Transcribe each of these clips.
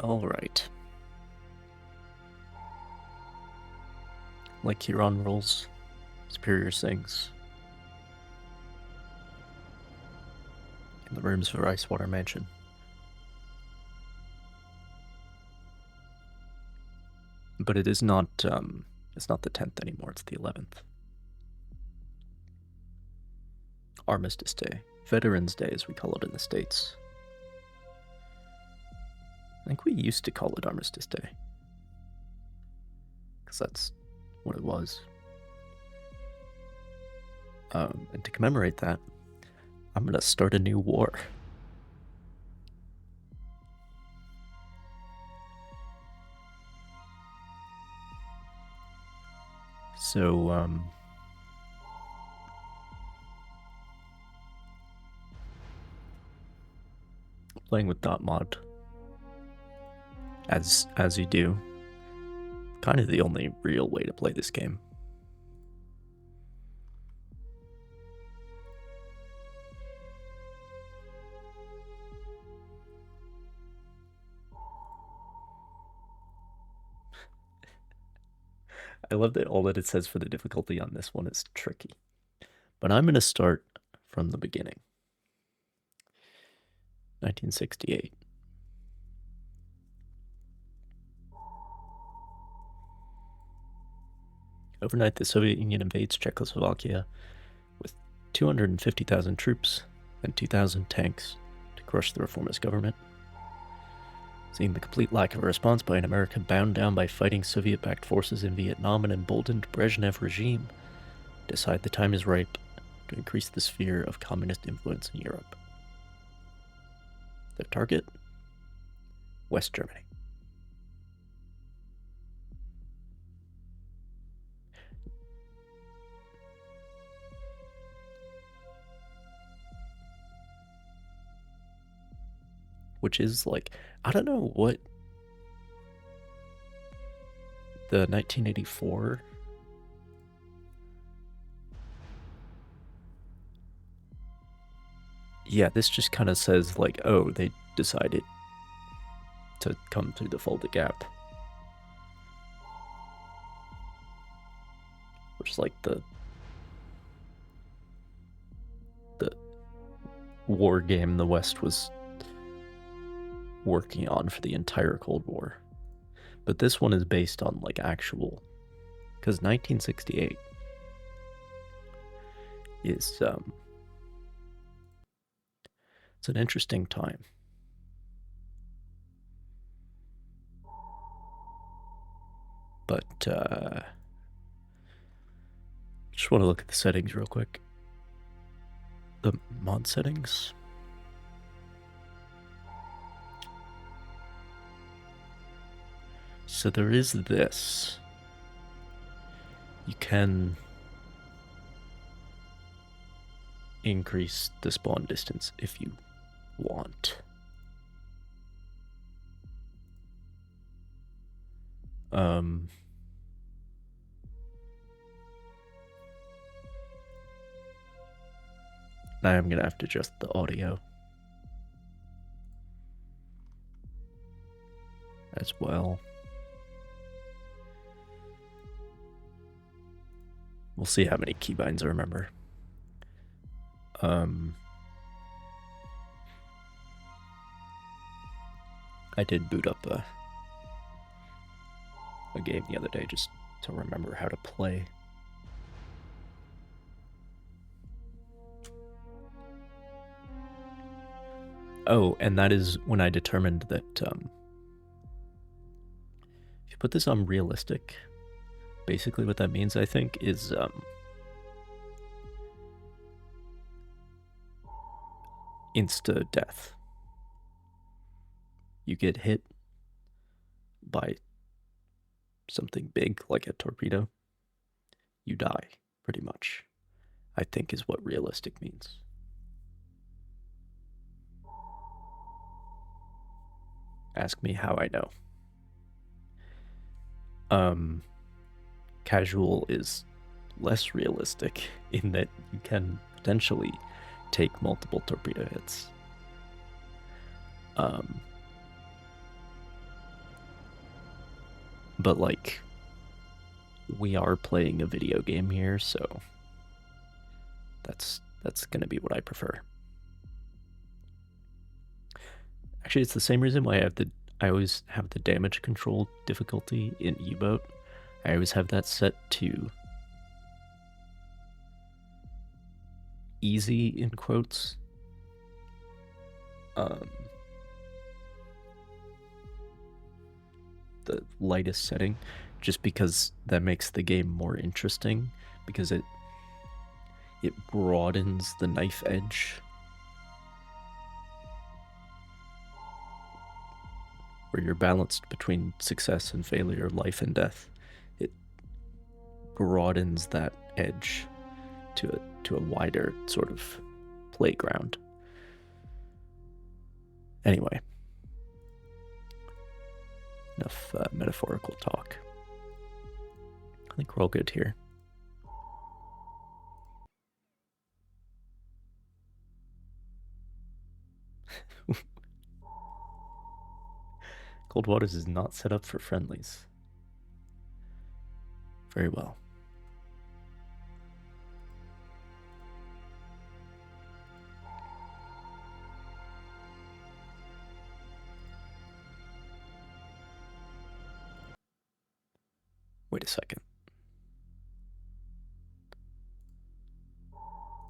Alright. Like Huron rules, Superior sings. In the rooms of Icewater Mansion. But it is not, it's not the 10th anymore, it's the 11th. Armistice Day. Veterans Day, as we call it in the States. I think we used to call it Armistice Day. Because that's what it was. And to commemorate that, I'm gonna start a new war. So, playing with DotMod, as you do, kind of the only real way to play this game. I love that all that it says for the difficulty on this one is tricky. But I'm going to start from the beginning. 1968. Overnight, the Soviet Union invades Czechoslovakia with 250,000 troops and 2,000 tanks to crush the reformist government. Seeing the complete lack of a response by an America bound down by fighting Soviet-backed forces in Vietnam and emboldened Brezhnev regime, decide the time is ripe to increase the sphere of communist influence in Europe. Their target? West Germany. Which is like, I don't know what the 1984 yeah, this just kind of says like, oh, they decided to come through the Fulda Gap, which is like the war game the West was working on for the entire Cold War. But this one is based on like actual, because 1968 is it's an interesting time. But just want to look at the settings real quick. The mod settings. So there is this. You can increase the spawn distance if you want. Now I'm gonna have to adjust the audio as well. We'll see how many keybinds I remember. I did boot up a game the other day just to remember how to play. Oh, and that is when I determined that if you put this on realistic, basically what that means, I think, is insta-death. You get hit by something big, like a torpedo, you die, pretty much, I think is what realistic means. Ask me how I know. Casual is less realistic in that you can potentially take multiple torpedo hits. But like, we are playing a video game here, so that's gonna be what I prefer. Actually, it's the same reason why I always have the damage control difficulty in U-Boat. I always have that set to easy in quotes. The lightest setting, just because that makes the game more interesting, because it broadens the knife edge. Where you're balanced between success and failure, life and death. It broadens that edge to a wider sort of playground. Anyway, enough metaphorical talk. I think we're all good here. Cold Waters is not set up for friendlies. Very well. Wait a second.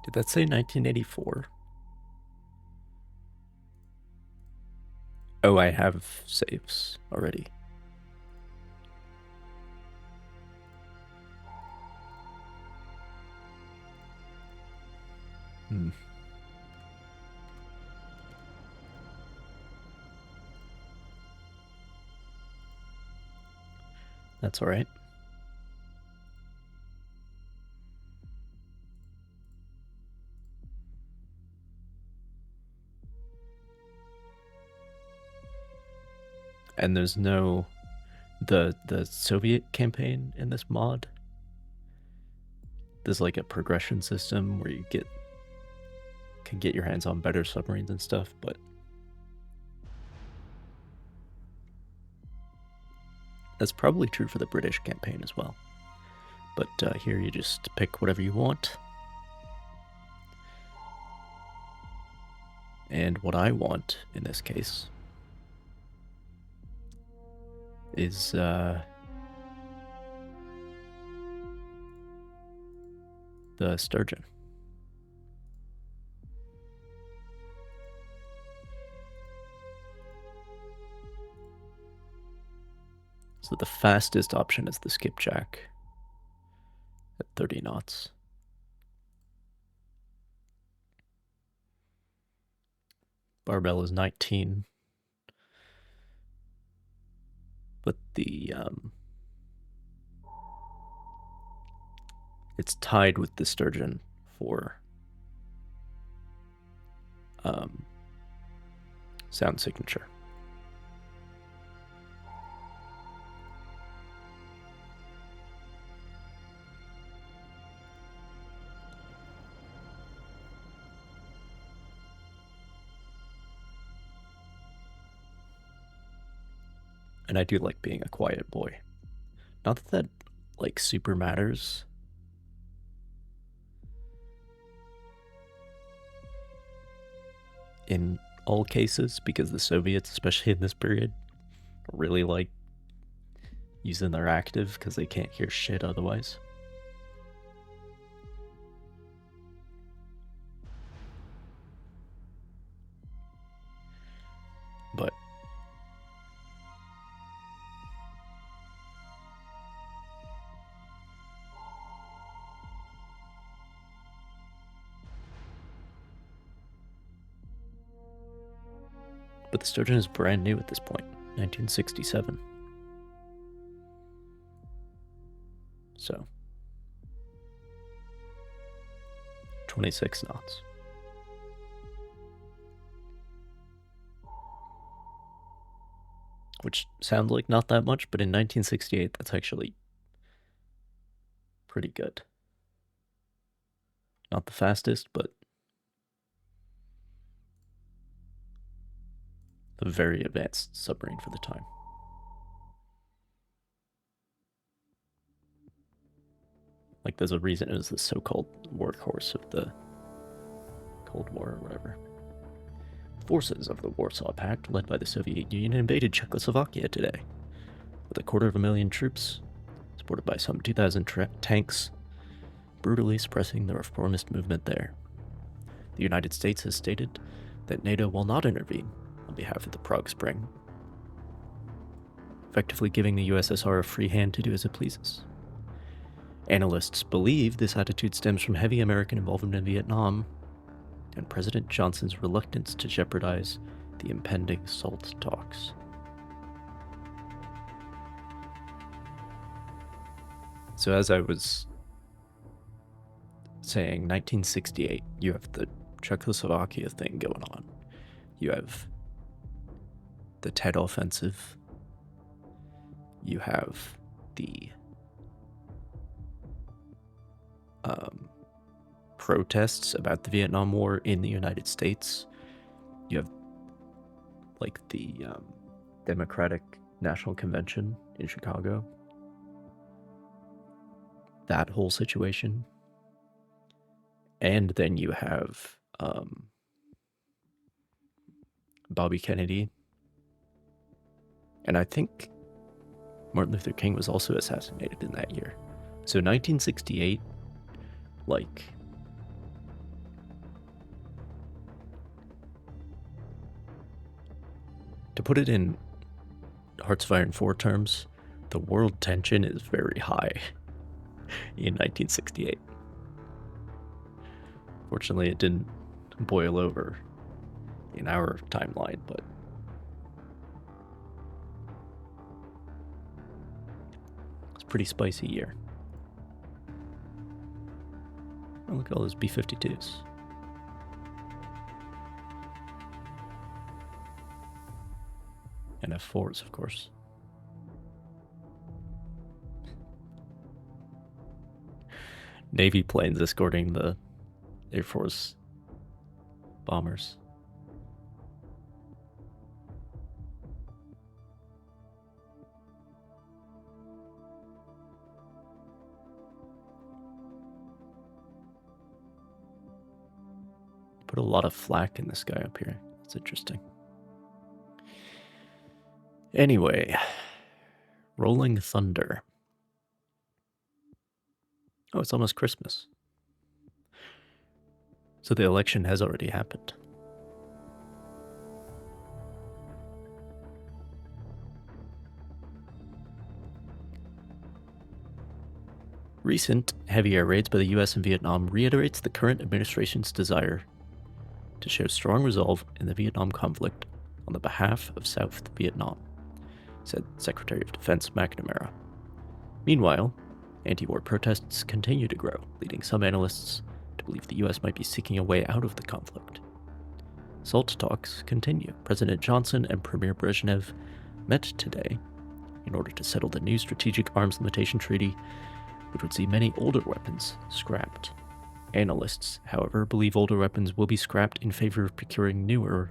Did that say 1984? Oh, I have saves already. That's all right. And there's no the Soviet campaign in this mod. There's like a progression system where you can get your hands on better submarines and stuff, but that's probably true for the British campaign as well. But here you just pick whatever you want. And what I want in this case is the Sturgeon. So the fastest option is the skipjack at 30 knots. Barbell is 19. But it's tied with the Sturgeon for sound signature. And I do like being a quiet boy. Not that like super matters. In all cases, because the Soviets, especially in this period, really like using their active because they can't hear shit otherwise. But the Sturgeon is brand new at this point, 1967. So 26 knots. Which sounds like not that much, but in 1968, that's actually pretty good. Not the fastest, but a very advanced submarine for the time. Like, there's a reason it was the so-called workhorse of the Cold War or whatever. Forces of the Warsaw Pact, led by the Soviet Union, invaded Czechoslovakia today, with 250,000 troops, supported by some 2,000 tanks, brutally suppressing the reformist movement there. The United States has stated that NATO will not intervene on behalf of the Prague Spring, effectively giving the USSR a free hand to do as it pleases. Analysts believe this attitude stems from heavy American involvement in Vietnam and President Johnson's reluctance to jeopardize the impending SALT talks. So as I was saying, 1968, you have the Czechoslovakia thing going on. You have the Tet Offensive. You have the protests about the Vietnam War in the United States. You have like the Democratic National Convention in Chicago. That whole situation. And then you have Bobby Kennedy. And I think Martin Luther King was also assassinated in that year. So 1968, like, to put it in Hearts of Iron 4 terms, the world tension is very high in 1968. Fortunately, it didn't boil over in our timeline, but it's a pretty spicy year. Oh, look at all those B-52s. And F-4s, of course. Navy planes escorting the Air Force bombers. Put a lot of flak in this guy up here. It's interesting. Anyway, Rolling Thunder. Oh, it's almost Christmas. So the election has already happened. Recent heavy air raids by the US and Vietnam reiterates the current administration's desire to show strong resolve in the Vietnam conflict on the behalf of South Vietnam, said Secretary of Defense McNamara. Meanwhile, anti-war protests continue to grow, leading some analysts to believe the US might be seeking a way out of the conflict. SALT talks continue. President Johnson and Premier Brezhnev met today in order to settle the new Strategic Arms Limitation Treaty, which would see many older weapons scrapped. Analysts, however, believe older weapons will be scrapped in favor of procuring newer,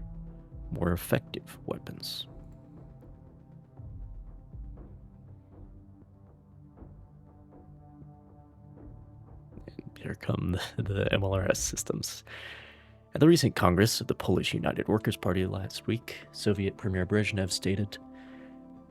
more effective weapons. And here come the MLRS systems. At the recent Congress of the Polish United Workers' Party last week, Soviet Premier Brezhnev stated,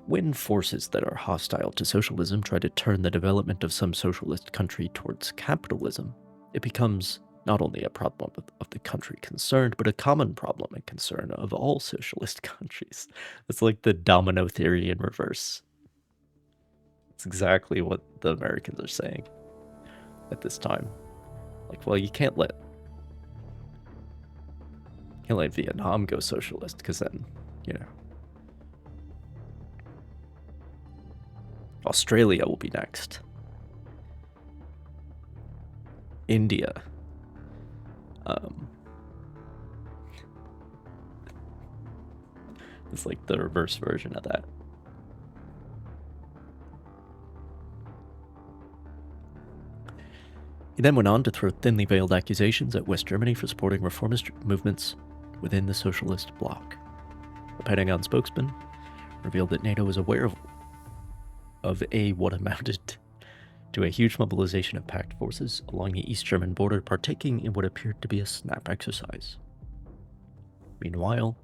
"When forces that are hostile to socialism try to turn the development of some socialist country towards capitalism, it becomes not only a problem of the country concerned, but a common problem and concern of all socialist countries." It's like the domino theory in reverse. It's exactly what the Americans are saying at this time. Like, well, you can't let Vietnam go socialist, because then, you know, Australia will be next. India. It's like the reverse version of that. He then went on to throw thinly veiled accusations at West Germany for supporting reformist movements within the socialist bloc. A Pentagon spokesman revealed that NATO was aware of what amounted to a huge mobilization of packed forces along the East German border, partaking in what appeared to be a snap exercise. Meanwhile,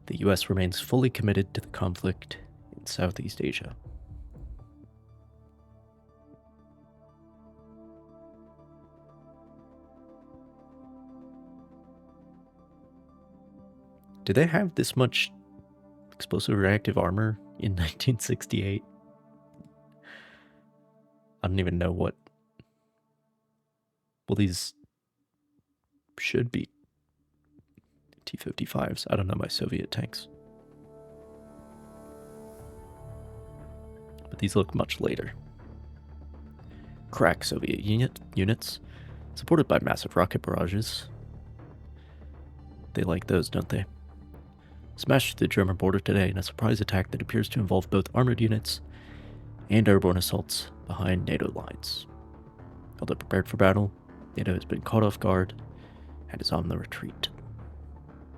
the US remains fully committed to the conflict in Southeast Asia. Did they have this much explosive reactive armor in 1968? I don't even know what... Well, these should be T-55s. I don't know my Soviet tanks. But these look much later. Crack Soviet units, supported by massive rocket barrages. They like those, don't they? Smashed through the German border today in a surprise attack that appears to involve both armored units and airborne assaults behind NATO lines. Although prepared for battle, NATO has been caught off guard and is on the retreat.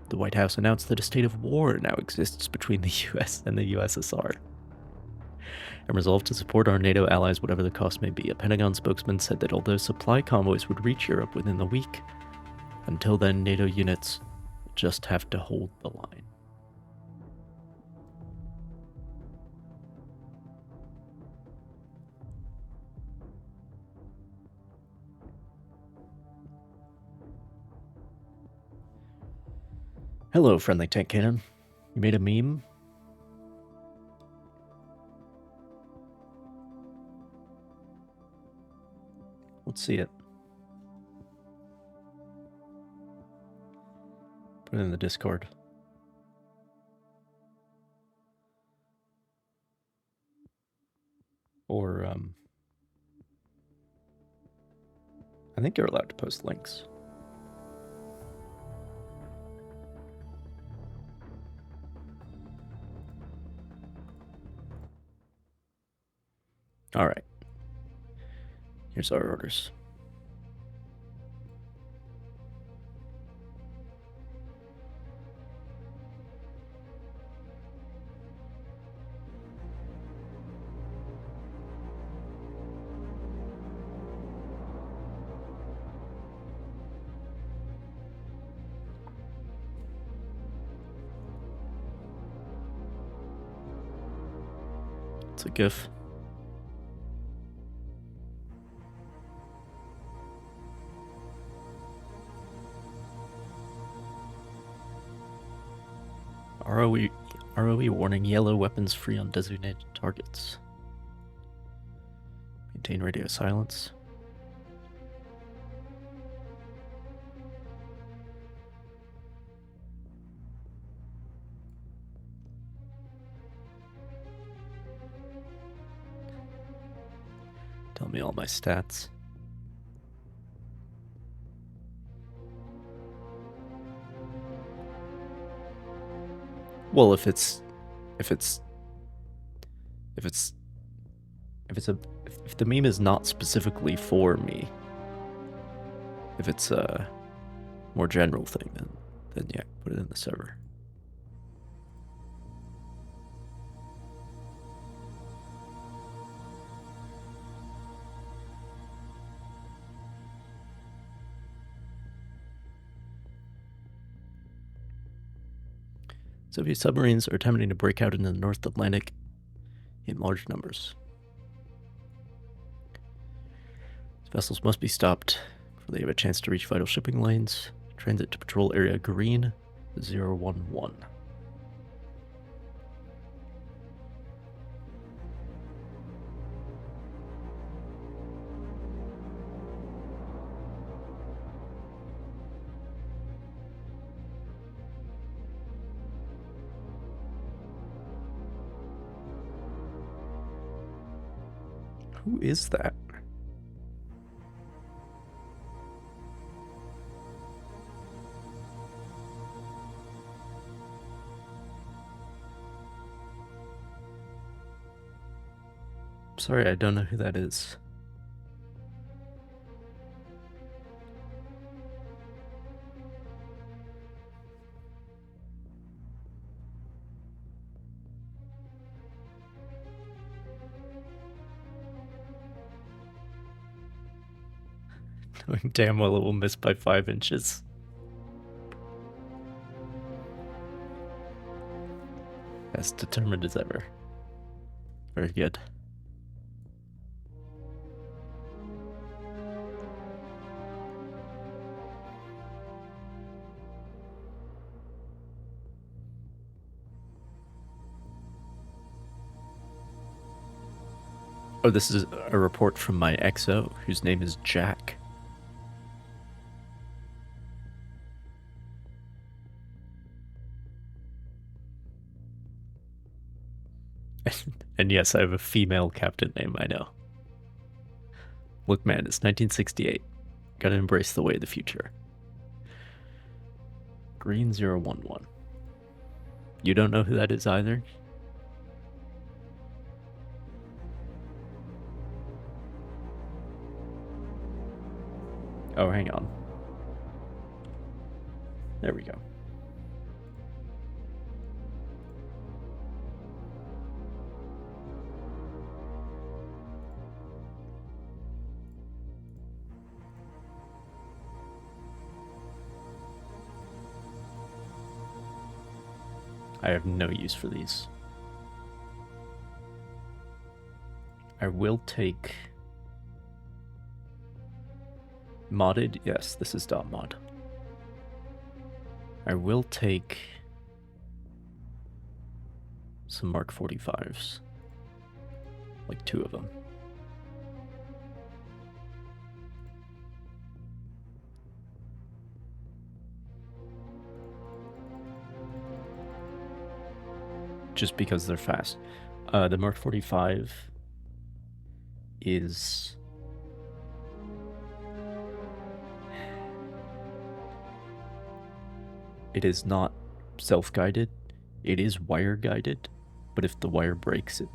The White House announced that a state of war now exists between the US and the USSR. And resolved to support our NATO allies whatever the cost may be. A Pentagon spokesman said that although supply convoys would reach Europe within the week, until then NATO units just have to hold the line. Hello, friendly tank cannon. You made a meme? Let's see it. Put it in the Discord. Or, I think you're allowed to post links. All right. Here's our orders. It's a GIF. ROE warning: yellow weapons free on designated targets. Maintain radio silence. Tell me all my stats. Well, if the meme is not specifically for me, if it's a more general thing, then yeah, put it in the server. Soviet submarines are attempting to break out into the North Atlantic in large numbers. These vessels must be stopped before they have a chance to reach vital shipping lanes. Transit to patrol area green 011. Who is that? Sorry, I don't know who that is. Knowing damn well it will miss by 5 inches. As determined as ever. Very good. Oh, this is a report from my XO, whose name is Jack. And yes, I have a female captain name, I know. Look, man, it's 1968. Gotta embrace the way of the future. Green 011. You don't know who that is either? Oh, hang on. There we go. I have no use for these. I will take... Modded? Yes, this is DotMod. I will take some Mark 45s. Like 2 of them. Just because they're fast. The Mark 45 is... It is not self-guided. It is wire-guided, but if the wire breaks, it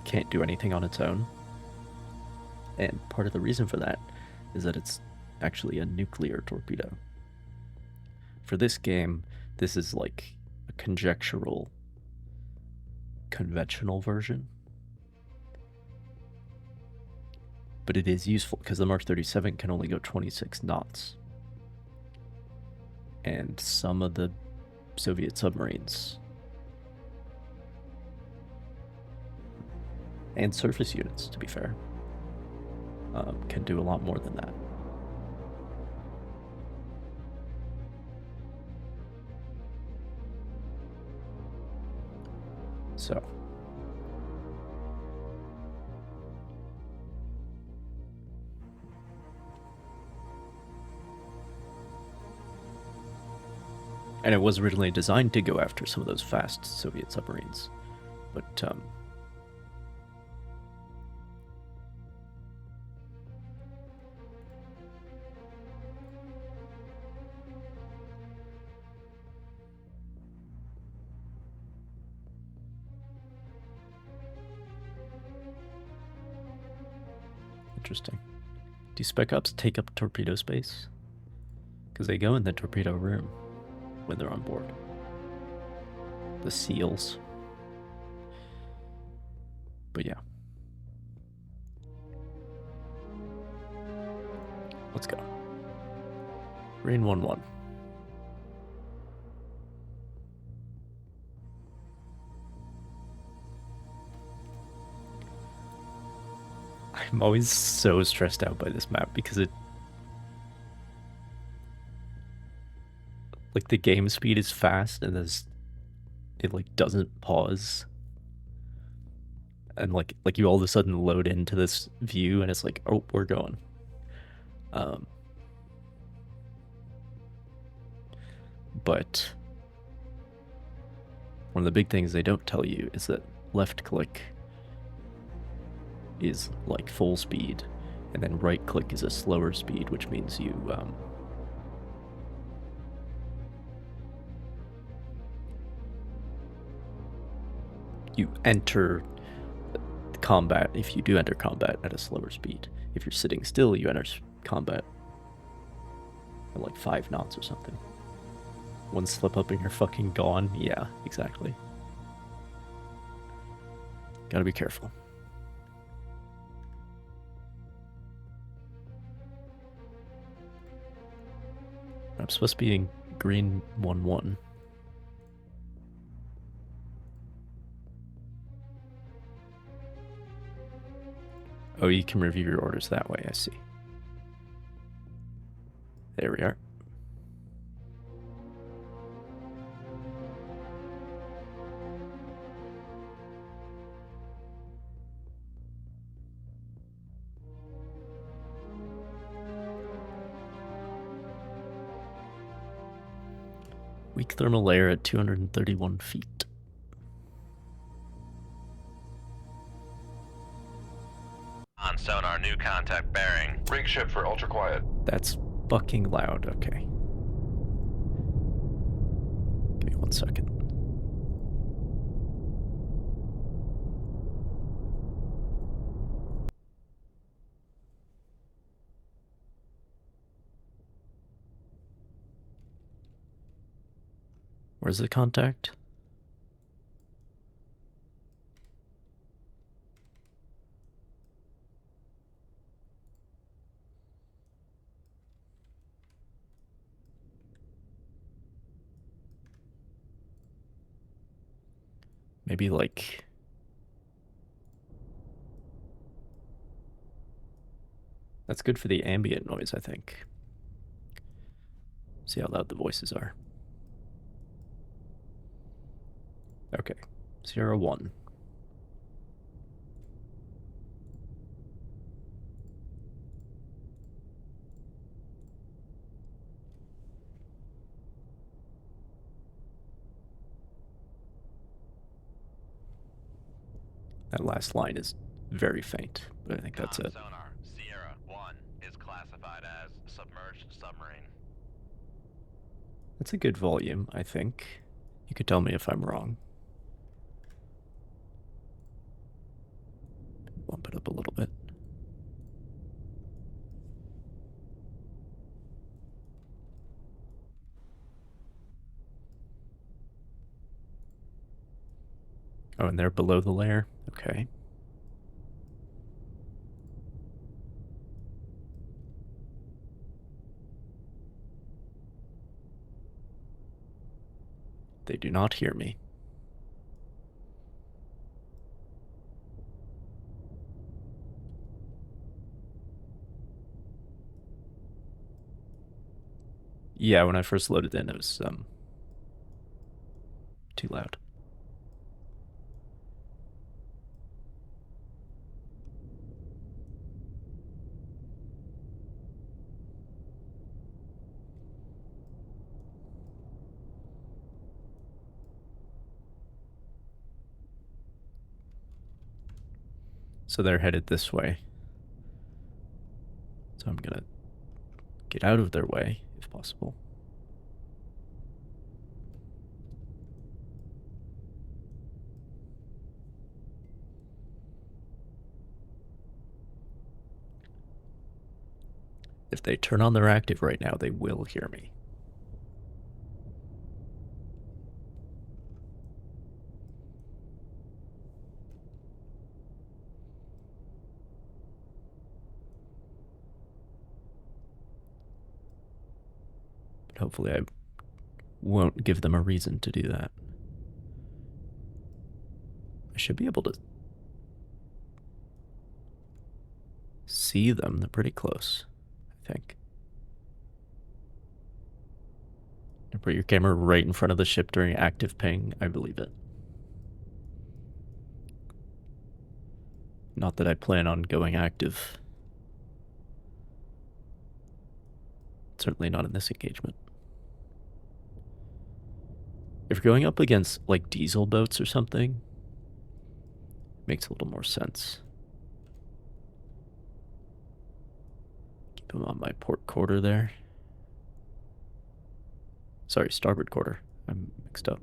can't do anything on its own. And part of the reason for that is that it's actually a nuclear torpedo. For this game, this is like a conjectural, conventional version. But it is useful because the Mark 37 can only go 26 knots. And some of the Soviet submarines and surface units, to be fair, can do a lot more than that. So, and it was originally designed to go after some of those fast Soviet submarines, but interesting. Do spec ops take up torpedo space? Because they go in the torpedo room when they're on board. The SEALs. But yeah. Let's go. Rain 1-1. I'm always so stressed out by this map because it... Like, the game speed is fast and it like doesn't pause. And like you all of a sudden load into this view and it's like, oh, we're going. But one of the big things they don't tell you is that left click is like full speed, and then right click is a slower speed, which means you you enter combat if you do enter combat at a slower speed. If you're sitting still, you enter combat at like 5 knots or something. One slip up and you're fucking gone. Yeah, exactly. Gotta be careful. I'm supposed to be in green 1-1. Oh, you can review your orders that way, I see. There we are. Weak thermal layer at 231 feet. On sonar, new contact bearing. Rig ship for ultra quiet. That's fucking loud, okay. Give me 1 second. Where's the contact? Maybe like... That's good for the ambient noise, I think. See how loud the voices are. Okay, 0-1. That last line is very faint, but I think that's it. Sonar, Sierra 1 is classified as submerged submarine. That's a good volume, I think. You could tell me if I'm wrong. Bump it up a little bit. Oh, and they're below the layer? Okay. They do not hear me. Yeah, when I first loaded in, it was too loud. So they're headed this way. So I'm gonna get out of their way, if possible. If they turn on their active right now, they will hear me. But hopefully I won't give them a reason to do that. I should be able to see them. They're pretty close, I think. Put your camera right in front of the ship during active ping. I believe it. Not that I plan on going active. Certainly not in this engagement. If you're going up against, like, diesel boats or something, it makes a little more sense. Keep them on my port quarter there. Sorry, starboard quarter. I'm mixed up.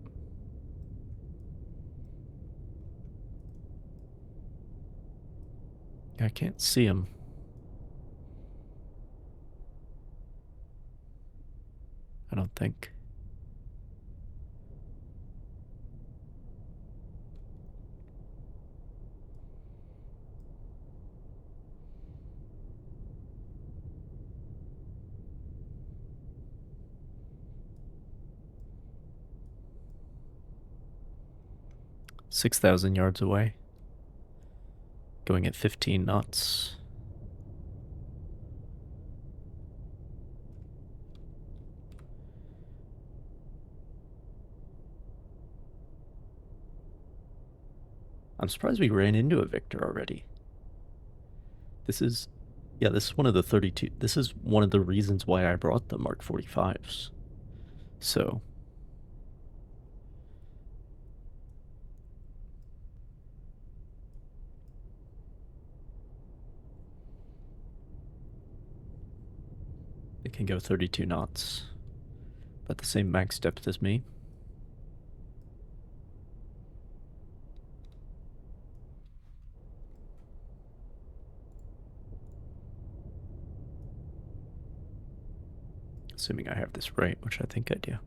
I can't see him. I don't think. 6,000 yards away. Going at 15 knots. I'm surprised we ran into a Victor already. This is one of the 32. This is one of the reasons why I brought the Mark 45s. So. It can go 32 knots. About the same max depth as me. Assuming I have this right, which I think I do.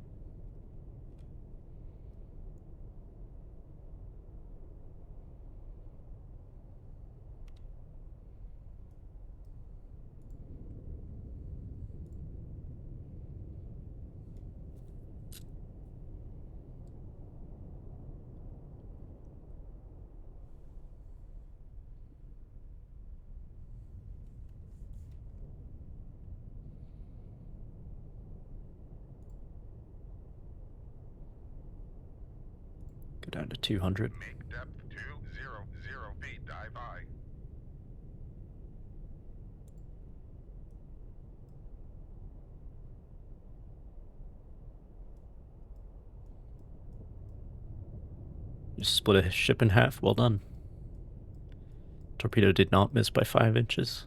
Go down to 200. Make depth 200 feet, dive high. Just split a ship in half. Well done. Torpedo did not miss by 5 inches.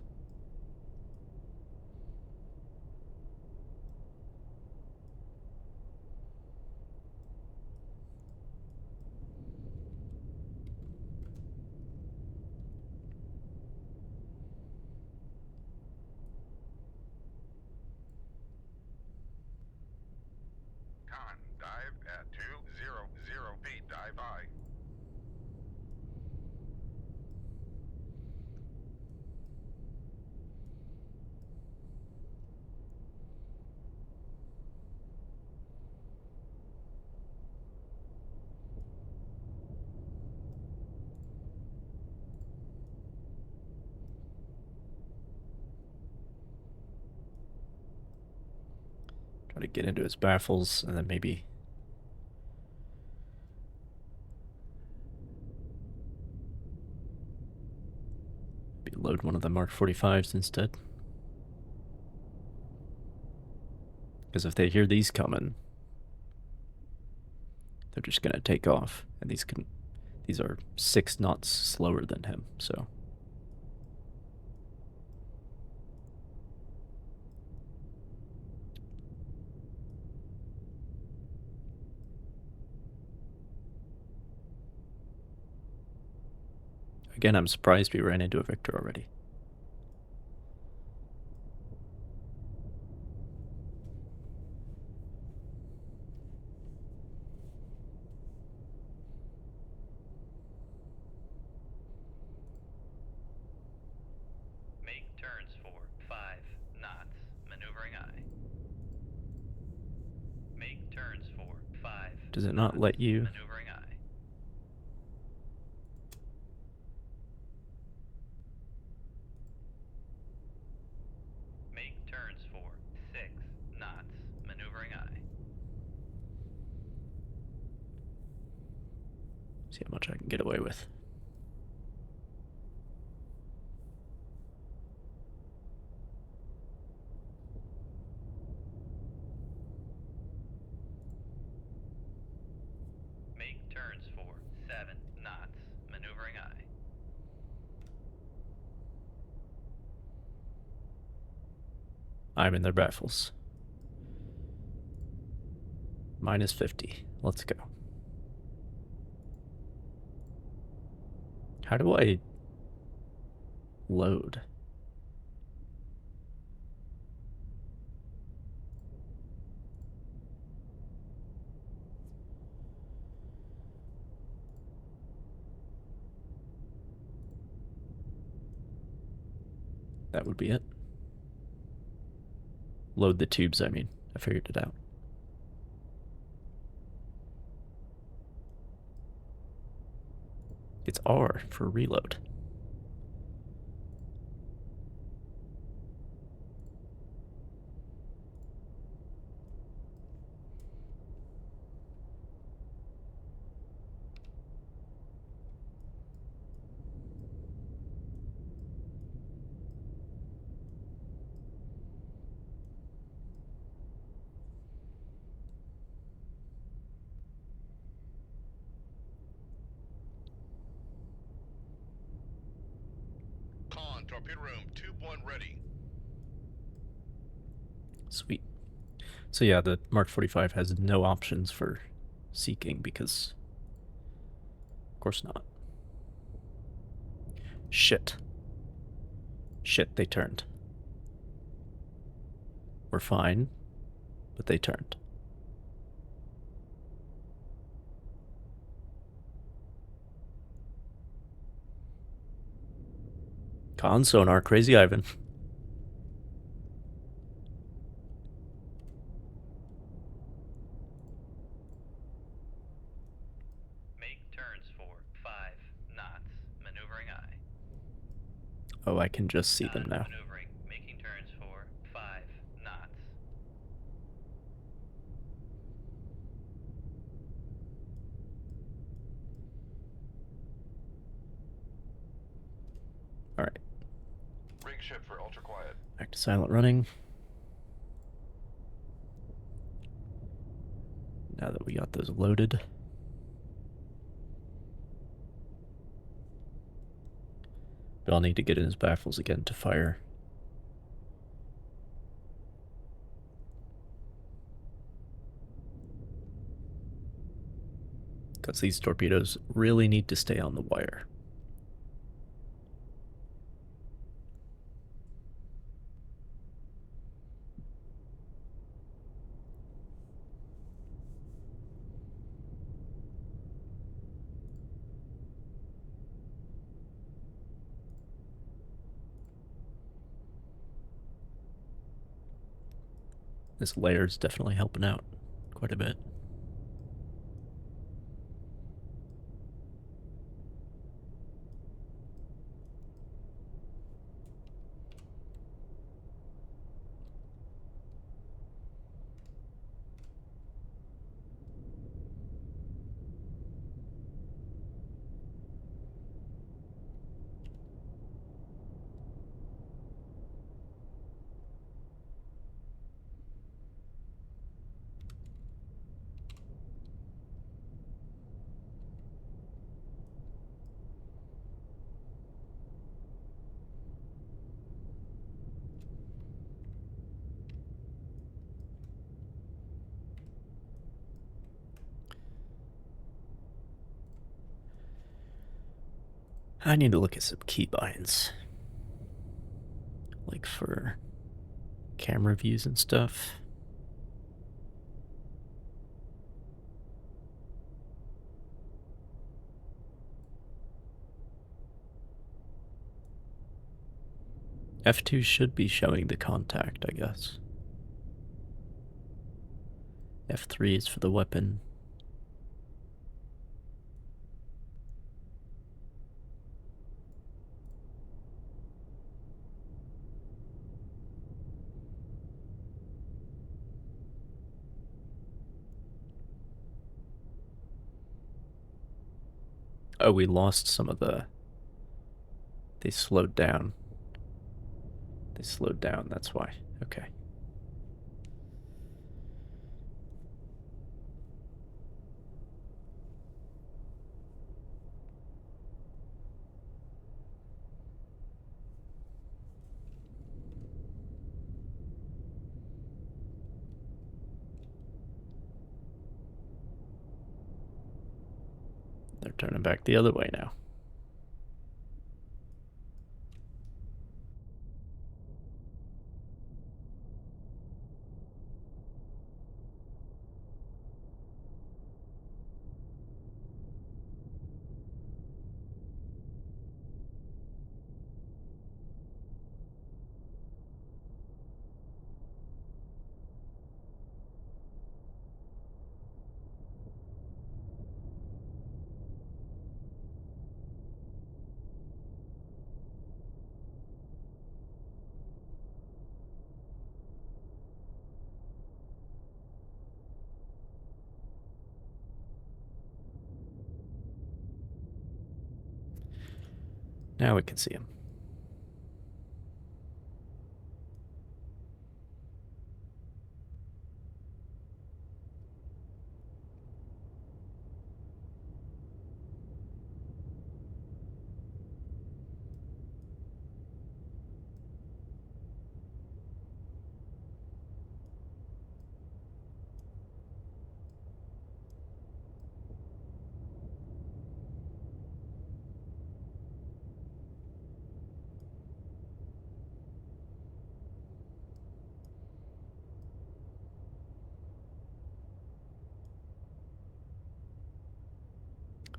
Dive at 200 feet, dive high. Try to get into his baffles and then maybe load one of the Mark 45s instead. Because if they hear these coming, they're just gonna take off, and these are 6 knots slower than him, so. Again, I'm surprised we ran into a Victor already. Make turns for 5 knots, maneuvering aye. Make turns for 5. Does it not let you? Maneuvering aye. Make turns for 6 knots, maneuvering aye. See how much I can get away with. Make turns for 7 knots, maneuvering aye. I'm in their baffles. Minus 50. Let's go. How do I load? That would be it. Load the tubes, I mean. I figured it out. It's R for reload. Con, torpedo room, tube 1 ready. Sweet. So yeah, the Mark 45 has no options for seeking because, of course not. Shit. Shit, they turned. We're fine, but they turned. Con sonar, Crazy Ivan. Make turns for 5 knots. Maneuvering I. Oh, I can just see them now. Maneuvering. Making turns for 5 knots. Alright, Rig ship for ultra quiet. back to silent running. Now that we got those loaded. But I'll need to get in his baffles again to fire. Because these torpedoes really need to stay on the wire. This layer's definitely helping out quite a bit. I need to look at some keybinds. Like for camera views and stuff. F2 should be showing the contact, I guess. F3 is for the weapon. Oh, we lost some of the... They slowed down. They slowed down, that's why. Okay. They're turning back the other way now. Now we can see him.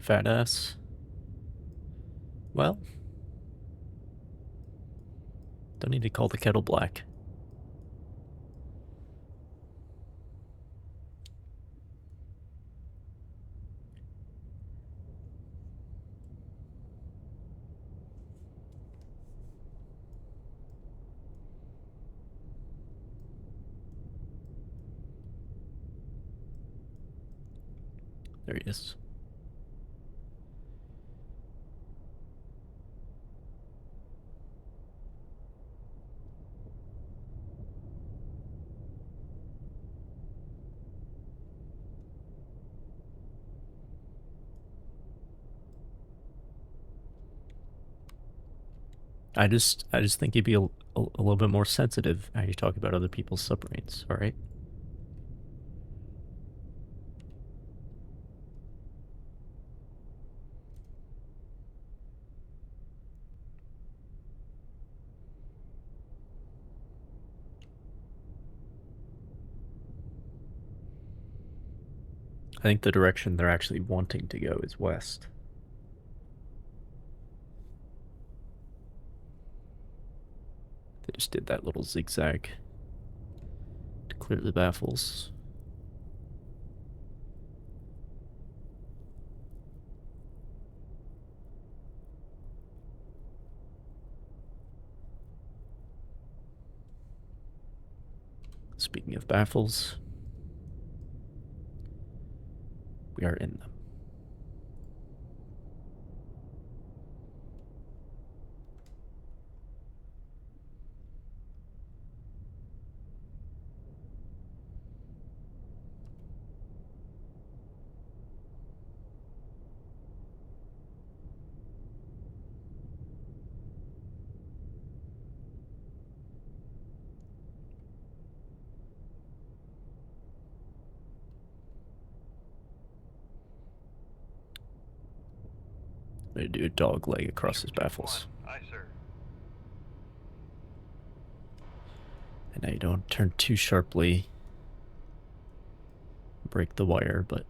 Fat ass. Well, don't need to call the kettle black. There he is. I just think you'd be a little bit more sensitive how you talk about other people's submarines, all right? I think the direction they're actually wanting to go is west. They just did that little zigzag to clear the baffles. Speaking of baffles, we are in them. I'm gonna do a dog leg across his baffles. Aye, sir. And now you don't turn too sharply, break the wire, but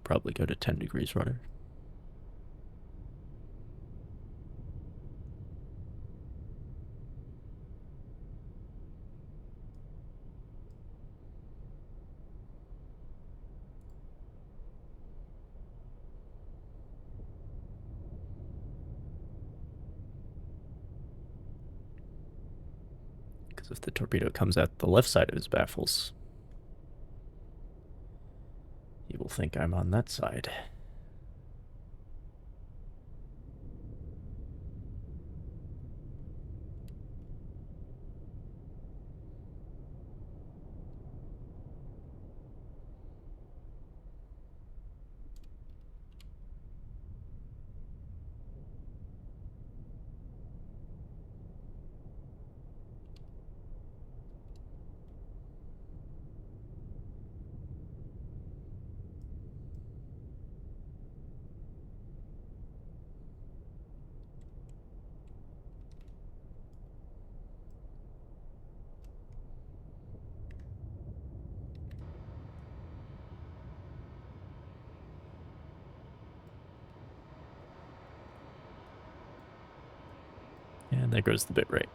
probably go to 10 degrees rudder. Because if the torpedo comes at the left side of his baffles, he will think I'm on that side. And there goes the bit rate.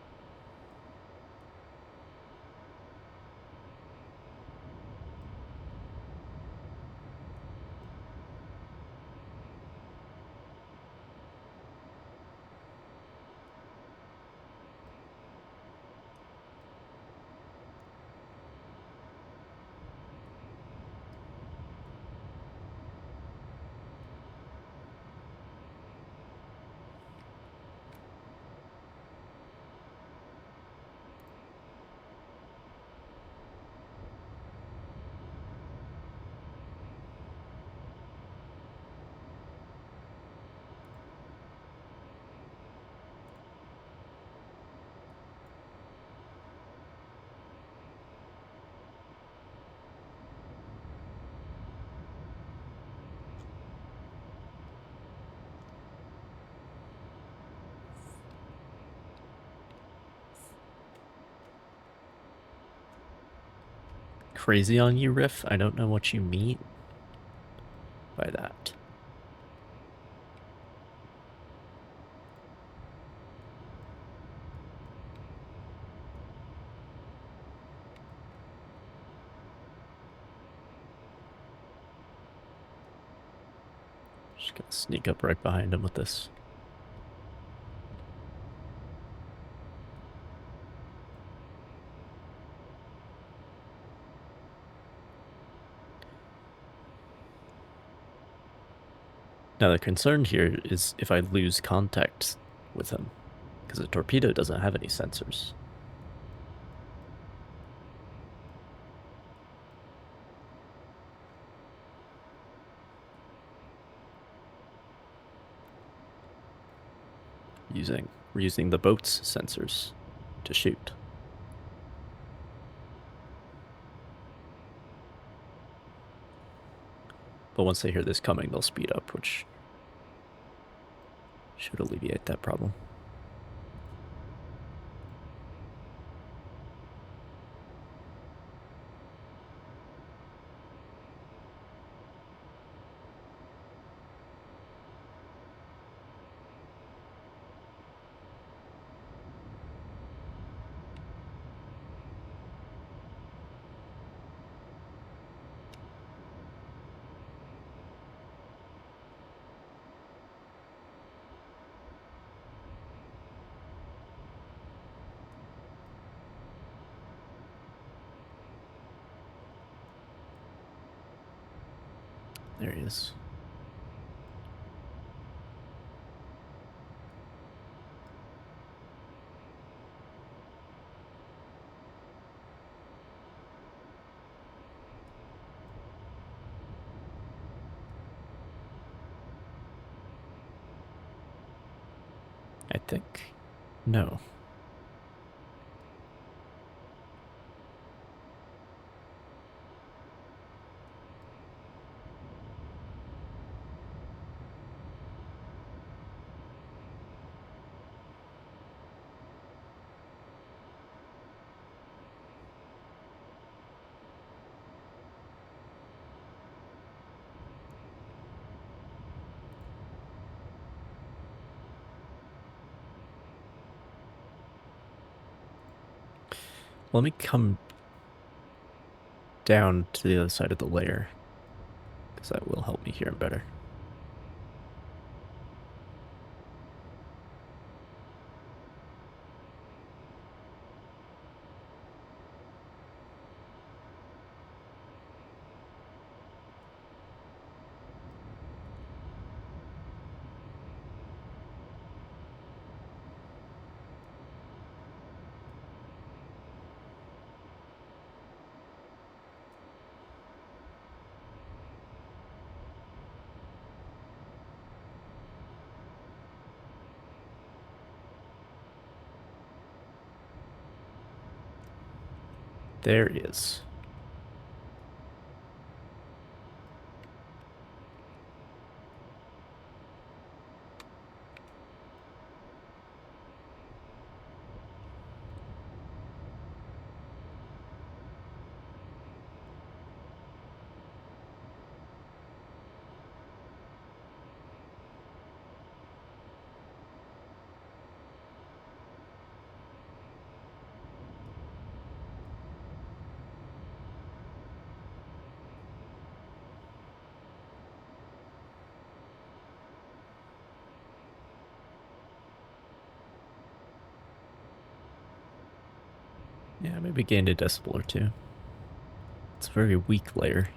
crazy on you, Riff. I don't know what you mean by that. Just gonna sneak up right behind him with this. Now the concern here is if I lose contact with him, because the torpedo doesn't have any sensors. We're using the boat's sensors to shoot. But once they hear this coming, they'll speed up, which should alleviate that problem. There he is. I think. No. Let me come down to the other side of the layer, because that will help me hear him better. There he is. Yeah, maybe gained a decibel or two. It's a very weak layer.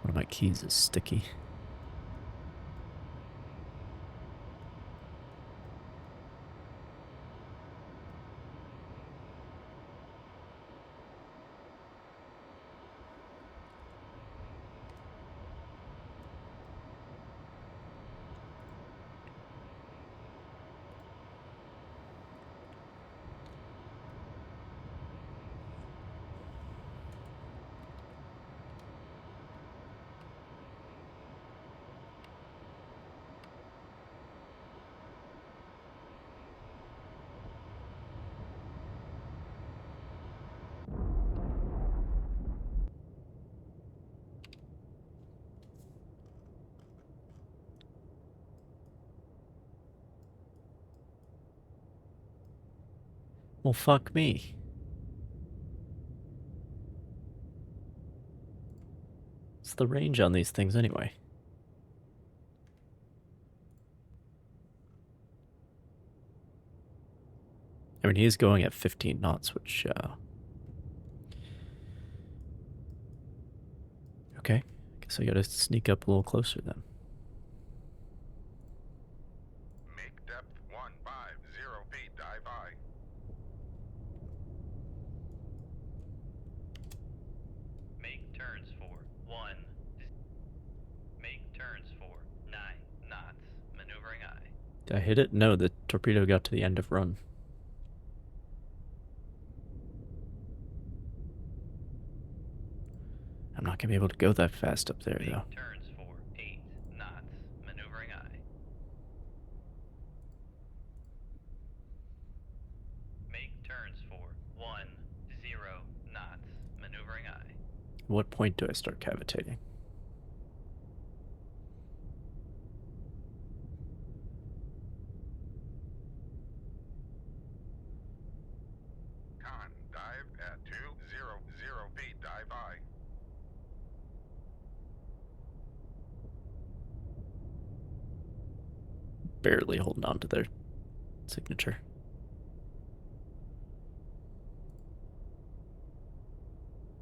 One of my keys is sticky. Well, fuck me. What's the range on these things anyway? I mean, he is going at 15 knots, which, okay. Guess I gotta sneak up a little closer then. Make depth 150 feet, dive high. Make turns for 1. Make turns for 9 knots. Maneuvering eye. Did I hit it? No, the torpedo got to the end of run. I'm not gonna be able to go that fast up there, Make though. turns for 8 knots. Maneuvering eye. Make turns for 10 knots. Maneuvering eye. At what point do I start cavitating? Con, dive at 200 feet, dive high. Barely holding on to their signature.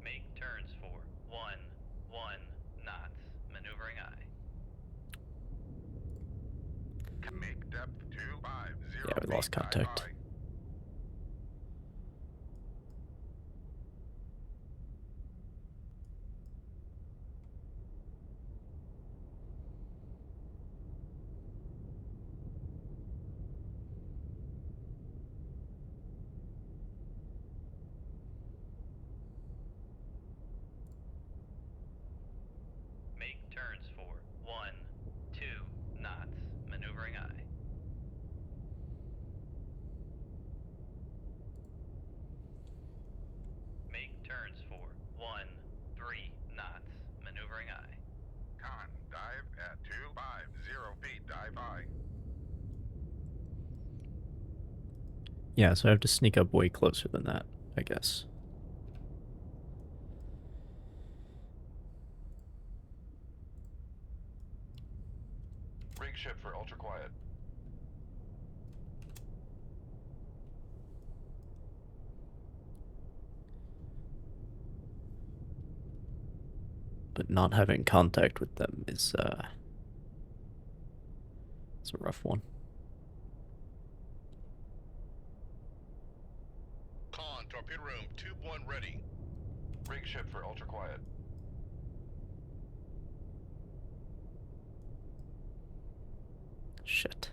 Make turns for 1 knots. Maneuvering eye. Make depth 250 Yeah, we lost feet, dive contact. high. Make turns for 2 knots. Maneuvering eye. Make turns for 3 knots. Maneuvering eye. Con, dive at 250 feet, dive high. Yeah, so I have to sneak up way closer than that, I guess. Rig ship for ultra quiet. But not having contact with them is, it's a rough one. Con, torpedo room, tube 1 ready. Rig ship for ultra quiet. Shit.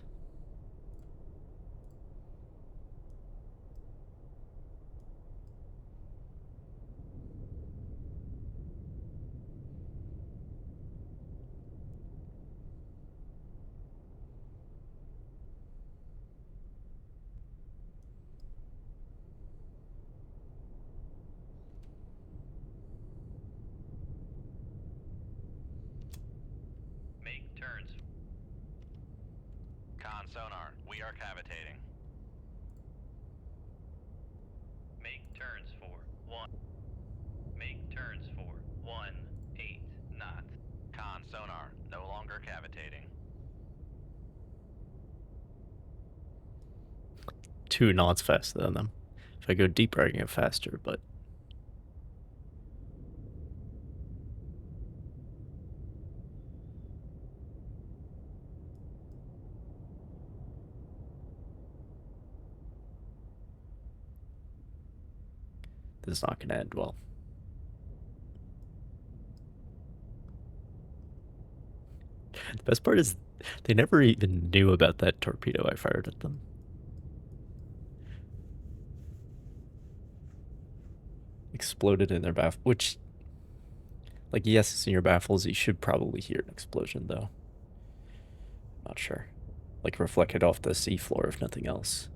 Make turns. Con sonar, we are cavitating. Make turns for 1. Make turns for 8 knots. Con sonar, no longer cavitating. 2 knots faster than them. If I go deeper, I can go faster, but this is not going to end well. The best part is they never even knew about that torpedo I fired at them. Exploded in their baffle, which, like, yes, it's in your baffles. You should probably hear an explosion, though. Not sure. Like, reflected off the seafloor, if nothing else.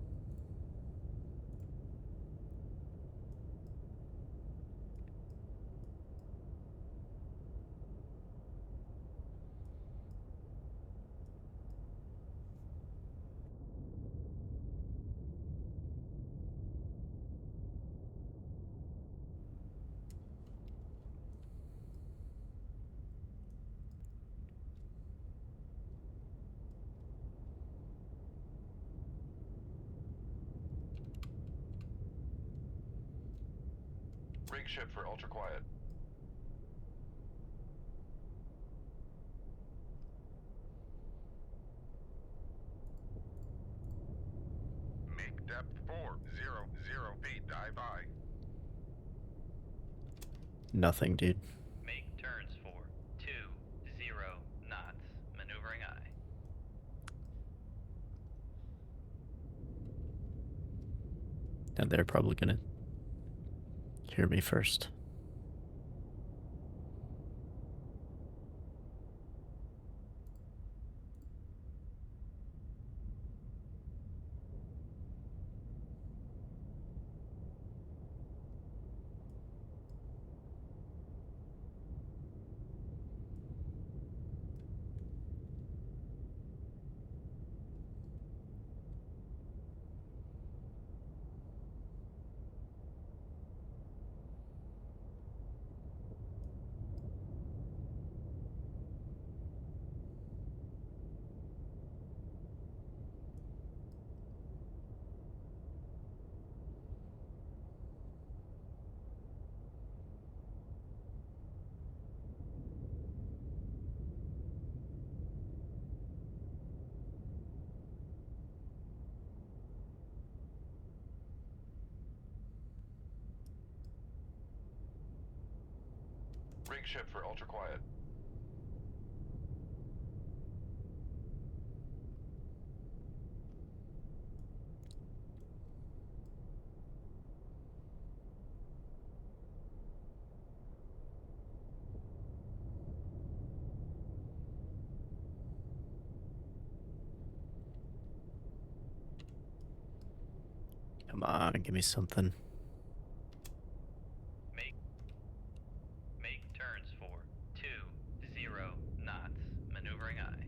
Rig ship for ultra quiet. Make depth 400 feet. Dive I. Nothing, dude. Make turns for 20 knots. Maneuvering I. And they're probably gonna hear me first. Rig ship for ultra quiet. Come on, give me something. Make turns for 20 knots. Maneuvering I.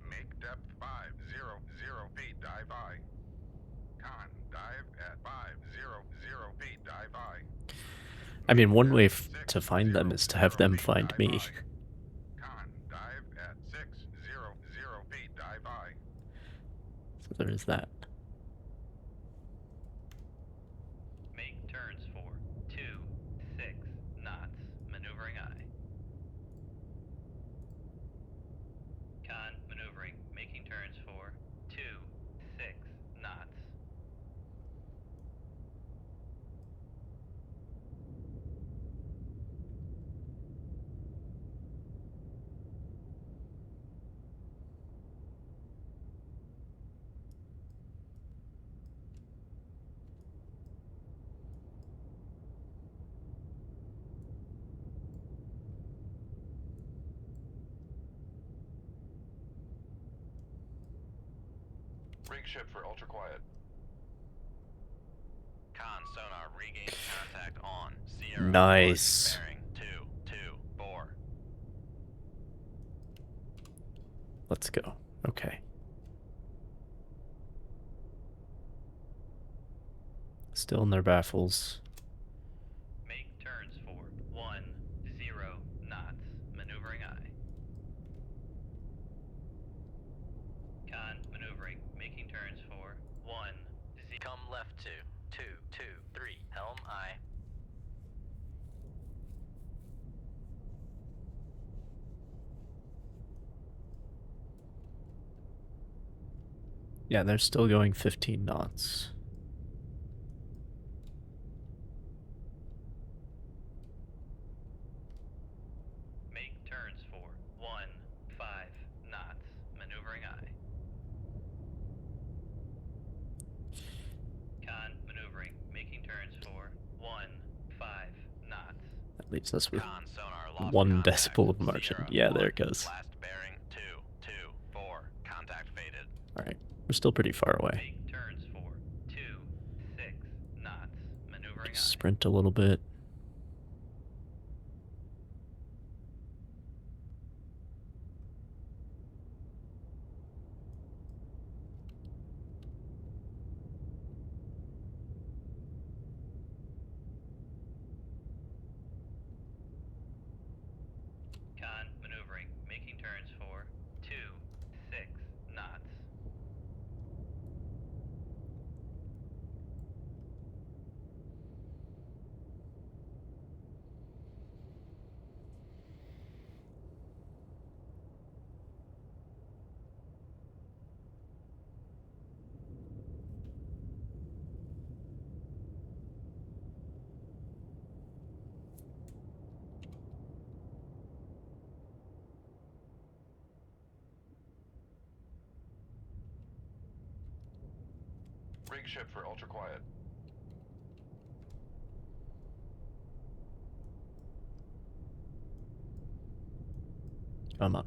Make depth 500 feet. Dive I. Con. Dive at 500 feet. Dive I. I mean, one way to find them is to have them find me. Con. Dive at 600 feet. Dive I. So there is that. Make turns for 26 knots. Maneuvering I. Con maneuvering. Making turns for 26 knots. Rig ship for ultra quiet. Con sonar regain contact on Sierra. Nice. Bearing 224. Let's go. Okay. Still in their baffles. Make turns for 10 knots. Maneuvering I. Con maneuvering. Making turns for 10. Come left 223. Helm I. Yeah, they're still going 15 knots. Make turns for 15 knots. Maneuvering I. Con maneuvering. Making turns for 15 knots. That leaves us with Con sonar lost 1 contact. decibel of margin. Sierra Yeah, there 1. it goes. Last bearing 224. Contact faded. Alright, we're still pretty far away. Make turns for 26 knots. Maneuvering I. Sprint a little bit. Rig ship for ultra quiet. Come on.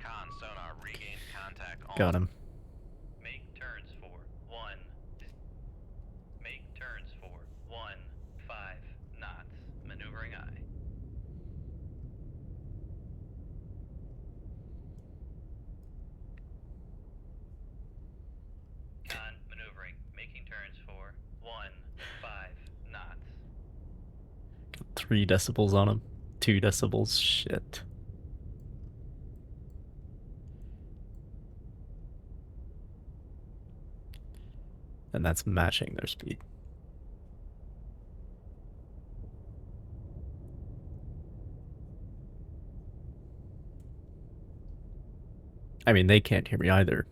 Con sonar regained contact on. Got him. Make turns for 1. Make turns for 5 knots. Maneuvering I. Con maneuvering. Making turns for 5 knots. 3 decibels on him. 2 decibels. Shit. And that's matching their speed. I mean, they can't hear me either.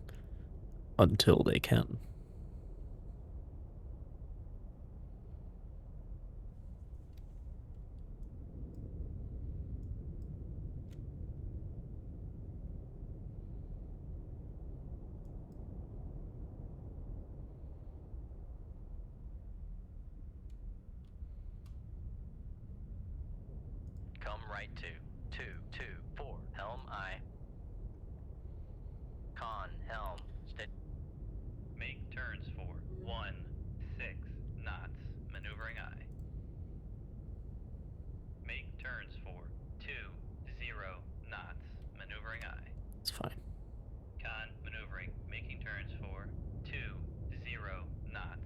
Until they can. Come right to 224. Helm I. Con helm. Make turns for 6 knots. Maneuvering I. Make turns for 20 knots. Maneuvering I. It's fine. Con maneuvering. Making turns for 20 knots.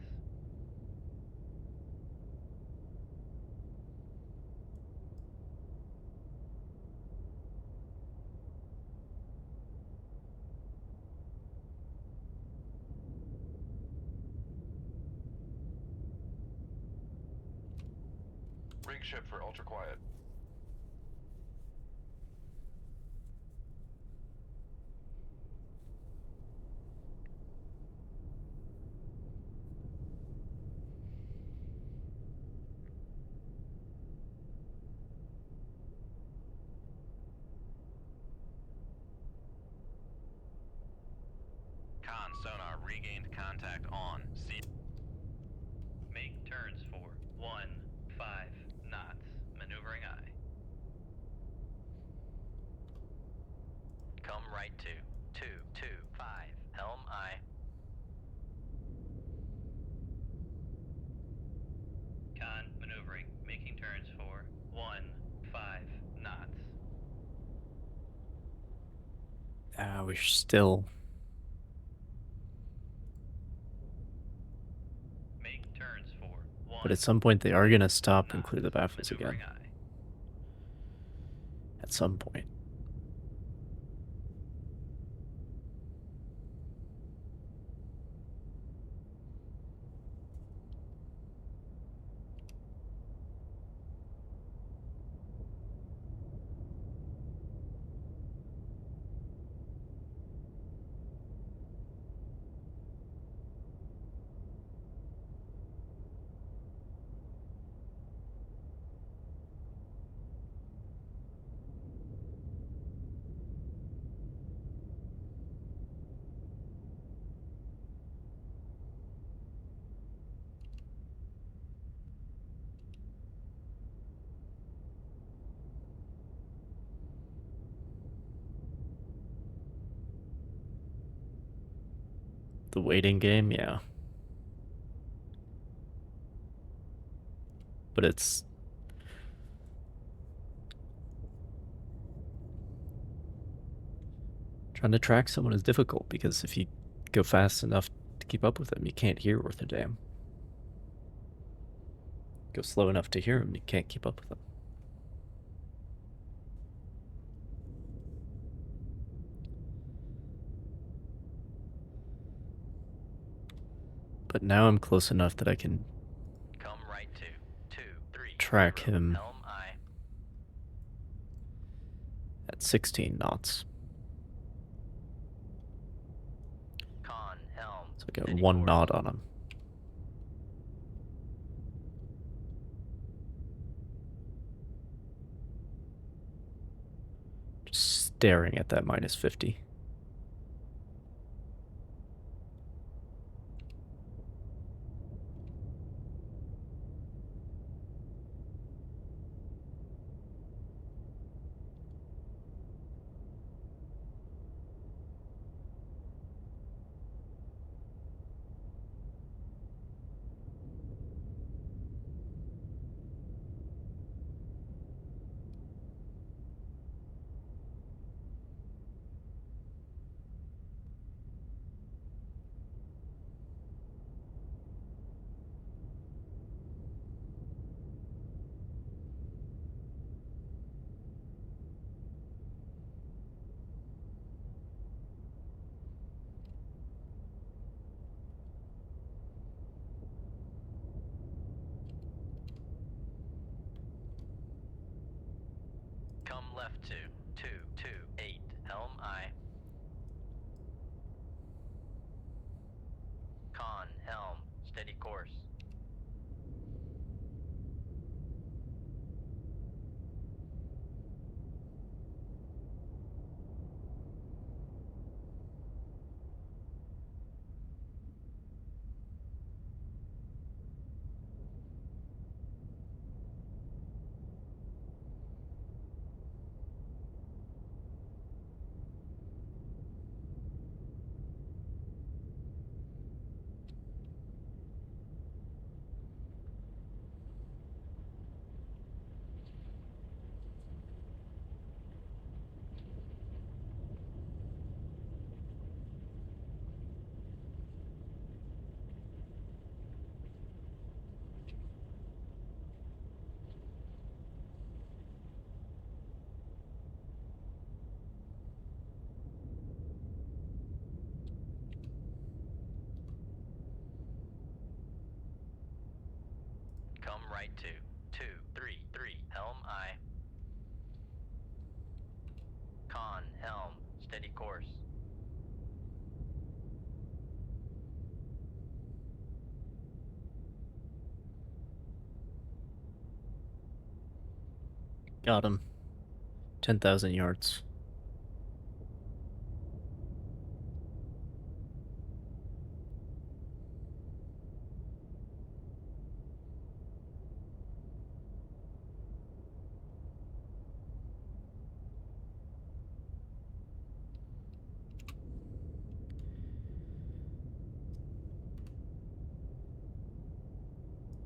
Rig ship for ultra quiet. Con sonar regained contact on. C. Make turns for 5 knots. Maneuvering I. Come right to 225. Helm I. Con maneuvering. Making turns for 5 knots. We're still. Make turns for 1. But at some point they are gonna stop and clear the knots. baffles again. Maneuvering I. At some point. The waiting game, yeah. But it's... trying to track someone is difficult, because if you go fast enough to keep up with them, you can't hear worth a damn. Go slow enough to hear them, you can't keep up with them. But now I'm close enough that I can Come right to 230. track him Helm I. at 16 knots. Con So I got Steady 1 course. knot on him. Just staring at that minus 50. Come left to 228. Helm I. Con, helm, steady course. Come right to 233. Helm I. Con, helm, steady course. Got him. 10,000 yards.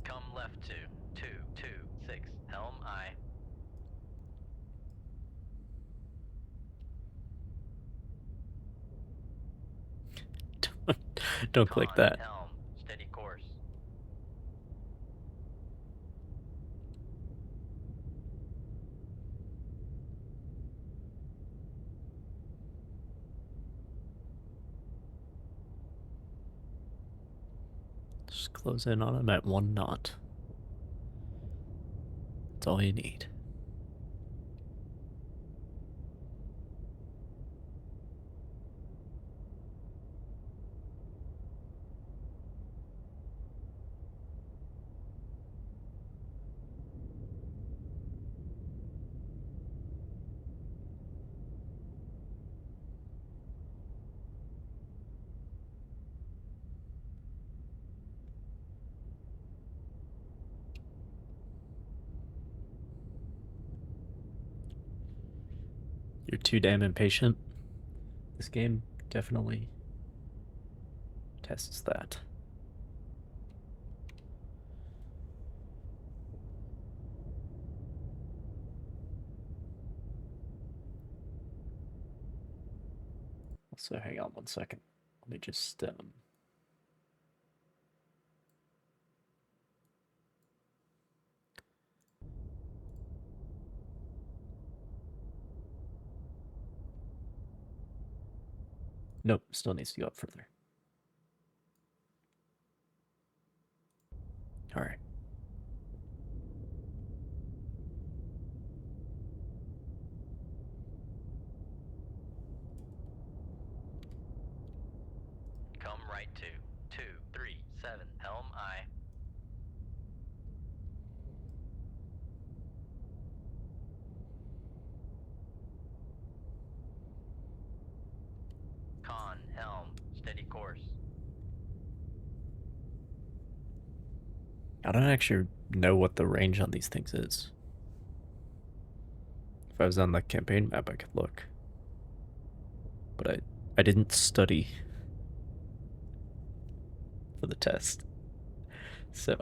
Come left to 226. Helm I. Don't click Con, that. helm, steady course. Just close in on him at 1 knot. That's all you need. You're too damn impatient. This game definitely tests that. So hang on 1 second. Let me just nope, still needs to go up further. All right. Come right to course. I don't actually know what the range on these things is. If I was on the campaign map, I could look. But I didn't study for the test. So.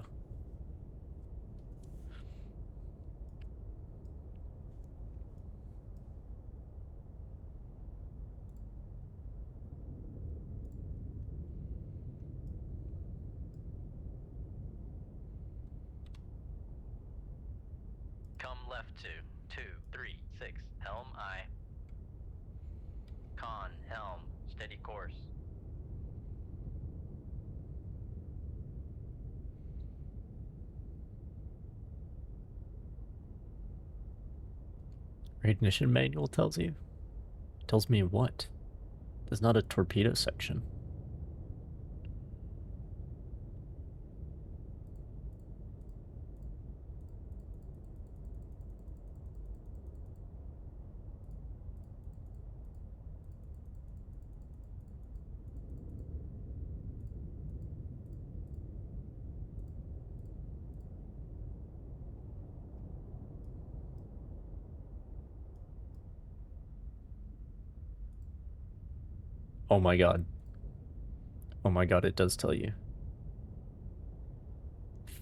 Come left 236, helm I. Con, helm, steady course. Ignition manual tells you? Tells me what? There's not a torpedo section. Oh my god. Oh my god, it does tell you.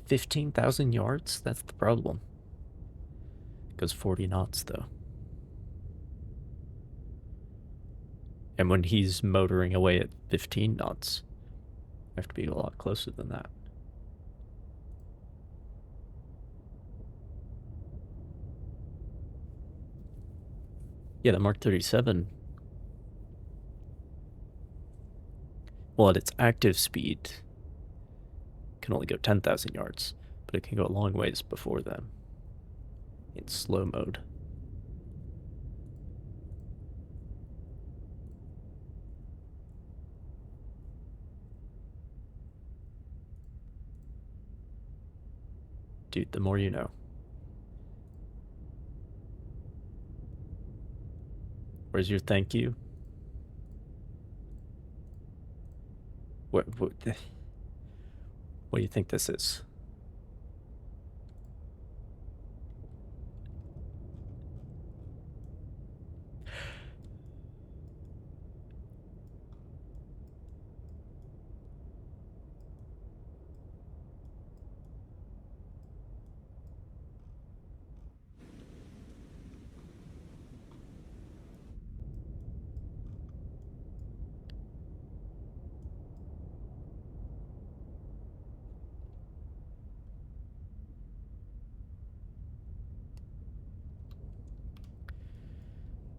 15,000 yards? That's the problem. It goes 40 knots, though. And when he's motoring away at 15 knots, I have to be a lot closer than that. Yeah, the Mark 37, well, at its active speed, can only go 10,000 yards, but it can go a long ways before then, in slow mode. Dude, the more you know. Where's your thank you? What do you think this is?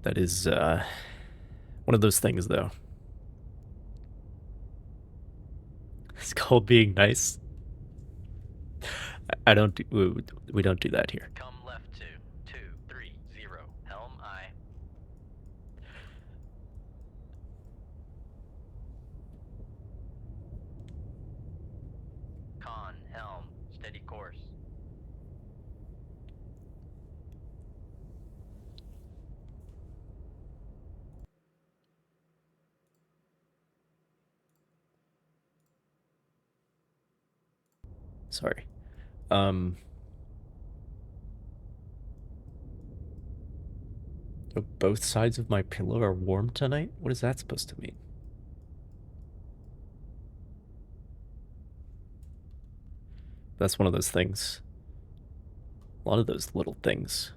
That is, one of those things, though. It's called being nice. I don't do, we don't do that here. Come left 230, helm I. Con, helm, steady course. Sorry. Both sides of my pillow are warm tonight? What is that supposed to mean? That's one of those things. A lot of those little things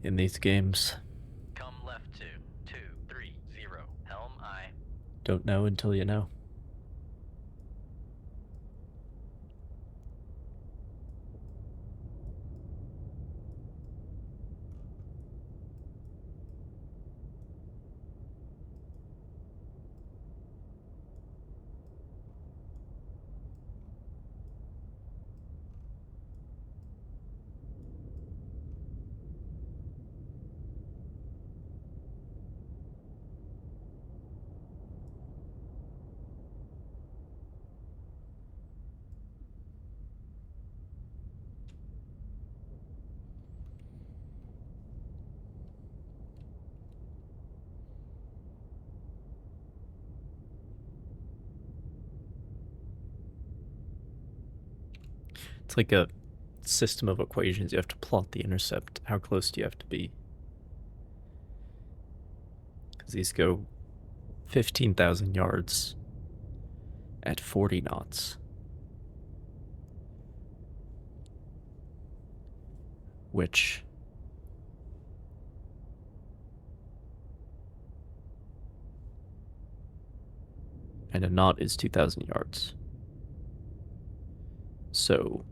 in these games. Come left 230, helm I. Don't know until you know. It's like a system of equations. You have to plot the intercept. How close do you have to be? Because these go 15,000 yards at 40 knots. Which... and a knot is 2,000 yards. So...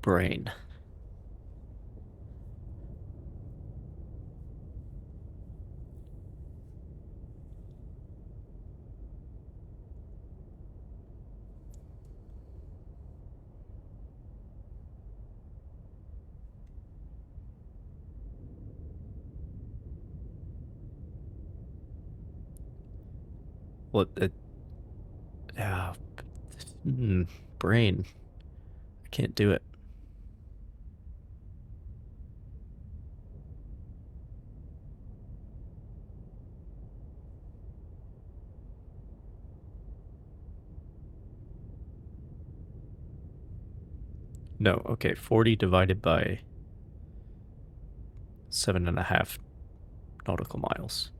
brain. What? Yeah. Brain. I can't do it. No, okay, 40 divided by 7.5 nautical miles.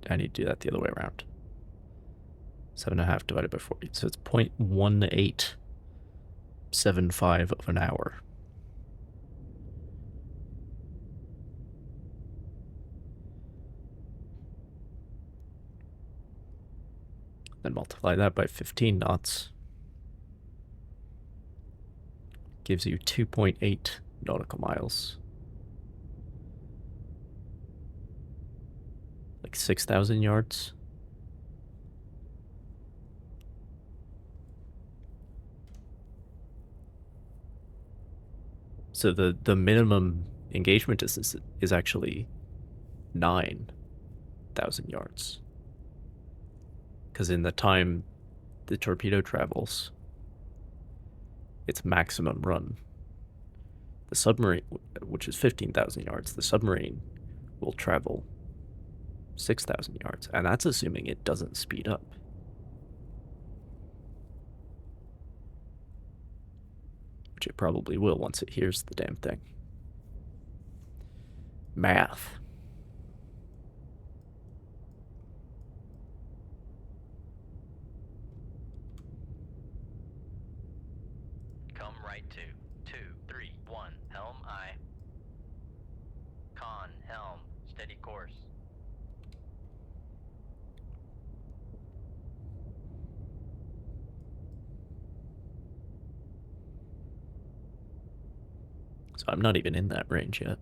I need to do that the other way around. 7.5 divided by 40, so it's 0.1875 of an hour. Then multiply that by 15 knots. Gives you 2.8 nautical miles. Like 6,000 yards. So the minimum engagement distance is actually 9,000 yards. Because in the time the torpedo travels, its maximum run. The submarine, which is 15,000 yards, the submarine will travel 6,000 yards, and that's assuming it doesn't speed up. Which it probably will once it hears the damn thing. Math. Come right to 231 helm I. Con helm, steady course. So I'm not even in that range yet.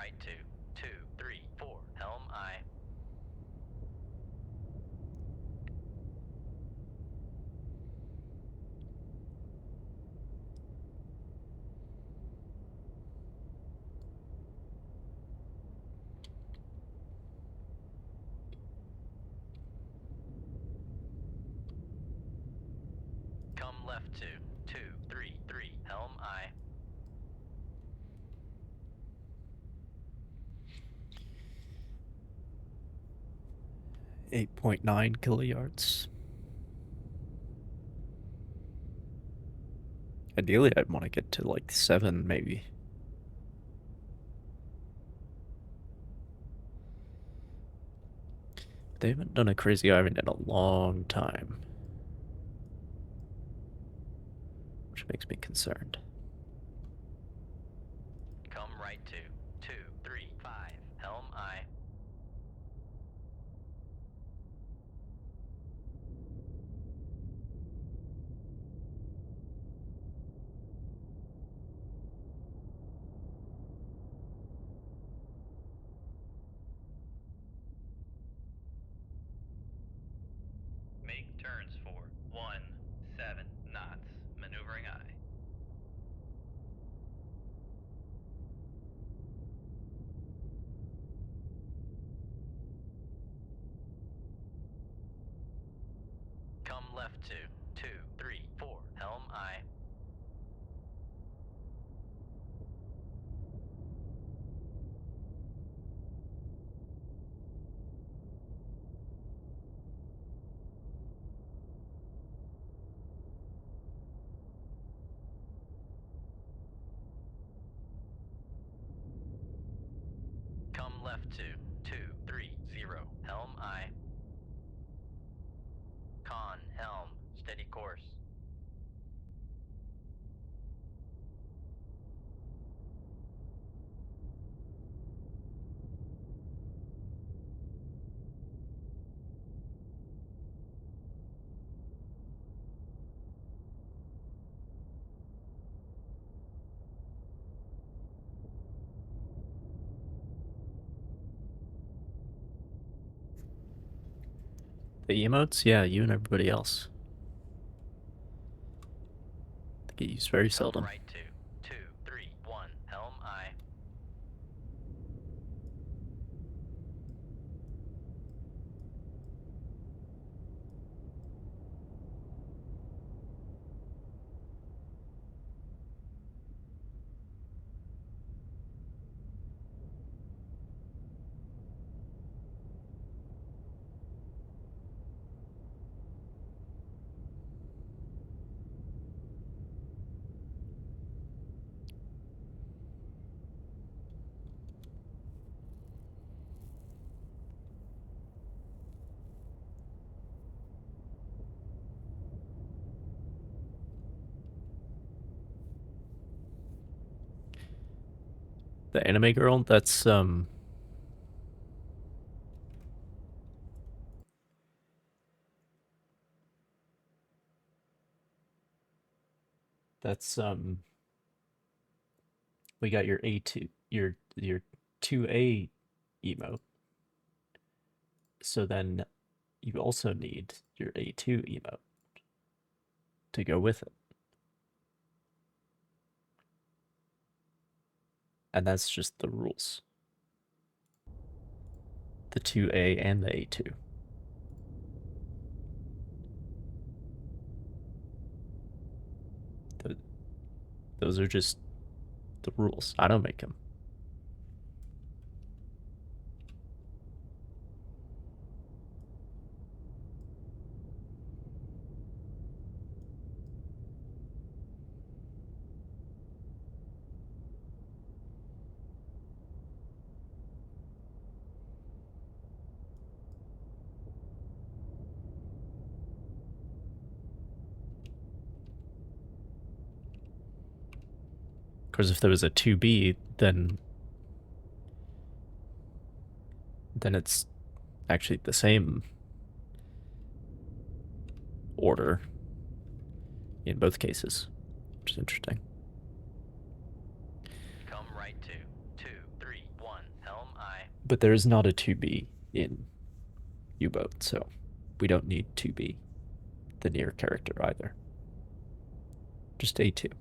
right to 2, 3, 4. Helm I. Come left to 2, 3, 3. Helm I. 8.9 kiloyards. Ideally, I'd want to get to like 7, maybe. They haven't done a crazy island in a long time, which makes me concerned. Come right to 2, 3, 5. Helm I. Make turns for 17 knots. Maneuvering I. Come left to 2, 3, 4. Helm I. Come left to 2, 3, 0. Helm I. Con, helm, steady course. The emotes? Yeah, you and everybody else. They get used very Come seldom. right to 2, 3, 1. Helm I. The anime girl, that's we got your A2, your 2A emote. So then you also need your A2 emote to go with it. And that's just the rules. The 2A and the A2. Those are just the rules. I don't make them. Of course, if there was a 2B, then it's actually the same order in both cases, which is interesting. Come right to 2, 3, 1. But there is not a 2B in U-boat, so we don't need 2B, the near character, either. Just A2.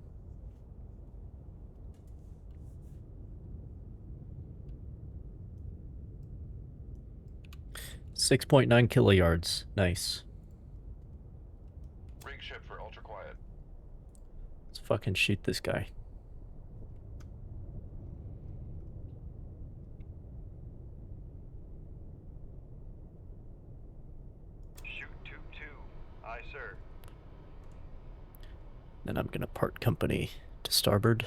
.9 kiloyards. Nice. Rig ship for ultra quiet. Let's fucking shoot this guy. Shoot 2-2. Aye, sir. Then I'm gonna part company to starboard.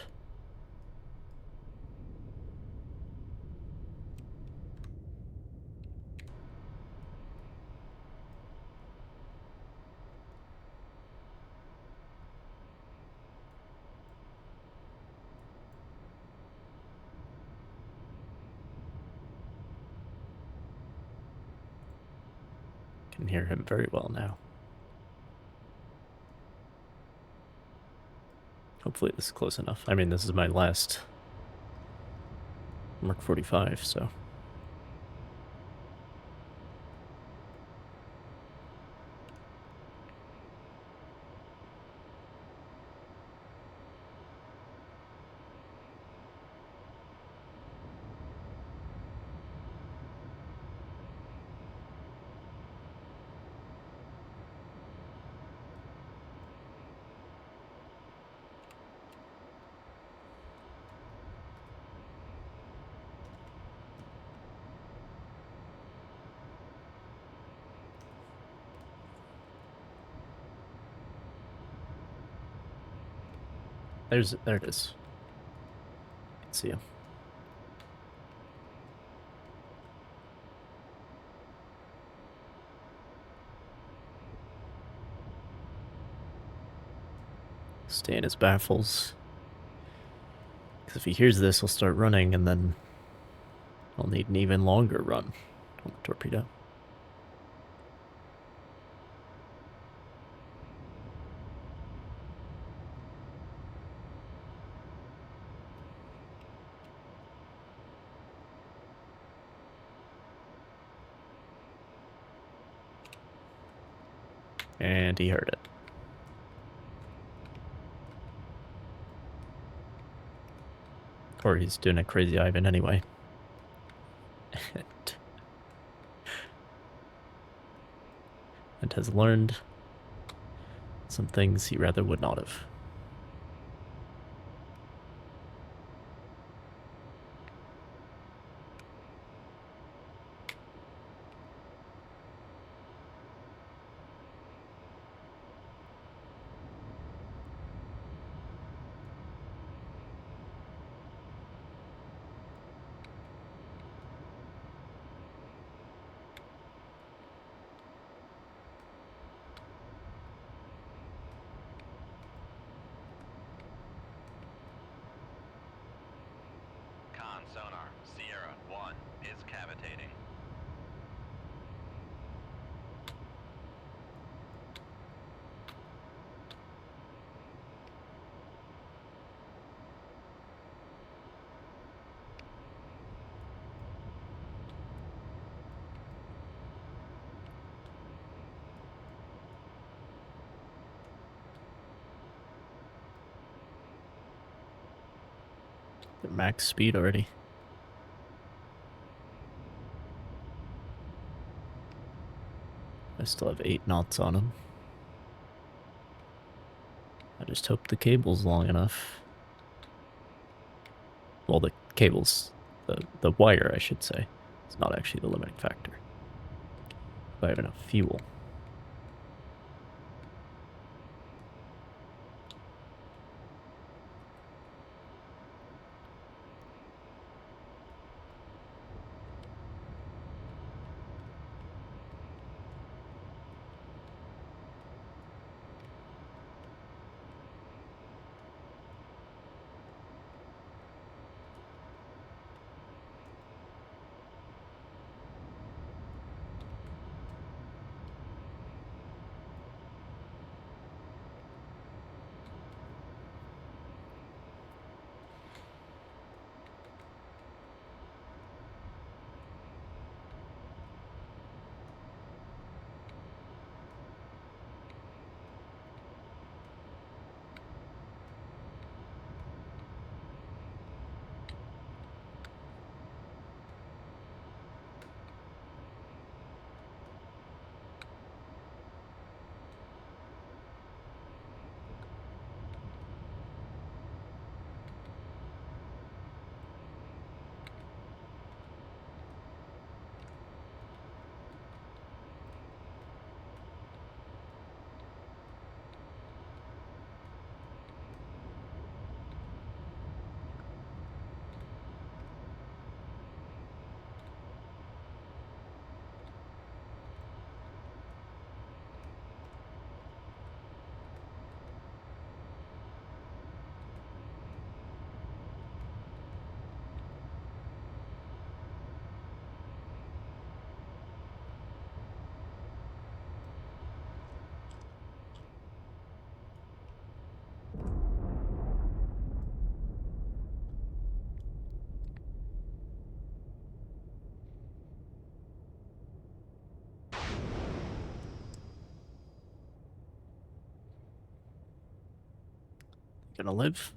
Can hear him very well now. Hopefully this is close enough. I mean, this is my last Mark 45, so. There it is. Can see him. Stay in his baffles. Because if he hears this, he'll start running, and then I'll need an even longer run on the torpedo. And he heard it. Or he's doing a crazy Ivan anyway. And has learned some things he rather would not have. Con sonar, Sierra 1 is cavitating. They're max speed already. I still have 8 knots on him. I just hope the cable's long enough. Well, the cable's, the wire, I should say. It's not actually the limiting factor. If I have enough fuel. Gonna live.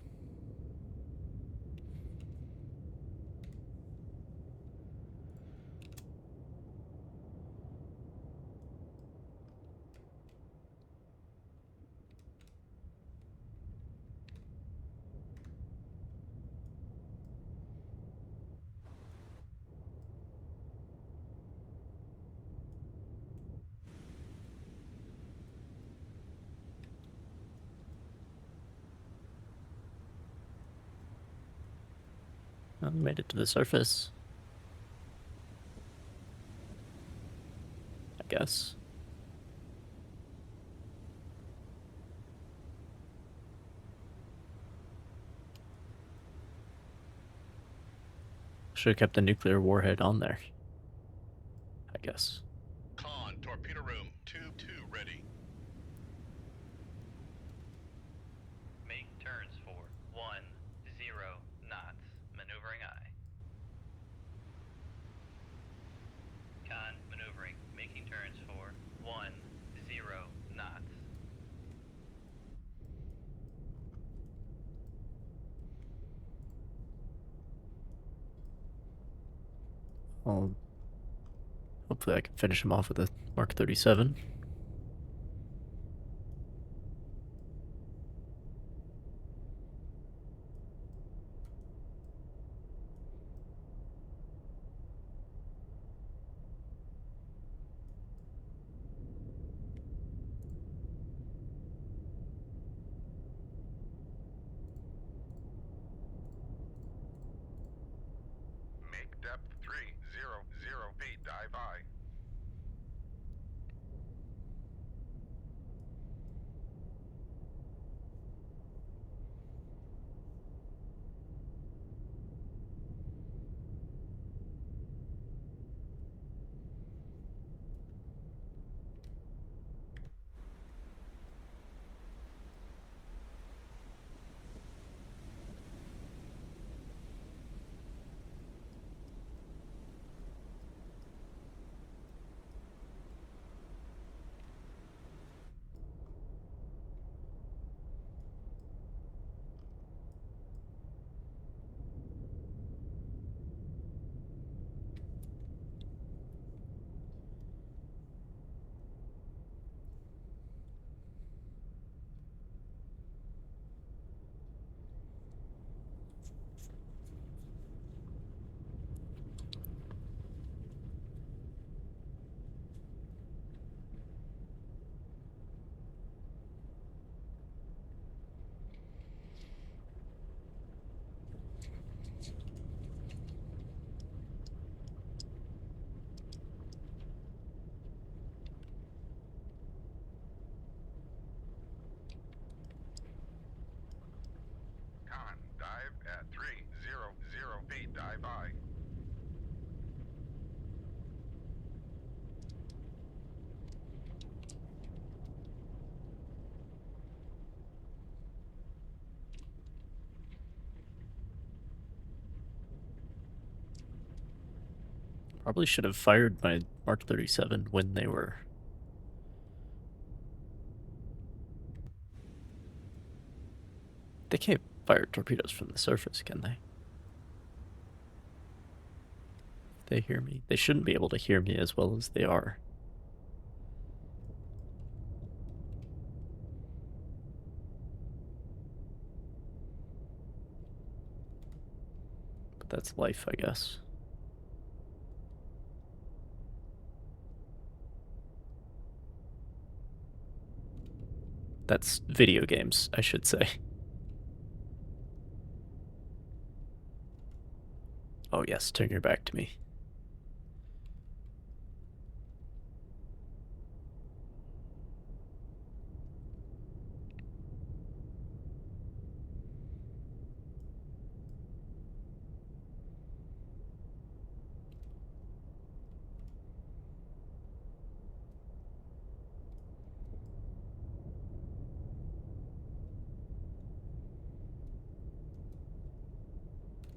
I made it to the surface. I guess. Should have kept the nuclear warhead on there. I guess. Con, torpedo room, tube 2 ready. Make turns for 10 knots. Maneuvering I. Con, maneuvering. Making turns for 10 knots. Hopefully I can finish him off with a Mark 37. Make depth 300 feet, dive I. Con, dive at 300 feet, dive I. Probably should have fired my Mark 37 when they were... They can't fire torpedoes from the surface, can they? They hear me. They shouldn't be able to hear me as well as they are. But that's life, I guess. That's video games, I should say. Oh yes, turn your back to me.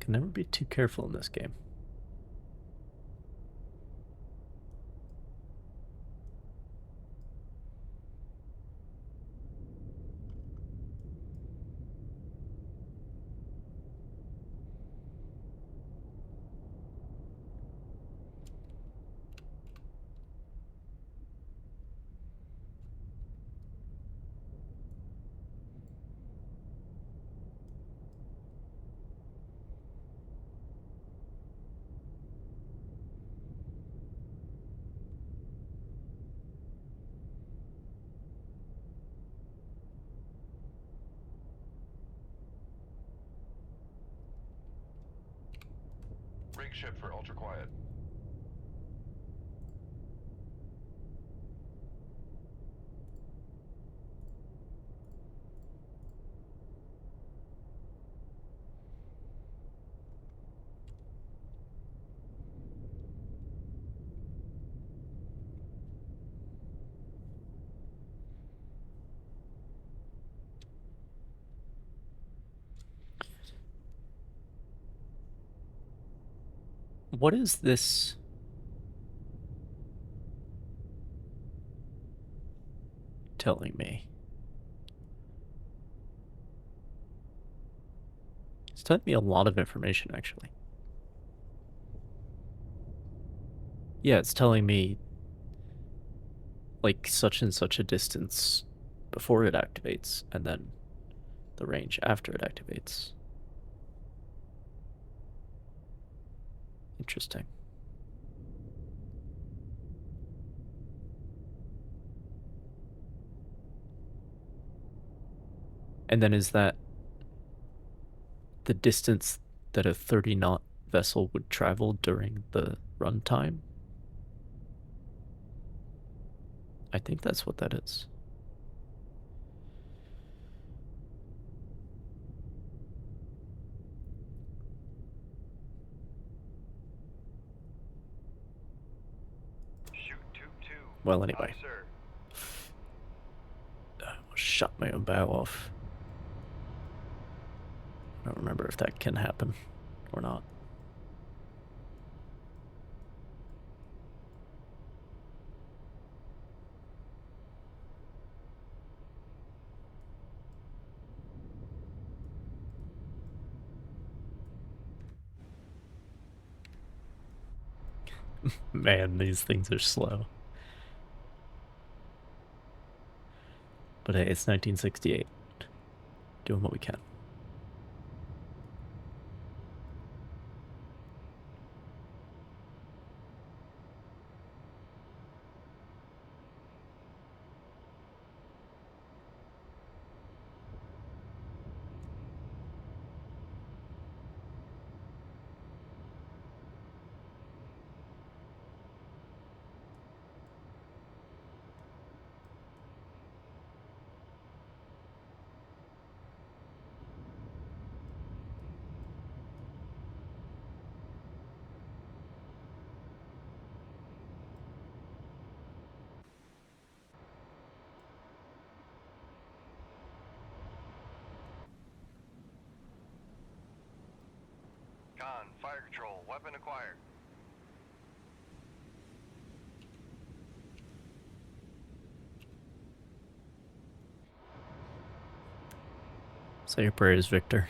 Can never be too careful in this game. Make ship for ultra quiet. What is this? Telling me? It's telling me a lot of information, actually. Yeah, it's telling me like such and such a distance before it activates, and then the range after it activates. Interesting. And then is that the distance that a 30-knot vessel would travel during the runtime? I think that's what that is. Shoot 2-2. Well, anyway. Aye, sir. I almost shot my own bow off. I don't remember if that can happen or not. Man, these things are slow. But hey, it's 1968. Doing what we can. Con, fire control, weapon acquired. Say your prayers, Victor.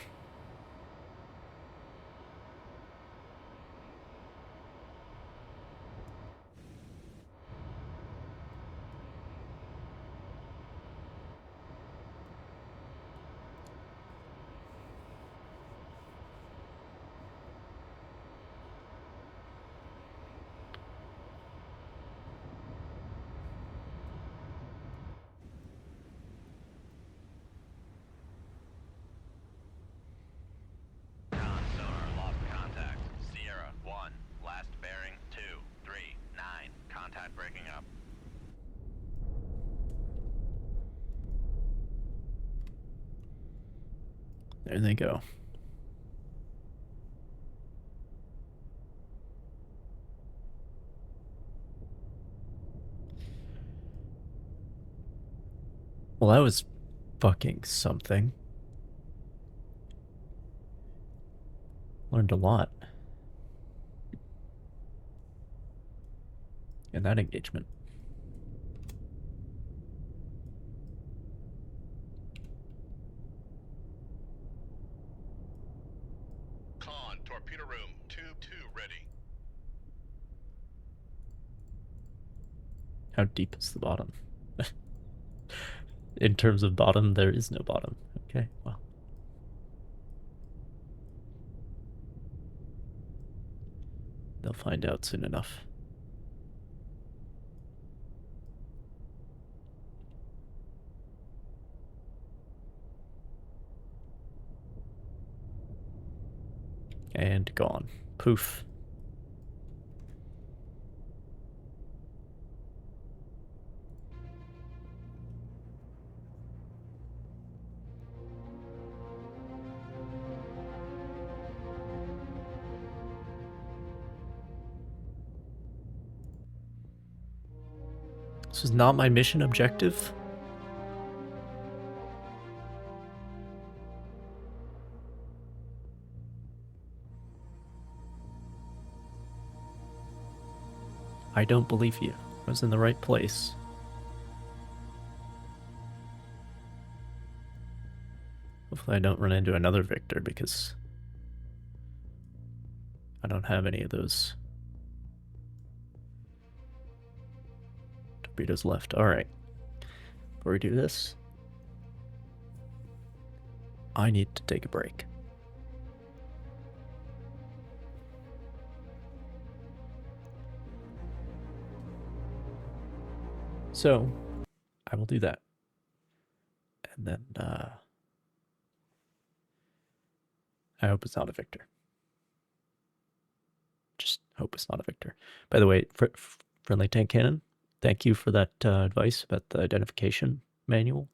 Con sonar lost contact. Sierra 1, last bearing 239. Contact breaking up. There they go. Well, that was fucking something. Learned a lot in that engagement. Con, torpedo room, tube 2 ready. How deep is the bottom? In terms of bottom, there is no bottom. Okay, well. They'll find out soon enough. And gone. Poof. This is not my mission objective. I don't believe you. I was in the right place. Hopefully I don't run into another Victor, because I don't have any of those torpedoes left. Alright. Before we do this, I need to take a break. So, I will do that. And then, I hope it's not a Victor. Just hope it's not a Victor. By the way, Friendly Tank Cannon, thank you for that advice about the identification manual.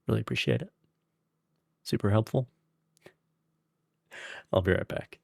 Really appreciate it. Super helpful. I'll be right back.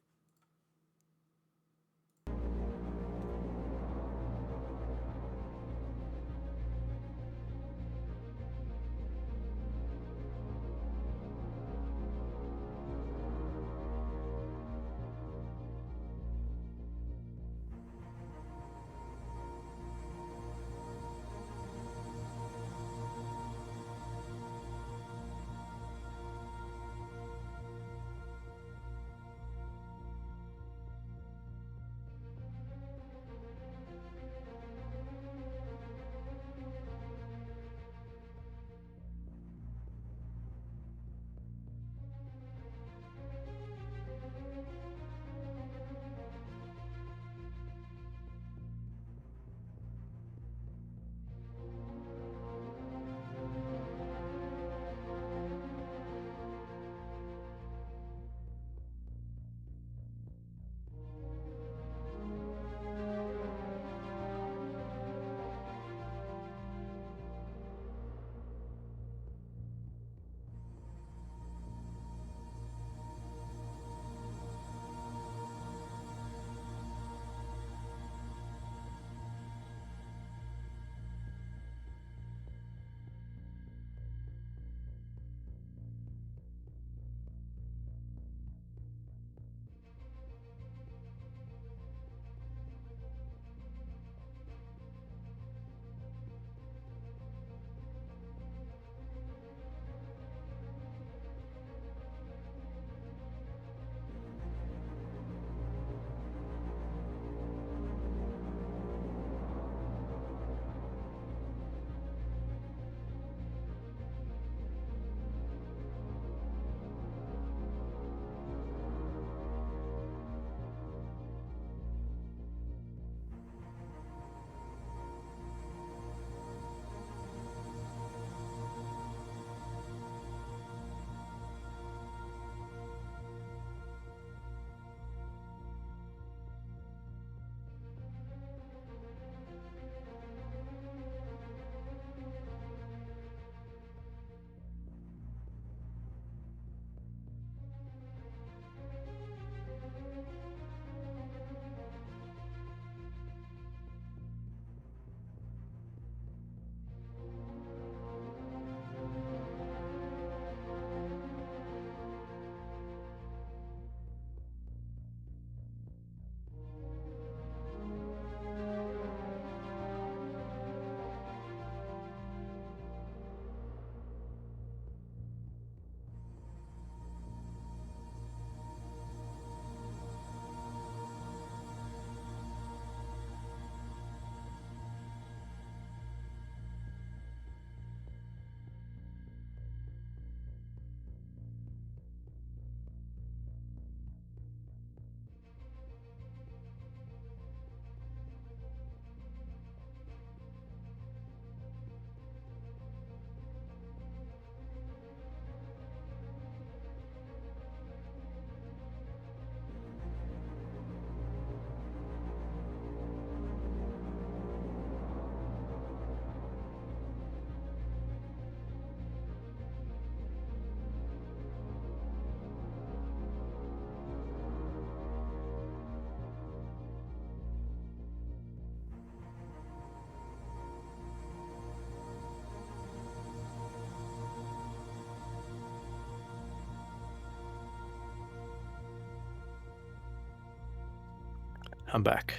I'm back.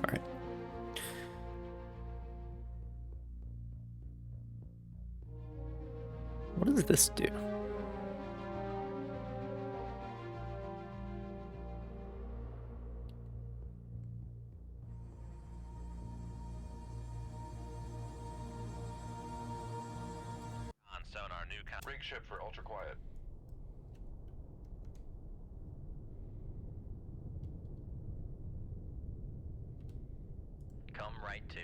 All right. What does this do? On sonar, new Rig ship for ultra quiet. Come right to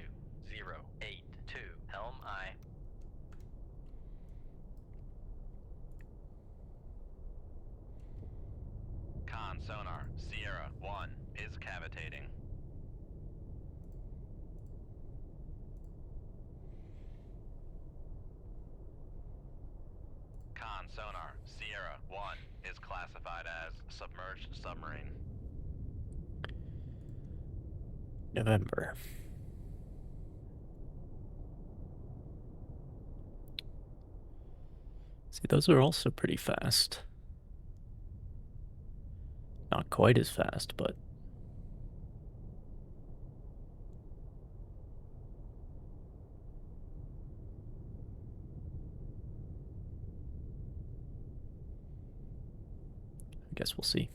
082. Helm I. con sonar, Sierra 1 is cavitating. Con sonar, Sierra 1 is classified as submerged submarine. November. See, those are also pretty fast. Not quite as fast, but I guess we'll see.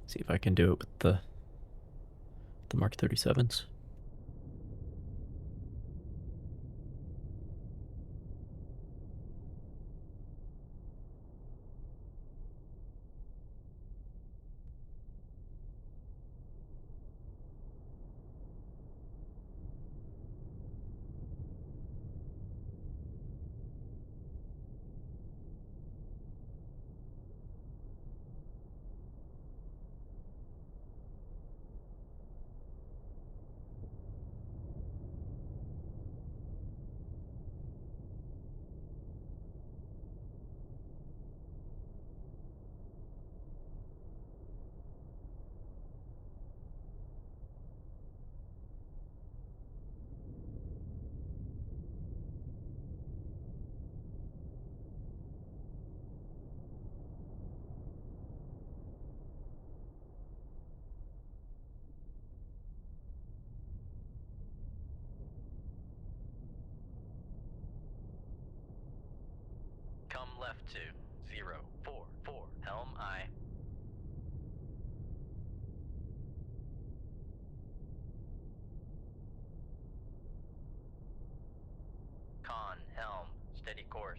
See if I can do it with the Mark 37s. Come left to 044. Helm I. Con helm. Steady course.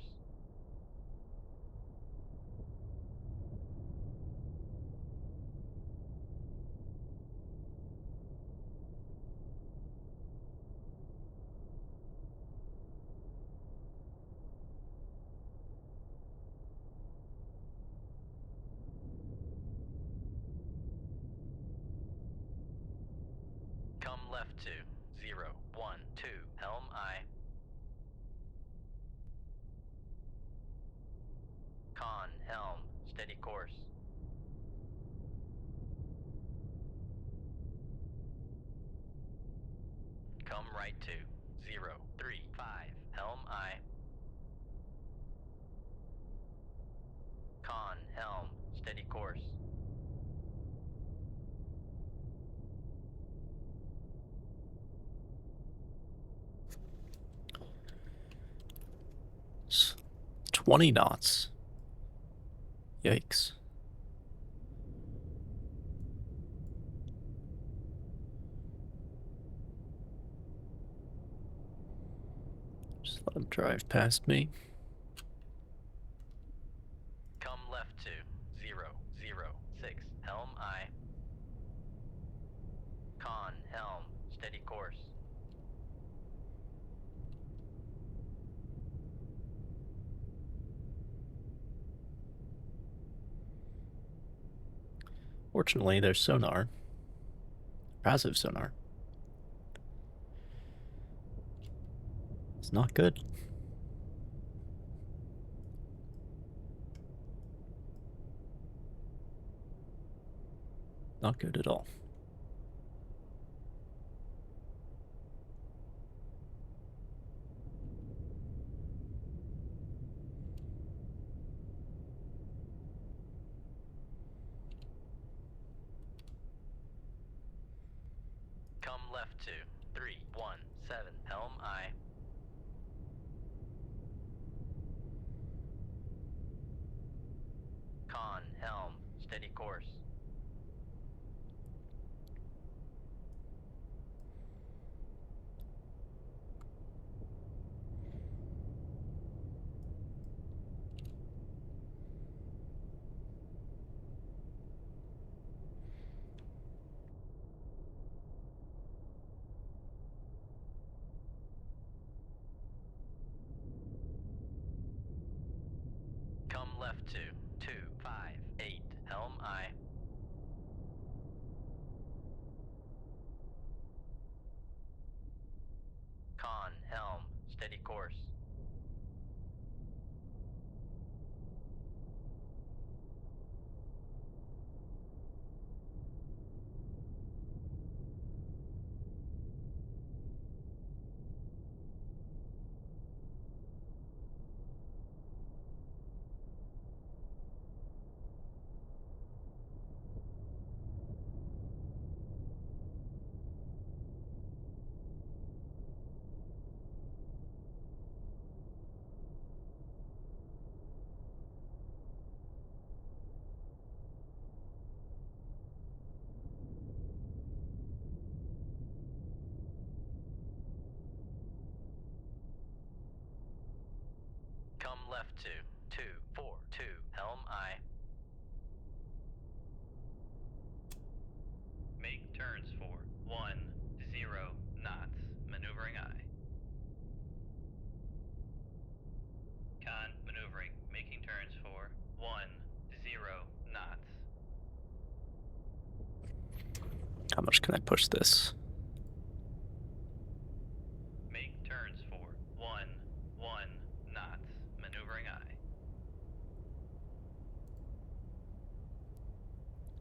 Come left to 012. Helm I. Con helm. Steady course. Come right to 035. Helm I. Con helm. Steady course. It's 20 knots. Yikes. Just let him drive past me. Come left to 006. Helm I. Con helm. Steady course. Fortunately, there's sonar. Passive sonar. It's not good. Not good at all. Come left to 317 Helm I. Con Helm, steady course. Come left to 258 Helm I. Con Helm, steady course. Come left to 242 Helm I. Make turns for 10 knots, maneuvering I. Con maneuvering, making turns for 10 knots. How much can I push this? Make turns for 1 knots, maneuvering I.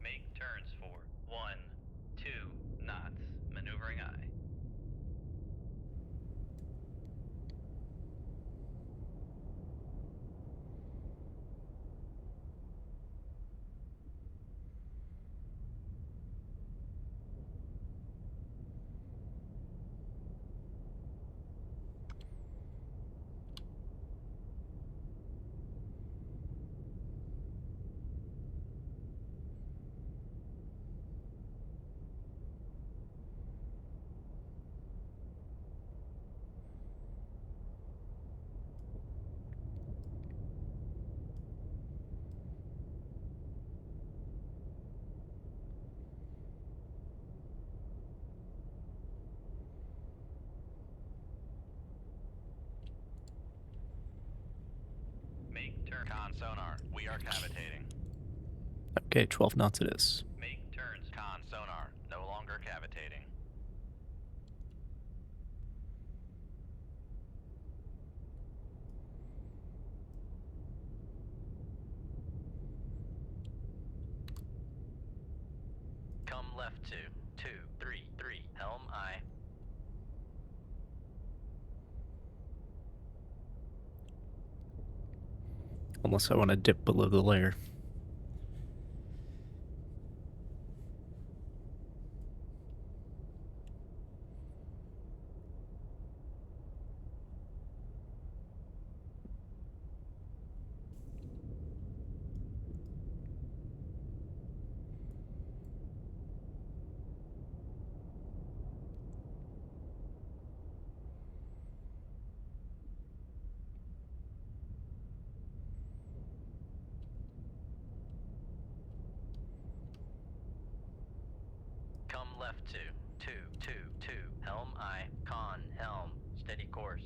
Make turns for 2 knots, maneuvering I. Make turn. Con sonar, we are cavitating. Okay, 12 knots it is. Make turns. Con sonar, no longer cavitating. Come left to 233 Helm I. Unless I want to dip below the layer. Come left to 222 Helm I. Con Helm, steady course.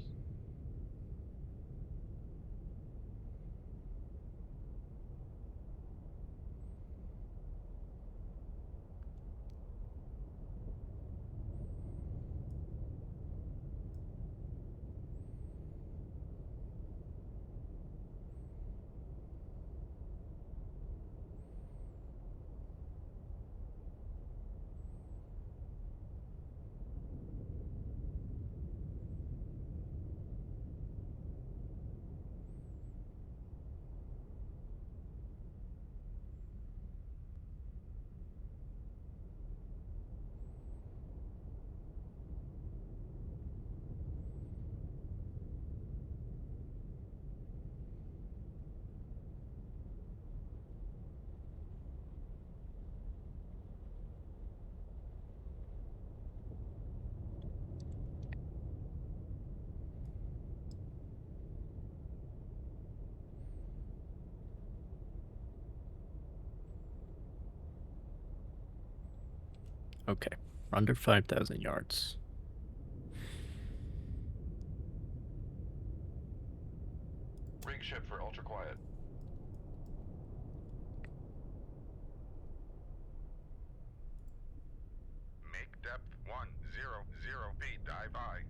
Okay, we're under 5,000 yards. Rig ship for ultra quiet. Make depth 100 feet. Dive I.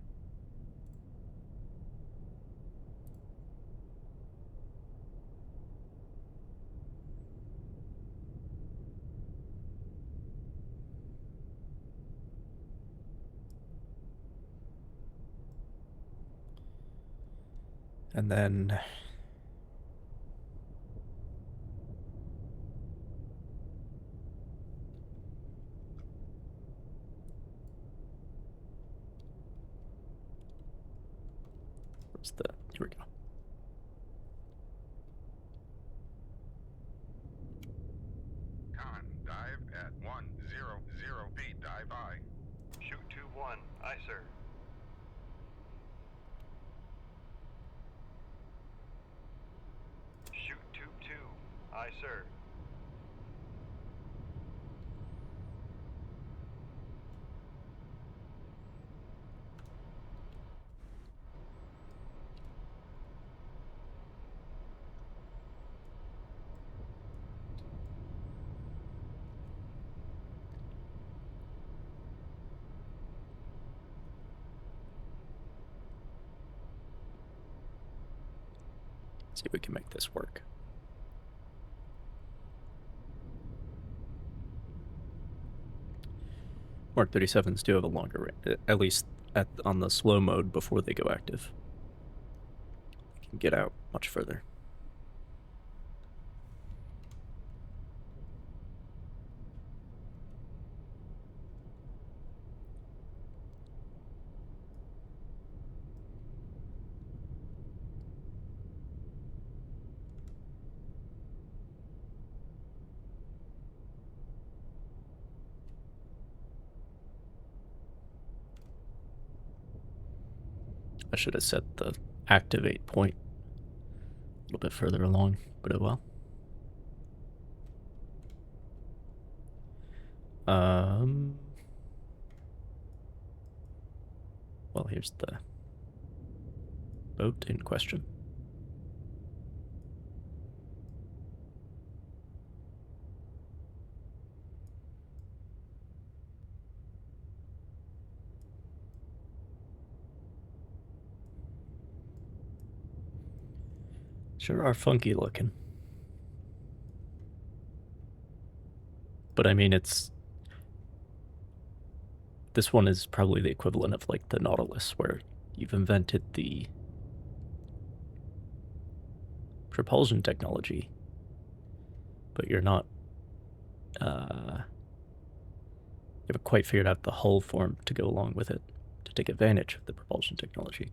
And then where's the, here we go. Con, dive at 100 feet. Dive I. Shoot 2-1. Aye, sir. Shoot tube 2. Aye, sir. See if we can make this work. Mark 37s do have a longer range, at least on the slow mode before they go active. They can get out much further. I should have set the activate point a little bit further along, but oh well. Well, here's the boat in question. Sure are funky looking. But I mean, this one is probably the equivalent of like the Nautilus, where you've invented the propulsion technology, but you're not, you haven't quite figured out the hull form to go along with it, to take advantage of the propulsion technology.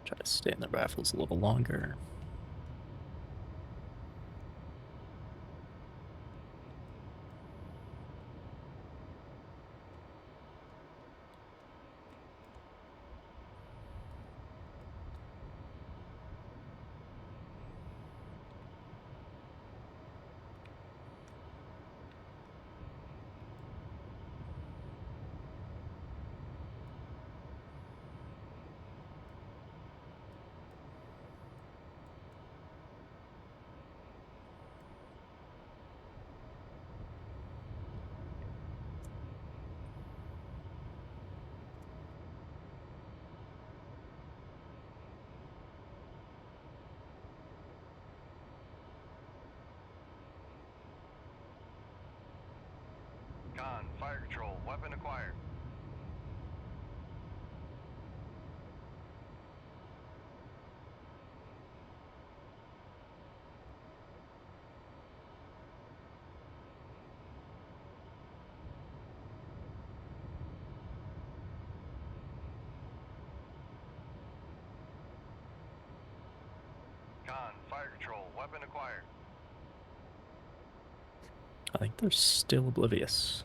Try to stay in the raffles a little longer. Con, fire control, weapon acquired. Con, fire control, weapon acquired. I think they're still oblivious.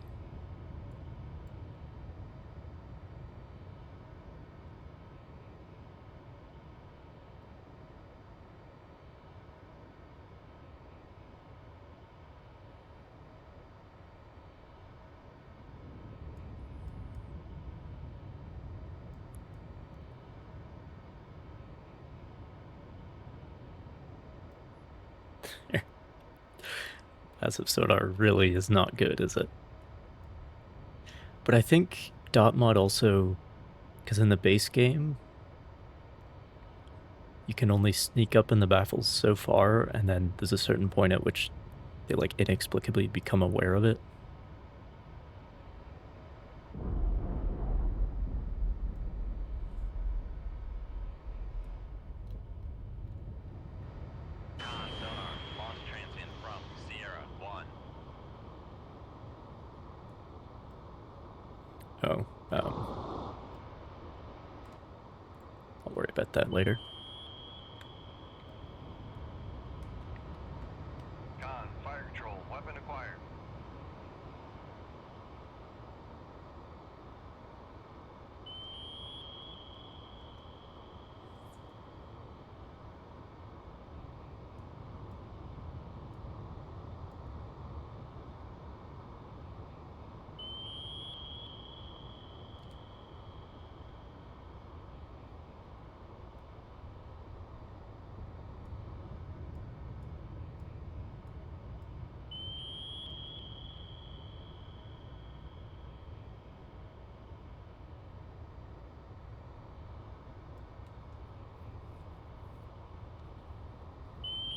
Passive sonar really is not good, is it? But I think DotMod also, because in the base game, you can only sneak up in the baffles so far, and then there's a certain point at which they like inexplicably become aware of it. Con sonar, lost transient from Sierra 1. Oh, I'll worry about that later. Con, fire control, weapon acquired.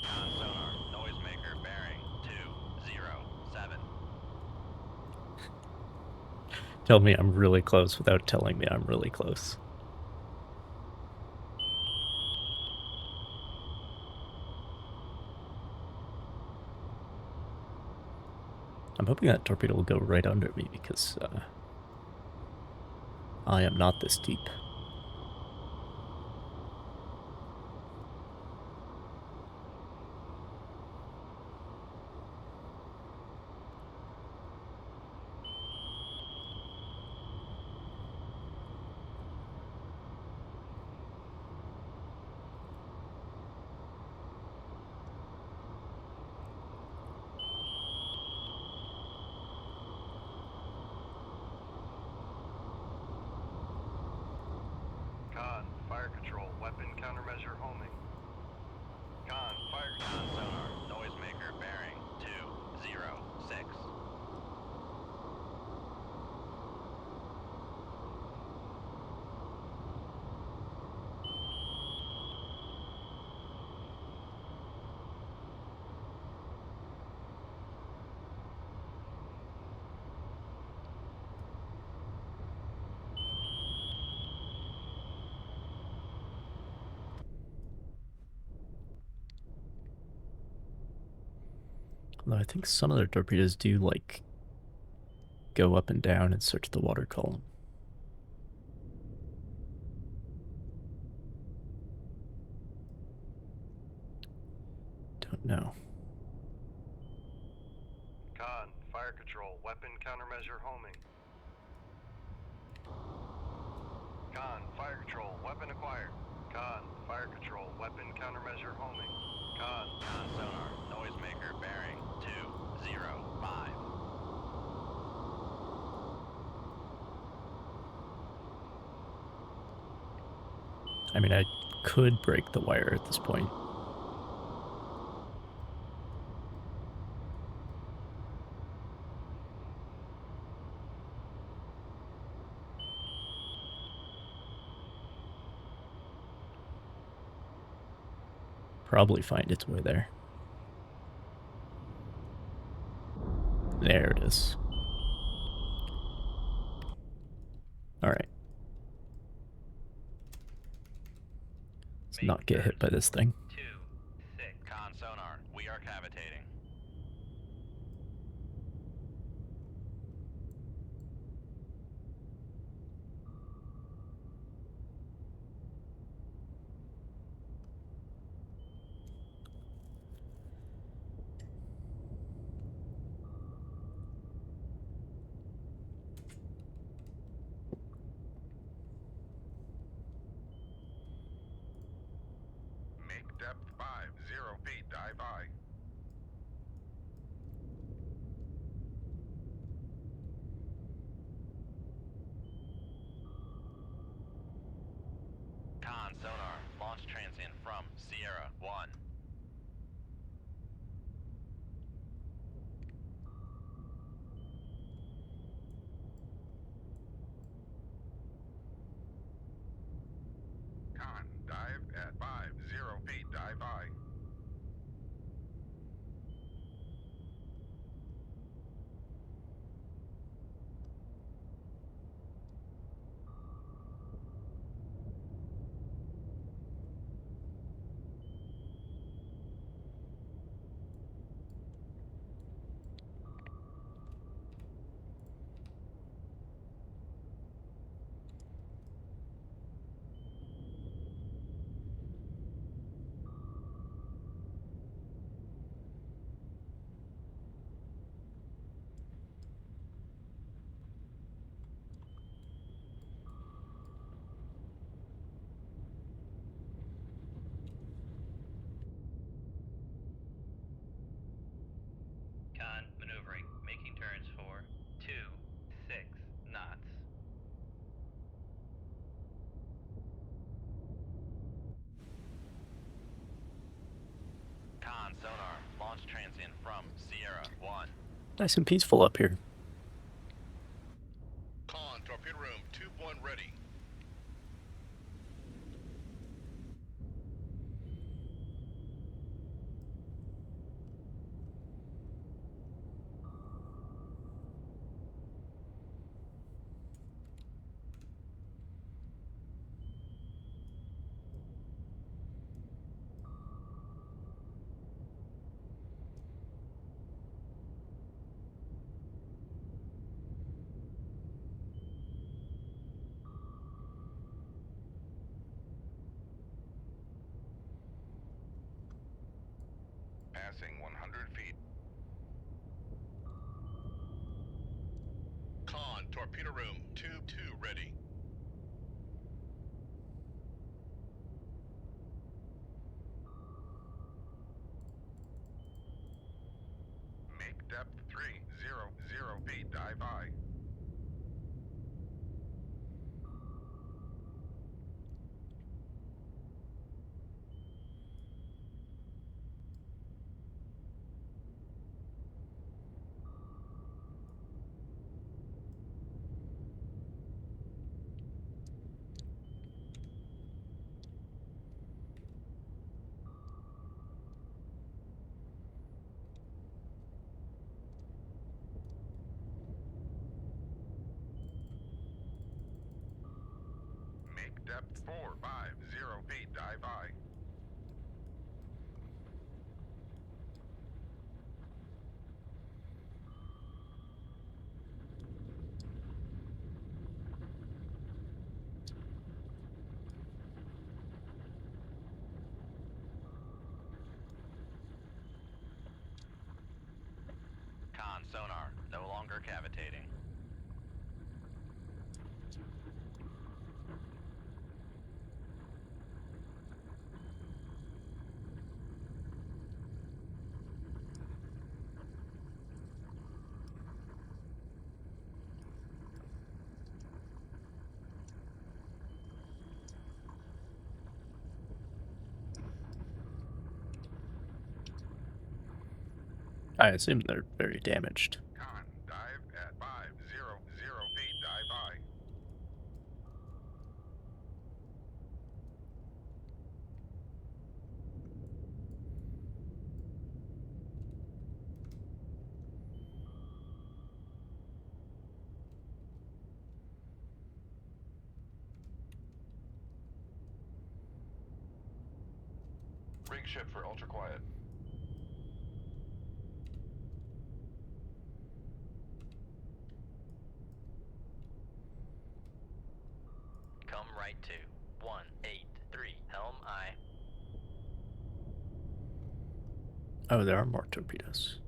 Con sonar, noisemaker bearing 207. Tell me I'm really close without telling me I'm really close. I'm hoping that torpedo will go right under me because I am not this deep. Con, fire control, weapon countermeasure homing. Con, fire Con sonar, noisemaker bearing 206. Although I think some of their torpedoes do like go up and down and search the water column. No. Con, fire control, weapon countermeasure homing. Con, fire control, weapon acquired. Con, fire control, weapon countermeasure homing. Con, Con sonar, noisemaker bearing 205. I mean, I could break the wire at this point. Probably find its way there. There it is. Alright. Let's not get hit by this thing. 2, 6. Con sonar, we are cavitating. Make depth 50 feet, dive I. Con sonar, launch transient from Sierra 1. Con, dive at 50 feet, dive I. Con, maneuvering, making turns for 2, 6 knots. Con sonar, launch transient from Sierra 1. Nice and peaceful up here. Con, torpedo room, tube 1 ready. Passing 100 feet. Con, torpedo room, tube 2 ready. Make depth 300 feet, dive I. Make depth 450 feet, dive I. cavitating. I assume they're very damaged. Con, dive at 500 feet, dive I. Rig ship for ultra quiet. Come right to 183 Helm I. Oh, there are more torpedoes.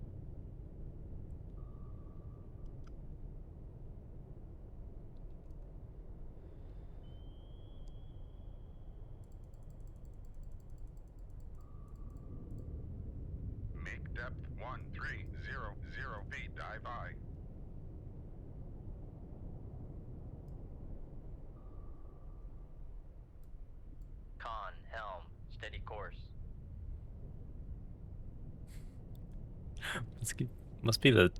Make depth 1300 feet, dive I. Con, helm, steady course. Must be the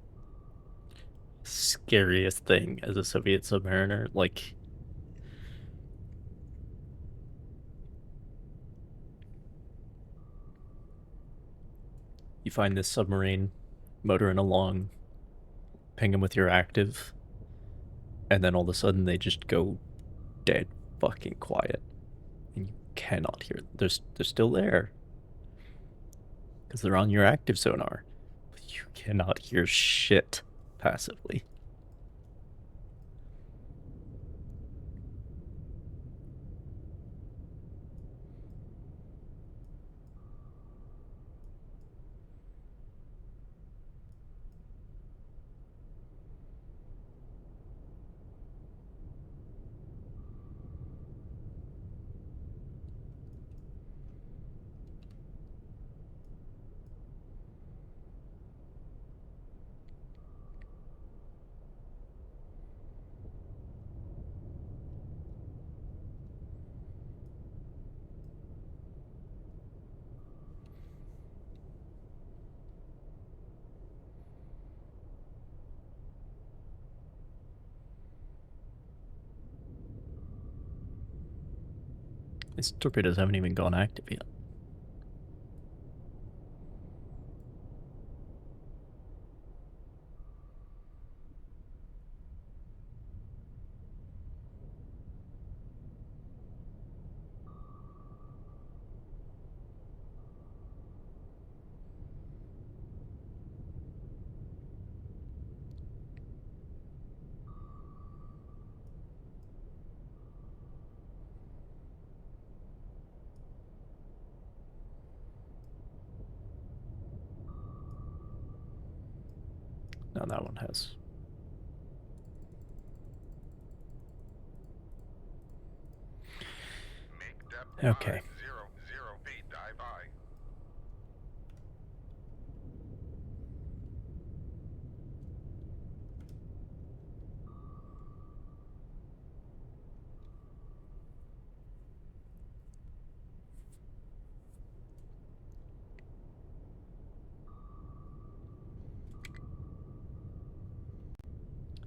scariest thing as a Soviet submariner. Like, you find this submarine motoring along, ping them with your active, and then all of a sudden they just go dead fucking quiet. And you cannot hear them. They're still there. Because they're on your active sonar. But you cannot hear shit passively. These torpedoes haven't even gone active yet. Now that one has. Make depth Okay. 500 feet, dive I.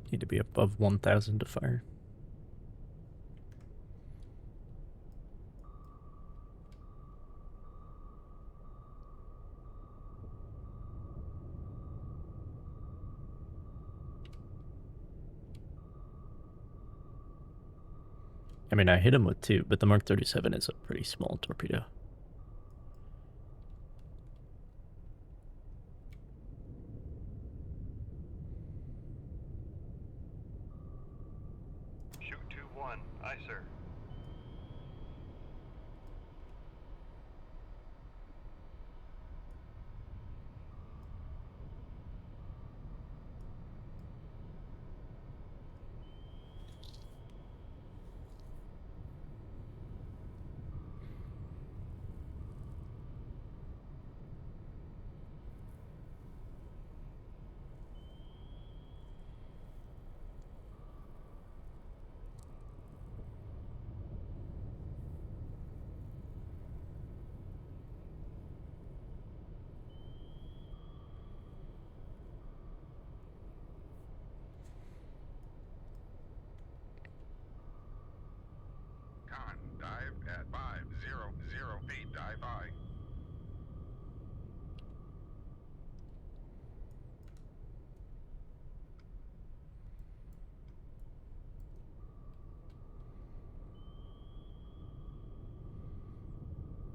Need to be above 1,000 to fire. I mean, I hit him with 2, but the Mark 37 is a pretty small torpedo. Shoot 2-1. Aye, sir.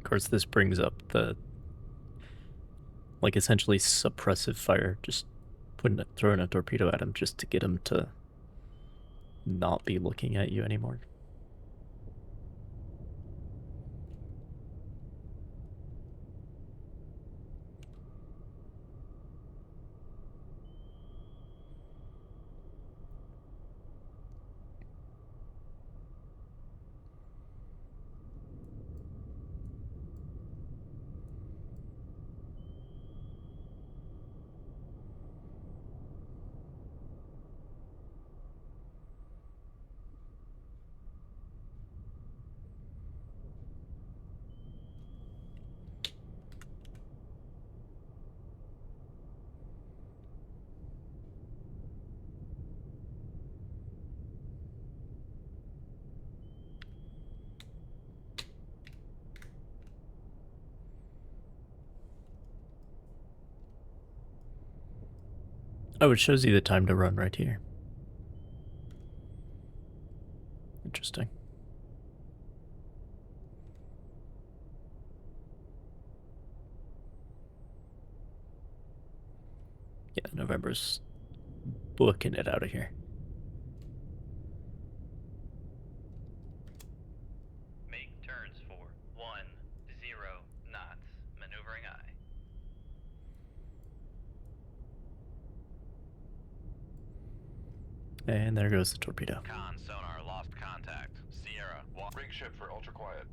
Of course, this brings up the, like, essentially suppressive fire. Just throwing a torpedo at him just to get him to not be looking at you anymore. Oh, it shows you the time to run right here. Interesting. Yeah, November's booking it out of here. Make turns for 10 knots. Maneuvering I. And there goes the torpedo. Con sonar lost contact. Sierra 1. Rig ship for ultra quiet.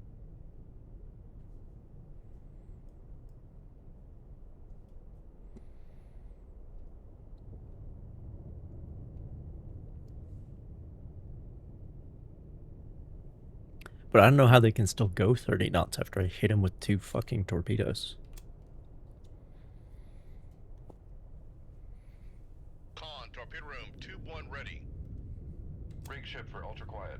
But I don't know how they can still go 30 knots after I hit him with 2 fucking torpedoes. Con, torpedo room, tube 1 ready. Rig ship for ultra quiet.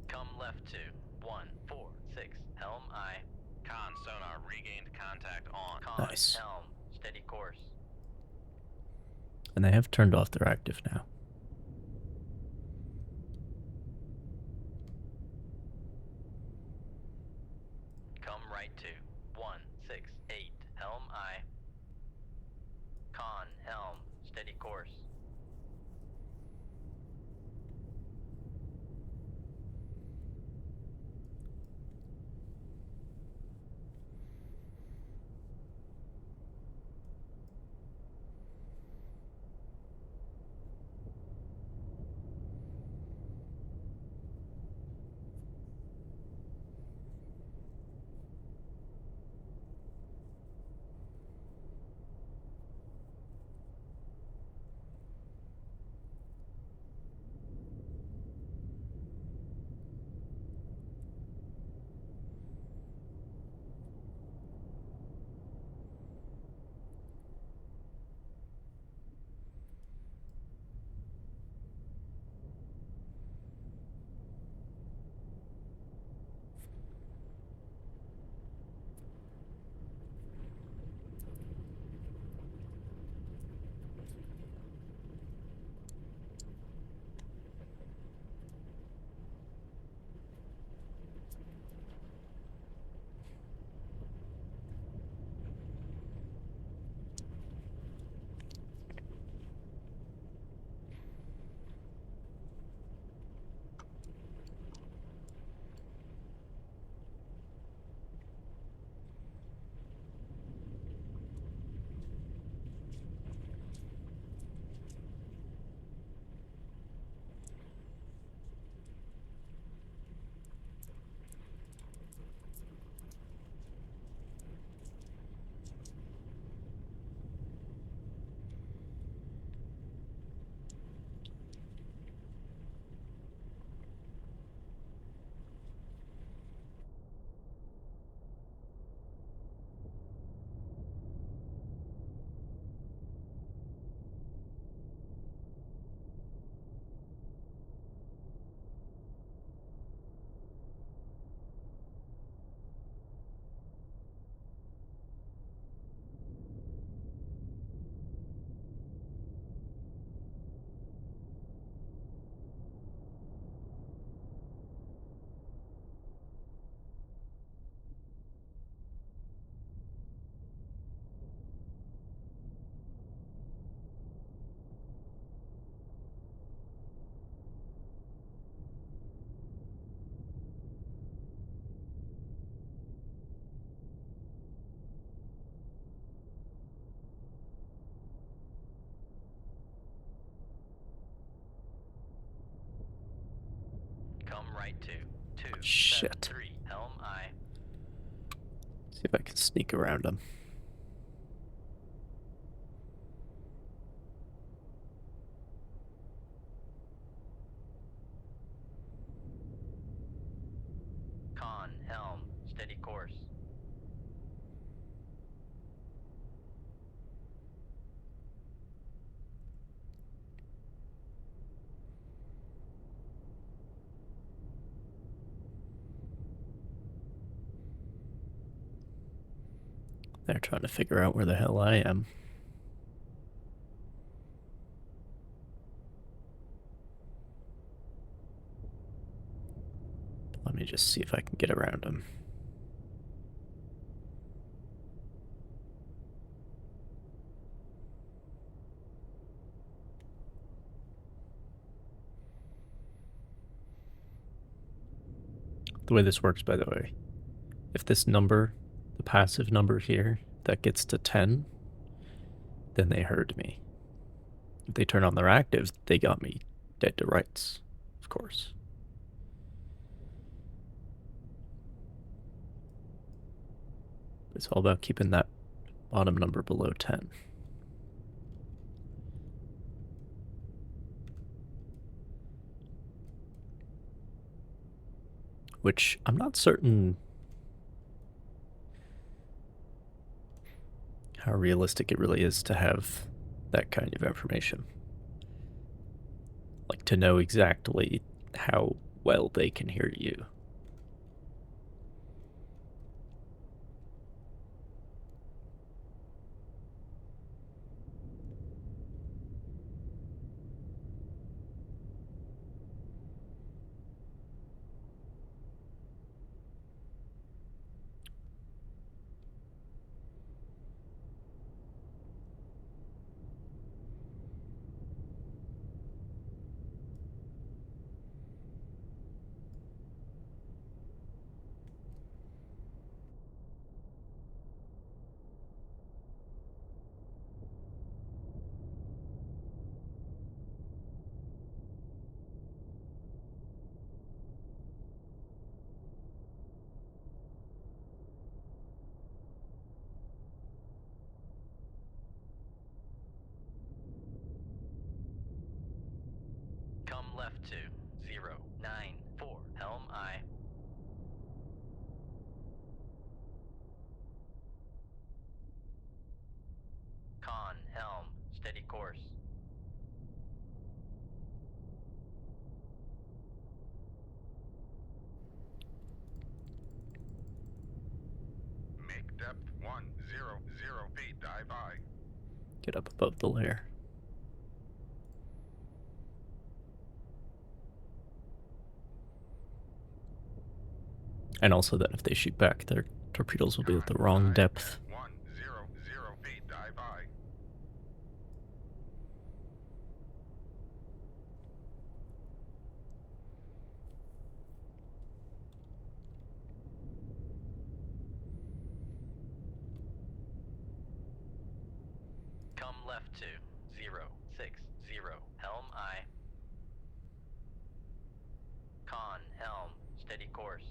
Come left to 146. Helm I. Con sonar regained contact on. Con. Nice. Helm. Steady course. And they have turned off their active now. Come right to 168. Helm I. Con. Helm. Steady course. Shit. 273, helm I. See if I can sneak around him. Con, helm, steady course. They're trying to figure out where the hell I am. Let me just see if I can get around him. The way this works, by the way, if this number, the passive number here, that gets to 10, then they heard me. If they turn on their active, they got me dead to rights, of course. It's all about keeping that bottom number below 10. Which I'm not certain how realistic it really is to have that kind of information. Like to know exactly how well they can hear you. Come left to 094, helm I. Con, helm, steady course. Make depth 100 feet, dive I. Get up above the layer. And also that if they shoot back, their torpedoes will be at the wrong depth. 100 feet, dive I. Come left to 060, helm I. Con, helm, steady course.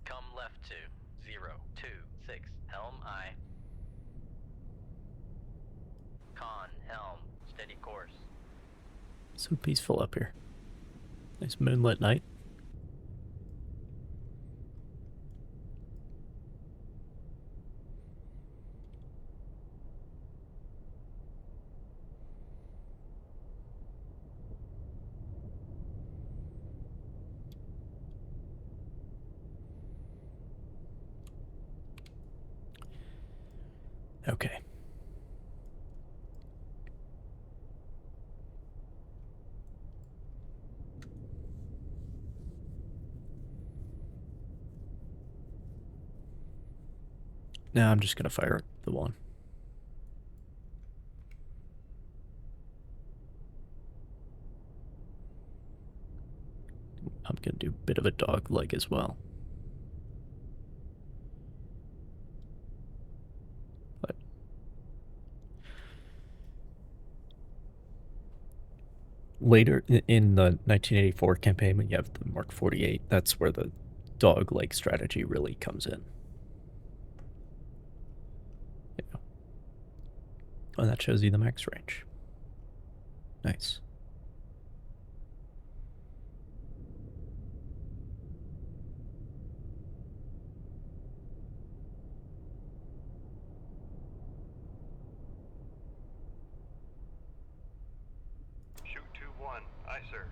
Come left to 026, helm I. Con, helm, steady course. So peaceful up here. Nice moonlit night. Okay. Now I'm just gonna fire the one. I'm gonna do a bit of a dog leg as well. But later in the 1984 campaign, when you have the Mark 48, that's where the dog leg strategy really comes in. Yeah. Oh, that shows you the max range. Nice. Shoot 2-1. Aye, sir.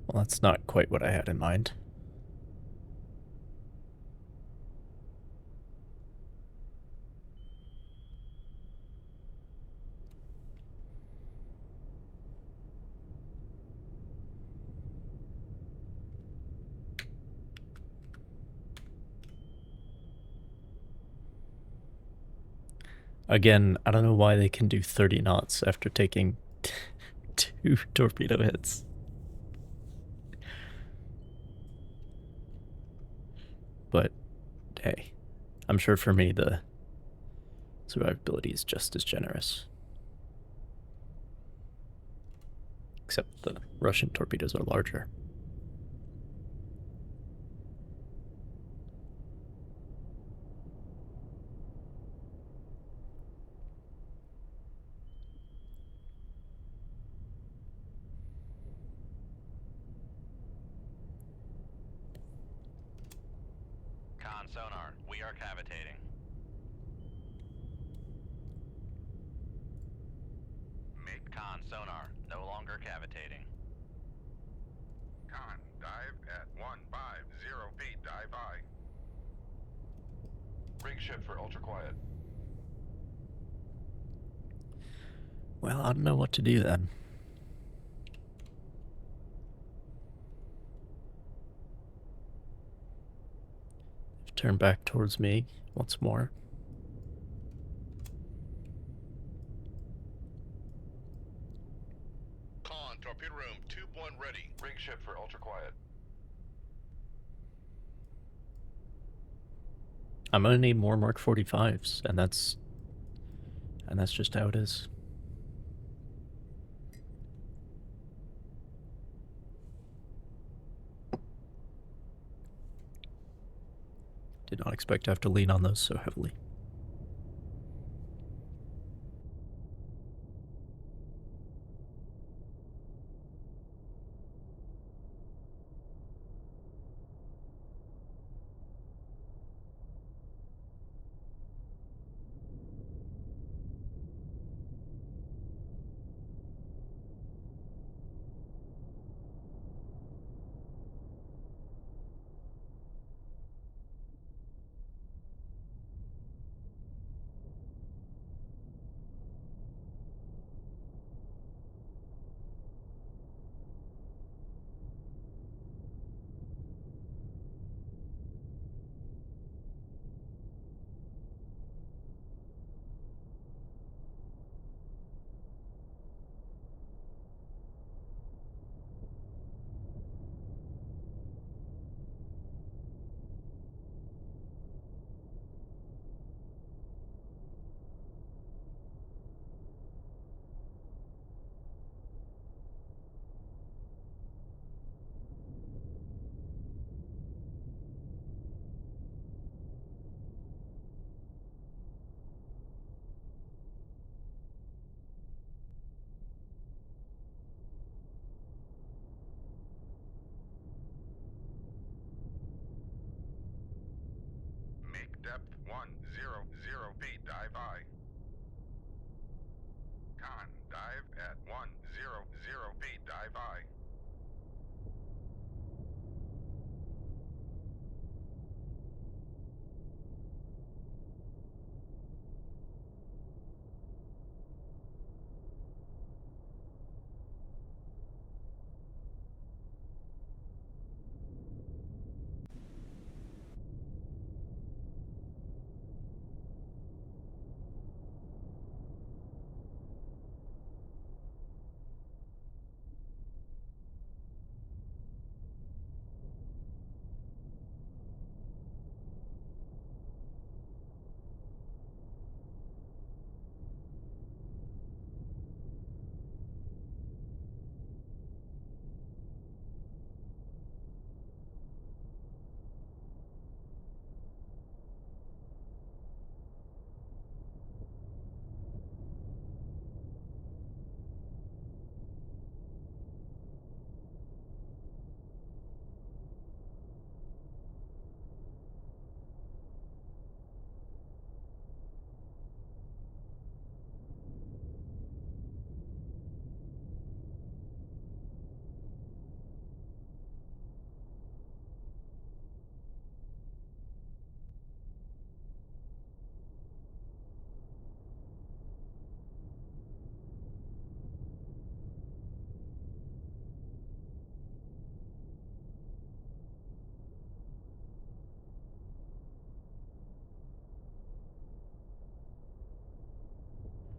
Well, that's not quite what I had in mind. Again, I don't know why they can do 30 knots after taking 2 torpedo hits. But hey, I'm sure for me the survivability is just as generous. Except the Russian torpedoes are larger. Con sonar, we are cavitating. Make Con sonar, no longer cavitating. con dive at 150 feet. Dive I. Rig ship for ultra quiet. Well, I don't know what to do then. Turn back towards me once more. Con, torpedo room, tube 1 ready. Rig ship for ultra quiet. I'm gonna need more Mark 45s, and that's just how it is. Did not expect to have to lean on those so heavily. depth 100 feet, dive I. Con, dive at 100 feet, dive I.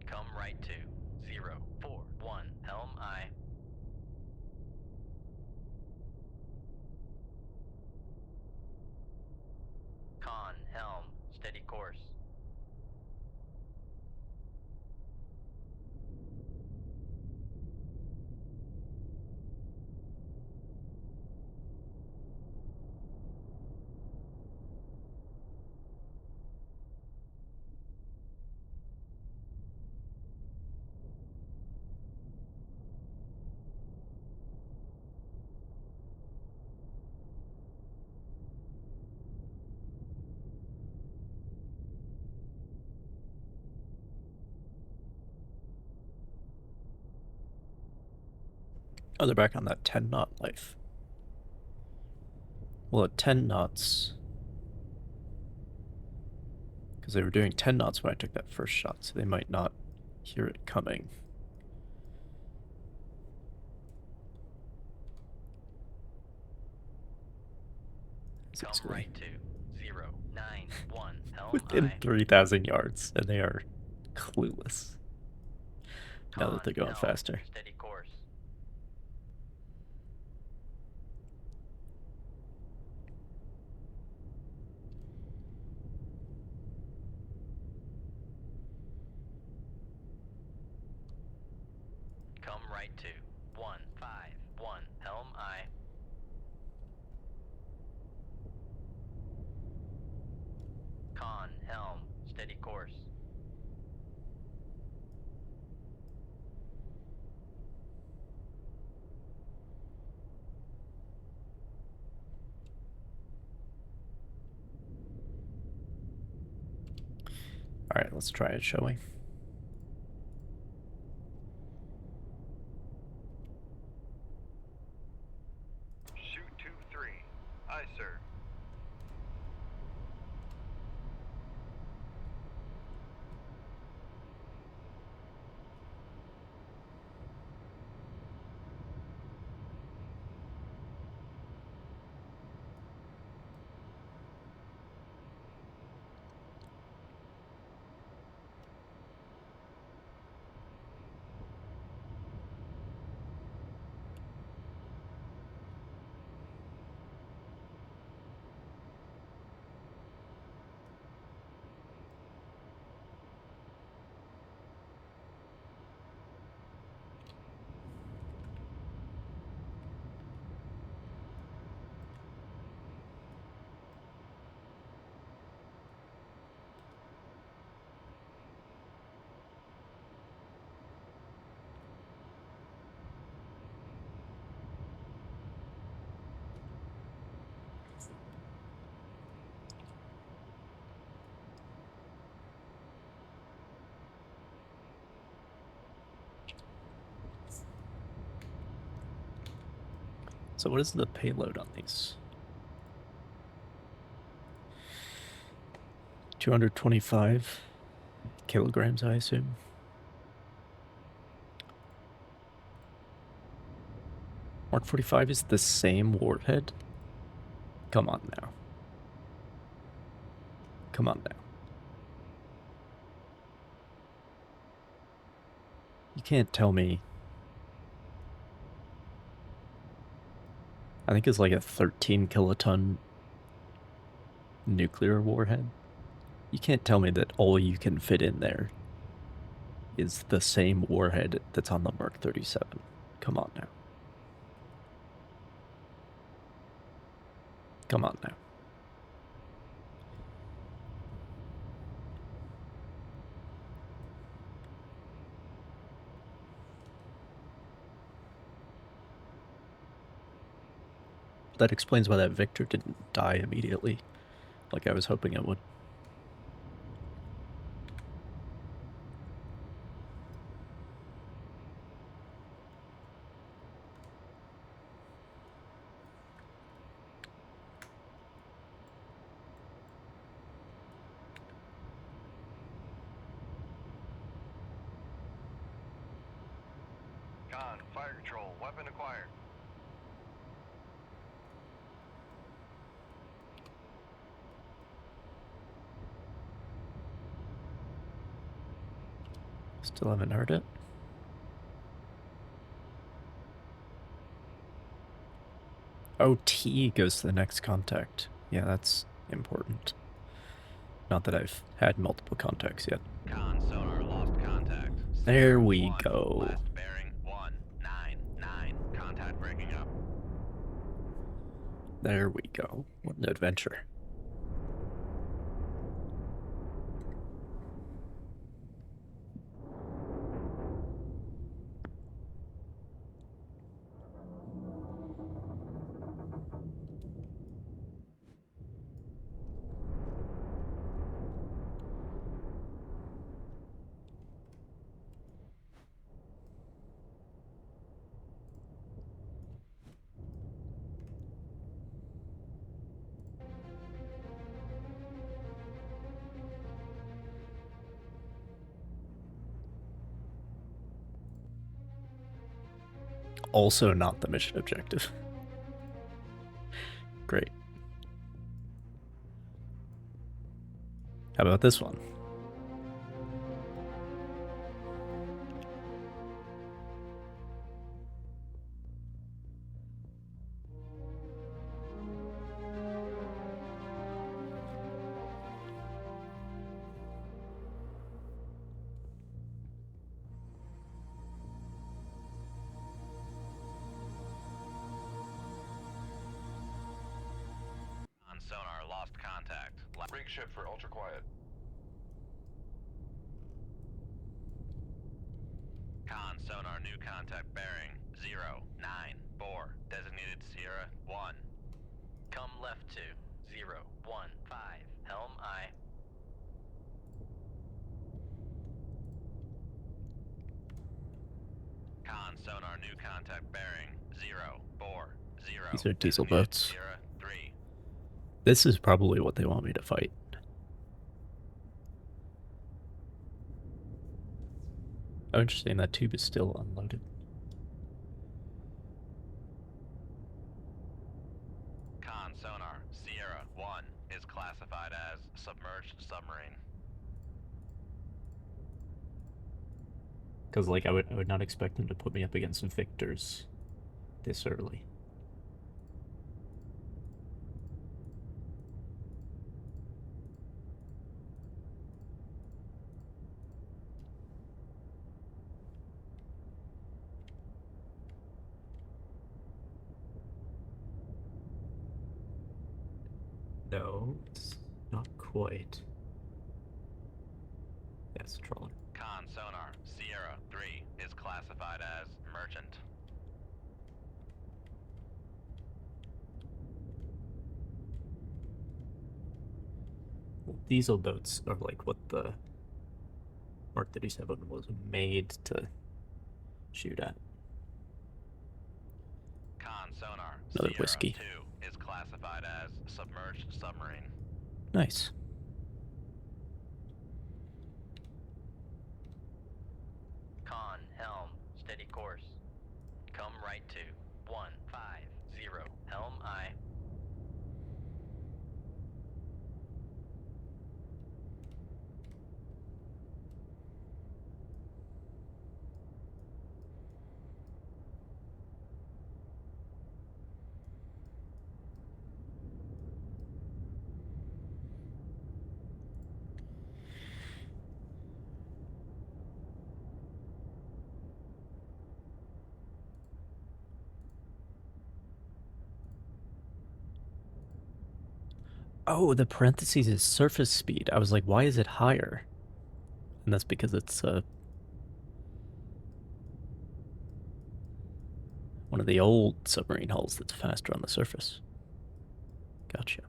Come right to 041 Helm I. Con, helm, steady course. Oh, they're back on that 10 knot life. Well, at 10 knots, because they were doing 10 knots when I took that first shot, so they might not hear it coming. Come right to 091 Helm Within I. 3,000 yards, and they are clueless now that they're going helm, faster. Steady course. Come right to 151 Helm I. Con, helm, steady course. Alright, let's try it, shall we? Shoot 2-3. Aye, sir. So what is the payload on these? 225 kilograms, I assume. Mark 45 is the same warhead? Come on now. Come on now. You can't tell me. I think it's like a 13 kiloton nuclear warhead. You can't tell me that all you can fit in there is the same warhead that's on the Mark 37. Come on now. Come on now. That explains why that Victor didn't die immediately, like I was hoping it would. Con, fire control, weapon acquired. Still haven't heard it. Oh, T goes to the next contact. Yeah, that's important. Not that I've had multiple contacts yet. Con sonar lost contact. There Sierra we 1, go. Last bearing 199. Contact breaking up. There we go. What an adventure. Also not the mission objective. Great. How about this one? On sonar lost contact. Rig ship for ultra quiet. Con sonar new contact bearing 094. Designated Sierra 1. Come left to 015. Helm I. Con sonar new contact bearing 040. These are diesel Designated boats. Sierra 3. This is probably what they want me to fight. Oh, interesting. That tube is still unloaded. Con sonar Sierra 1 is classified as submerged submarine. Because, like, I would not expect them to put me up against Victors this early. No, it's not quite. Yes, trawler. Con sonar Sierra 3 is classified as merchant. Diesel boats are like what the Mark 37 was made to shoot at. Con sonar. Another Sierra whiskey. 2 is classified as submerged submarine. Nice. Con, helm, steady course. Come right to 150, helm I. Oh, the parentheses is surface speed. I was like, why is it higher? And that's because it's one of the old submarine hulls that's faster on the surface. Gotcha.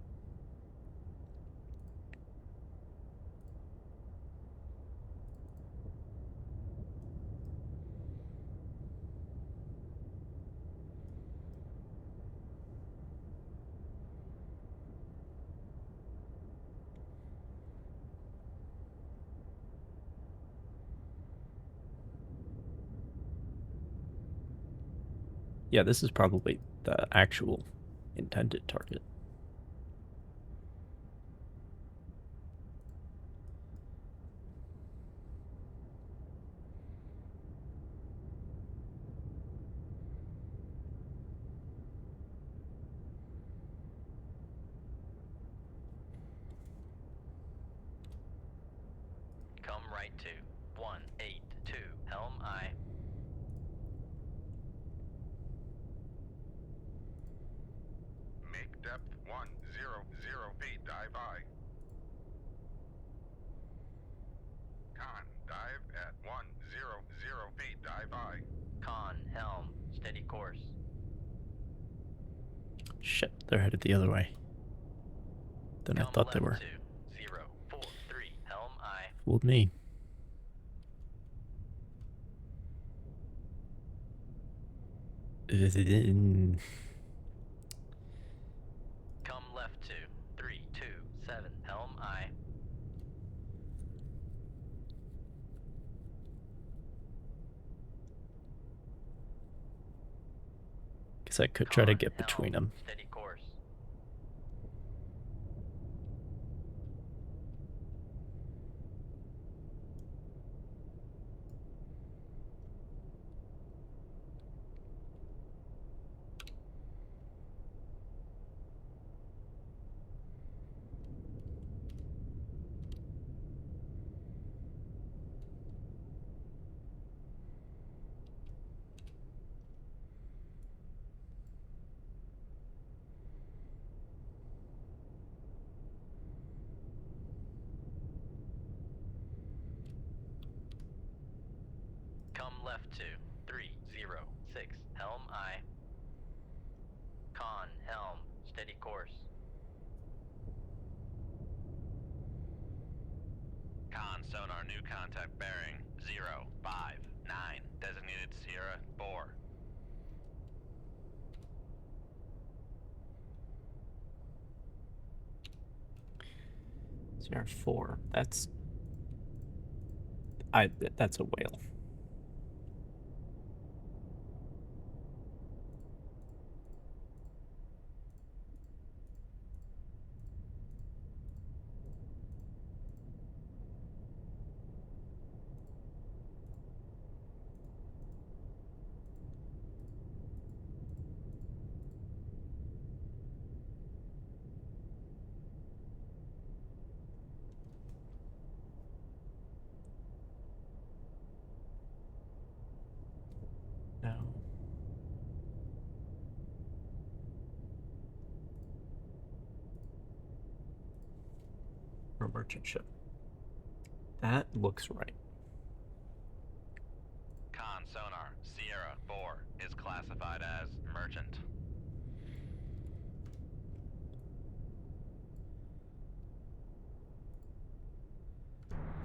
Yeah, this is probably the actual intended target. Come right to 182, helm I. Make depth 100 feet, dive I. Con, dive at 100 feet, dive I. Con, helm, steady course. Shit, they're headed the other way than I Come thought they left were. to 043, helm I. Fooled me. Come left to 327, helm I. Guess I could try to Con, get between helm, them. steady course. Come left to 306, helm I. Con, helm, steady course. Con sonar, new contact bearing 059, designated Sierra 4. CR4. That's a whale. No. Or a merchant ship. That looks right. Con sonar, Sierra 4 is classified as merchant.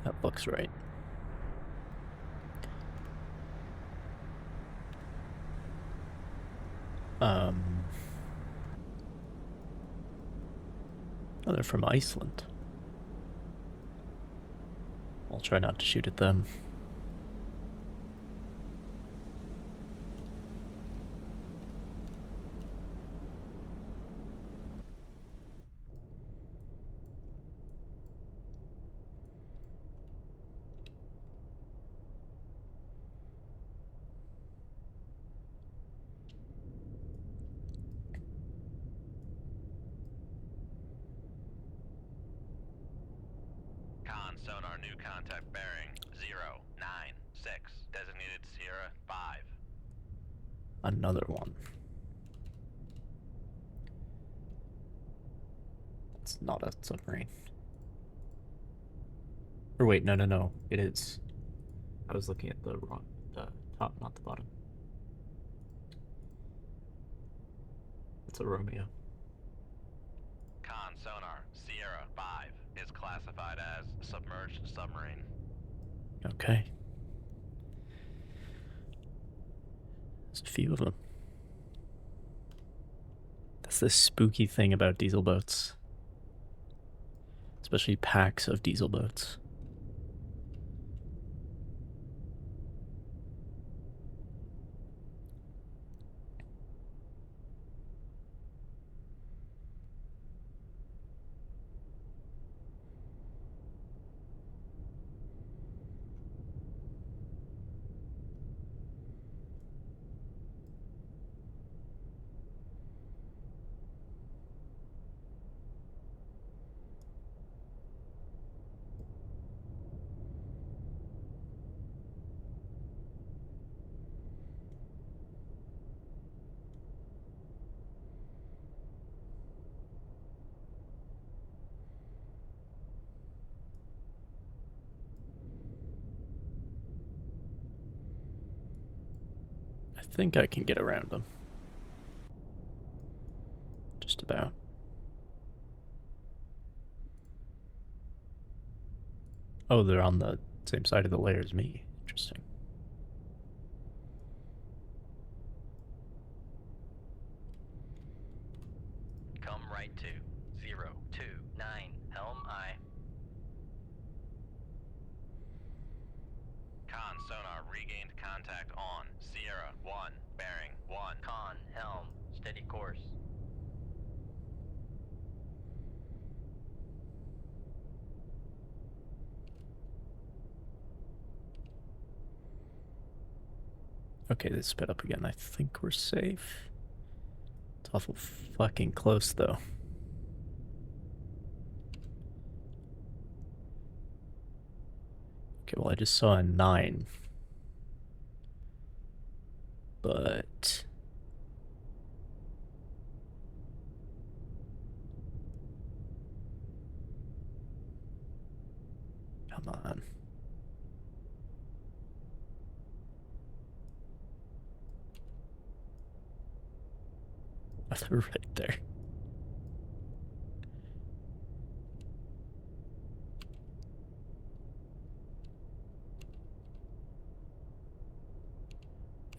That looks right. Oh, they're from Iceland. I'll try not to shoot at them. Con sonar new contact bearing 096. Designated Sierra 5. Another one. It's not a submarine. Or wait, no. It is. I was looking at the wrong, the top, not the bottom. It's a Romeo. Con sonar Sierra 5 is classified as submerged submarine. Okay. There's a few of them. That's the spooky thing about diesel boats. Especially packs of diesel boats. I think I can get around them. Just about. Oh, they're on the same side of the layer as me. Interesting. Come right to 029 Helm I. Con sonar regained contact on Sierra 1, bearing 1. Con Helm, steady course. Okay, they sped up again. I think we're safe. It's awful fucking close, though. Okay, well, I just saw a 9. But... come on. Oh, they're right there.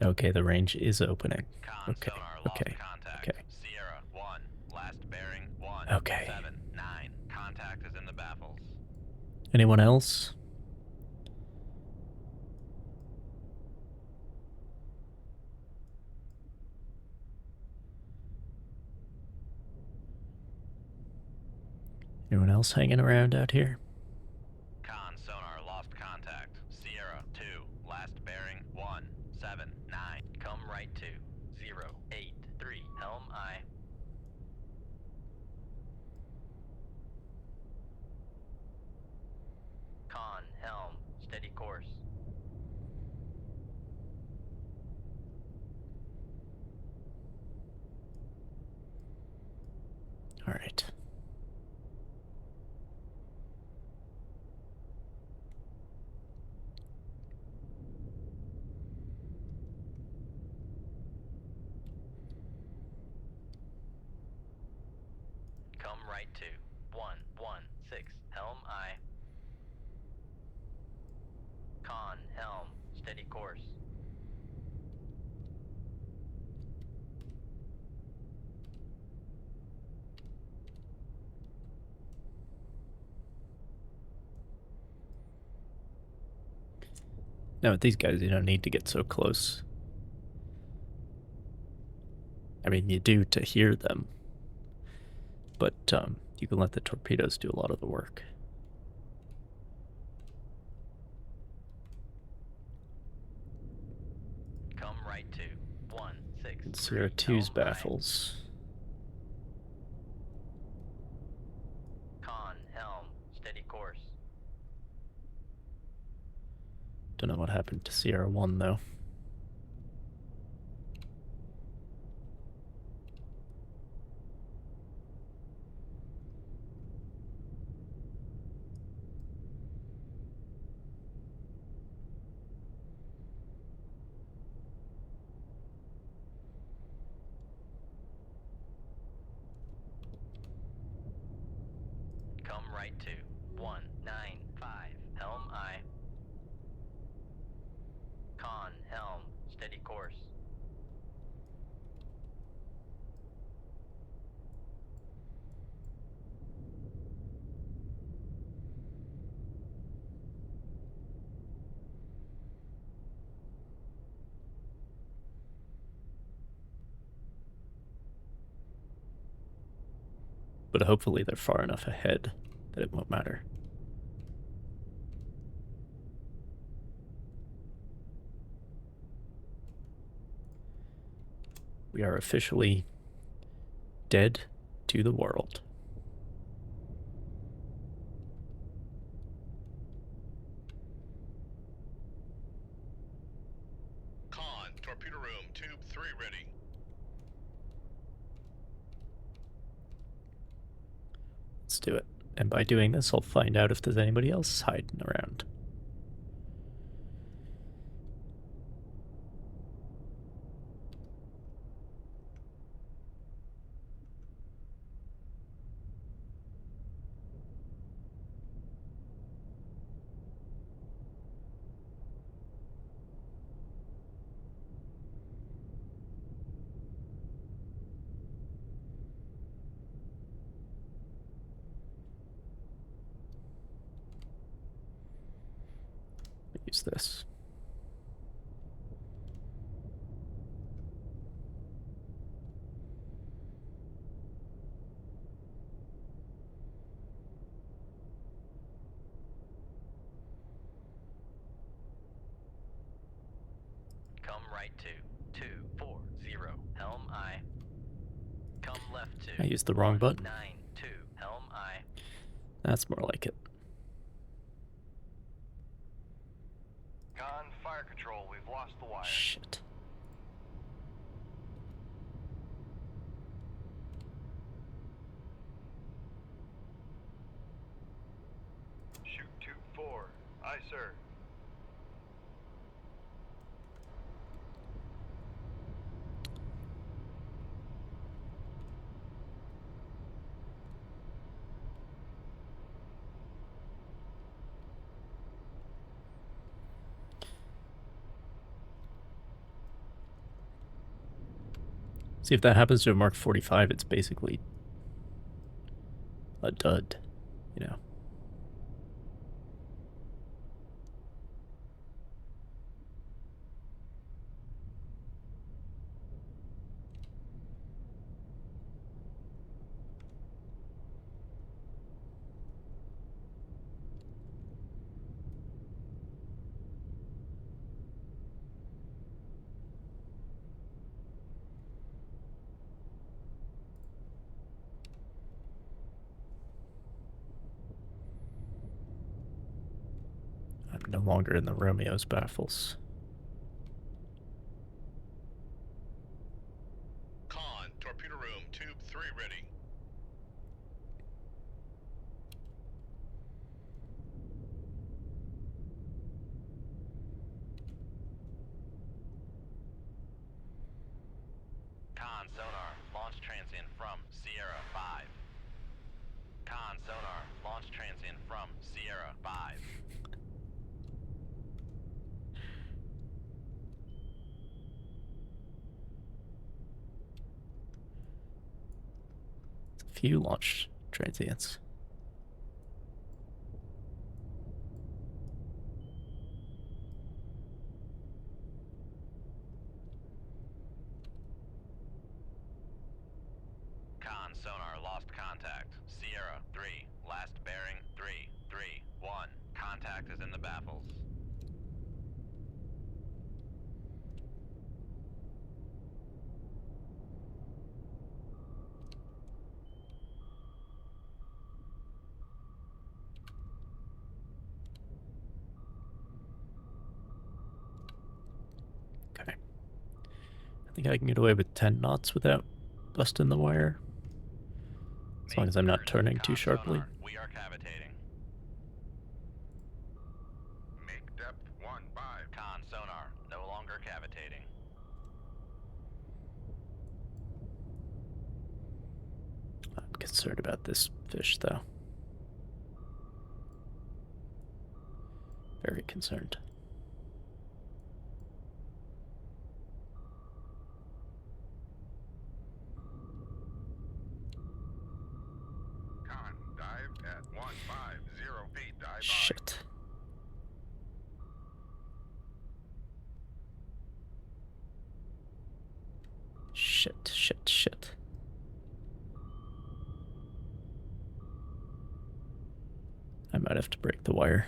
Okay, the range is opening. Con Okay, sonar lost okay, contact. okay. Sierra 1, last bearing 1. Okay. 79. Contact is in the baffles. Anyone else? Anyone else hanging around out here? Con sonar lost contact. Sierra 2, last bearing 1. 79. Come right to 083 Helm I. Con Helm, steady course. All right. Come right to 116 Helm I. Con Helm, steady course. Now with these guys, you don't need to get so close. I mean, you do to hear them, but you can let the torpedoes do a lot of the work. Come right to 16. And Sierra 2's baffles. Con, helm, steady course. Don't know what happened to Sierra 1 though. Come right to 195. Helm aye. Con, helm, steady course. But hopefully they're far enough ahead that it won't matter. We are officially dead to the world. Con, torpedo room, tube 3 ready. Let's do it. And by doing this, I'll find out if there's anybody else hiding around. Use this. Come right to 240. Helm aye. Come left to I used the wrong button. 192. Helm aye. That's more like it. Con, fire control, we've lost the wire. Shit. Shoot tube 4. Aye, sir. See, if that happens to a Mark 45, it's basically a dud, you know. I'm no longer in the Romeo's baffles. Con, torpedo room, tube 3 ready. Con sonar, launch transient from Sierra 5. Con sonar, launch transient from Sierra 5. Few launch transients. sonar lost contact. Sierra 3, last bearing 331. Contact is in the baffles. Okay. I think I can get away with 10 knots without busting the wire. As long as I'm not turning too sharply. Sonar, we are cavitating. Make depth 15. Con sonar, no longer cavitating. I'm concerned about this fish, though. Very concerned. Con, dive at 150 feet, dive by. Shit. Shit. I might have to break the wire.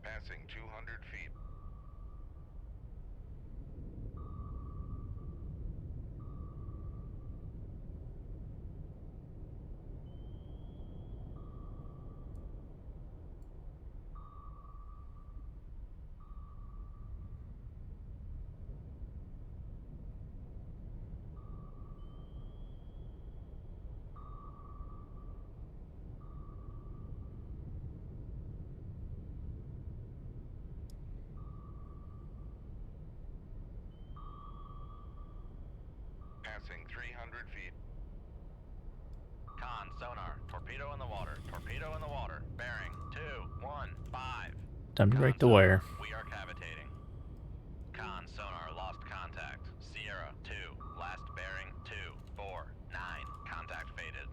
Passing 200 feet. Passing 300 feet. Con sonar, torpedo in the water. Torpedo in the water. Bearing 215. Time to break the sonar, wire. we are cavitating. Con sonar lost contact. Sierra 2, last bearing 249. Contact faded.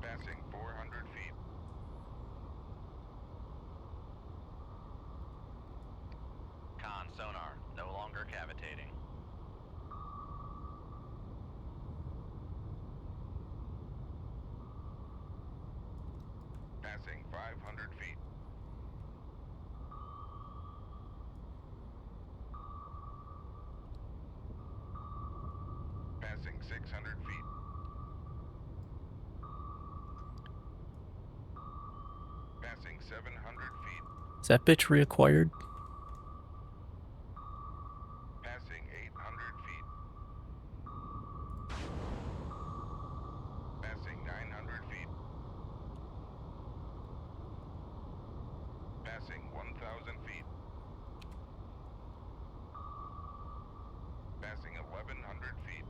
Passing 400 feet. Con sonar, no longer cavitating. Passing 500 feet. Passing 600 feet. Passing 700 feet. Is that bitch reacquired? Passing 800 feet. Passing 900 feet. Passing 1,000 feet. Passing 1,100 feet.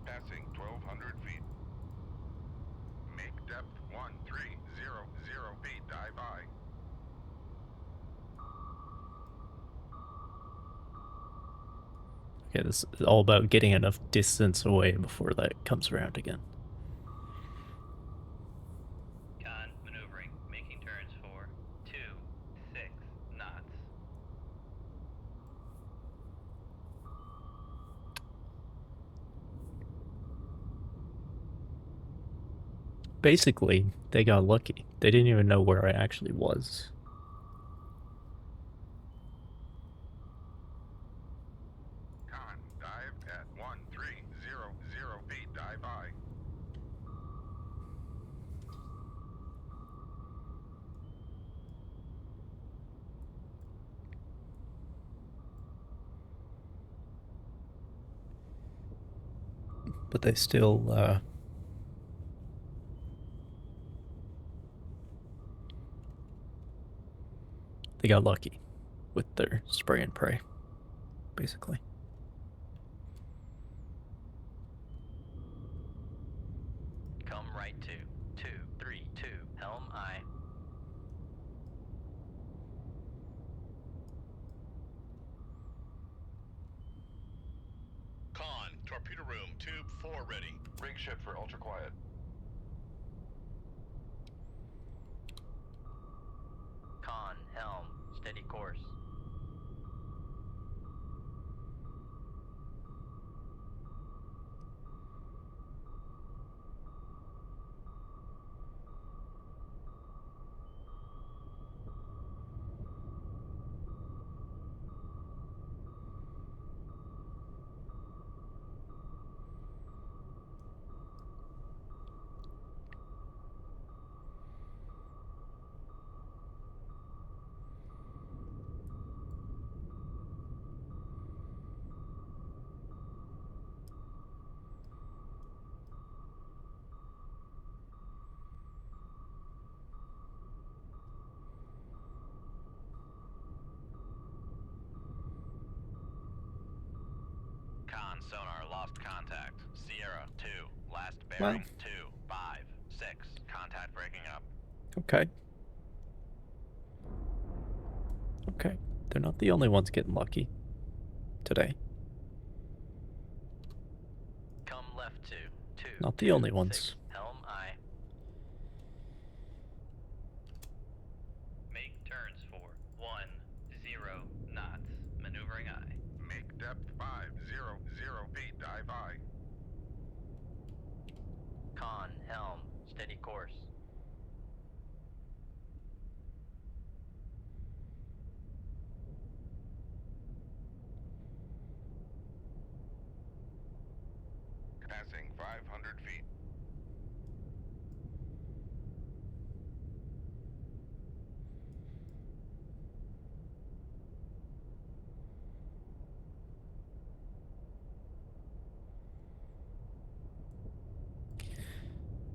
Passing 1,200 feet. Make depth 1,300 feet, dive by. Okay, this is all about getting enough distance away before that comes around again. Con maneuvering, making turns for 26 knots. Basically, they got lucky. They didn't even know where I actually was. Con, dive at 1,300 feet, dive by. But they still, they got lucky with their spray and pray, basically. 232, helm I. Con, torpedo room, tube 4 ready. Rig ship for ultra quiet. Con, helm, steady course. Con sonar lost contact. Sierra 2, last Wow. bearing 2, 5, 6. Contact breaking up. Okay. Okay. They're not the only ones getting lucky today. Come left 2, Not the only ones. 6, helm I. Make turns for 10 knots. Maneuvering I. Make depth 500 feet, dive I. Con, helm, steady course. Passing 500 feet.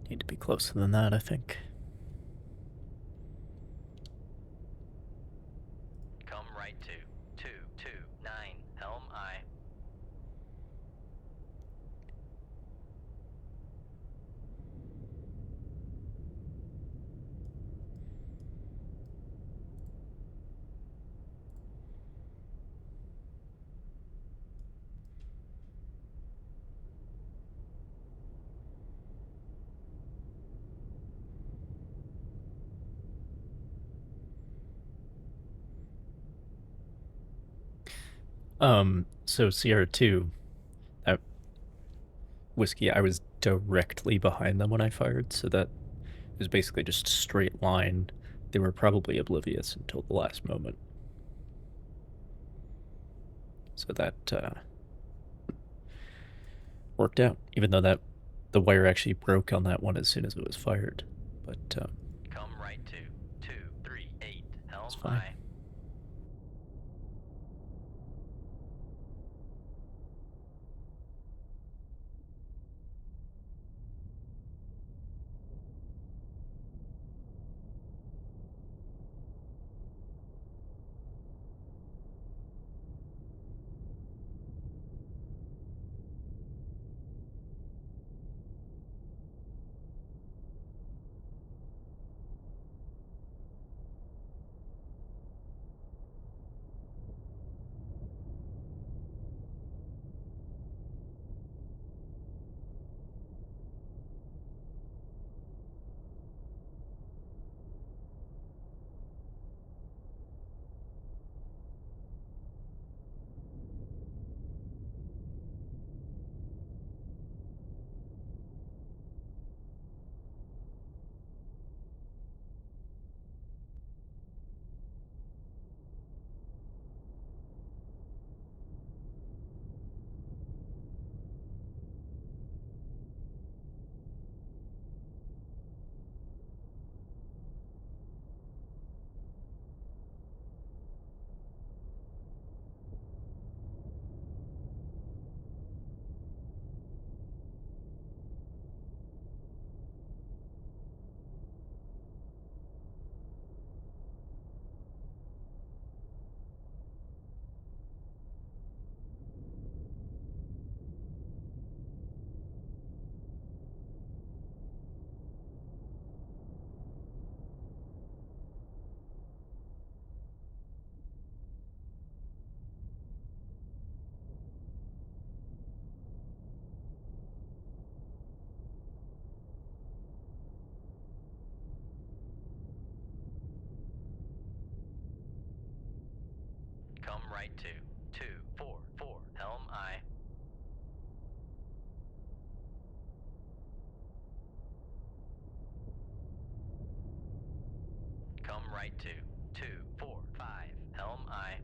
Need to be closer than that, I think. Come right 229, helm I. So Sierra 2, that whiskey, I was directly behind them when I fired, so that was basically just a straight line. They were probably oblivious until the last moment. So that worked out, even though that the wire actually broke on that one as soon as it was fired. But Come right 238, helm That's fine. I. Come right to 244. Helm I. Come right to 245. Helm I.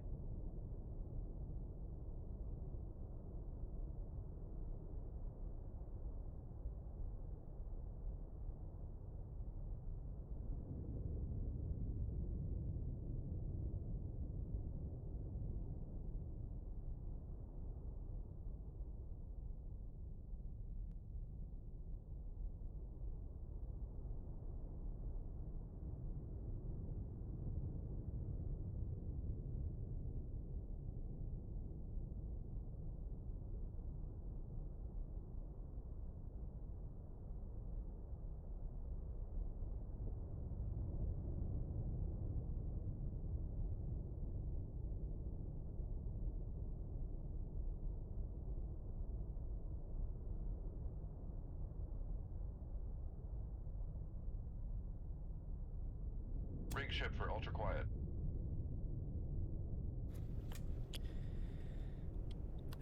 Rig ship for ultra quiet.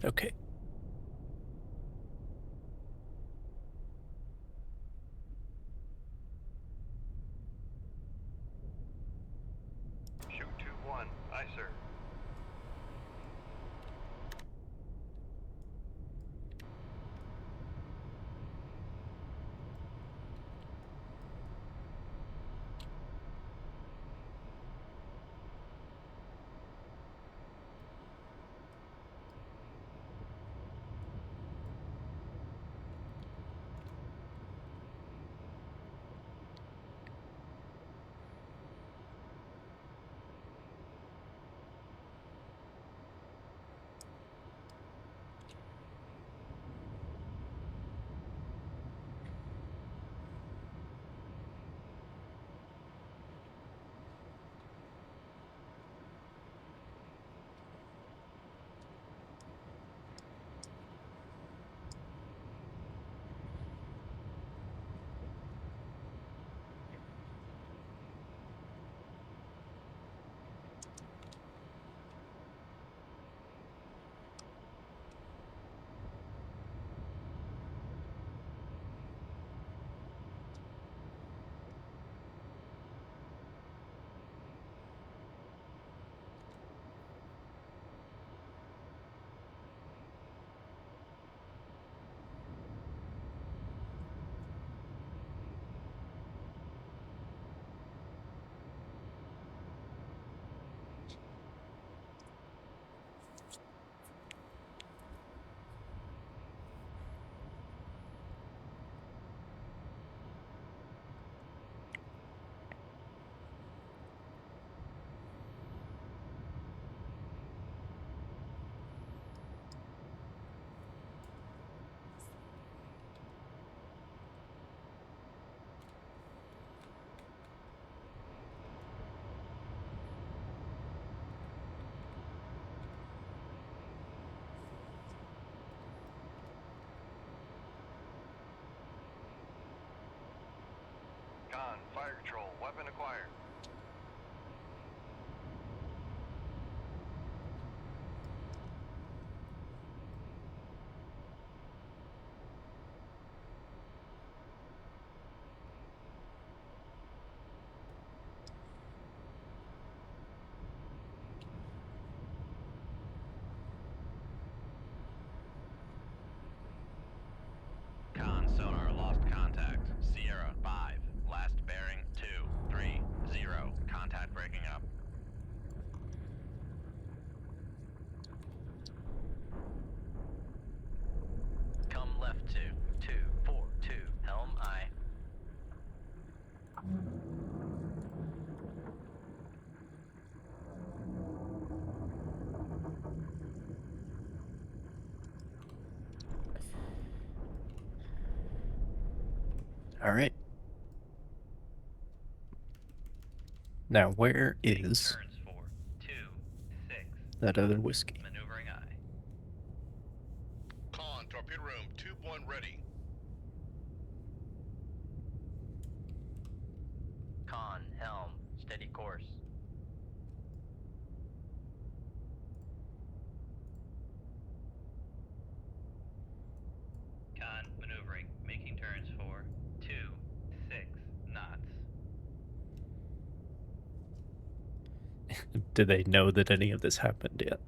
Okay. Shoot 2-1. Aye, sir. Con, fire control, weapon acquired. Con sonar lost contact. Sierra 5. Last bearing 230. Contact breaking up. Come left to 242. Helm I. All right. Now, where is Turns for 2-6. that other whiskey? Maneuvering I. Con, torpedo room, tube 1 ready. Con, helm, steady course. Do they know that any of this happened yet?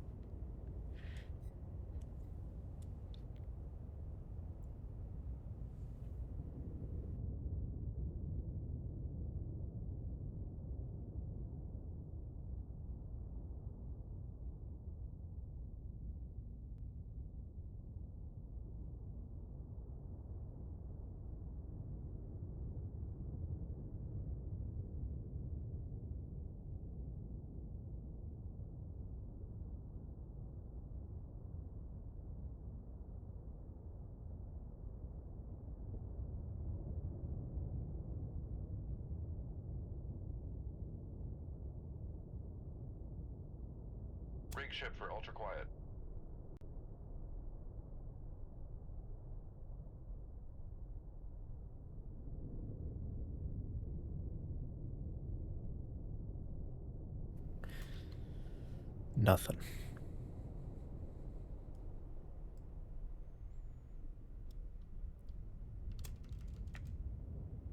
Rig ship for ultra quiet. Nothing.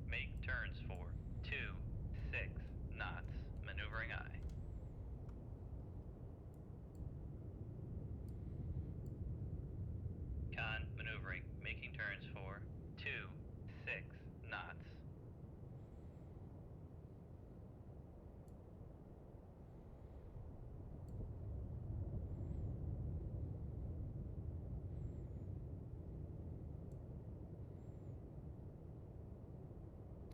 Make turns for 26 knots. Maneuvering I. Con, maneuvering. Making turns for 26 knots.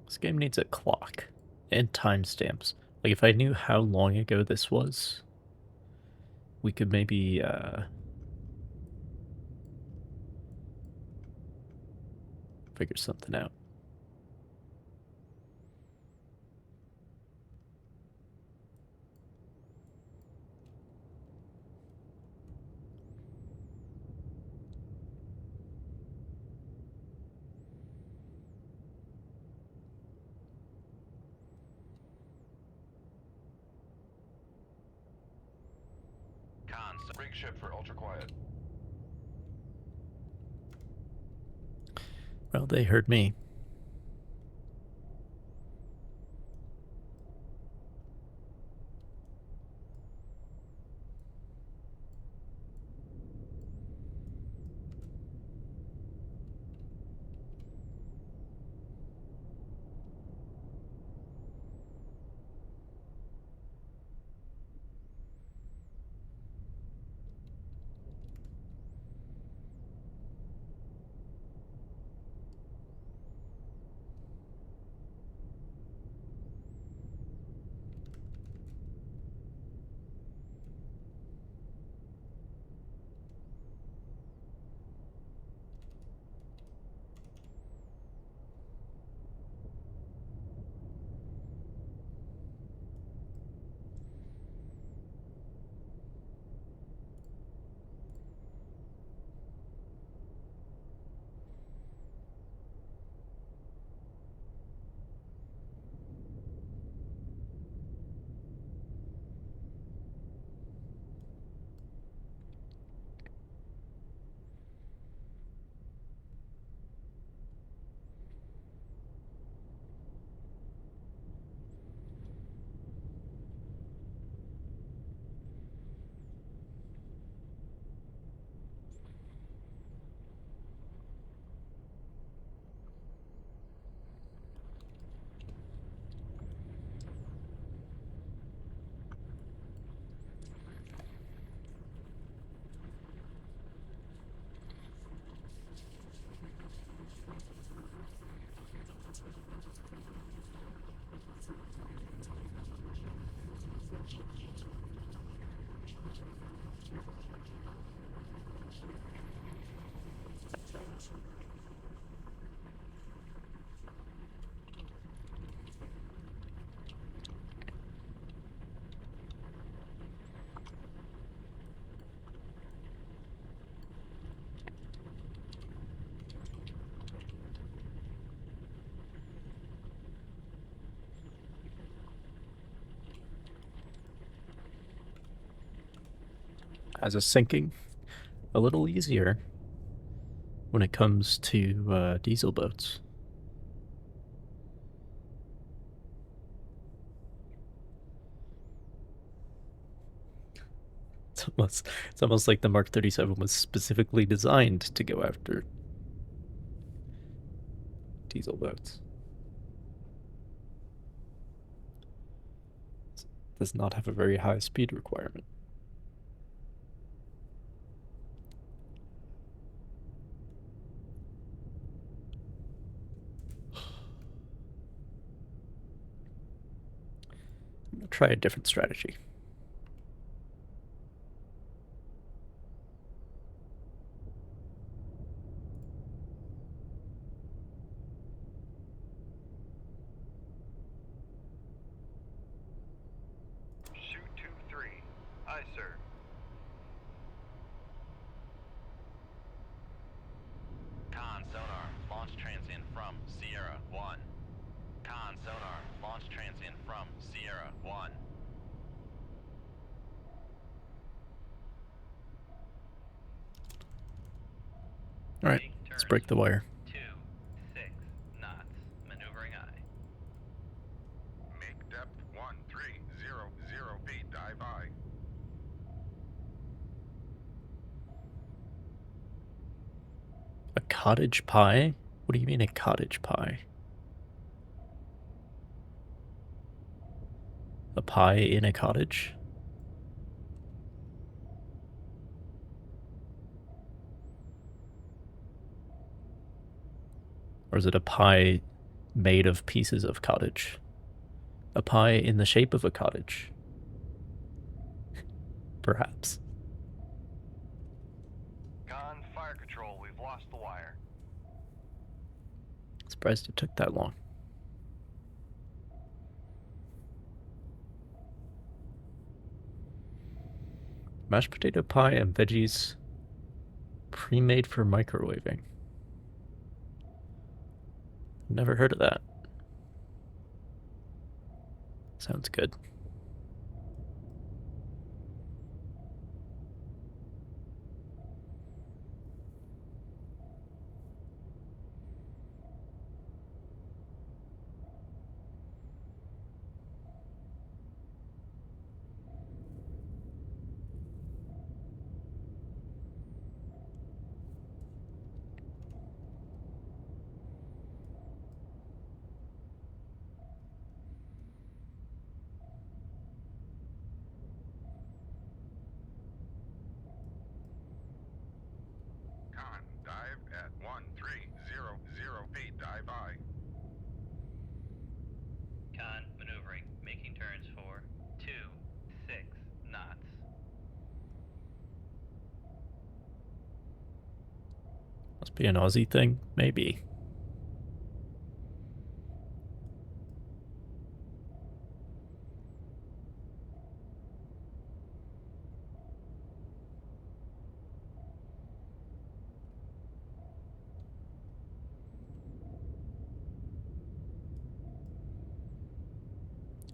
This game needs a clock and timestamps. Like, if I knew how long ago this was, we could maybe, figure something out. Rig ship for ultra quiet. Well, they heard me. As a sinking, a little easier when it comes to diesel boats. It's almost like the Mark 37 was specifically designed to go after diesel boats. It does not have a very high speed requirement. I'm gonna try a different strategy. Shoot 2-3. Aye, sir. Con sonar, launch transient from Sierra 1. Con sonar, launch transient from Sierra 1. Alright, Make let's turns break the wire. 2, 6 knots. Maneuvering aye. Make depth 1300 feet, dive I. A cottage pie? What do you mean a cottage pie? A pie in a cottage? Or is it a pie made of pieces of cottage? A pie in the shape of a cottage? Perhaps. Con, fire control, we've lost the wire. Surprised it took that long. Mashed potato pie and veggies pre-made for microwaving. Never heard of that. Sounds good. Con, dive at 1300 feet, dive I. Con, maneuvering. Making turns for 2, 6 knots. Must be an Aussie thing? Maybe.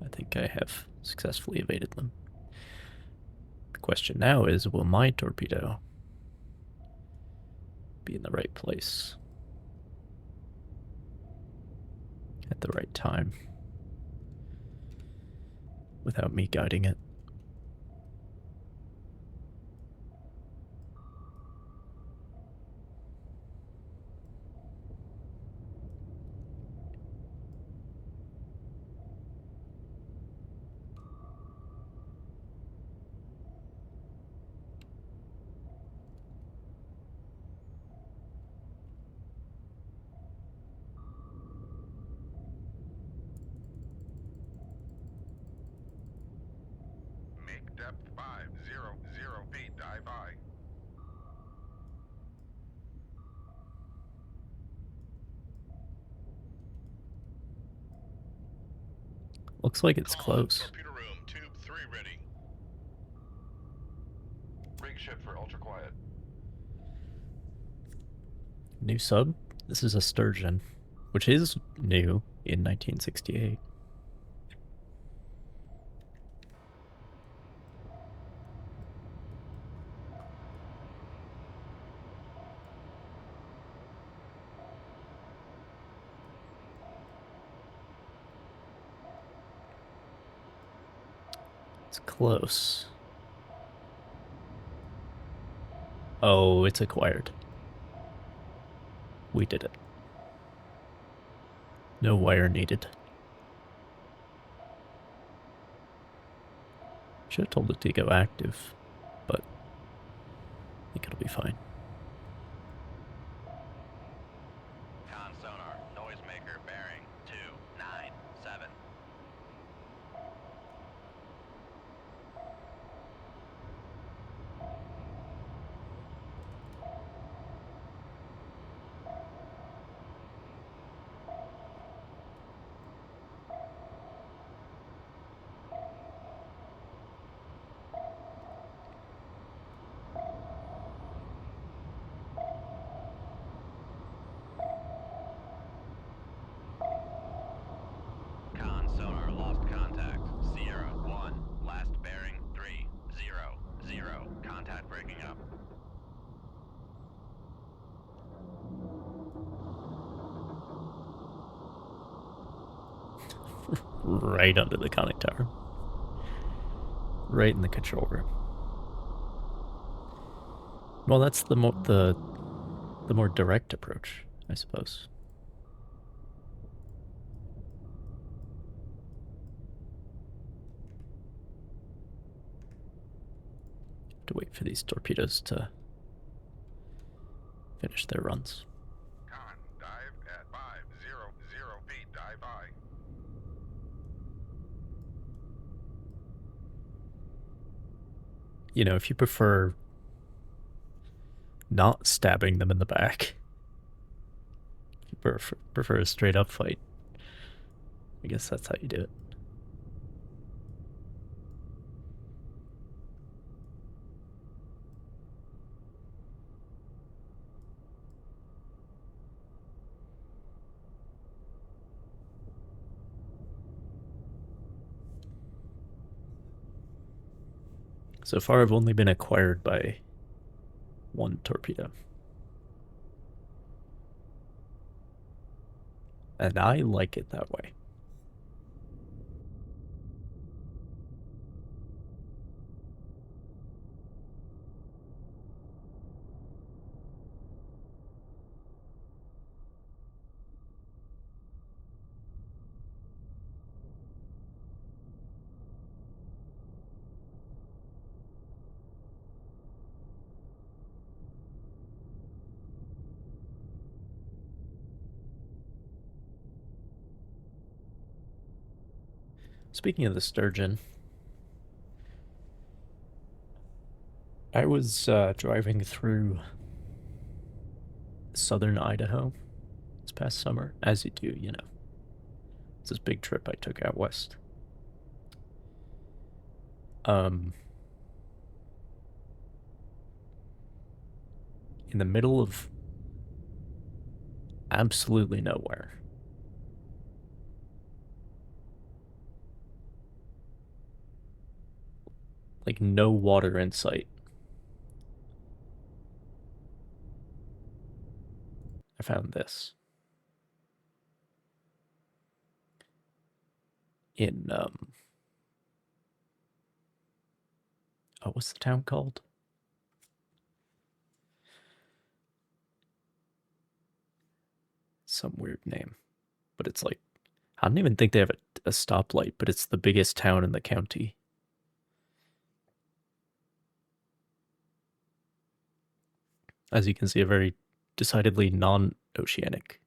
I think I have successfully evaded them. The question now is, will my torpedo be in the right place at the right time without me guiding it? Make depth 500 feet, dive I. Looks like it's Con, close. torpedo room, tube 3 ready. Rig ship for ultra quiet. New sub? This is a Sturgeon, which is new in 1968. It's close. Oh, it's acquired. We did it. No wire needed. Should have told it to go active, but I think it'll be fine. Con sonar, noisemaker bearing 297. Con sonar lost contact. Sierra 1, last bearing 300. Contact breaking up. Right under the conning tower. Right in the control room. Well, that's the more direct approach, I suppose. To wait for these torpedoes to finish their runs. Con, dive at 500 feet, dive high. You know, if you prefer not stabbing them in the back, if you prefer a straight up fight, I guess that's how you do it. So far, I've only been acquired by one torpedo. And I like it that way. Speaking of the sturgeon, I was driving through southern Idaho this past summer, as you do, you know. It's this big trip I took out west. In the middle of absolutely nowhere. Like no water in sight. I found this. In, oh, what's the town called? Some weird name. But it's like, I don't even think they have a stoplight, but it's the biggest town in the county. As you can see, a very decidedly non-oceanic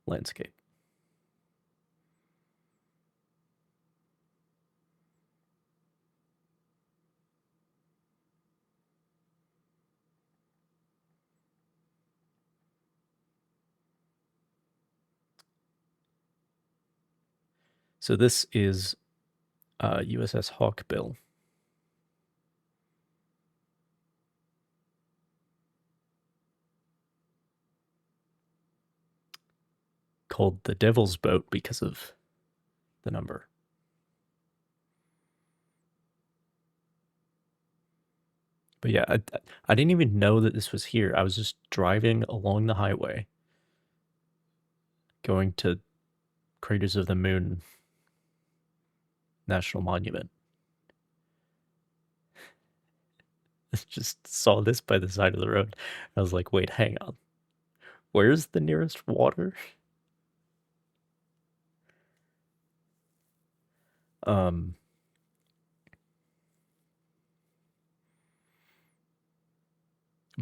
landscape. So this is USS Hawkbill. Called the Devil's Boat because of the number. But yeah, I didn't even know that this was here. I was just driving along the highway, going to Craters of the Moon National Monument. Just saw this by the side of the road. I was like, wait, hang on. Where's the nearest water?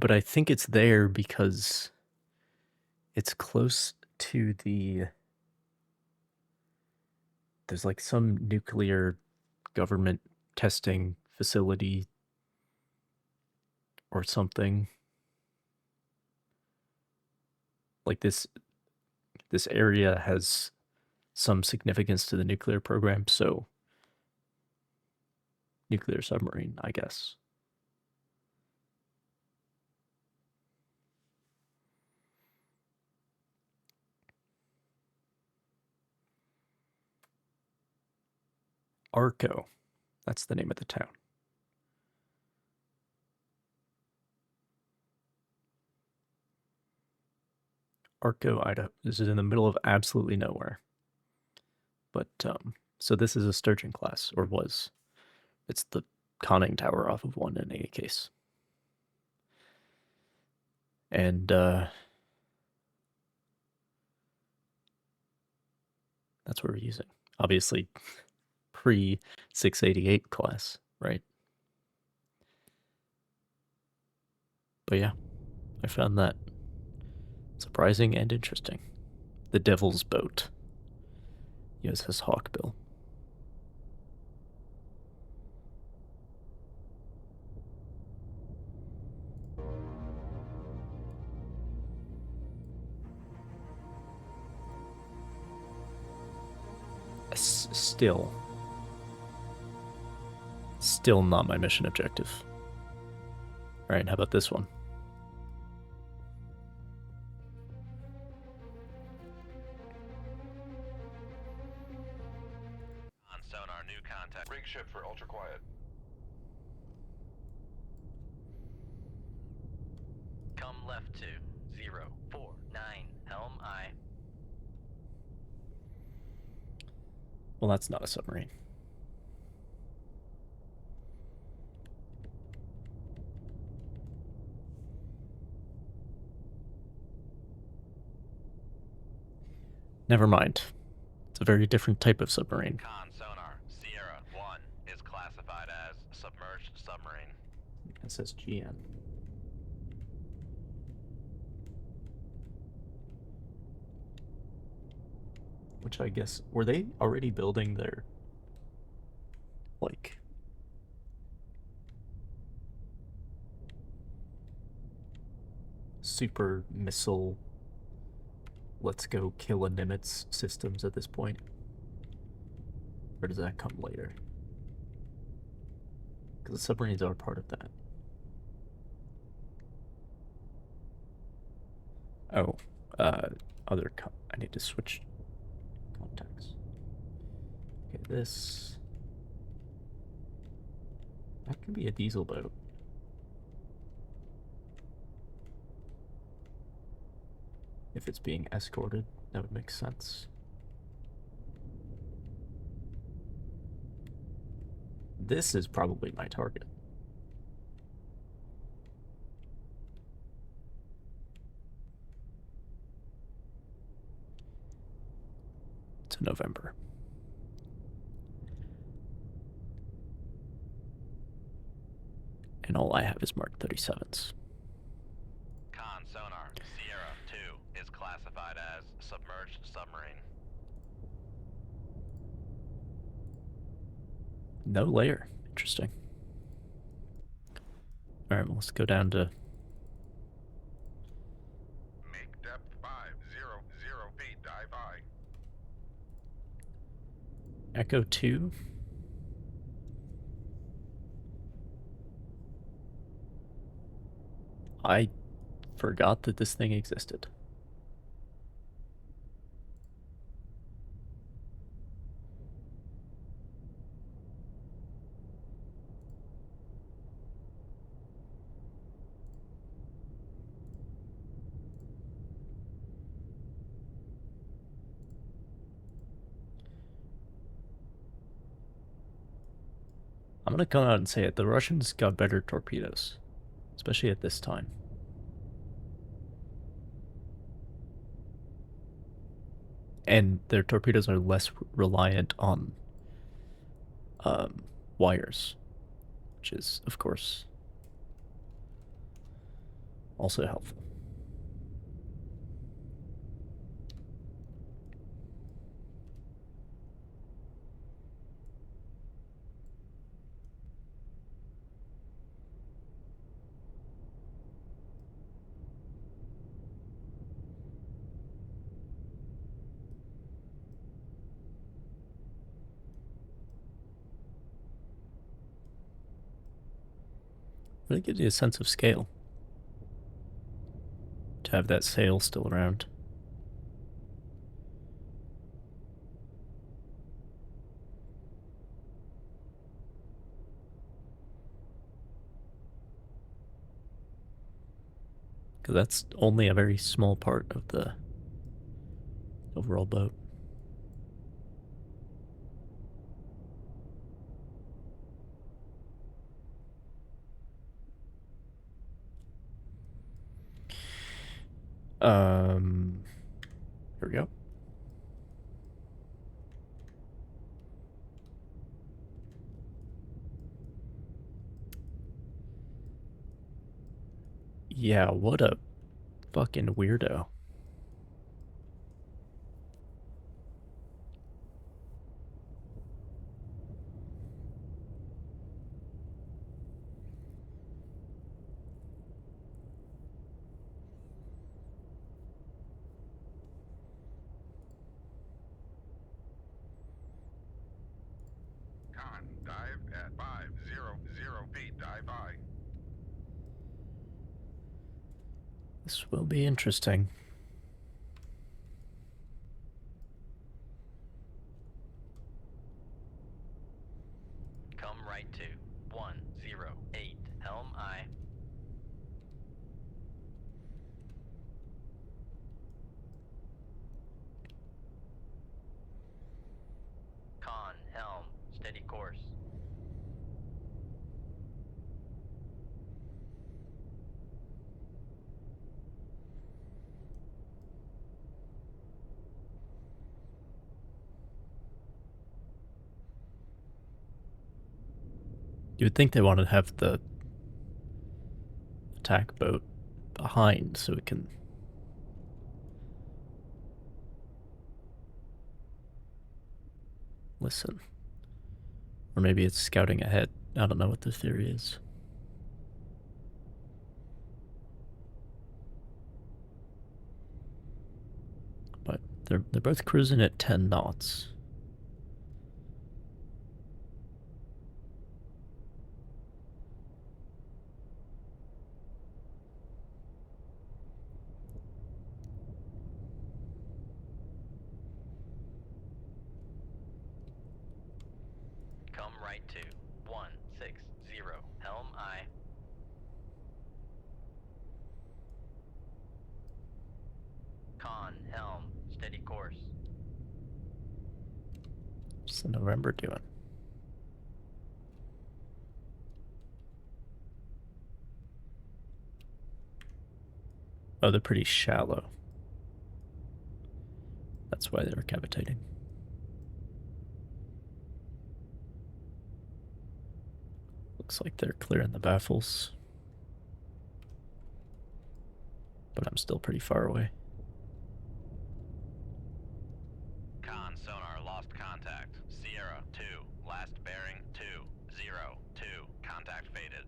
But I think it's there because it's close to there's like some nuclear government testing facility or something. Like this area has some significance to the nuclear program, so nuclear submarine, I guess. Arco. That's the name of the town. Arco, Idaho. This is in the middle of absolutely nowhere. But, so this is a Sturgeon class, or was. It's the conning tower off of one in any case. And, that's what we're using. Obviously, pre-688 class, right? But yeah, I found that surprising and interesting. The Devil's Boat. USS Hawkbill. Still not my mission objective. Alright, how about this one? On sonar, new contact. Rig ship for ultra quiet. Come left to 049 Helm I. Well, that's not a submarine. Never mind. It's a very different type of submarine. Con sonar, Sierra 1 is classified as submerged submarine. It says GN. Which I guess, were they already building their, like, super missile, let's go kill a Nimitz systems at this point? Or does that come later? Because the submarines are part of that. Oh, I need to switch contacts. Okay, this. That could be a diesel boat. If it's being escorted, that would make sense. This is probably my target. To November. And all I have is Mark 37s. Con sonar, Sierra 2 is classified as submerged submarine. No layer. Interesting. Alright, well, let's go down to Make depth 500 feet. Dive I. Echo 2. I forgot that this thing existed. I'm gonna come out and say it. The Russians got better torpedoes, especially at this time. And their torpedoes are less reliant on wires, which is, of course, also helpful. Really gives you a sense of scale to have that sail still around. Because that's only a very small part of the overall boat. Here we go. Yeah, what a fucking weirdo. Con, dive at 500 feet, dive high. This will be interesting. Come right to 108. Helm I. Con, helm, steady course. You would think they want to have the attack boat behind so it can listen. Or maybe it's scouting ahead. I don't know what the theory is. But they're both cruising at 10 knots. Come right to 160. Helm I. Con, helm, steady course. What's the November doing? Oh, they're pretty shallow. That's why they're cavitating. Looks like they're clearing the baffles. But I'm still pretty far away. Con sonar lost contact. Sierra 2, last bearing 202. Contact faded.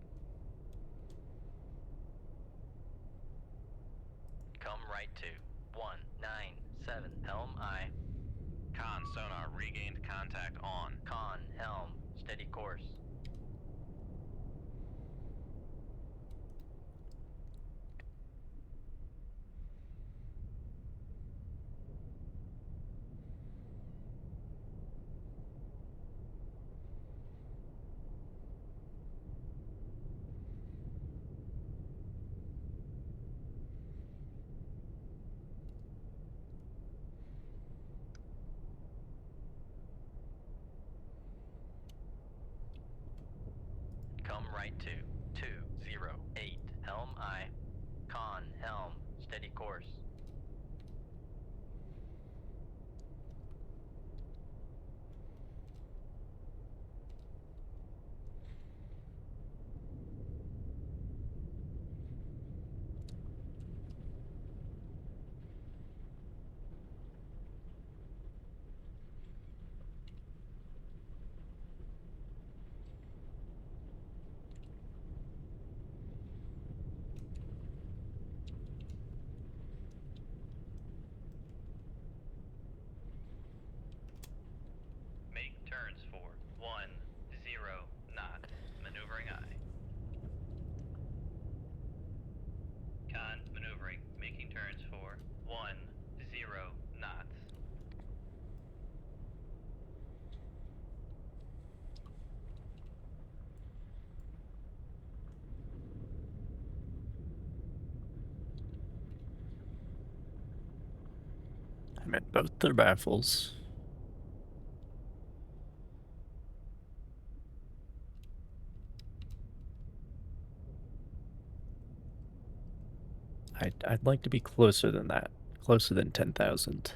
Come right to 197. Helm I. Con sonar regained contact on. Con, helm, steady course. I'm in both their baffles. I'd like to be closer than that. Closer than 10,000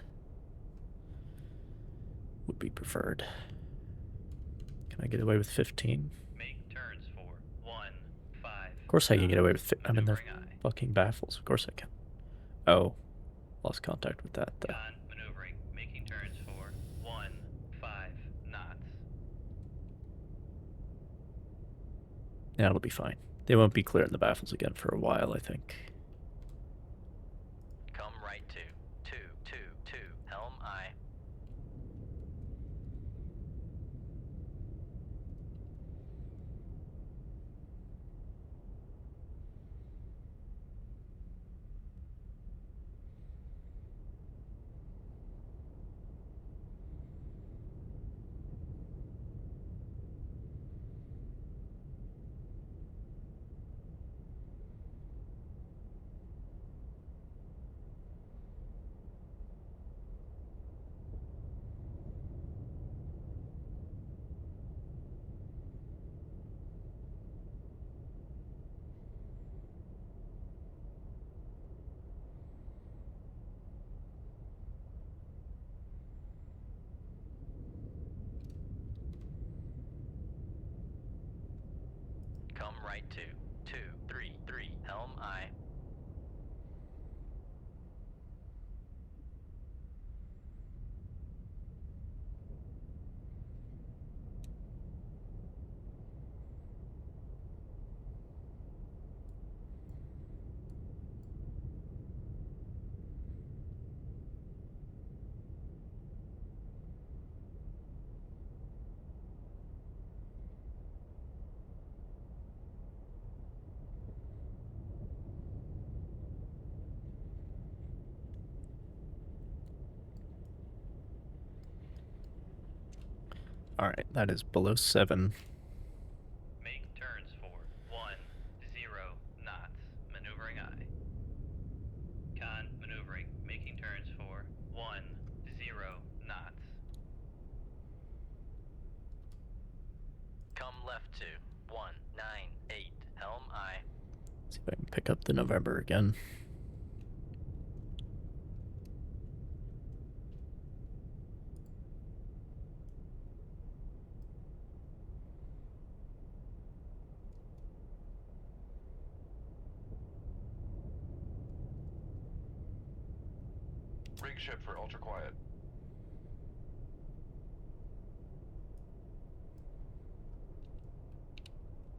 would be preferred. Can I get away with 15? Make turns for 1, 5. Of course I can get away with I'm in their Maneuvering eye. fucking baffles. Of course I can. Oh. Lost contact with that, though. Con maneuvering, making turns for 1, 5 knots. Yeah, it'll be fine. They won't be clearing the baffles again for a while, I think. Come right to 222. Helm I. Come right to 233. Helm I. Alright, that is below 7. Make turns for 1, 0 knots. Maneuvering eye. Con maneuvering, making turns for 1, 0 knots. Come left to 198. Helm I. See if I can pick up the November again. Rig ship for ultra quiet.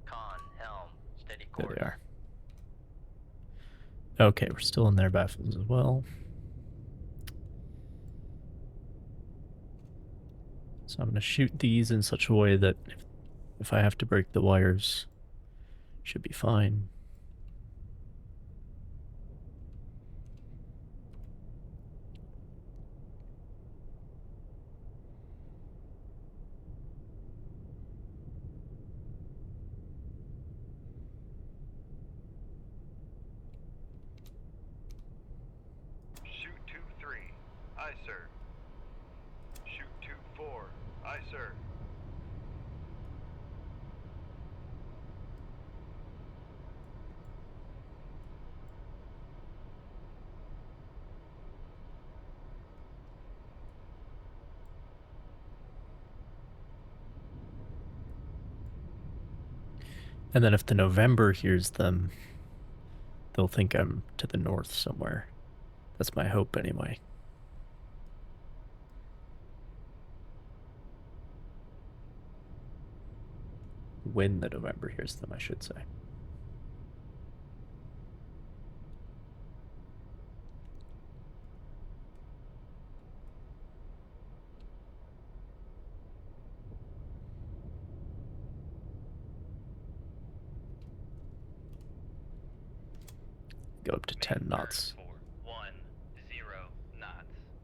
Con helm. Steady There course. they are. Okay, we're still in their baffles as well. So I'm going to shoot these in such a way that if I have to break the wires, should be fine. Shoot 2-3. Aye, sir. Shoot 2-4. Aye, sir. And then if the November hears them, they'll think I'm to the north somewhere. That's my hope anyway. When the November hears them, I should say. Go up to 10 knots For 1, 0 knots.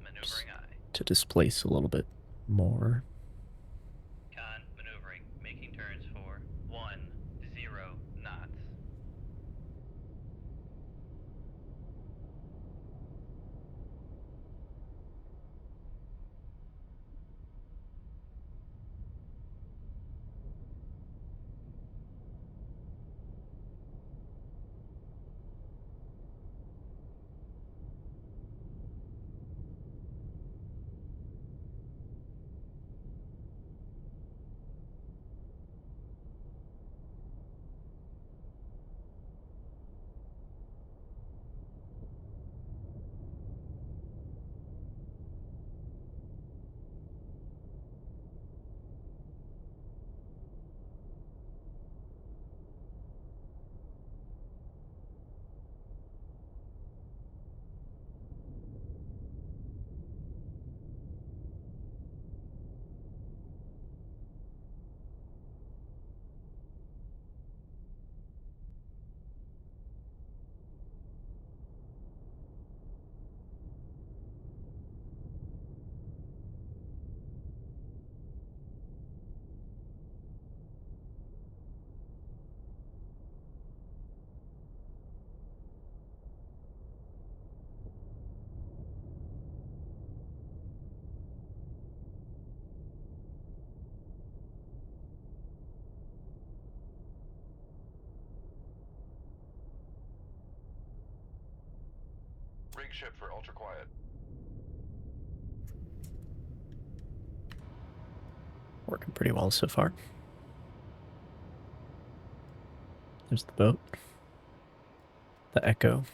Maneuvering eye. to displace a little bit more. Con maneuvering, making turns for 1, 0 knots. rig ship for ultra quiet. Working pretty well so far. There's the boat. The Echo.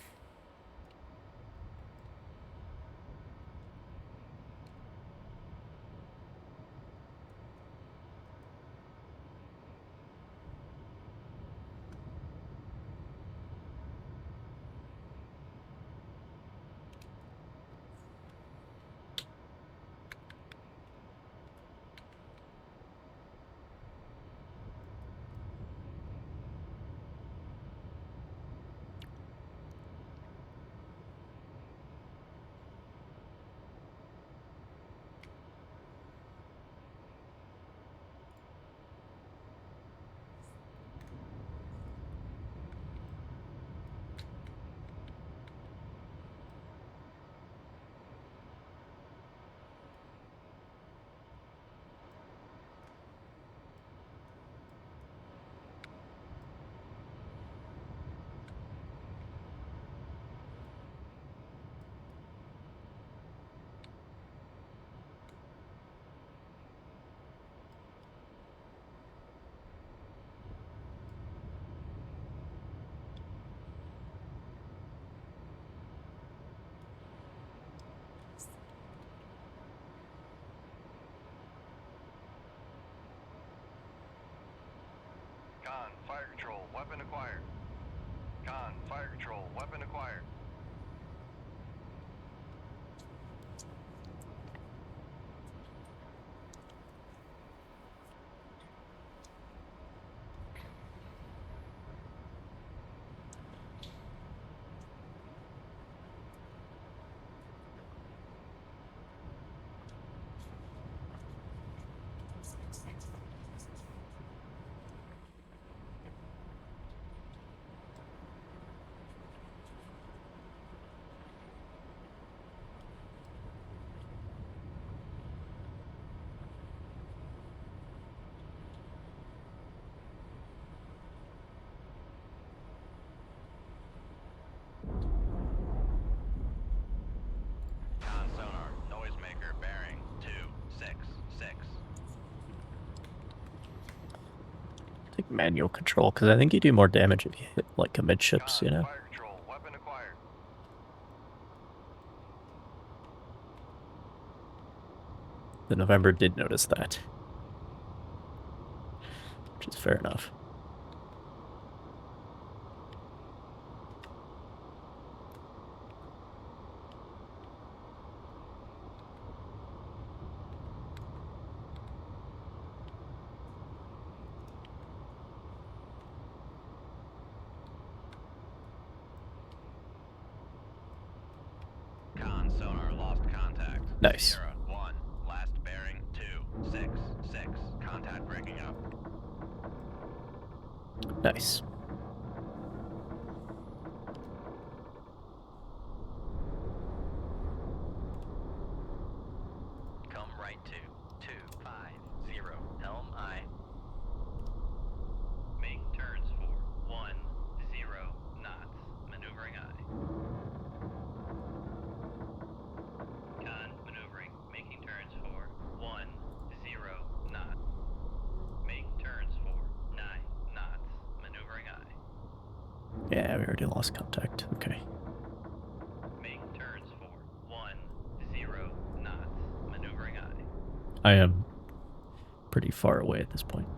Con, fire control, weapon acquired. Con, fire control, weapon acquired. Con sonar, noisemaker bearing 266. Take manual control, because I think you do more damage if you hit like amidships, you know? Fire control, weapon acquired. The November did notice that. Which is fair enough. Con sonar lost contact. Nice. Sierra 1, last bearing 266. Contact breaking up. Nice. Come right to 250 Helm I. Make turns for 10 knots. Maneuvering I. Con, maneuvering. Making turns for 10 knots. Make turns for 9 knots. Maneuvering I. Yeah, we already lost contact. Okay. Make turns for 10 knots. Maneuvering I. I am pretty far away at this point.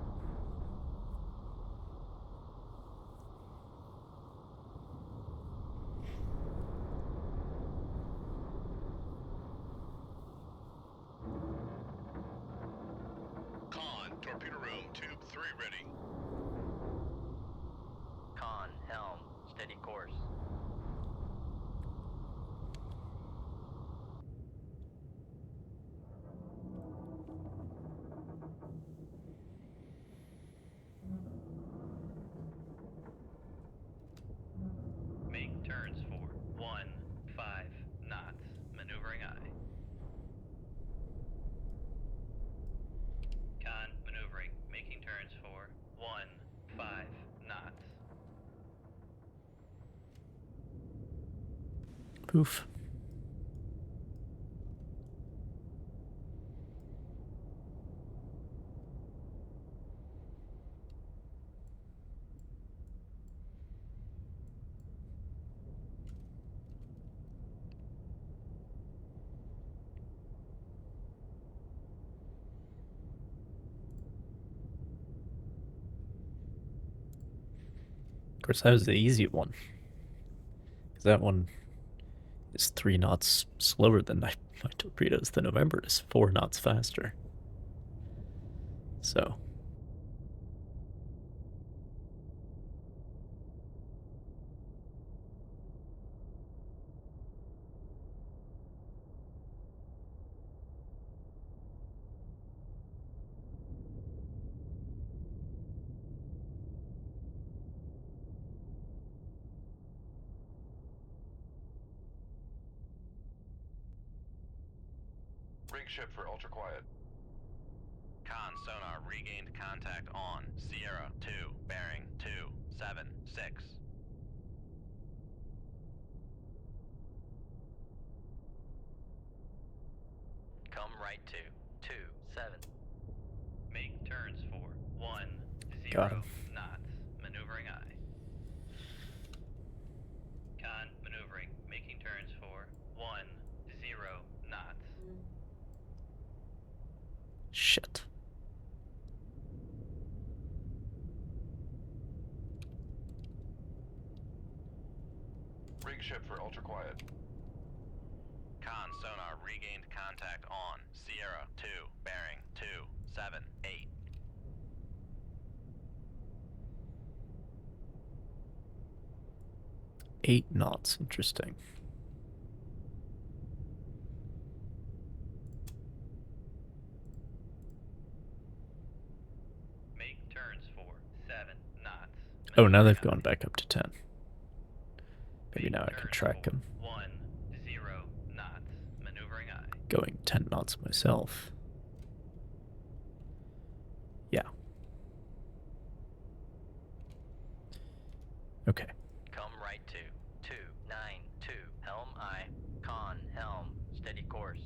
Con, torpedo room, tube 3 ready. Con, helm, steady course. Make turns for 15 knots. Maneuvering I. Con, maneuvering. Making turns for 15 knots. Poof. course, that was the easy one. Because that one is 3 knots slower than my torpedoes. The November is 4 knots faster. So... Rig ship for ultra quiet. Con sonar regained contact on Sierra 2, bearing 276. Come right to 27. Make turns for 10 Got him. knots. Maneuvering aye. Con maneuvering. Making turns for 10 knots. Shit. Rig ship for ultra quiet. Con sonar regained contact on Sierra 2, bearing 278. Eight knots. Interesting. Make turns for 7 knots. Oh, now they've Maneuvering gone back up to 10. Maybe Make now I can turns track for them. 10 knots. Maneuvering aye. Going 10 knots myself. Yeah. Okay. Come right to 292. Helm aye. Con helm. Steady course.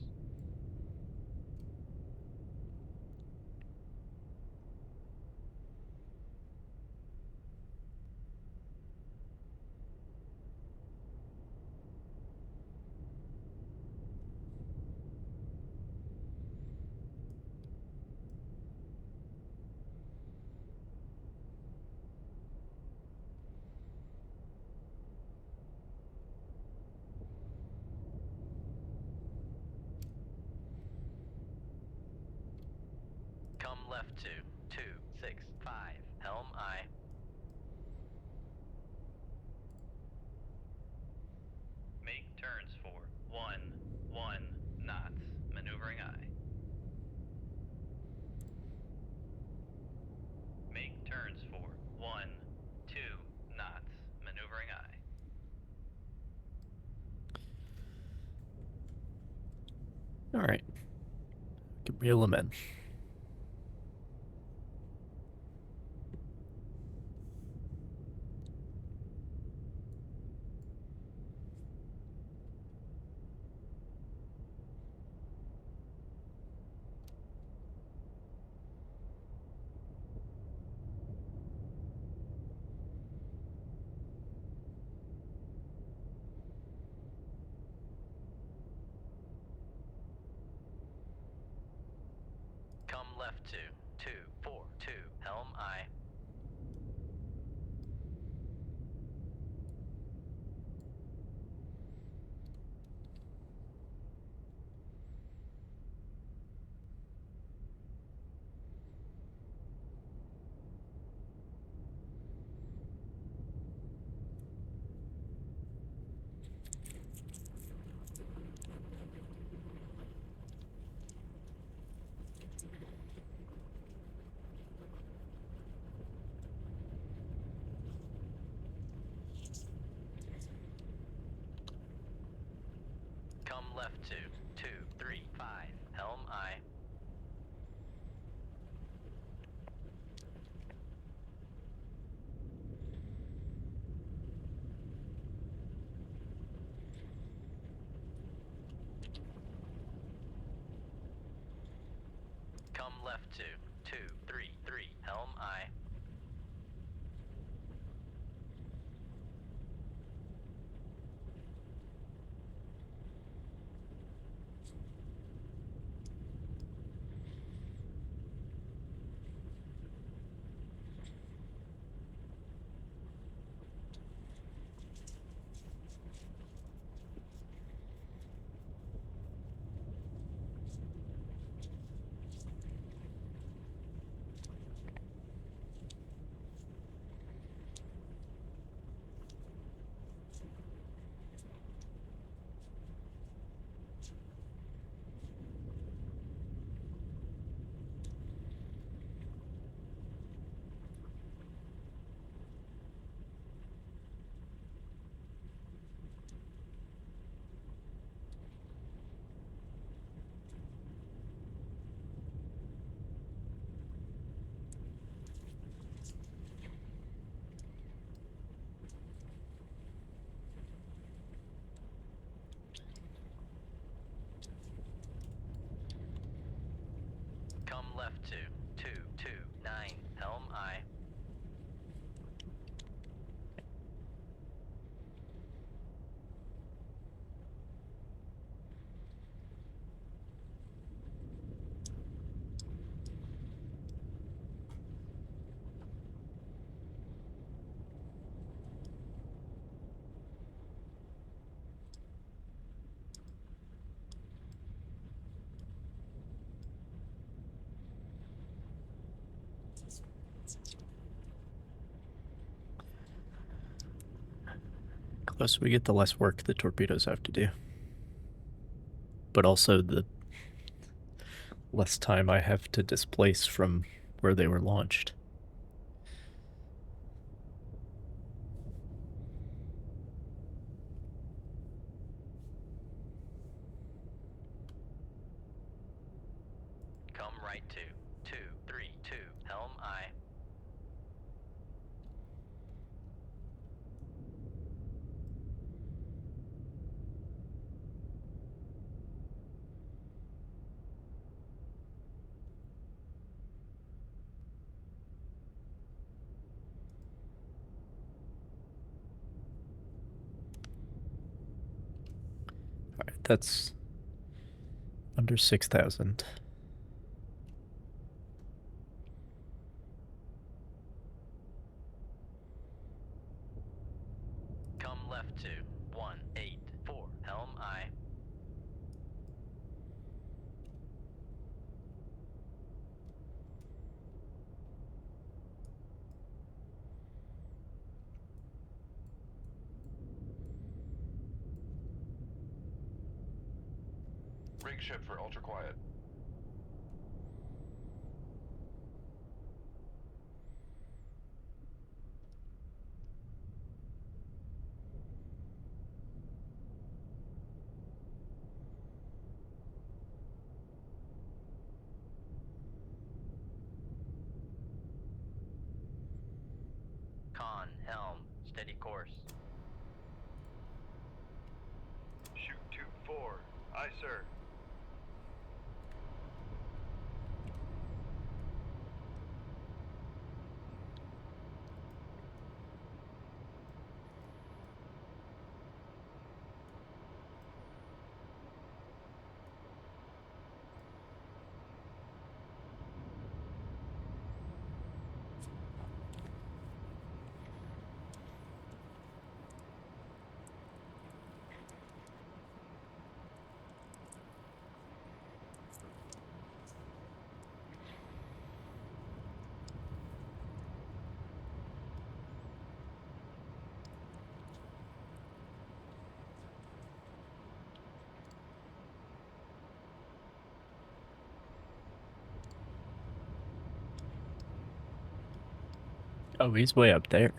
Come left to 265. Helm aye. Make turns for 1 knots. Maneuvering aye. Make turns for 2 knots. Maneuvering aye. Alright. Can reel them in. Come left to 242. Helm aye. Come left to 235. Helm aye. Come left to 233. Helm aye. left 229, helm I. The closer we get, the less work the torpedoes have to do. But also the less time I have to displace from where they were launched. Come right 232, helm I. Alright, that's under 6,000. Come left 184, helm I. Rig ship for ultra quiet. Con, helm, steady course. Shoot 2-4. Aye, sir. Oh, he's way up there.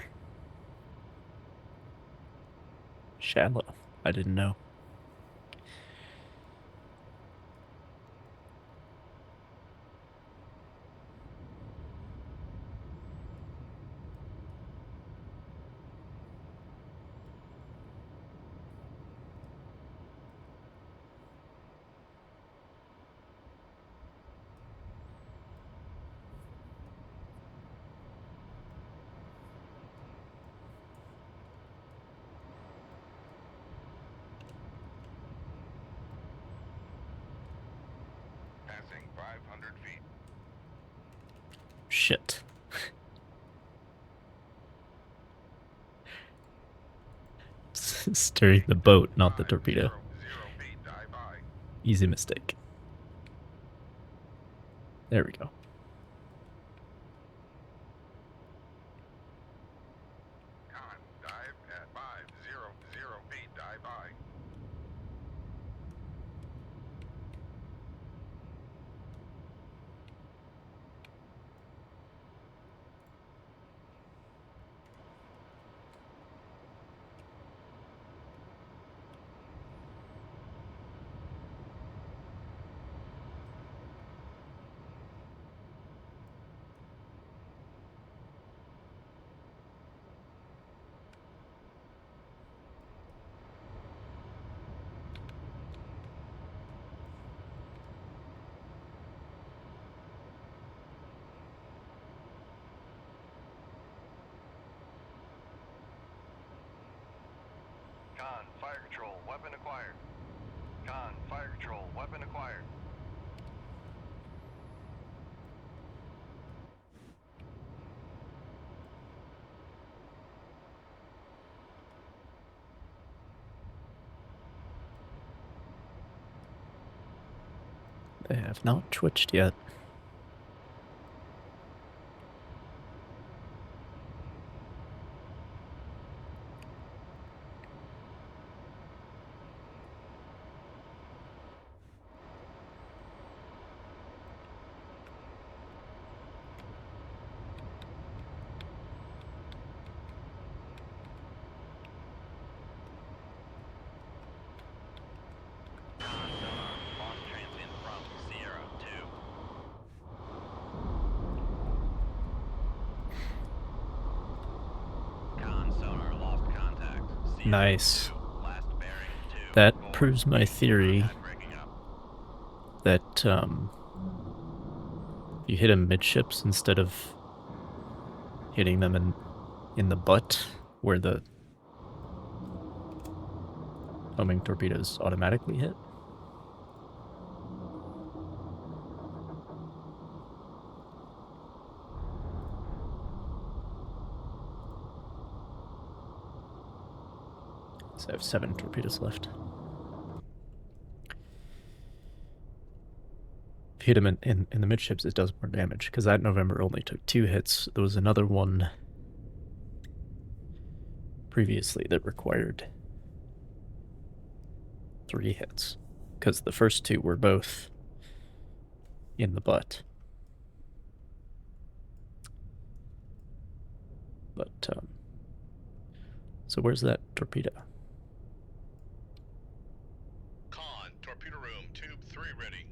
Shallow. I didn't know. Passing 500 feet. Shit. Steering the boat, not the torpedo. 0 feet, dive by. Easy mistake. There we go. Con, dive at 500 feet, dive by. weapon acquired. Con, fire control, weapon acquired. They have not twitched yet. Con sonar, lost transient from Sierra 2. Con sonar, lost contact. Sierra Nice. 2, last bearing 2. That Four. proves my theory Contact breaking up. that you hit them midships instead of hitting them in the butt where the homing torpedoes automatically hit. So I have 7 torpedoes left. If you hit them in the midships, it does more damage, because that November only took 2 hits. There was another one previously that required 3 hits, because the first 2 were both in the butt. But, so where's that torpedo? Con, torpedo room, tube 3 ready.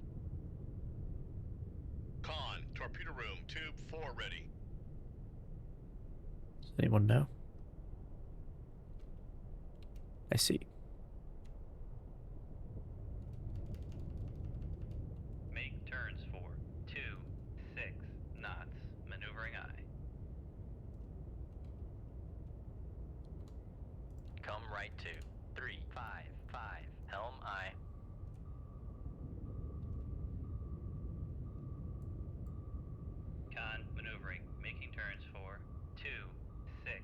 Con, torpedo room, tube 4 ready. Does anyone know? I see. Make turns for 2, 6 knots. Maneuvering eye. Come right to 3, 5, 5. Helm I. Con, maneuvering. Making turns for 2, 6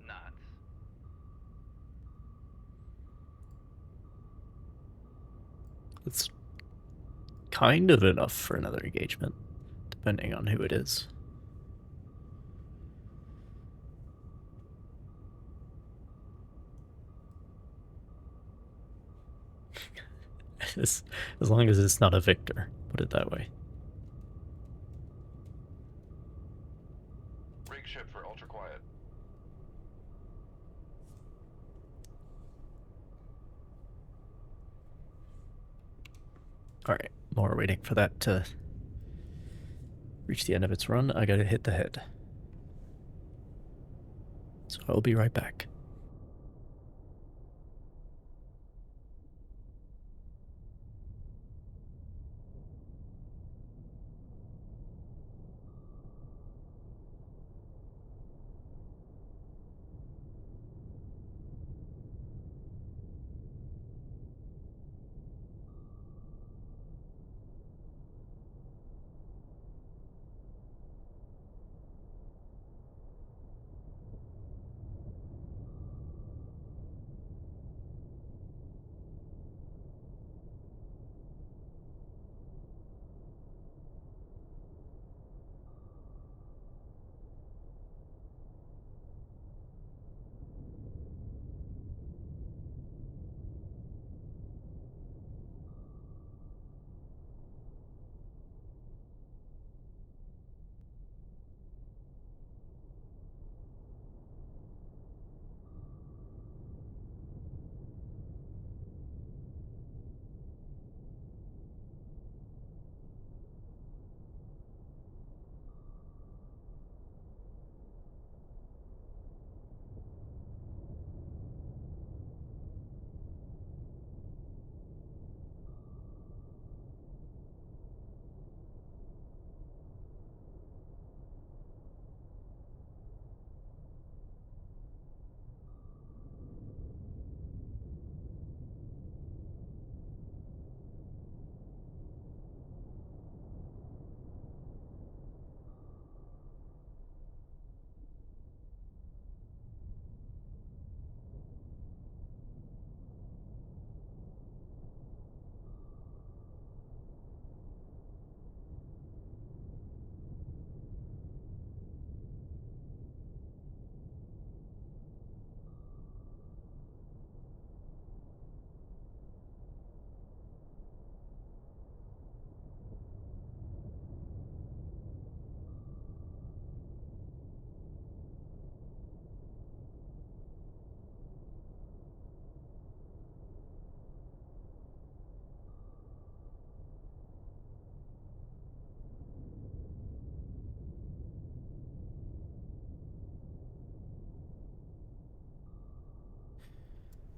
knots. It's kind of enough for another engagement, depending on who it is. As long as it's not a victor, put it that way. Rig ship for ultra quiet. Alright, while we're waiting for that to reach the end of its run, I gotta hit the head. So I'll be right back.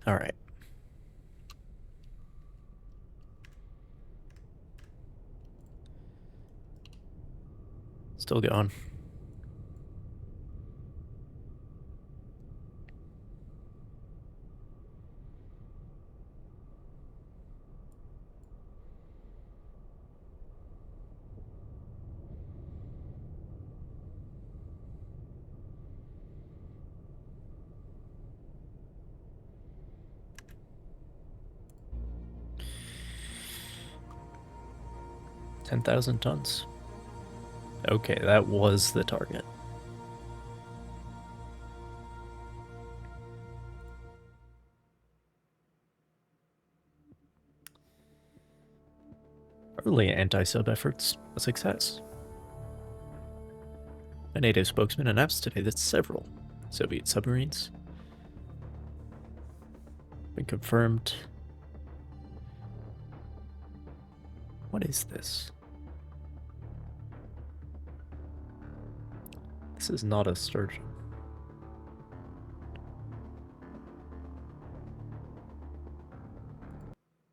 All right. Still going. $10,000 tons. Okay, that was the target. Early anti-sub efforts, a success. A NATO spokesman announced today that several Soviet submarines have been confirmed. What is this? This is not a sturgeon.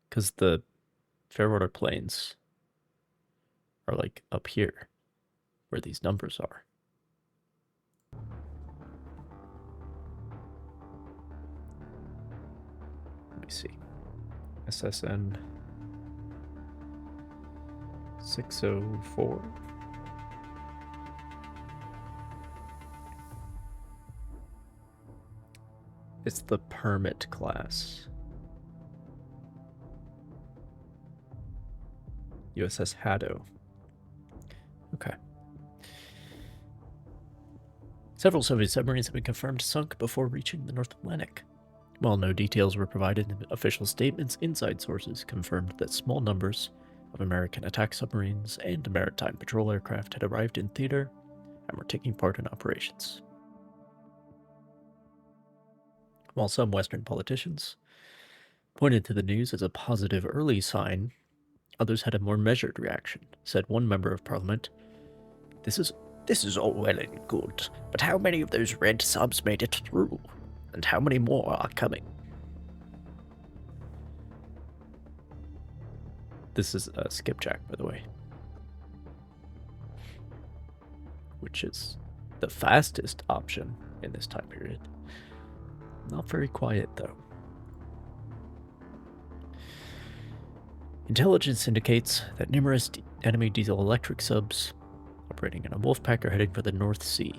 Because the fairwater plains are like up here, where these numbers are. Let me see. SSN 604. It's the permit class. USS Haddo. Okay. Several Soviet submarines have been confirmed sunk before reaching the North Atlantic. While no details were provided in official statements, inside sources confirmed that small numbers of American attack submarines and maritime patrol aircraft had arrived in theater and were taking part in operations. While some Western politicians pointed to the news as a positive early sign, others had a more measured reaction, said one member of parliament. This is all well and good, but how many of those red subs made it through? And how many more are coming? This is a skipjack, by the way. Which is the fastest option in this time period. Not very quiet, though. Intelligence indicates that numerous enemy diesel-electric subs operating in a Wolfpack are heading for the North Sea.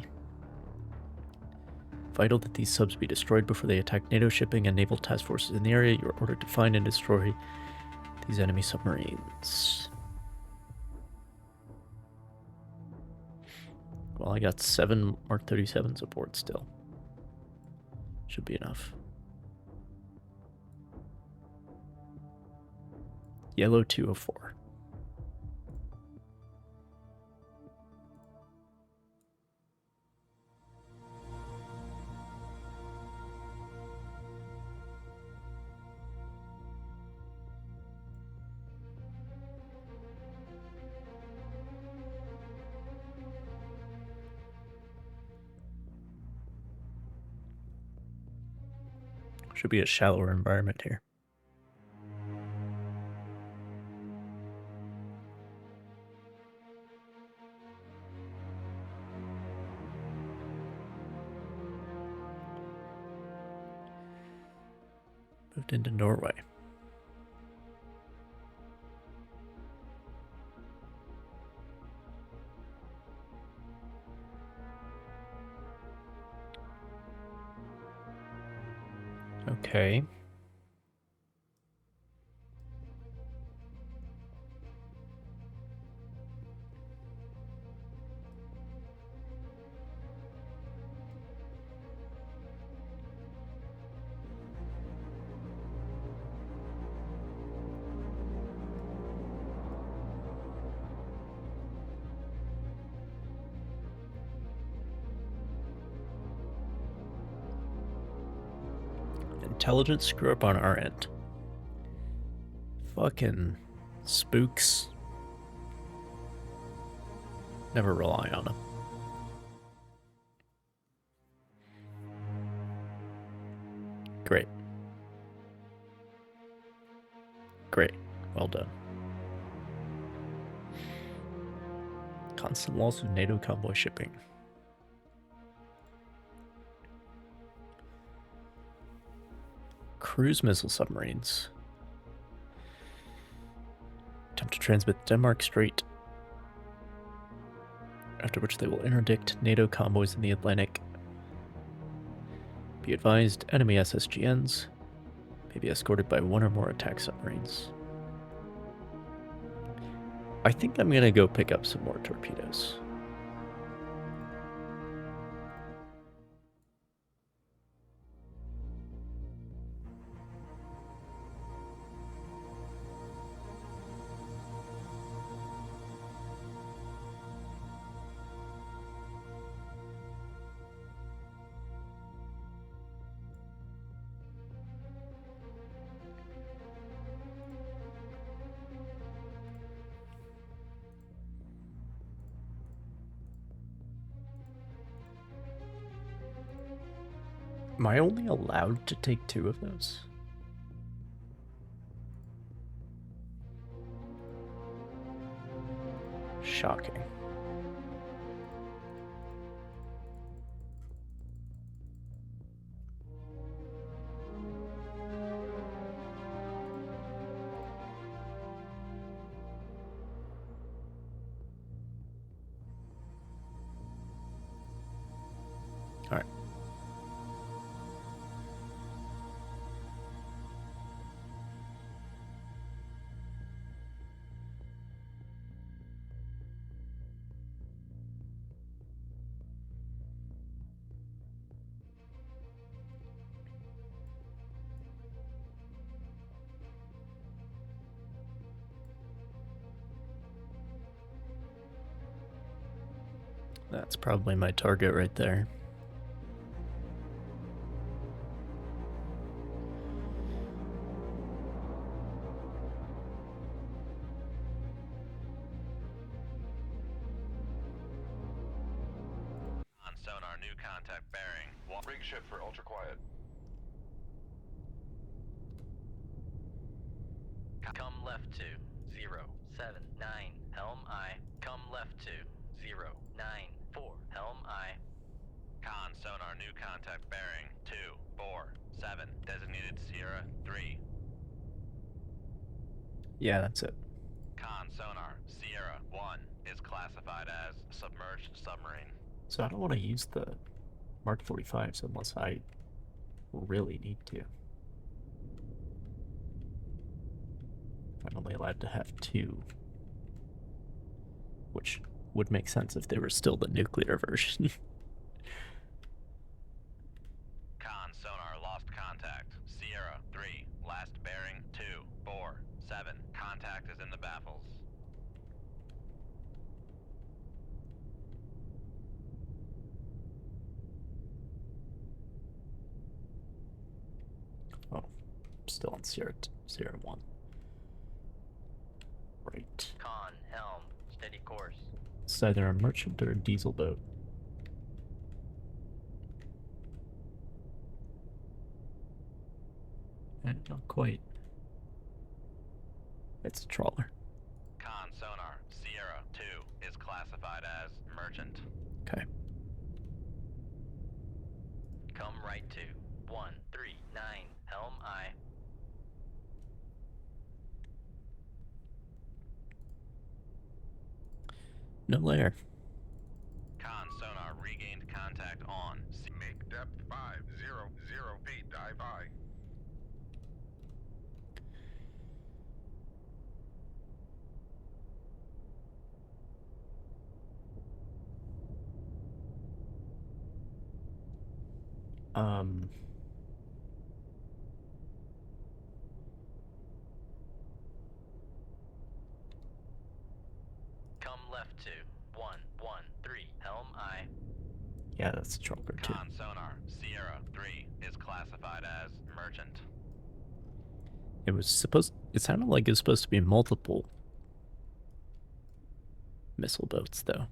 Vital that these subs be destroyed before they attack NATO shipping and naval task forces in the area. You are ordered to find and destroy these enemy submarines. Well, I got 7 Mark 37s aboard still. Should be enough. Yellow 204. Should be a shallower environment here. Moved into Norway. Okay. Intelligence screw up on our end. Fucking spooks. Never rely on them. Great. Great. Well done. Constant loss of NATO convoy shipping. Cruise missile submarines. Attempt to transmit Denmark Strait, after which they will interdict NATO convoys in the Atlantic. Be advised, enemy SSGNs may be escorted by one or more attack submarines. I think I'm gonna go pick up some more torpedoes. Am I only allowed to take 2 of those? Shocking. All right. That's probably my target right there. On sonar, new contact bearing. Rig shift for ultra quiet. Come left to 079 Helm I. Come left to 094 Helm I. Con sonar, new contact bearing 247. Designated Sierra 3. Yeah, that's it. Con sonar, Sierra 1 is classified as submerged submarine. So I don't want to use the Mark 45s unless I really need to. I'm only allowed to have 2. Which would make sense if they were still the nuclear version. Con sonar, lost contact. Sierra 3, last bearing 247. Contact is in the baffles. Oh, I'm still on Sierra 1. Right. Con Helm. Steady course. It's either a merchant or a diesel boat. And not quite. It's a trawler. Con sonar, Sierra 2 is classified as merchant. Okay. Come right to 139 Helm I. No layer. Con sonar, regained contact on. Make depth 500 feet. Dive I. Come left to 113 Helm I. Yeah, that's a trawler too. Con sonar, Sierra 3 is classified as merchant. It sounded like it was supposed to be multiple missile boats, though.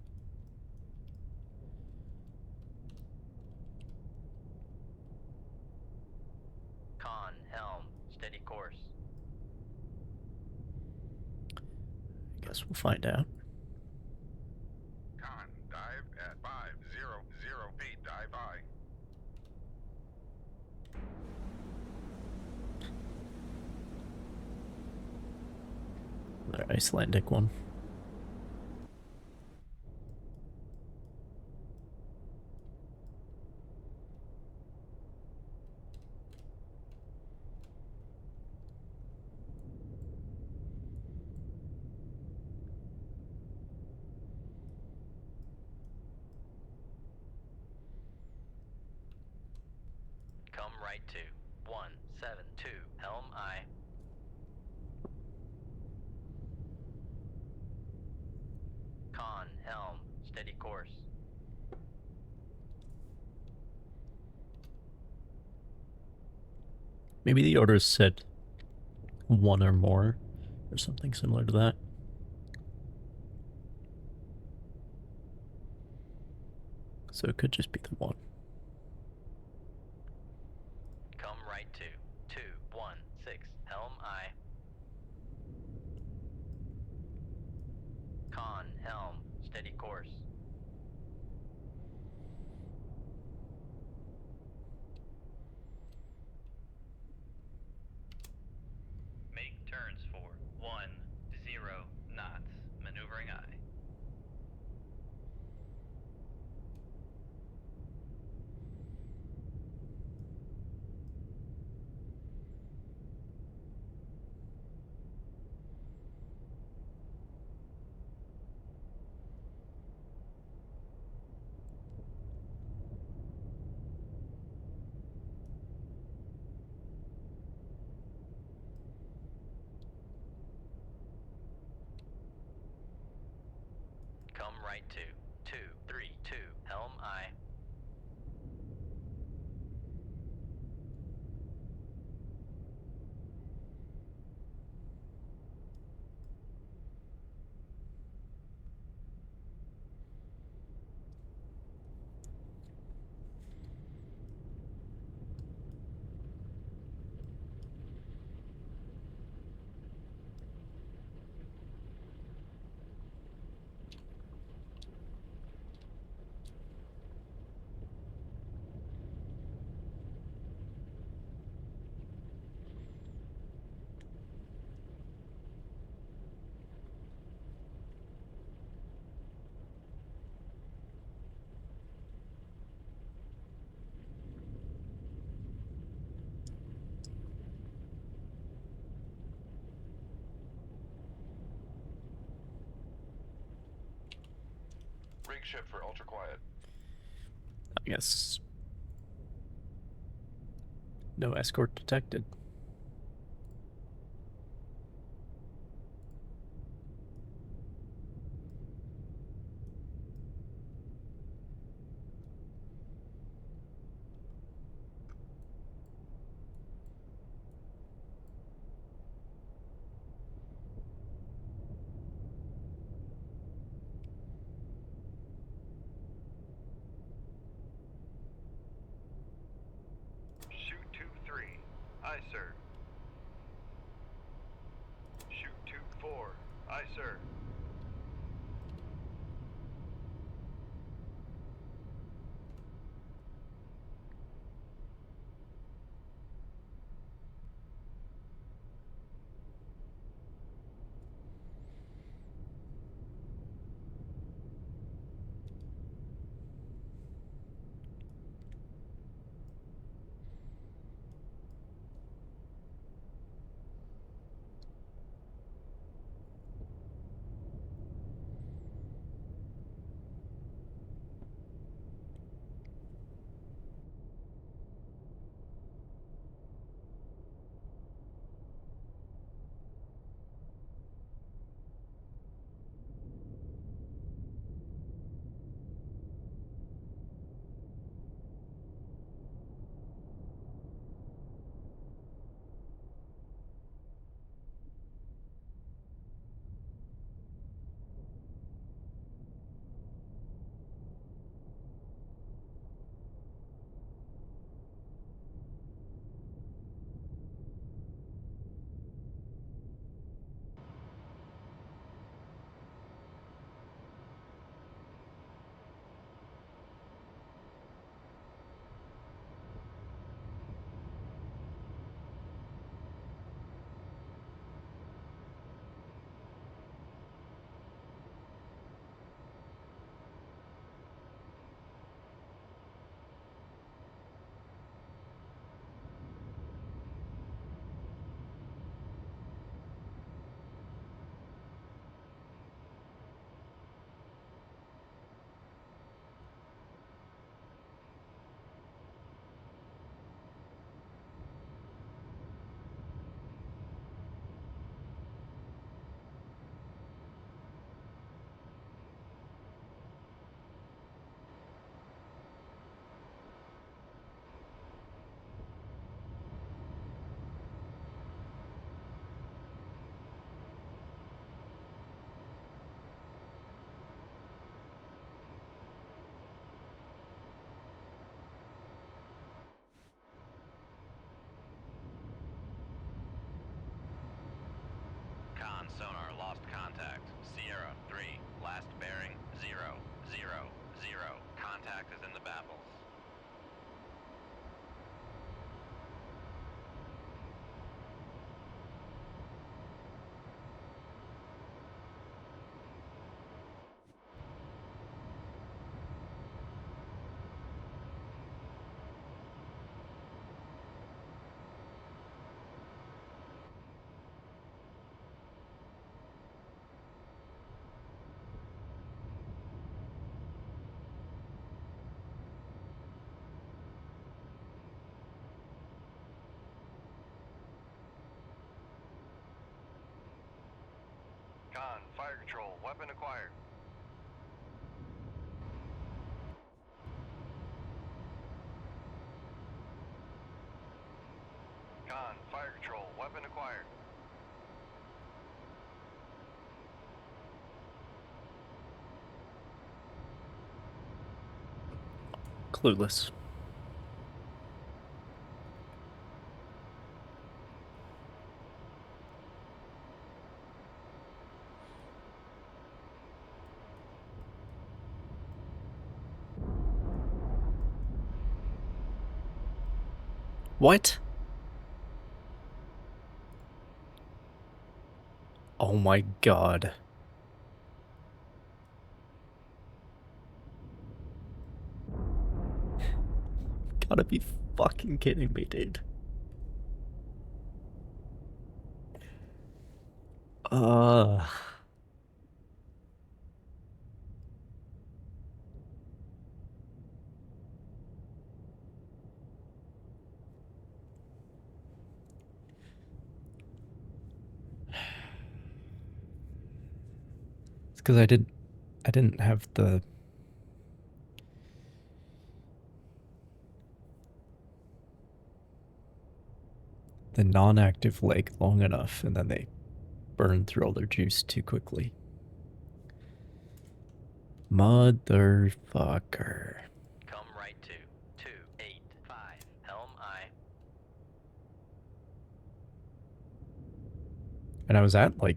Con Helm. Steady course. Guess we'll find out. Con, dive at 500 feet, dive high. Another Icelandic one. Come right to 172 Helm I. Con, helm, steady course. Maybe the orders said one or more, or something similar to that. So it could just be the one. Come right to 216 Helm I. Con, helm, steady course. Make turns for 10 knots. Maneuvering I. Come right to 232 Helm I. Rig ship for ultra quiet. I guess no escort detected. Shoot 2-3. Aye, sir. control, weapon acquired. Con, fire control, weapon acquired. Clueless. What? Oh my god. Gotta be fucking kidding me, dude. It's because I didn't have the non-active leg long enough, and then they burned through all their juice too quickly. Motherfucker. Come right to 285. Helm I. And I was at like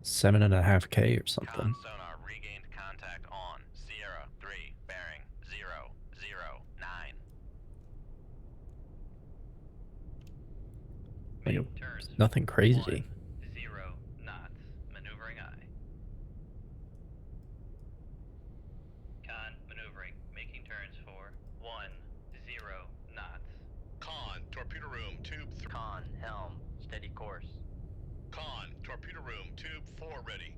7.5K or something. Con sonar regained contact on Sierra 3, bearing 009. Like, Make turns for nothing crazy. 10 knots. Maneuvering I. Con, maneuvering. Making turns for 10 knots. Con, torpedo room, tube 3. Con, helm, steady course. Con, torpedo room, tube 4 ready.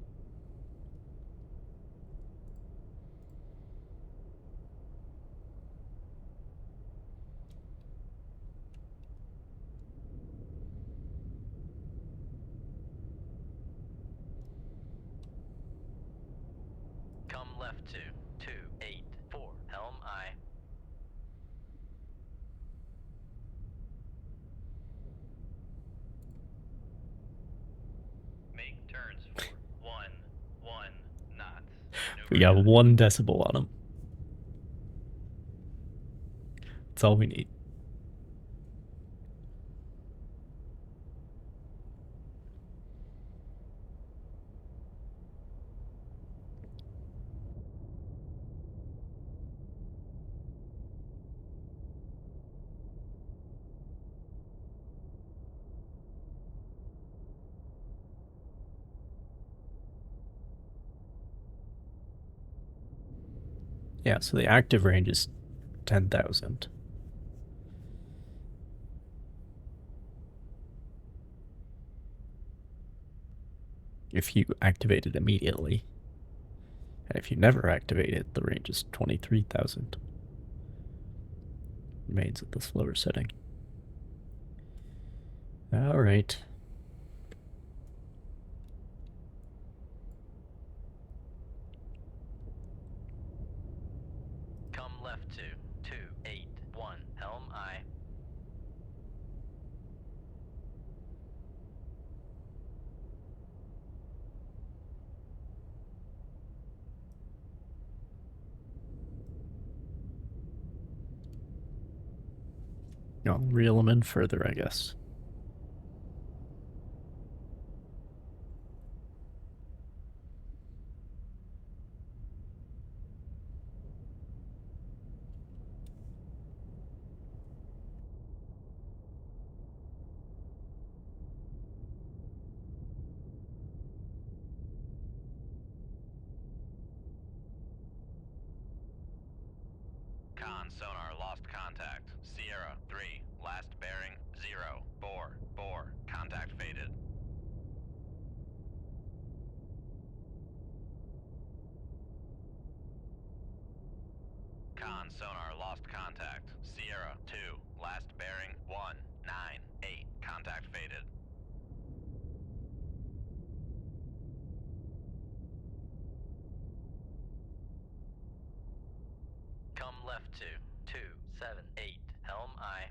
Come left to 284. Helm I. Make turns for 1 knots. We got Maneuvering I. 1 decibel on him. That's all we need. Yeah, so the active range is 10,000. If you activate it immediately. And if you never activate it, the range is 23,000. Remains at the slower setting. Alright. Come left to 281. Helm I. I'll reel them in further, I guess. Con sonar lost contact. Sierra 3, last bearing 044. Contact faded. Con sonar lost contact. Sierra 2, last bearing 198. Contact faded. left 278, helm I.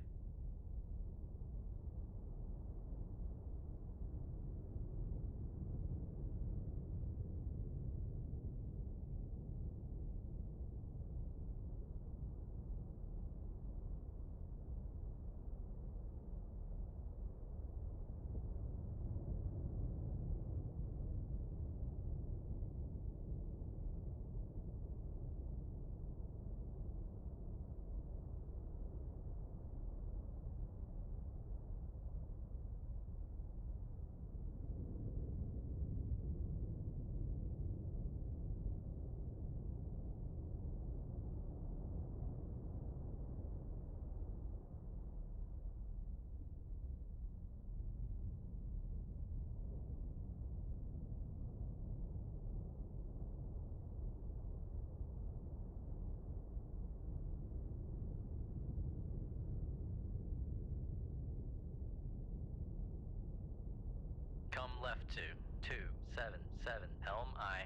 Come left 277, helm I.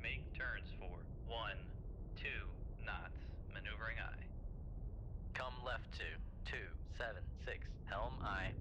Make turns for 1, 2 knots, maneuvering I. Come left 276, helm I.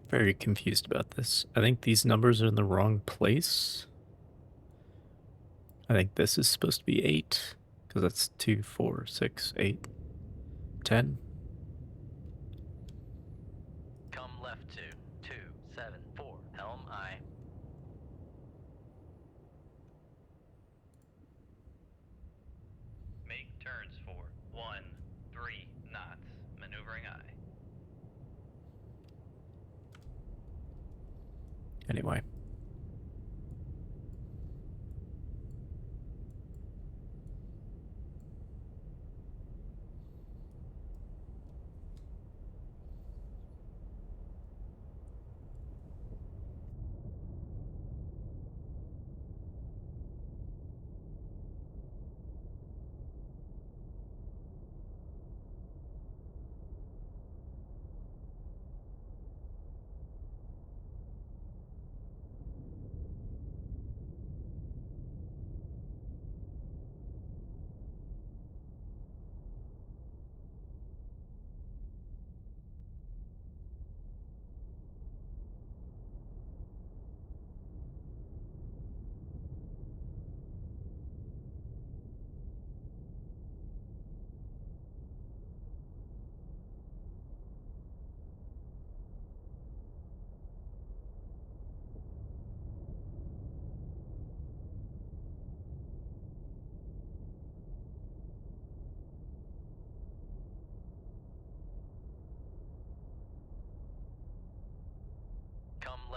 Very confused about this. I think these numbers are in the wrong place. I think this is supposed to be 8, because that's 2, 4, 6, 8, 10. Come left 274, helm I. Make turns for 1, 3 knots, maneuvering I. Anyway.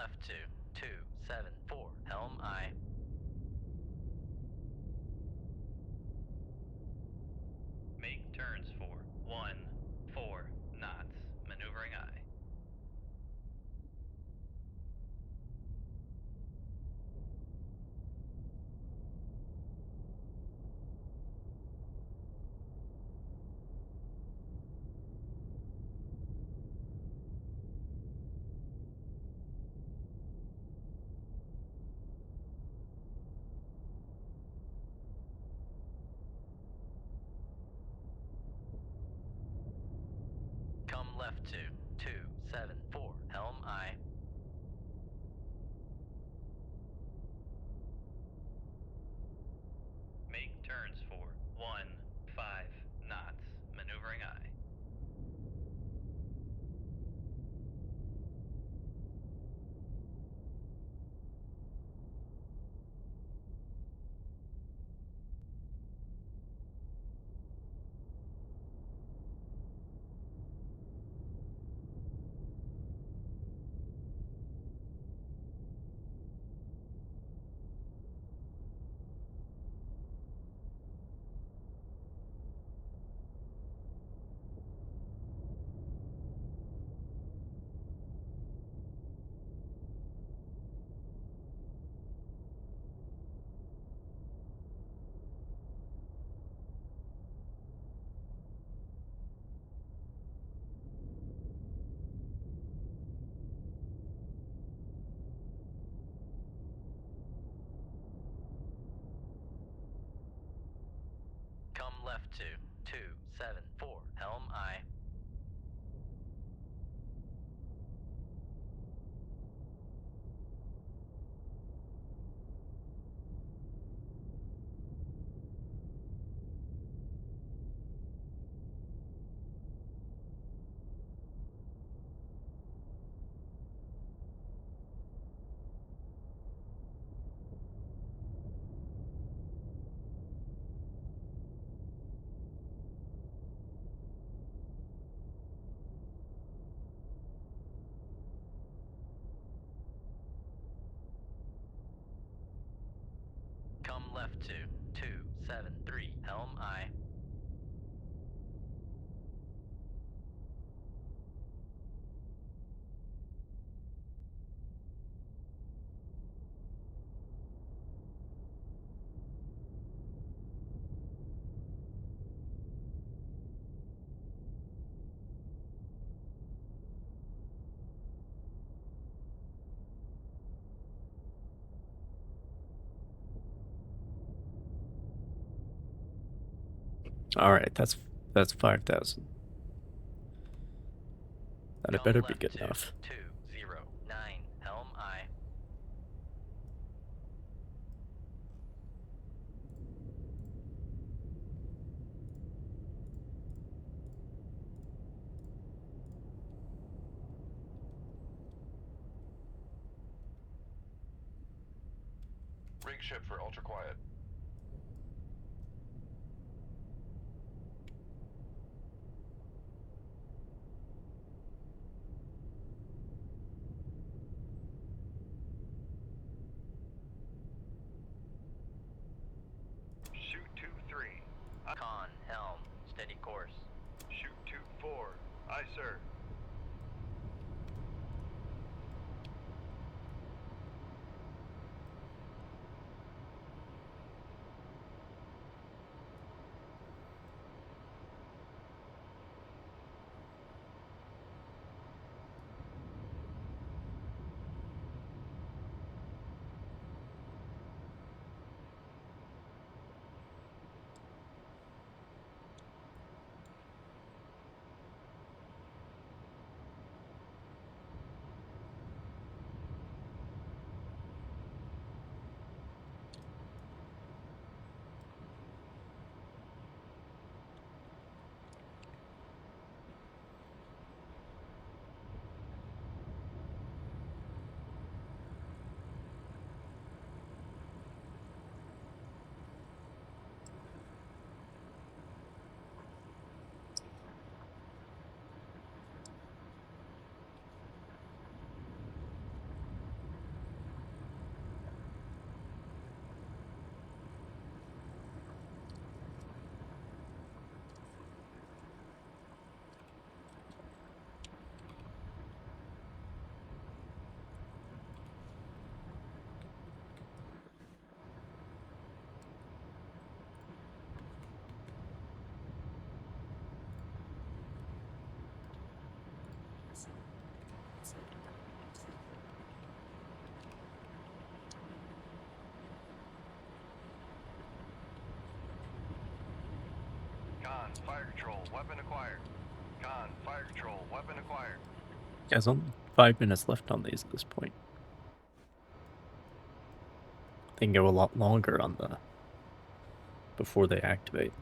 left to 274, helm I. Make turns for 4 knots, maneuvering I. Come left to 274, helm I. Make turns for 5 knots, maneuvering I. Come left to 274, helm I. Come left to 273, helm I. All right, that's 5,000. That had Come better be left good to enough. 209, helm I. Rig ship for ultra quiet. Shoot 2-3. Con, helm, steady course. Shoot 2-4. Aye, sir. fire control, weapon acquired. Con, fire control, weapon acquired. There's only 5 minutes left on these at this point. They can go a lot longer on the before they activate.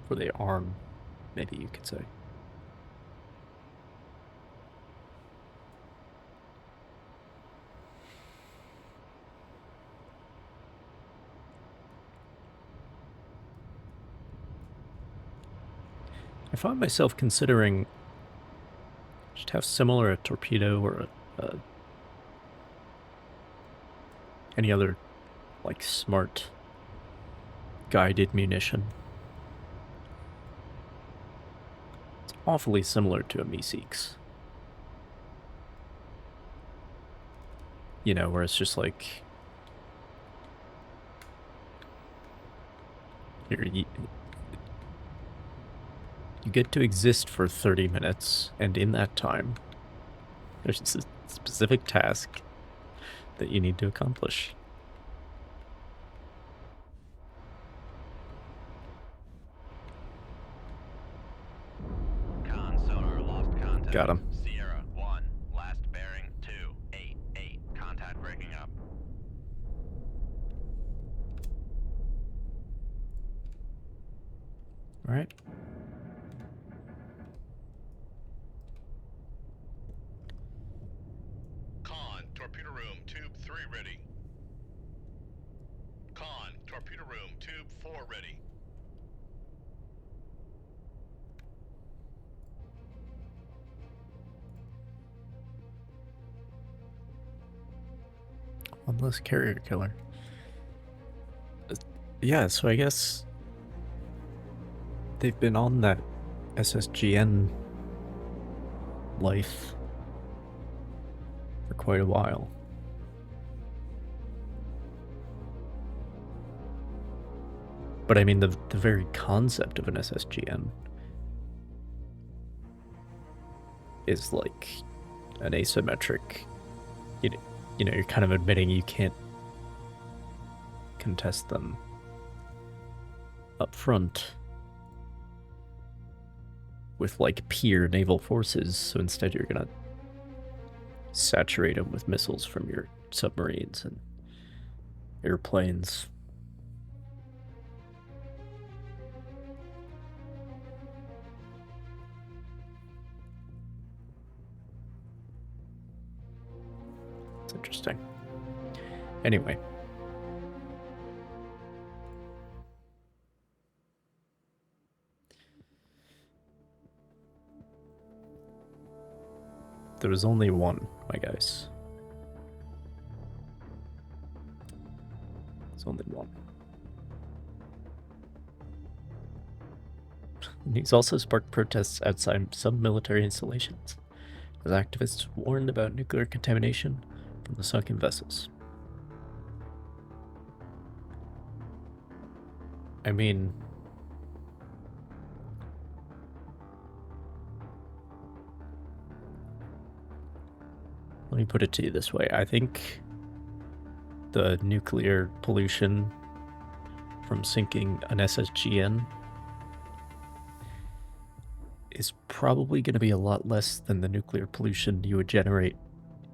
Before they arm, maybe you could say. I find myself considering just how similar a torpedo or any other like smart guided munition. It's awfully similar to a Meeseeks. You know, where it's just like you get to exist for 30 minutes, and in that time, there's a specific task that you need to accomplish. Con sonar lost contact. Got him. Sierra 1, last bearing 288. Contact breaking up. All right. Con, torpedo room, tube 3 ready. Con, torpedo room, tube 4 ready. One less carrier killer. Yeah, so I guess they've been on that SSGN life for quite a while. But I mean, the very concept of an SSGN is like an asymmetric, you know, you're kind of admitting you can't contest them up front with like peer naval forces, so instead you're gonna saturate them with missiles from your submarines and airplanes. It's interesting. Anyway. There was only one, my guys. There's only one. He's also sparked protests outside some military installations, as activists warned about nuclear contamination from the sunken vessels. I mean, let me put it to you this way. I think the nuclear pollution from sinking an SSGN is probably going to be a lot less than the nuclear pollution you would generate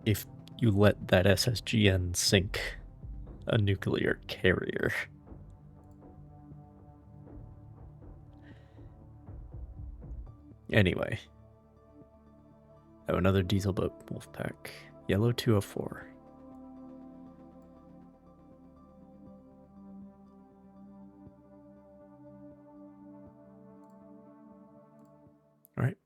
if you let that SSGN sink a nuclear carrier. Anyway. Oh, another diesel boat, Wolfpack. Yellow 204. All right.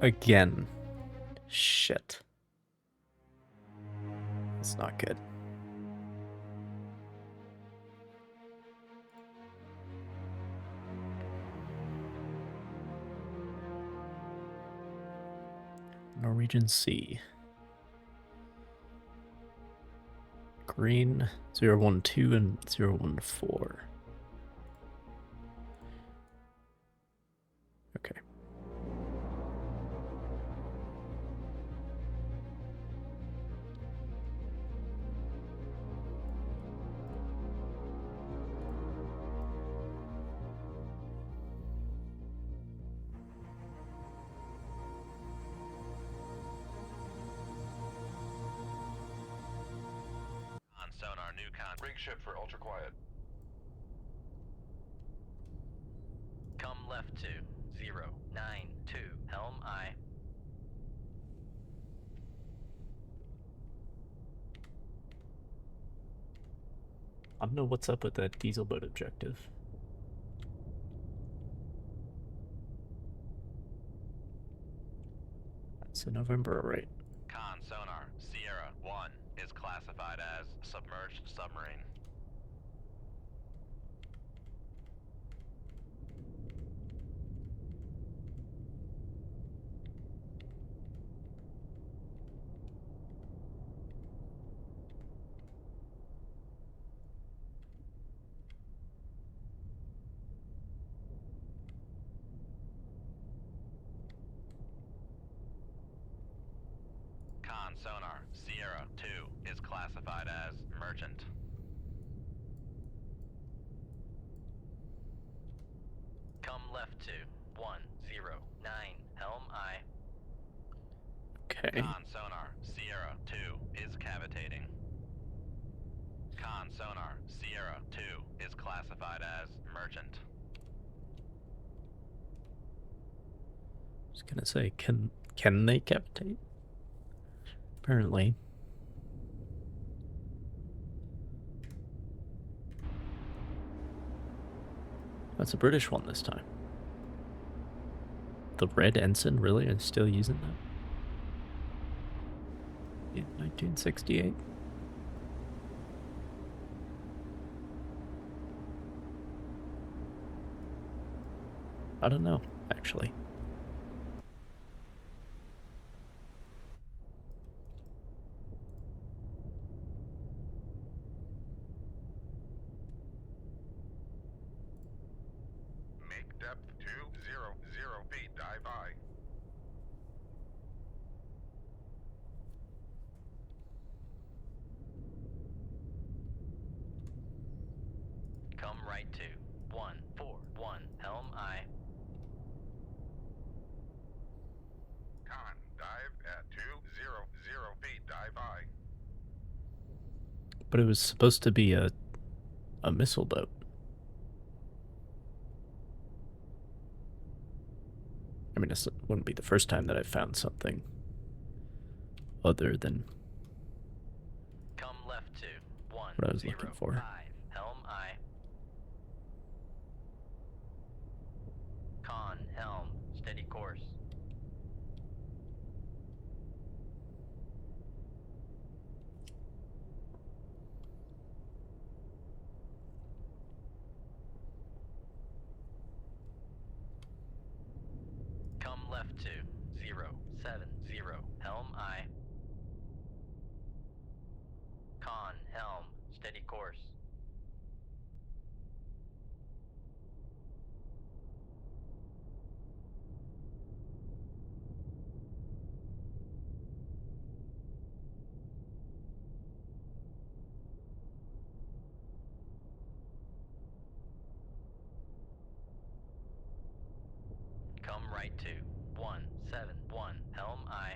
Again. Shit. It's not good. Norwegian Sea. Green 012 and 014. Okay. On sonar, new con. Rig ship for ultra quiet. Come left to 092 Helm I. I don't know what's up with that diesel boat objective. That's in November, right? Con sonar, Sierra 1 is classified as submerged submarine. Con sonar, Sierra 2 is classified as merchant. Come left to 109 Helm I. Okay. Con sonar, Sierra 2 is cavitating. Con sonar, Sierra 2 is classified as merchant. I was gonna say, can they cavitate? Apparently. That's a British one this time. The Red Ensign, really? I'm still using that? In 1968? I don't know, actually. Make depth 200 feet. Dive I. Come right to 141 Helm I. Con, dive at 200 feet. Dive I. But it was supposed to be a missile boat. I mean, this wouldn't be the first time that I've found something other than Come left to what I was looking for. 105 Helm I. Con Helm, steady course. Come left to 070 Helm I. Con Helm, steady course. Come right to 171 Helm I.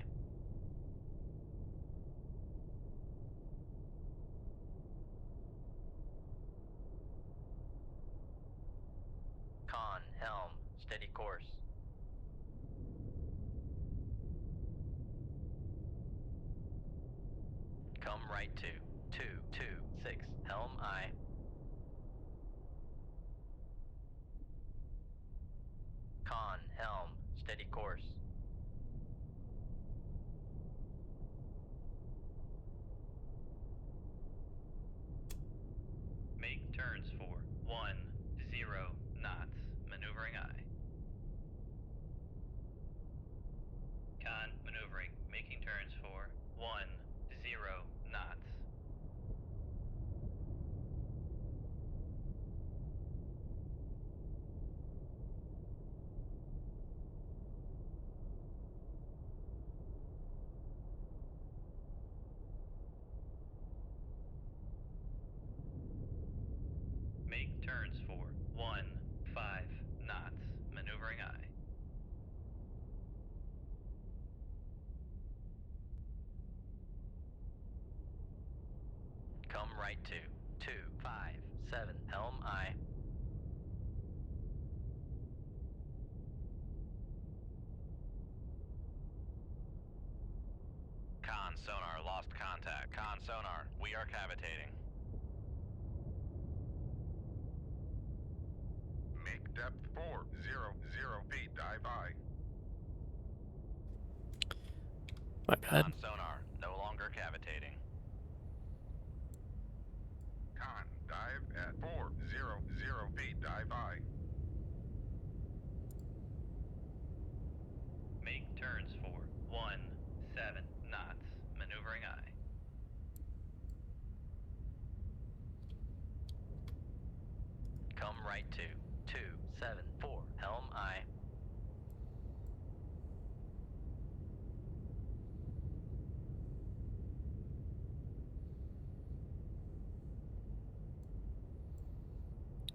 Con Helm, steady course. Come right to 226 Helm I. Con Helm, steady course. right to 257 Helm I. Con sonar lost contact. Con sonar, we are cavitating. Make depth 400 feet. Dive I. My bad. Con sonar, no longer cavitating. Con, dive at 400 feet. Dive I. Make turns for 17 knots. Maneuvering I. Come right to 274 Helm I.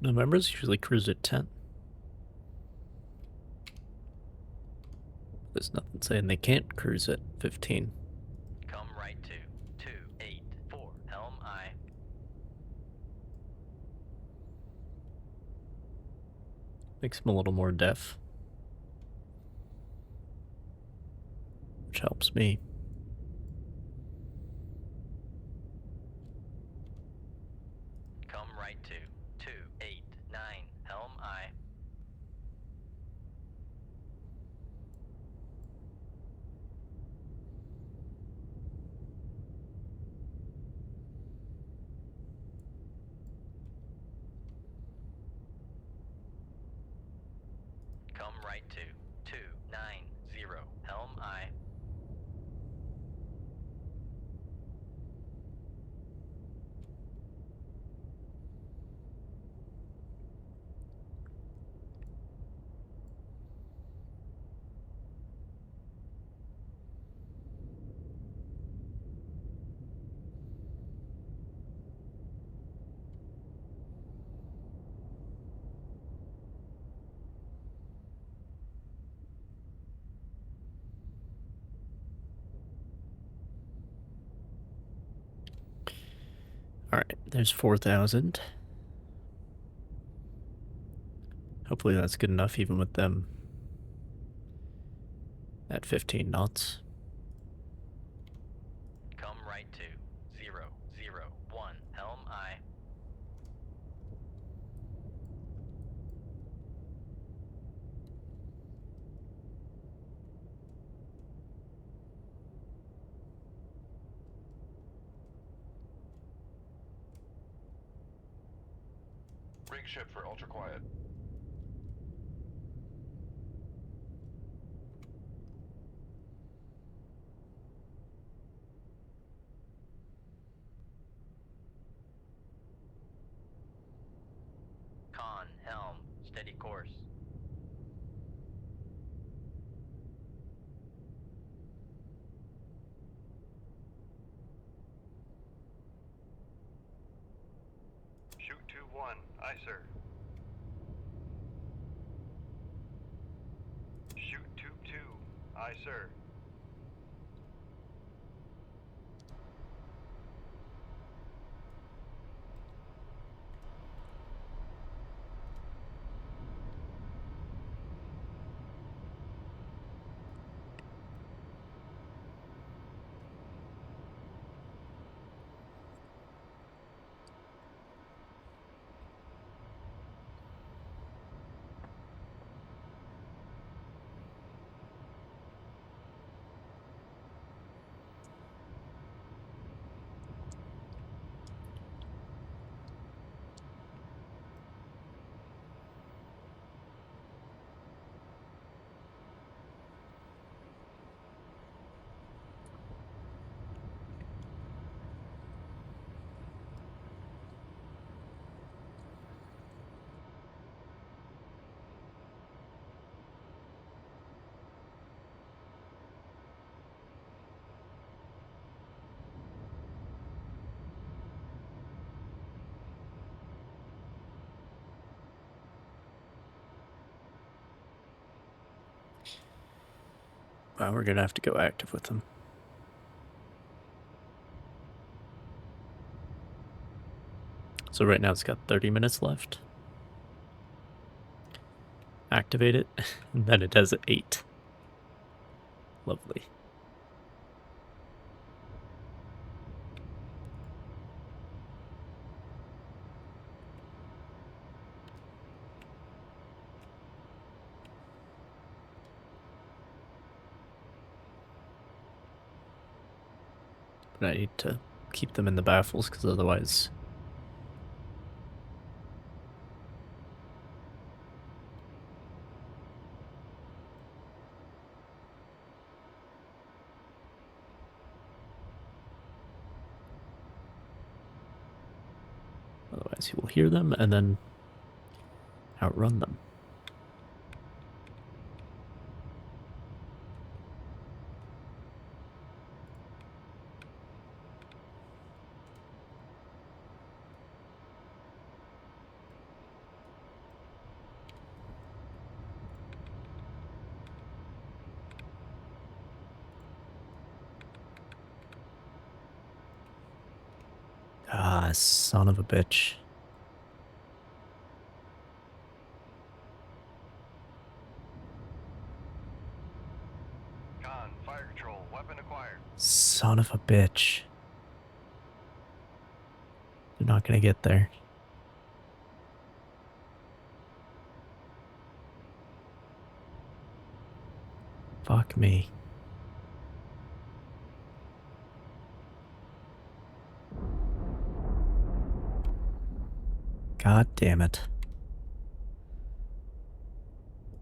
The members usually cruise at 10. There's nothing saying they can't cruise at 15. Come right to 284 Helm I. Makes them a little more deaf. Which helps me. Come right to 289 Helm I. Come right to 290 Helm I. Alright, there's 4,000. Hopefully that's good enough even with them at 15 knots. Come right to 001 Helm I. Rig ship for ultra quiet. Con Helm, steady course. Shoot 2-1. Aye, sir. Shoot 2-2. Aye, sir. Well, we're gonna have to go active with them. So right now it's got 30 minutes left. Activate it, and then it does 8. Lovely. But I need to keep them in the baffles because otherwise... Otherwise he will hear them and then outrun them. Ah, son of a bitch. Con, fire control, weapon acquired. Son of a bitch. They're not gonna get there. Fuck me. God damn it.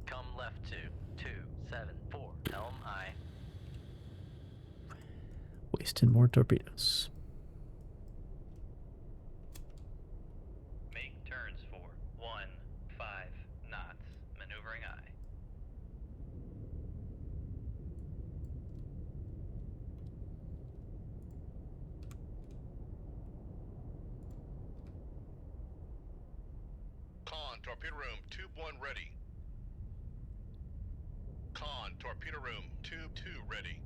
Come left to 274 Helm I. Wasting more torpedoes. Make turns for 15 knots. Maneuvering I. Con, torpedo room, tube 1 ready. Con, torpedo room, tube 2 ready.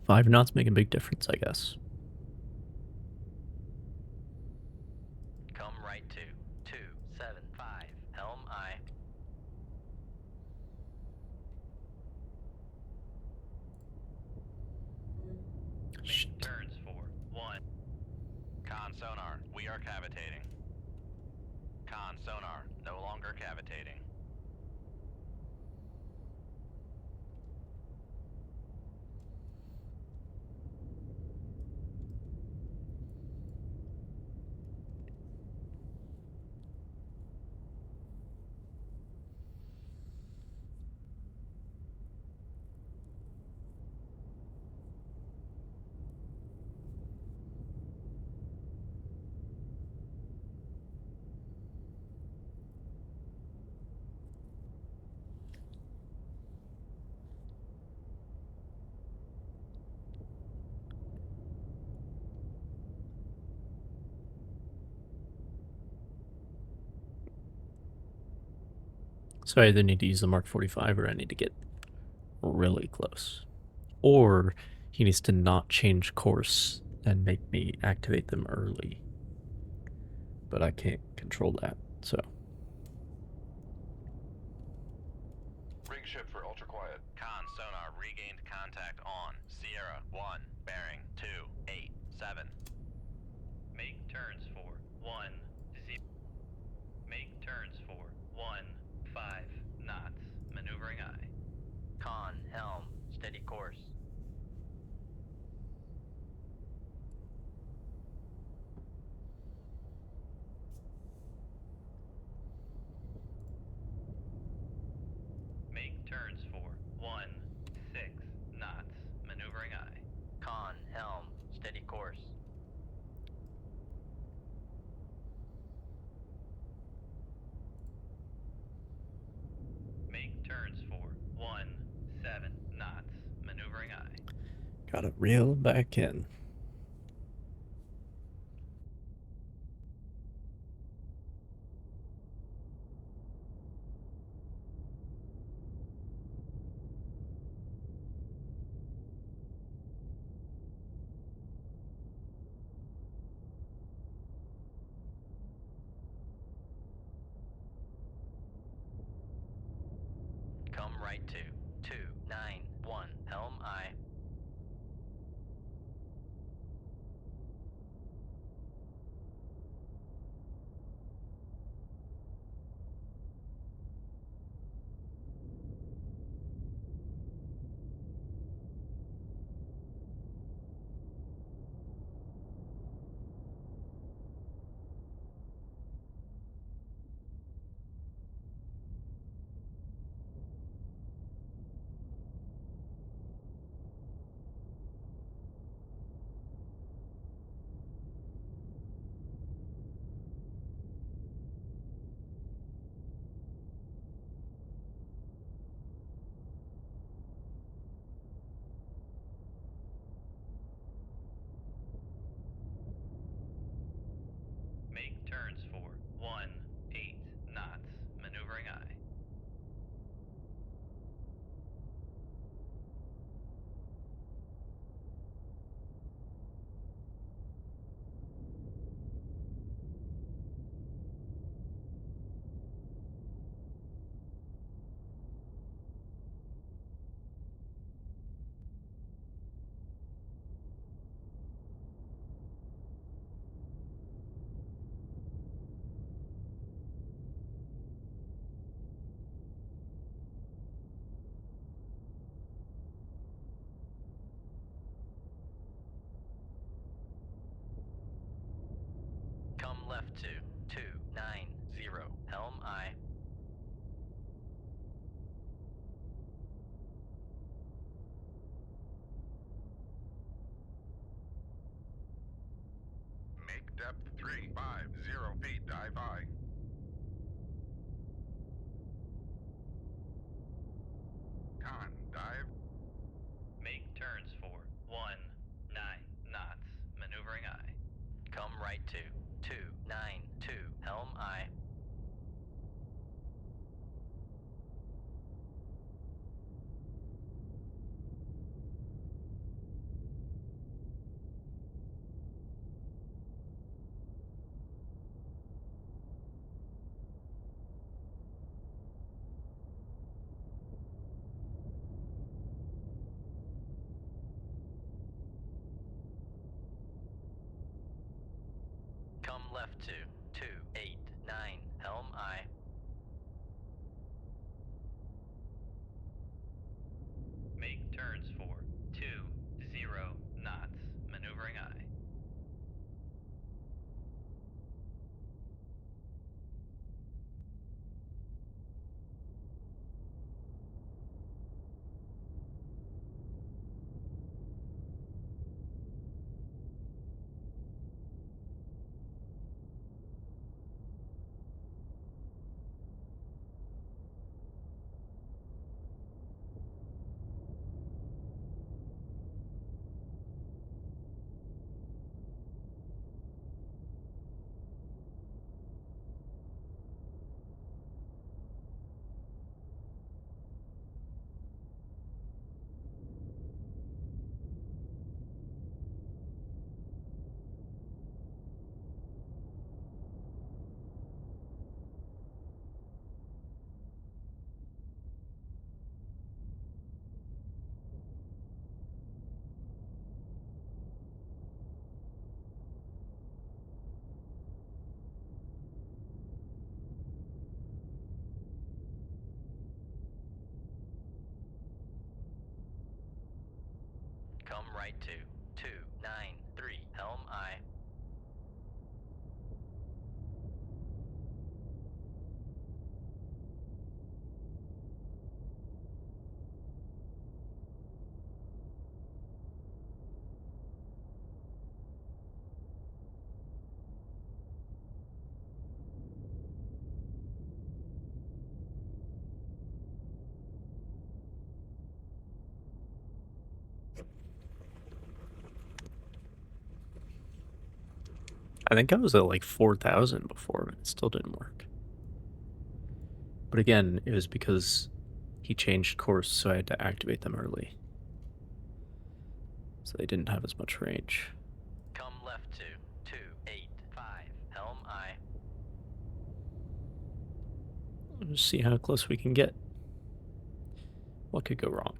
5 knots make a big difference, I guess. Come right to 275 Helm I. Make Shit. turns for 1. Con sonar, we are cavitating. Con sonar, no longer cavitating. So I either need to use the Mark 45 or I need to get really close. Or he needs to not change course and make me activate them early. But I can't control that, so... Rig ship for ultra quiet. Con sonar regained contact on Sierra 1, bearing 287. Make turns for 1 0. Make turns for 15 knots. Maneuvering I. Con Helm, steady course. Make turns for 16 knots. Maneuvering I. Con Helm, steady course. Make turns for 17 knots. Maneuvering I. Gotta reel back in. right to 291 Helm I. Make turns for 18 knots, maneuvering I. Come left to 290 Helm I. Make depth 350 feet, dive I. Con, dive. Make turns for 19 knots, maneuvering I. Come right to 292 Helm I. Come left to 289 Helm I. Make turns for 20 knots, maneuvering I. Come right to 293 Helm I. I think I was at like 4,000 before, but it still didn't work. But again, it was because he changed course, so I had to activate them early. So they didn't have as much range. Come left to 285 Helm I. Let's see how close we can get. What could go wrong?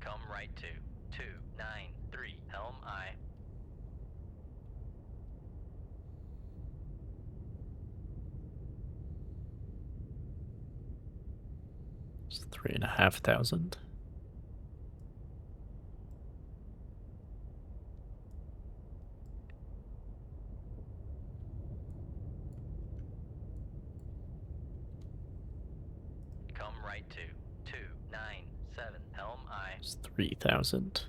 Come right to 293 Helm I. It's 3,500. Come right to 297 Helm I. It's 3,000.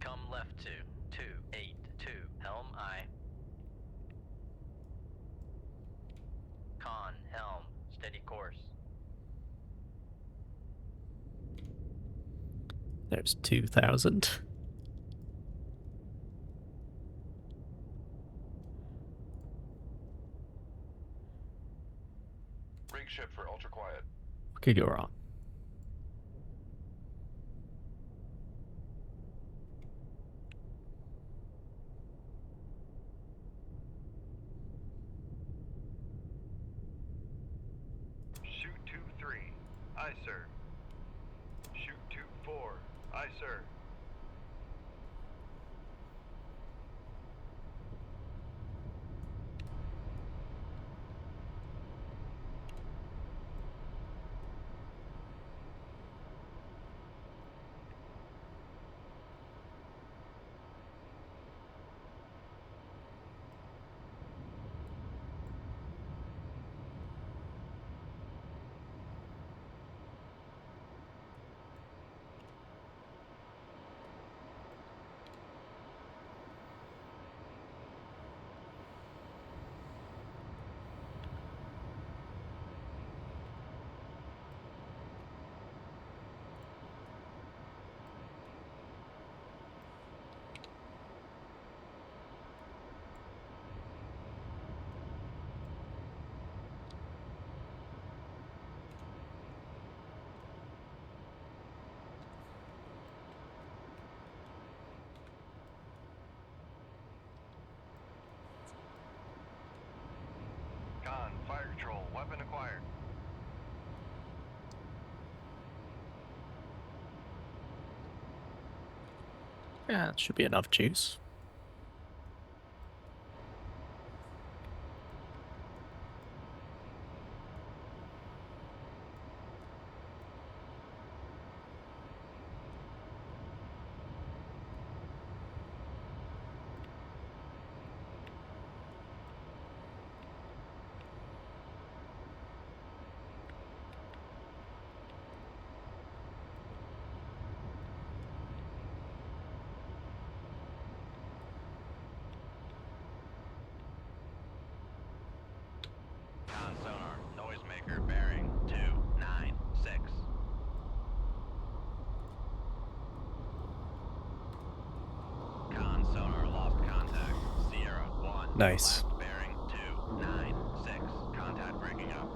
Come left to 282 Helm I. Con Helm, steady course. There's 2,000. Rig ship for ultra quiet. What could go wrong? Shoot 2-3. Aye, sir. Shoot 2-4. Aye, sir. Con, fire control, weapon acquired. Yeah, it should be enough juice. Con sonar, noisemaker bearing 296. Con sonar lost contact. Sierra 1. Nice. Left bearing 296. Contact breaking up.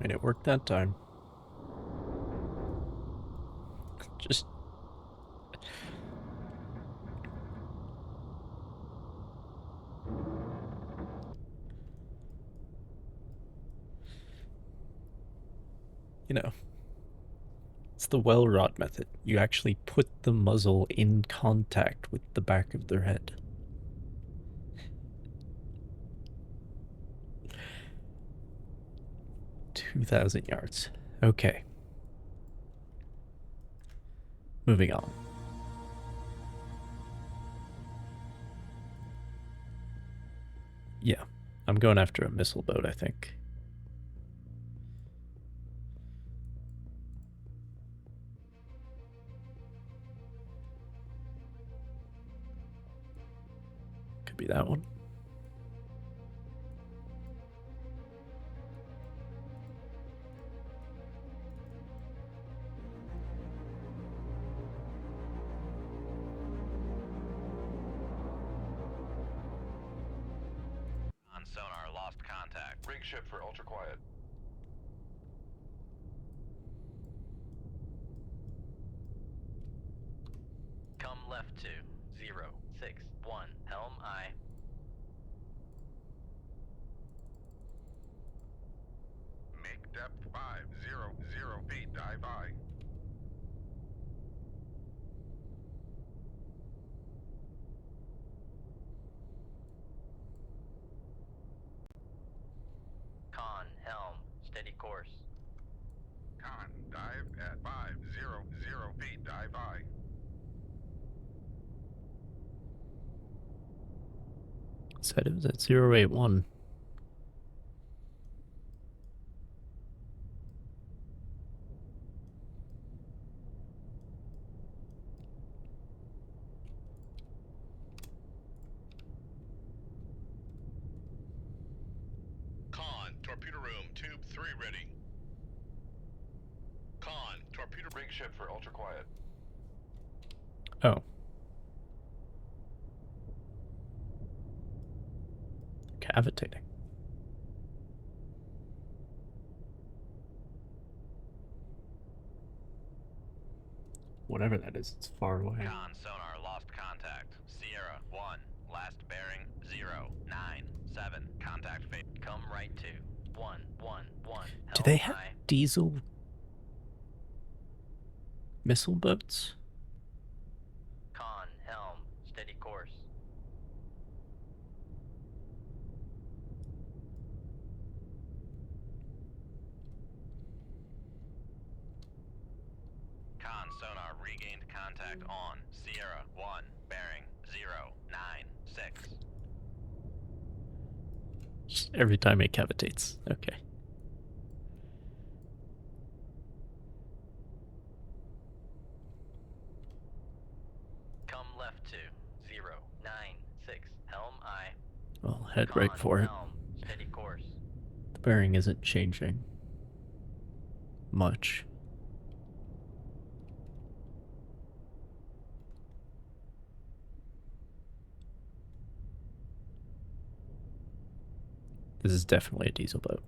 And it worked that time. Just you know, it's the well rod method. You actually put the muzzle in contact with the back of their head. "2,000 yards. Okay. Moving on. Yeah, I'm going after a missile boat, I think. Could be that one. On sonar, lost contact. Rig ship for ultra quiet. Come left to 061 Helm I. Make depth 500 feet, dive I. Con Helm, steady course. Con, dive at 500 feet, dive I. Said it was at 081. Con, torpedo room, tube 3 ready. Con, torpedo Rig ship for ultra quiet. Oh. Cavitating. Whatever that is, it's far away. Con sonar, lost contact. Sierra 1, last bearing 097. Contact failed. Come right to 111 Do they Helm have I. diesel missile boats? Con Helm, steady course. Con sonar, regained contact on Sierra 1, bearing 096. Just every time it cavitates. Okay. Come left to 096 Helm I. Well, head right Con for it. Helm, steady course. The bearing isn't changing much. This is definitely a diesel boat.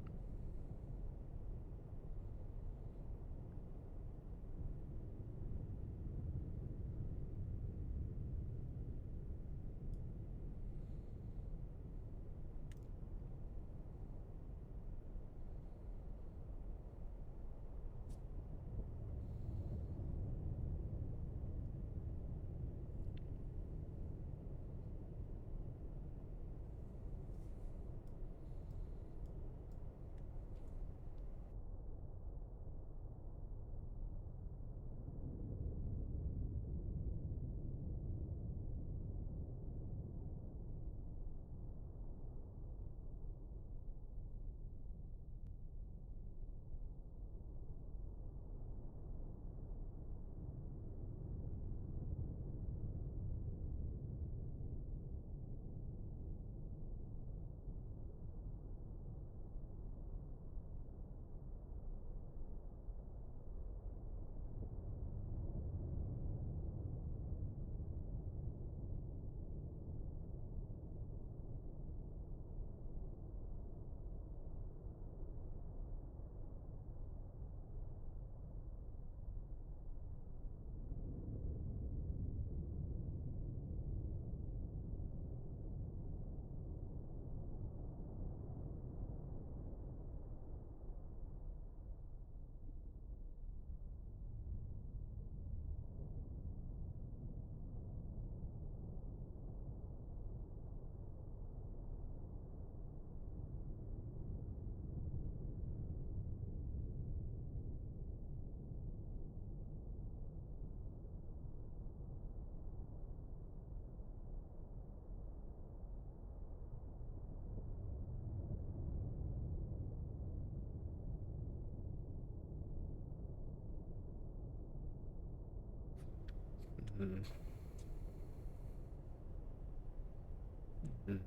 Mm. Mm.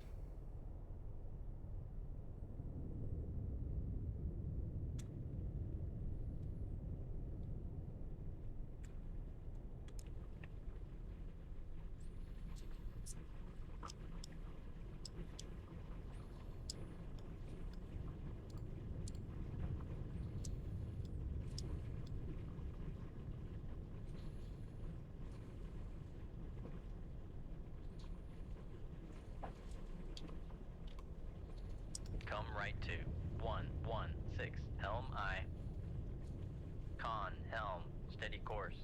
Come right to 116 Helm I. Con, helm, steady course.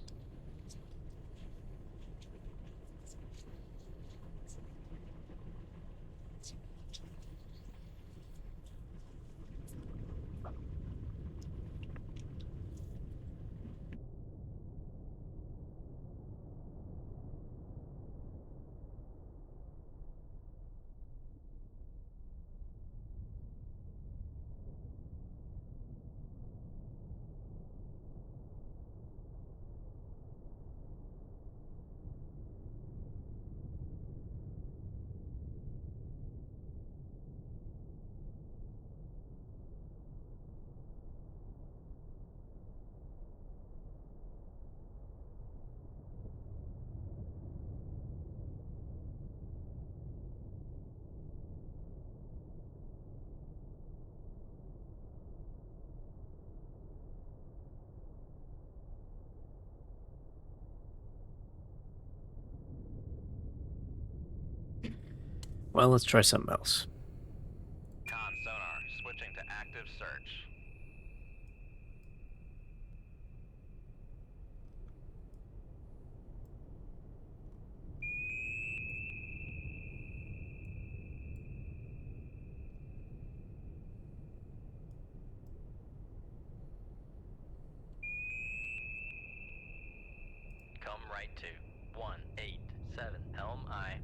Well, let's try something else. Con sonar, switching to active search. Come right to 187 Helm I.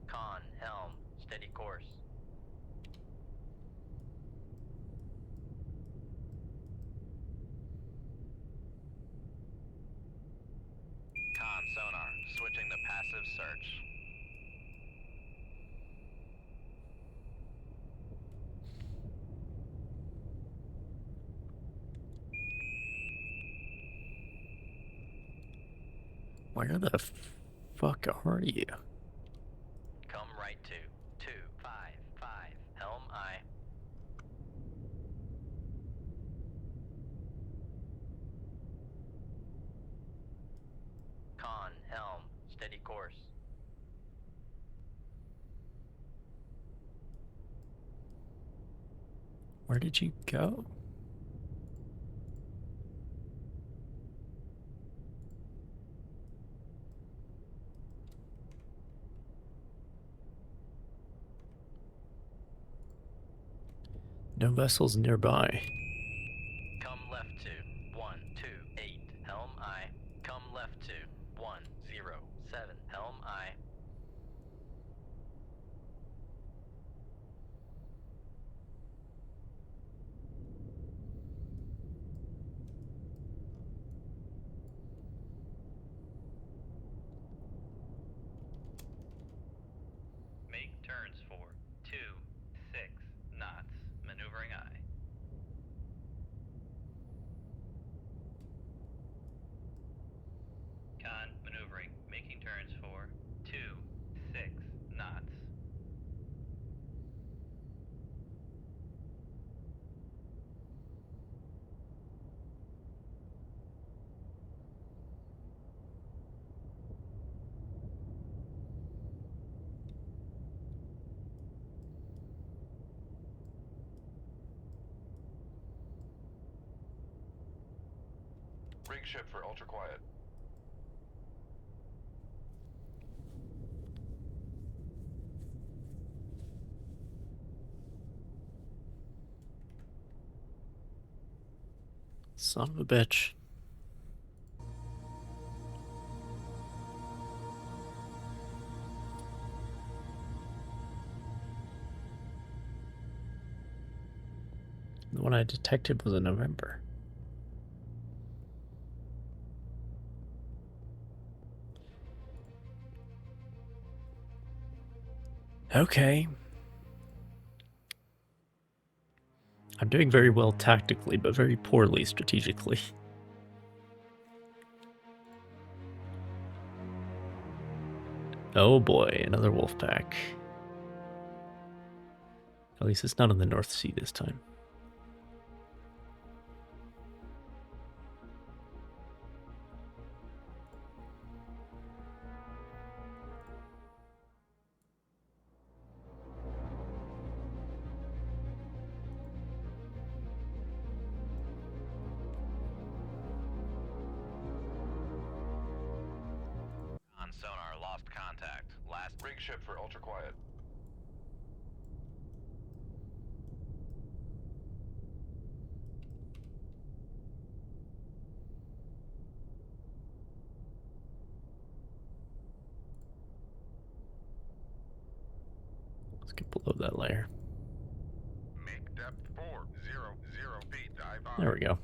Con, helm, steady course. Con sonar, switching to passive search. Where the fuck are you? Come right to 255 Helm I. Con, helm, steady course. Where did you go? No vessels nearby. Come left to 128 Helm I. Come left to 107 Helm I. Make turns for 26 knots. Maneuvering I. Con, maneuvering, making turns for 2 Rig ship for ultra quiet. Son of a bitch. The one I detected was in November. Okay. I'm doing very well tactically, but very poorly strategically. Oh boy, another wolf pack. At least it's not in the North Sea this time. On sonar, lost contact. Last Rig ship for ultra quiet. Let's get below that layer. Make depth 400 feet. Dive on. There we go.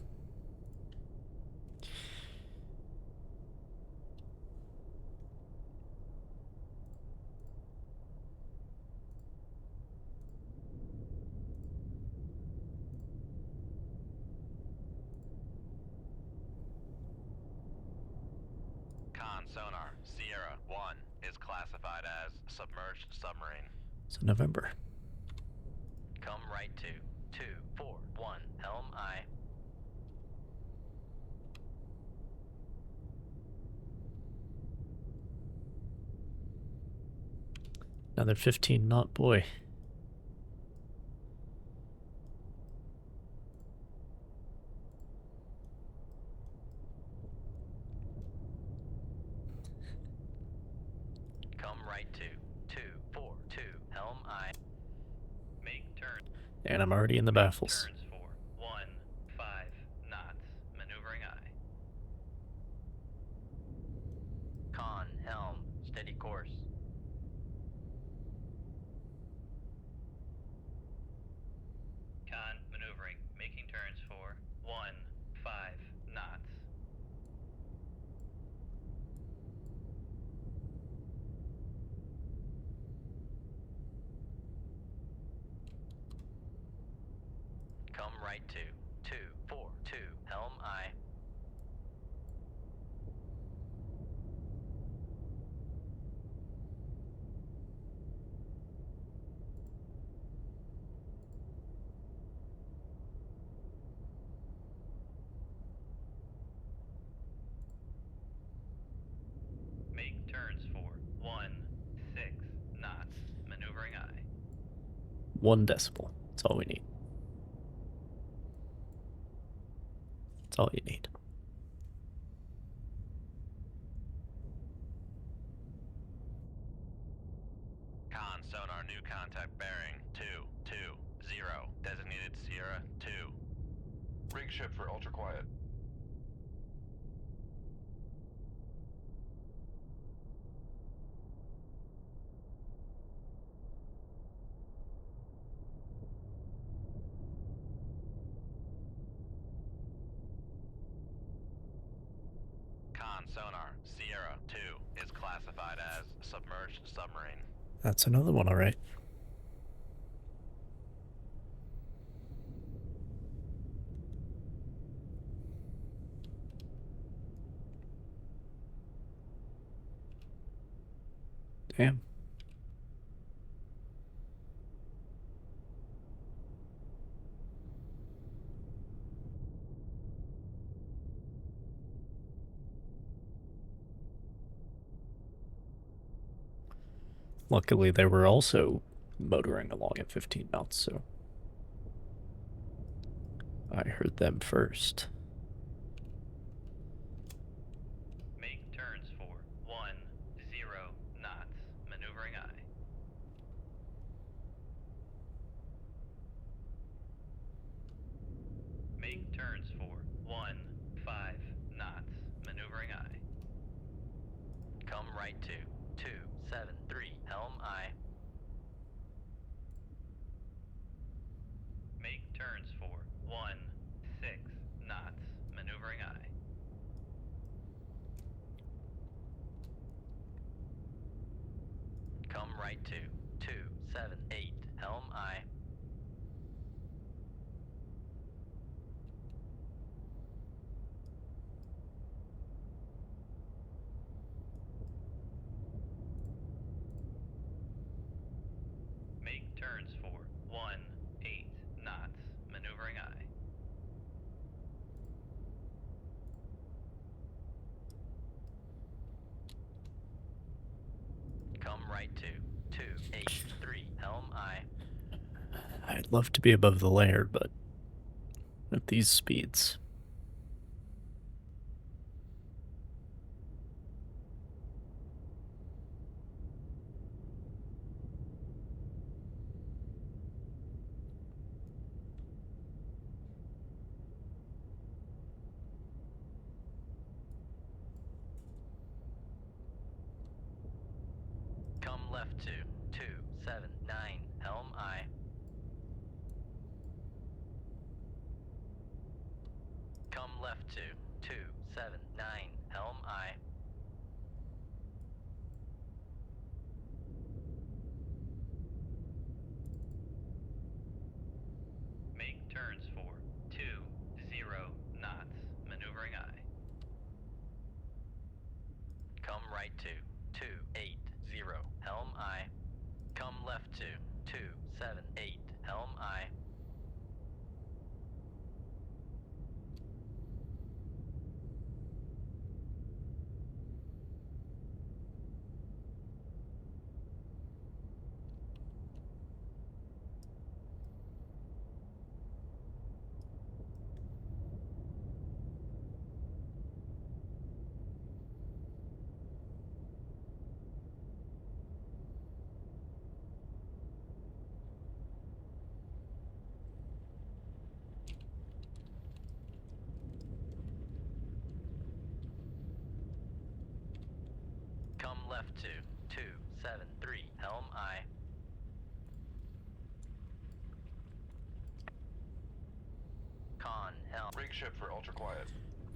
con sonar. Sierra 1 is classified as submerged submarine. So November. Come right to 241 Helm I. Another 15 knot boy. Come right to 242 Helm I. Make turn. And I'm already in the baffles. Turns for 15 knots. Maneuvering eye. Con Helm. Steady course. Con maneuvering. Making turns for 15 knots. Come right to 242 Helm I. Make turns for 16 knots. Maneuvering eye. 1 decibel. That's all we need. That's all you need. Con sonar, new contact bearing 220. Designated Sierra 2. Rig ship for ultra quiet. Con sonar. Sierra 2 is classified as submerged submarine. That's another one, all right. Damn. Luckily, they were also motoring along at 15 knots, so I heard them first. right to 278. Helm I. Make turns for 18 knots. Maneuvering I. Come right to 283. Helm I. I'd love to be above the layer, but at these speeds. Come left to 279. Helm I. Come left to 279. Helm I. Make turns for 20 knots. Maneuvering I. Come right to 280. Helm I. Come left to 278. Helm I. Come left to 273. Helm I. Con helm. Rig ship for ultra quiet.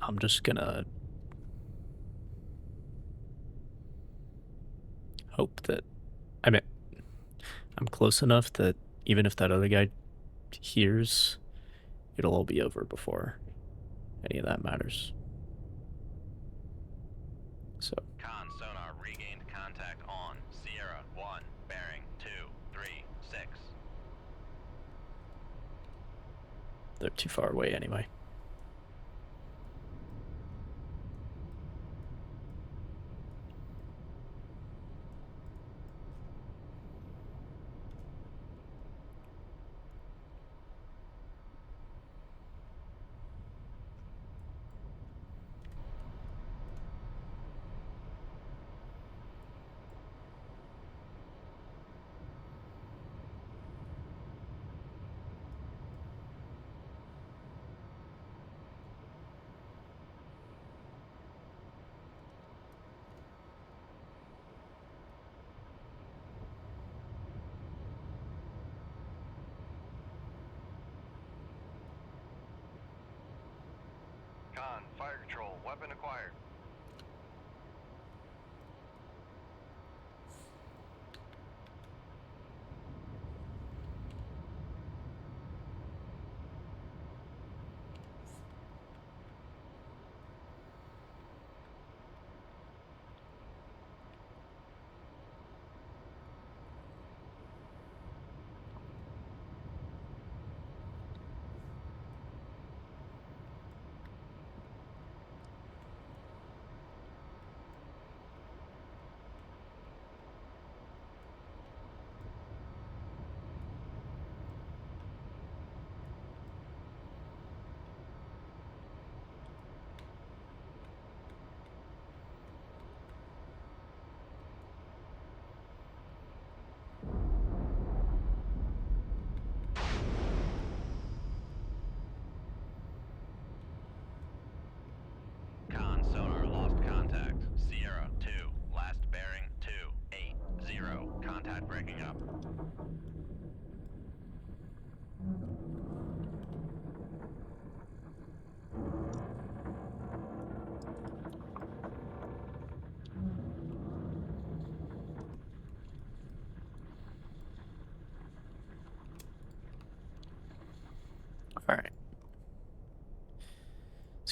I'm just gonna hope that, I mean, I'm close enough that even if that other guy hears, it'll all be over before any of that matters. So, Con sonar regained contact on Sierra 1, bearing 236. they're too far away anyway. Con, fire control, weapon acquired.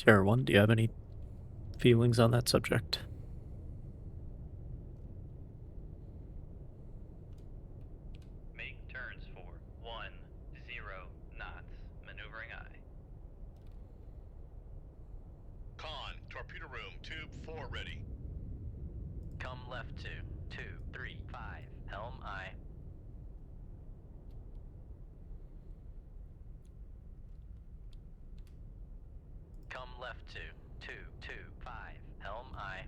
Sierra 1, do you have any feelings on that subject? Make turns for 10 knots. Maneuvering I. Con, torpedo room, tube 4 ready. Come left to 235. Helm I. Come left to 225. Helm I.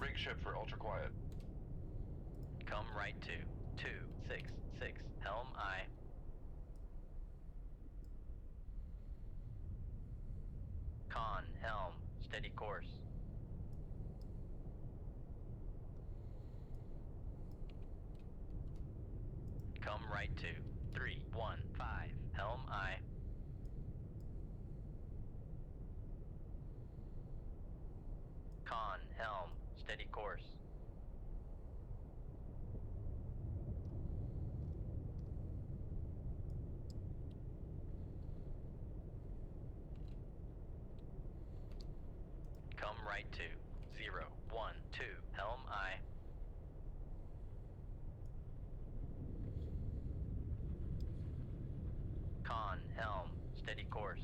Rig ship for ultra quiet. Come right to 266. Helm I. Con, helm, steady course. Come right to 315. Helm I. Con, helm, steady course. Come right to 012. Helm I. Con, helm, steady course.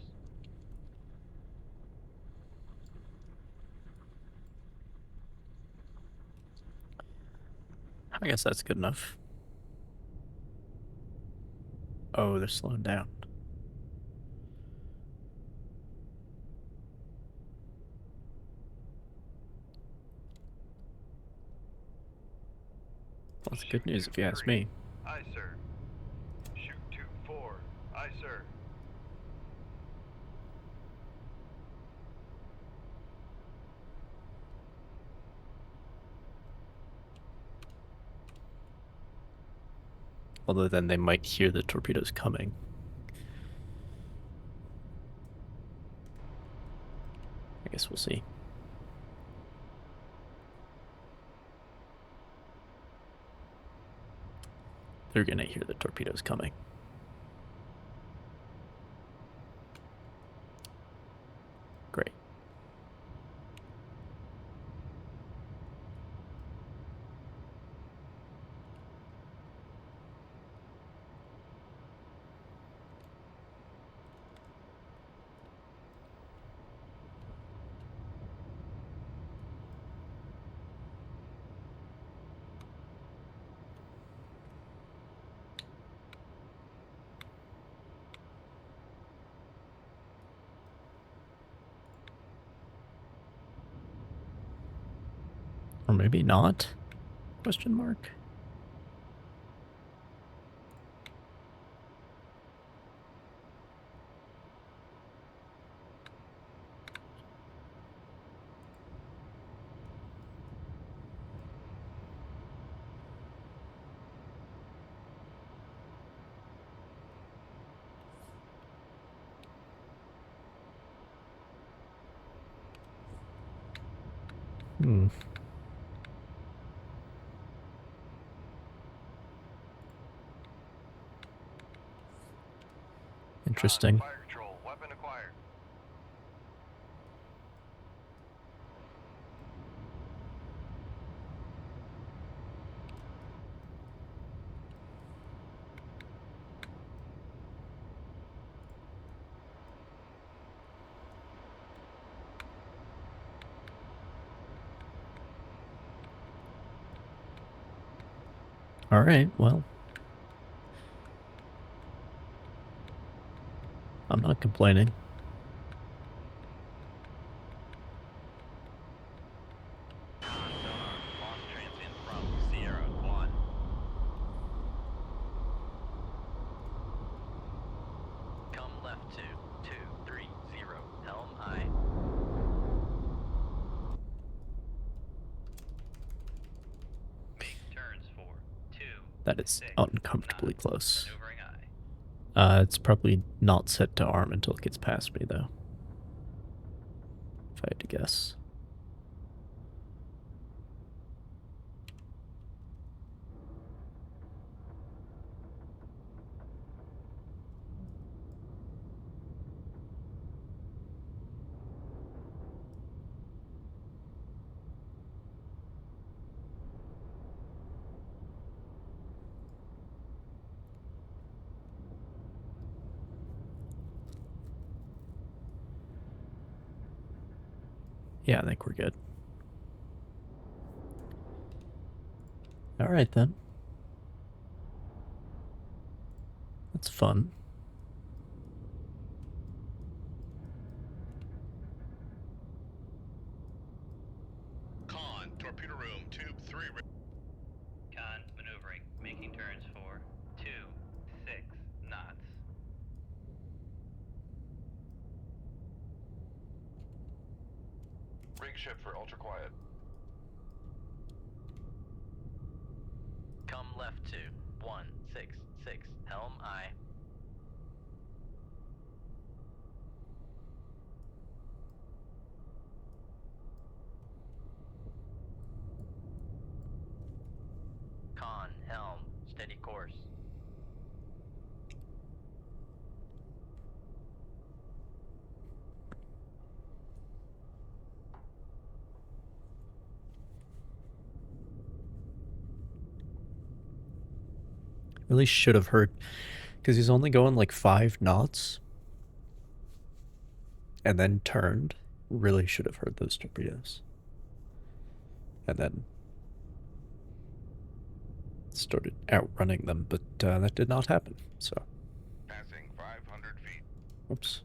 I guess that's good enough. Oh, they're slowing down. Well, that's good news if you ask me. Aye, sir. Shoot tube 4. Aye, sir. Although then they might hear the torpedoes coming. I guess we'll see. They're gonna hear the torpedoes coming. Great. Or maybe not? Question mark. Interesting. Fire control. Weapon acquired. All right, well. I'm not complaining. Con sonar, launch transient from Sierra 1. Come That is 6 uncomfortably knots. close. Maneuvering I. It's probably not set to arm until it gets past me, though. If I had to guess. Yeah, I think we're good. Alright then. That's fun. Con, torpedo room, tube 3 ready. Con, maneuvering, making turns for 2, 6 knots. Rig ship for ultra quiet. Come left to 166. Helm I. Con, helm, steady course. Really should have heard, because he's only going like 5 knots. And then turned. Really should have heard those torpedoes. And then started outrunning them, but that did not happen, so. Passing 500 feet. Oops.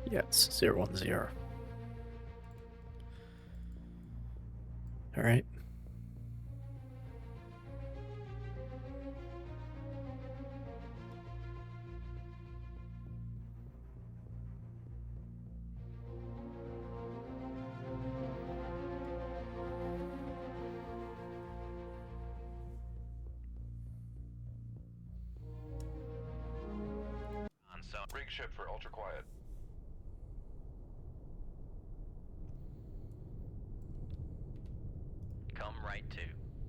Yes, 010. Alright. On so Rig ship for ultra quiet. Come right to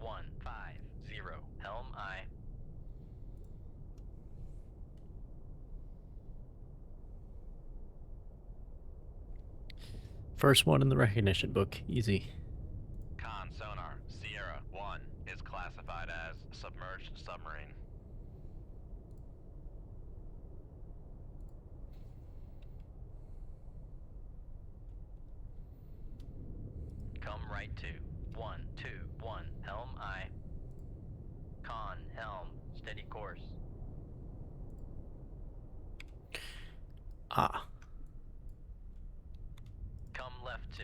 150. Helm I. First one in the recognition book. Easy. con sonar Sierra 1 is classified as submerged submarine. Come right to 121. Helm I. Con, helm, steady course. Ah. Come left to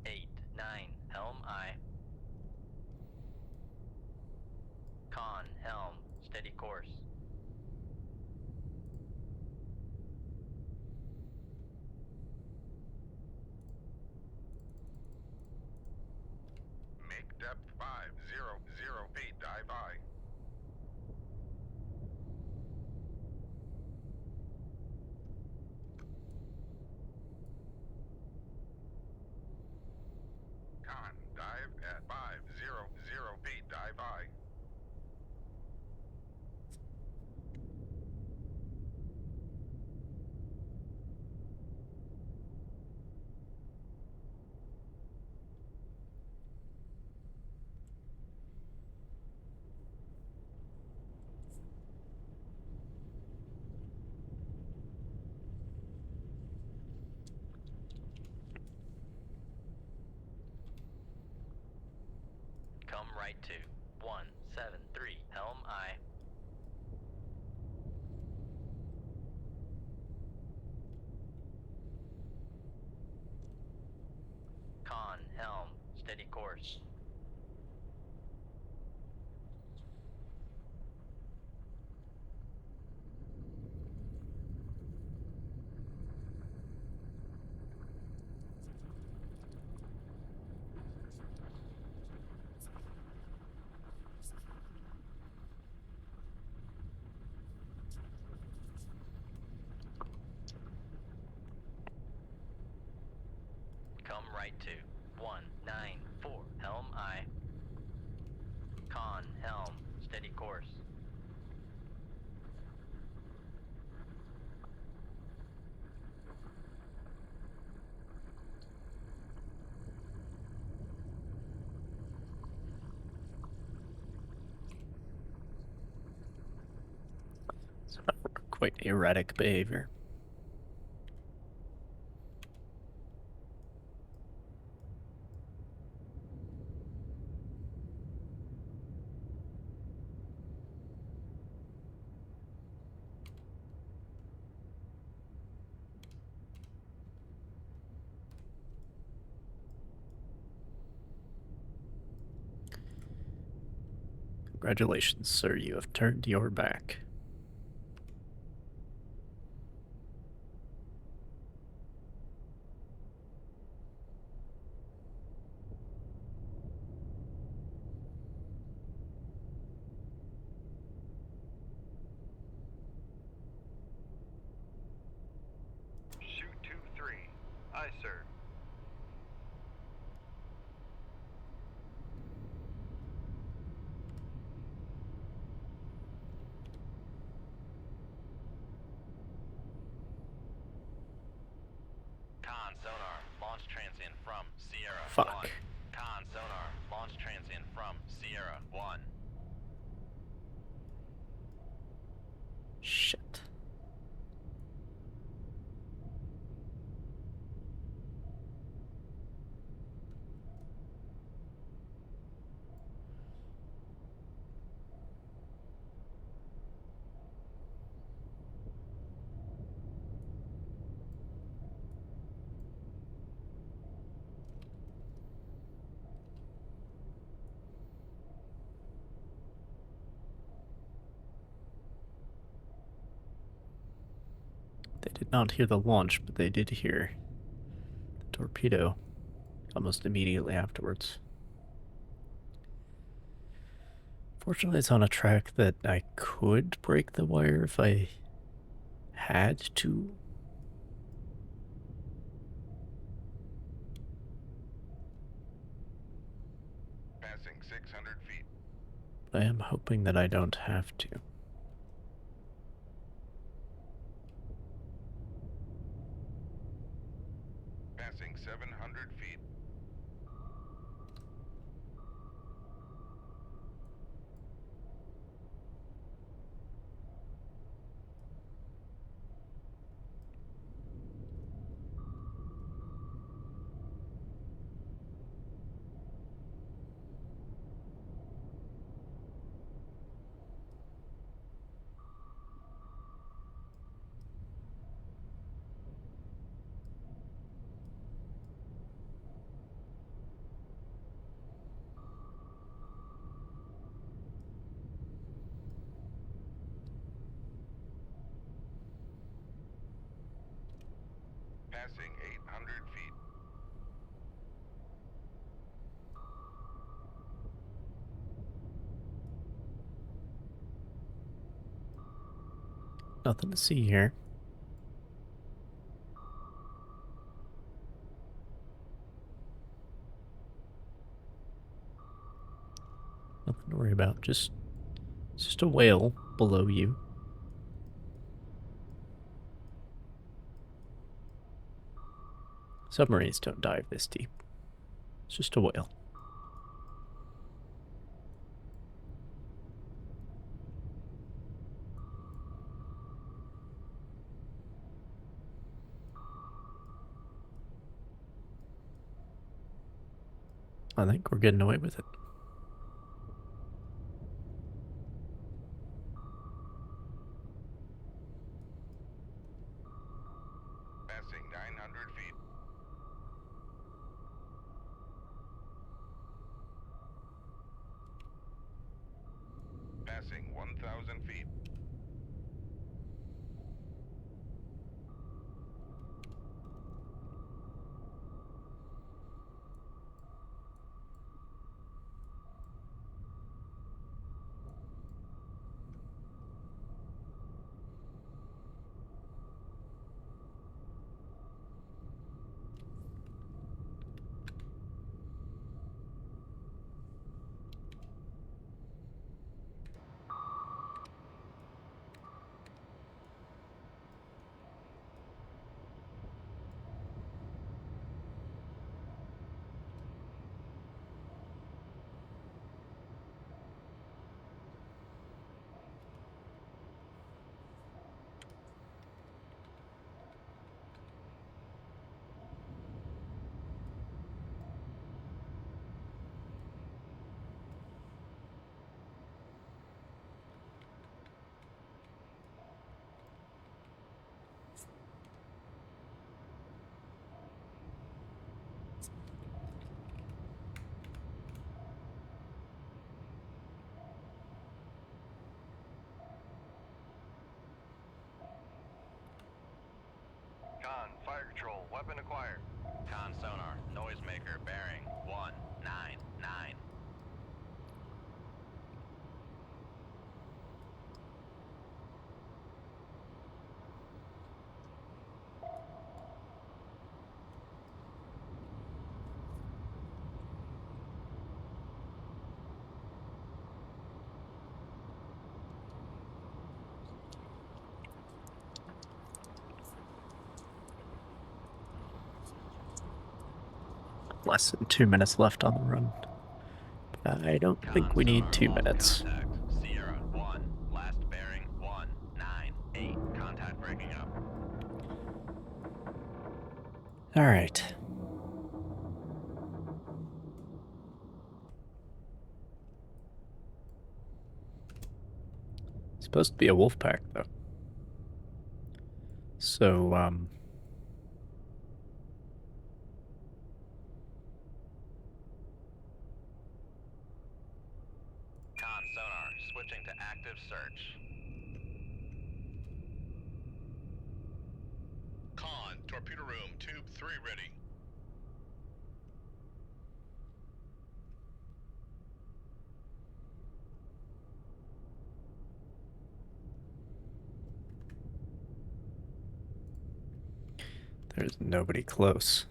089. Helm I. Con, helm, steady course. Make depth 500 feet. Dive I. right to 173 Helm I. Con, helm, steady course. Come right to 194 Helm I. Con, helm, steady course. Quite erratic behavior. Congratulations, sir. You have turned your back. Shoot 2-3. Aye, sir. Con sonar, launch transient from Sierra Fuck. 1. Con sonar, launch transient from Sierra 1. Shit. They did not hear the launch, but they did hear the torpedo almost immediately afterwards. Fortunately, it's on a track that I could break the wire if I had to. Passing 600 feet. But I am hoping that I don't have to. Passing 700 feet. Passing 800 feet. Nothing to see here. Nothing to worry about. It's just a whale below you. Submarines don't dive this deep. It's just a whale. I think we're getting away with it. 1,000 feet. Con, fire control, weapon acquired. Con sonar, noisemaker bearing 199. Less than 2 minutes left on the run. But I don't think we need 2 minutes. Contact. Sierra 1. Last bearing 198. Contact breaking up. Alright. Supposed to be a wolf pack, though. So, Con sonar, switching to active search. Con, torpedo room, tube 3 ready. there's nobody close.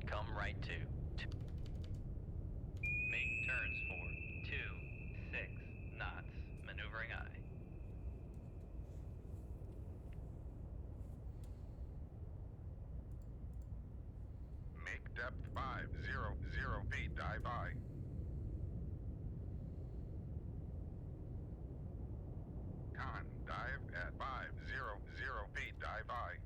Come right to. Make turns for 26 knots. Maneuvering aye. Make depth 500 feet, dive I. Con, dive at 500 feet, dive I.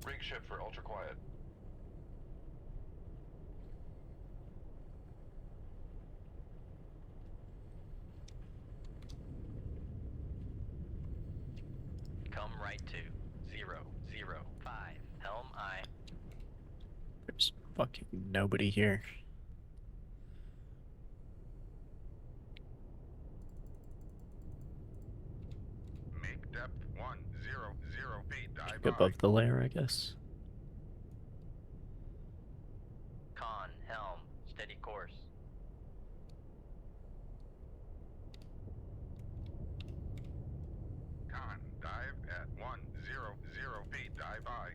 Rig shift for ultra quiet. Come right to 005. Helm I. There's fucking nobody here. Make depth 100 feet, dive Check I. above the layer, I guess. Con, helm, steady course. Con, dive at 100 feet, dive I.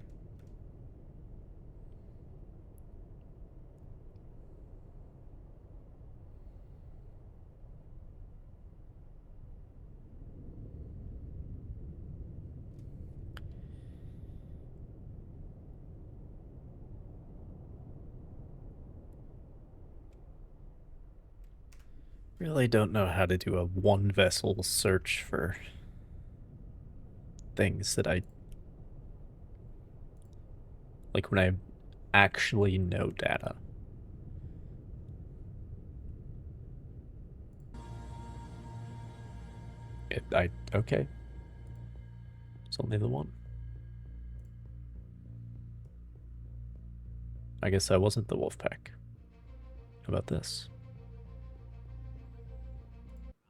Really don't know how to do a one vessel search for things that I like when I actually know data. Okay. It's only the one. I guess I wasn't the Wolfpack. How about this?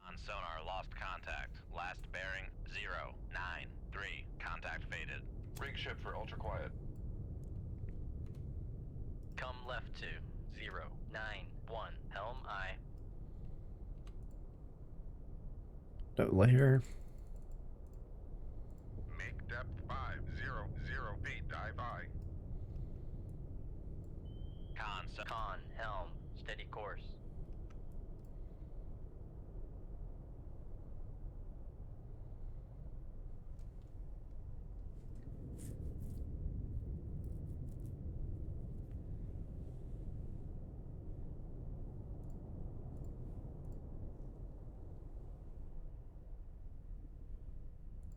On sonar, lost contact. Last bearing 093. Contact faded. Rig ship for ultra quiet. Come left to 091. Helm I. No layer. Make depth 500 feet. Dive I. Con, helm, steady course.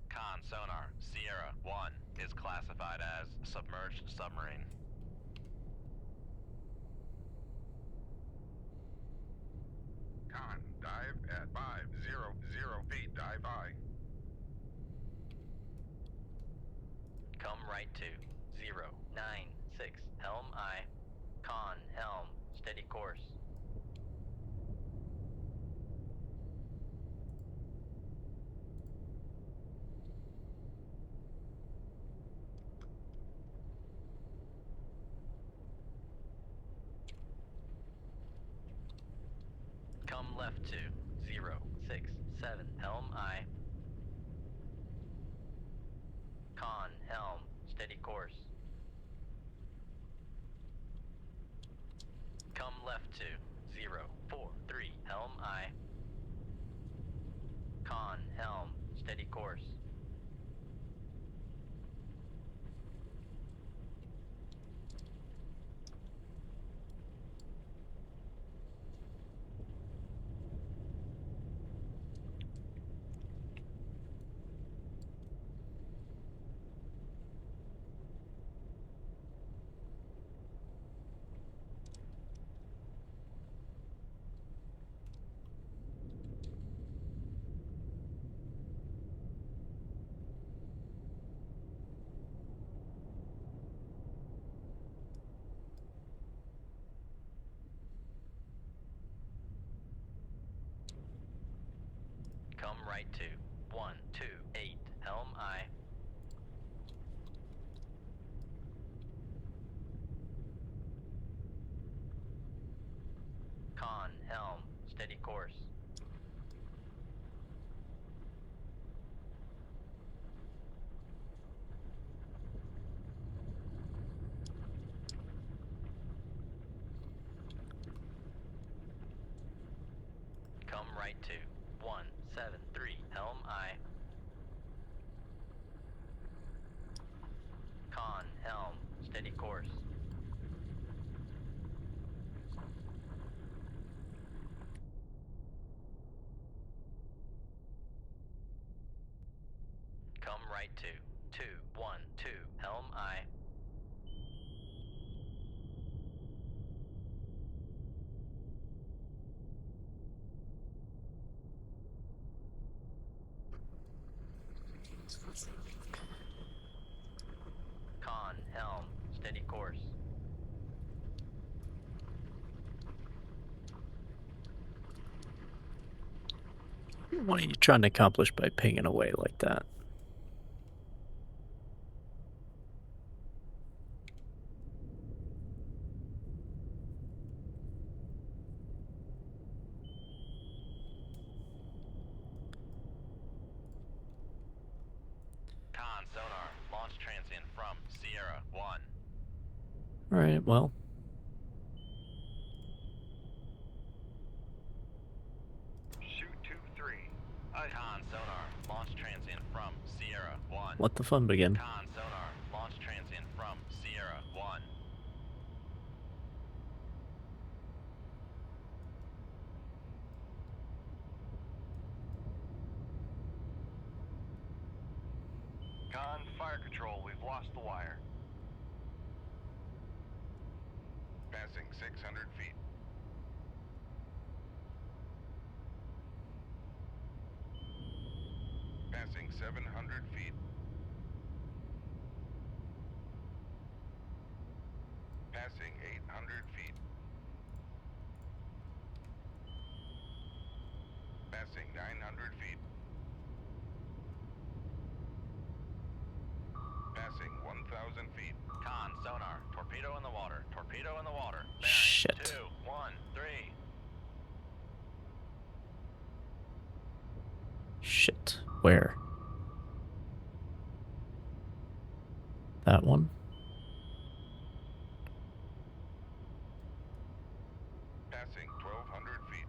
Con sonar, Sierra 1 is classified as submerged submarine. Con, dive at 500 feet. Dive I. Come right to 096. Helm I. Con, helm, steady course. Come left to 067. Helm I. Con, helm, steady course. Come left to 043. Helm I. Con, helm, steady course. Come right to 128. Helm I. Con, helm, steady course. Come right to 173. Helm I. Con, helm, steady course. Come right to 212. Helm I. Con, helm, steady course. What are you trying to accomplish by pinging away like that? Con sonar, launch transient from Sierra 1. Alright, well. Shoot 2-3. Con sonar, launch transient from Sierra 1. Let the fun begin. Con sonar, launch transient from Sierra 1. fire control, we've lost the wire. Passing 600 feet. Passing 700 feet. Passing 800 feet. Passing 900 feet. Passing 1,000 feet. Con, sonar, torpedo in the water, torpedo in the water. Bearing, Shit. 2, 1, 3. Shit. Where? That one? Passing 1,200 feet.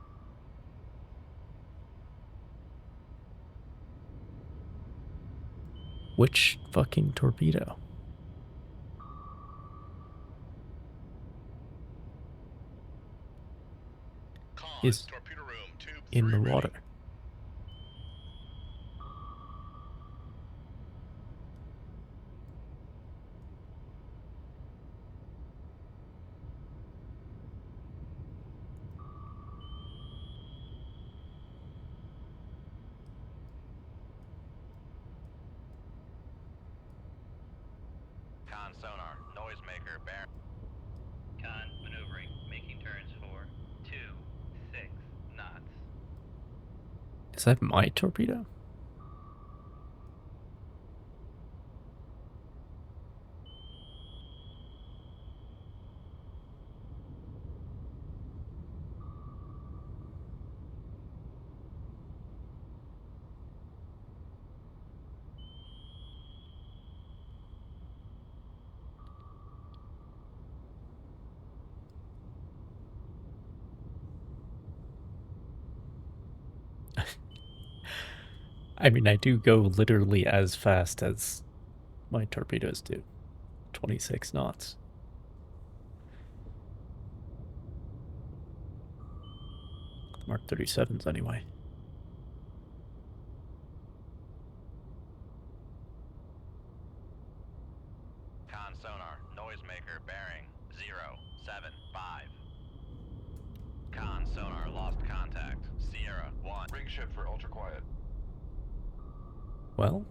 Which fucking torpedo? Con, Is torpedo room, tube in 3 the ready. water. Con, sonar, noisemaker, bearing. Con, maneuvering, making turns for 2, 6 knots. Is that my torpedo? I mean, I do go literally as fast as my torpedoes do. 26 knots. Mark 37s anyway. Con, sonar, noisemaker, bearing, 0, 7, 5. Con, sonar, lost contact, Sierra, 1. Rig ship for ultra quiet. Well,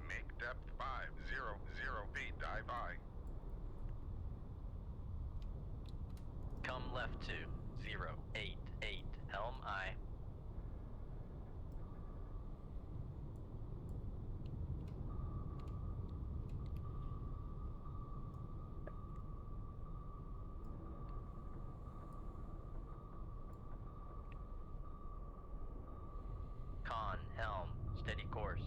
Make depth 500 feet. Dive high. Come left to 088. Helm I. Con, helm, steady course.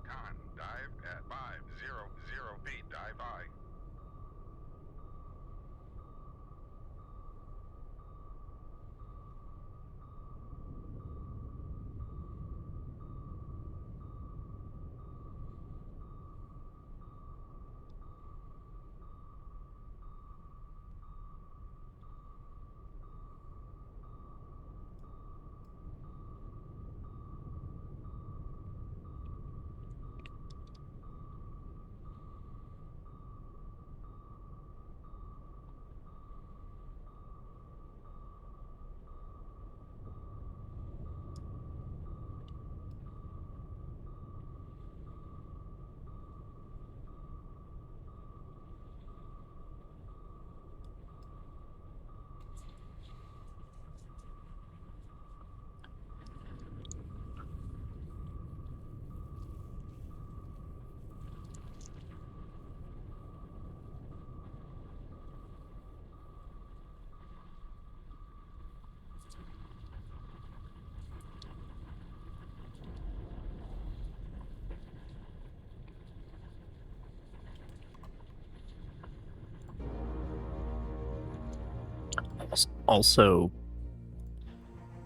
Con, dive at 500 feet. Dive high.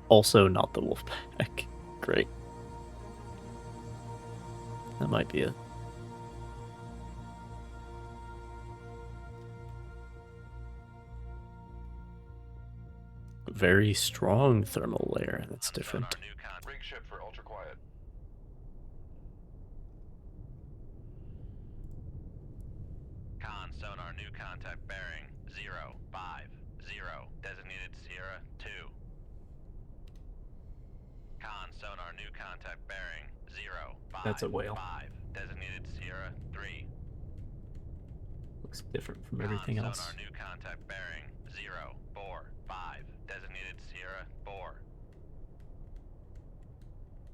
also not the Wolfpack. Great. That might be a very strong thermal layer. That's different. Sonar, new con. Rig Make ship for ultra quiet. Con sonar new contact bearing 050. Designated Sierra 2. Con sonar new contact bearing 055. That's a whale. Designated Sierra 3. Looks different from everything Con else. sonar new contact bearing 045. Designated Sierra 4.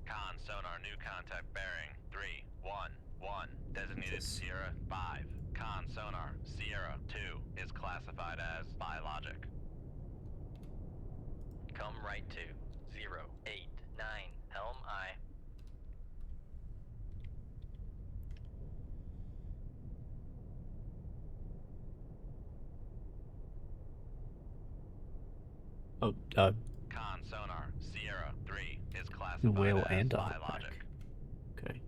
Con sonar new contact bearing 311. Designated Sierra 5. Con sonar Sierra 2 is classified as biologic. Come right to 089 Helm I. Oh, Con sonar Sierra 3 is classified whale as and a biologic. humpback. Okay.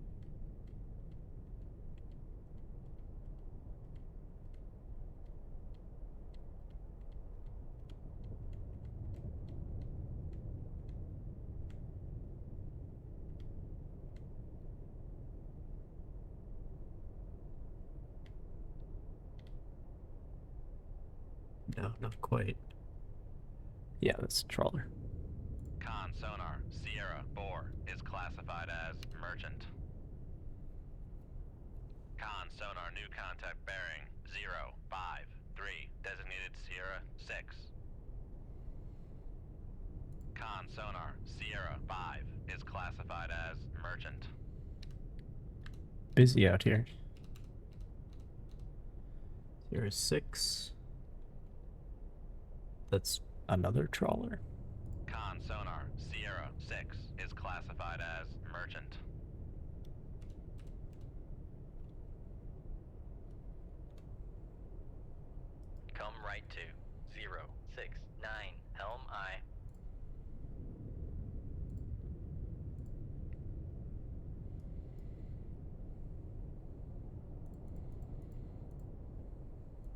No, not quite. Yeah, that's a trawler. Con sonar Sierra 4 is classified as merchant. Con sonar new contact bearing 053. Designated Sierra 6. Con sonar Sierra 5 is classified as merchant. Busy out here. Sierra 6. That's another trawler. Con sonar Sierra 6 is classified as merchant. Come right to 069 Helm I.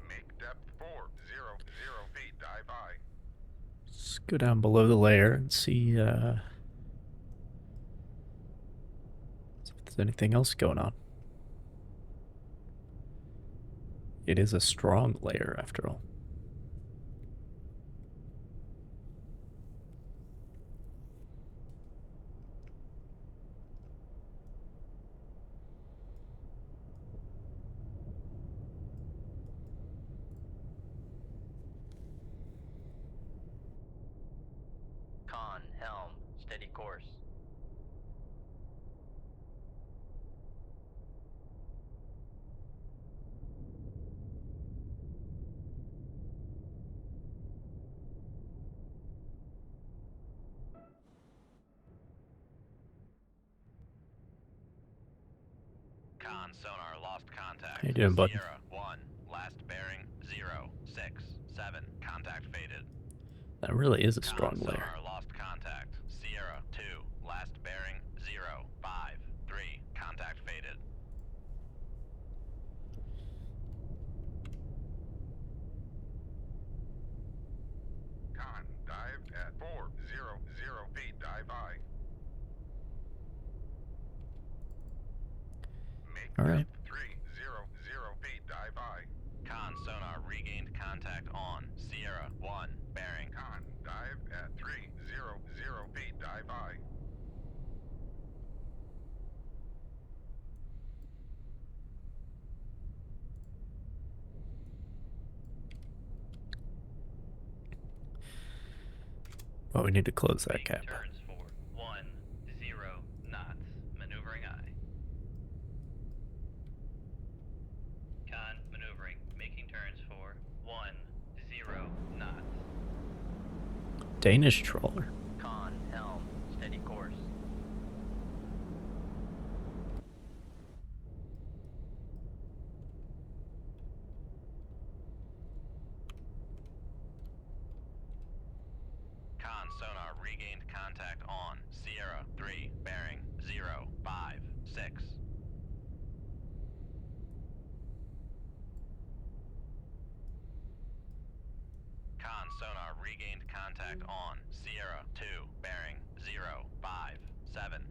Make depth 400 feet. Dive I. Let's go down below the layer and see if there's anything else going on. It is a strong layer after all. Con Helm, steady course. Con sonar lost contact. How you doing, bud? Sierra 1. Last bearing 067. Contact faded. That really is a Con strong layer. sonar lost contact. Sierra 2. Last bearing 053. Contact faded. Con dive at 400 feet. Dive I. Make All right. depth 300 feet. Dive I. Con sonar regained contact on Sierra 1. Bearing. Con dive at 300 feet. Dive I. Well, we need to close that Making gap. turns for 10 knots. Maneuvering I. Con maneuvering. Making turns for 10 knots. Danish trawler. Con Helm, steady course. Con sonar regained contact on Sierra 3. Bearing 056. Con sonar regained contact on Sierra 2. Bearing 056. 7.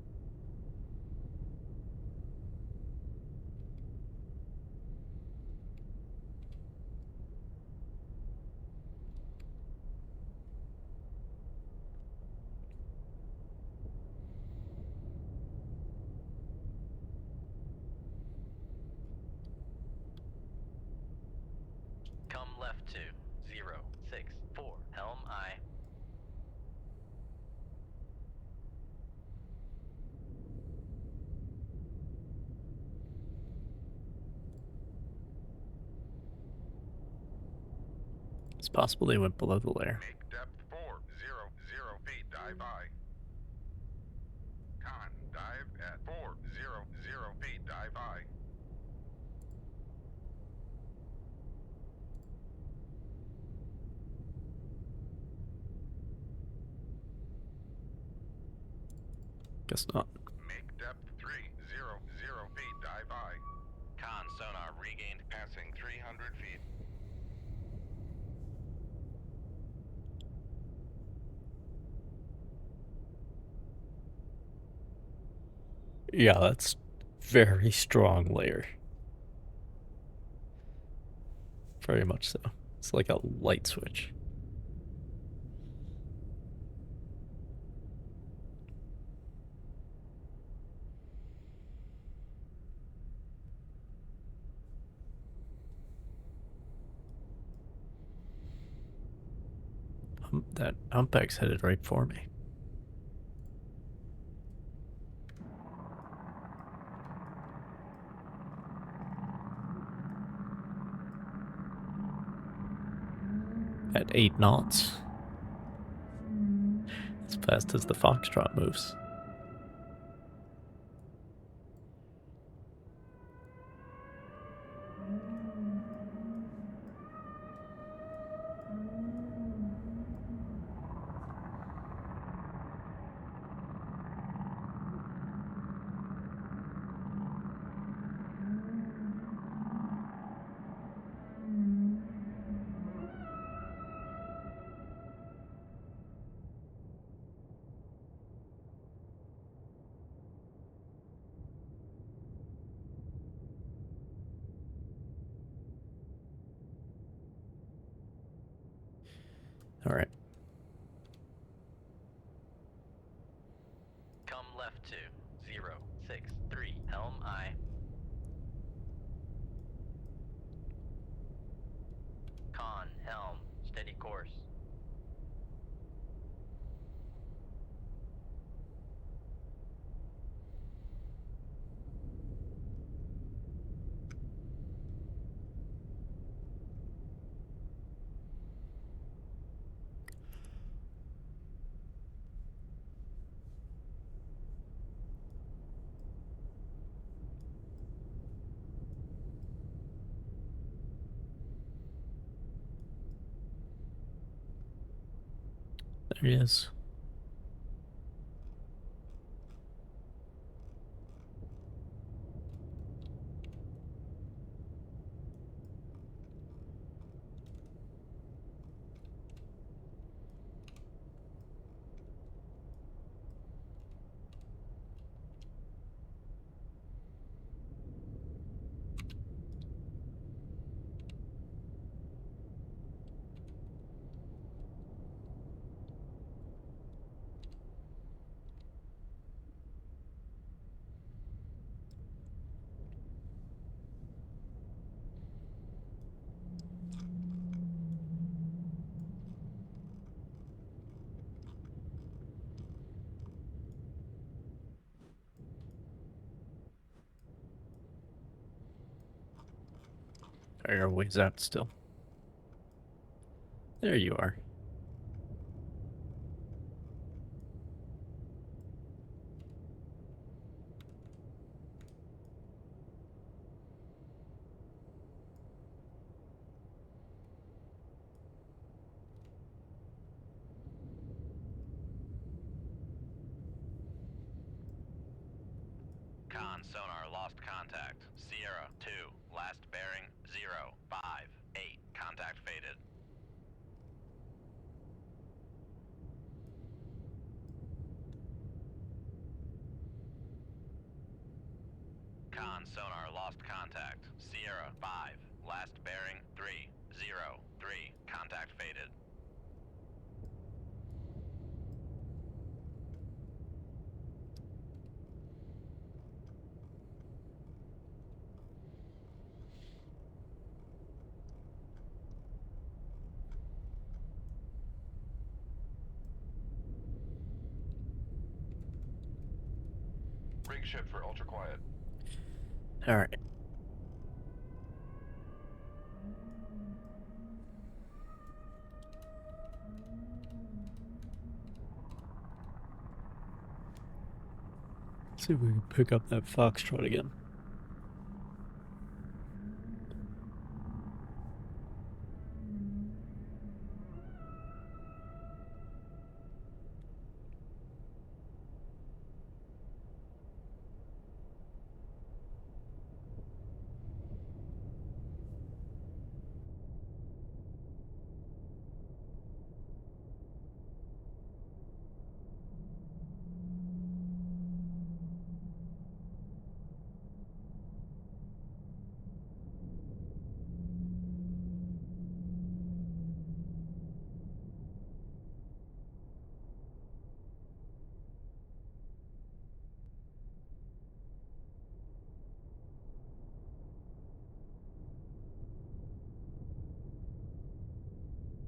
Come left to 064. Helm I. It's possible they went below the layer. Make depth 400 feet, dive I. Con, dive at 400 feet, dive I. Guess not. Make depth 300 feet, dive I. Con sonar regained. Passing 300 feet. Yeah, that's very strong layer. Very much so. It's like a light switch. That humpback's headed right for me. At 8 knots. As fast as the Foxtrot moves. All right. Come left to 063. Helm I. Con, helm, steady course. There he is. Are your ways out still? There you are. Con sonar lost contact. Sierra 2, last bearing 058. Contact faded. Con sonar lost contact. Sierra 5. Last bearing 303. Contact faded. Rig ship for ultra quiet. All right. See if we can pick up that Foxtrot again.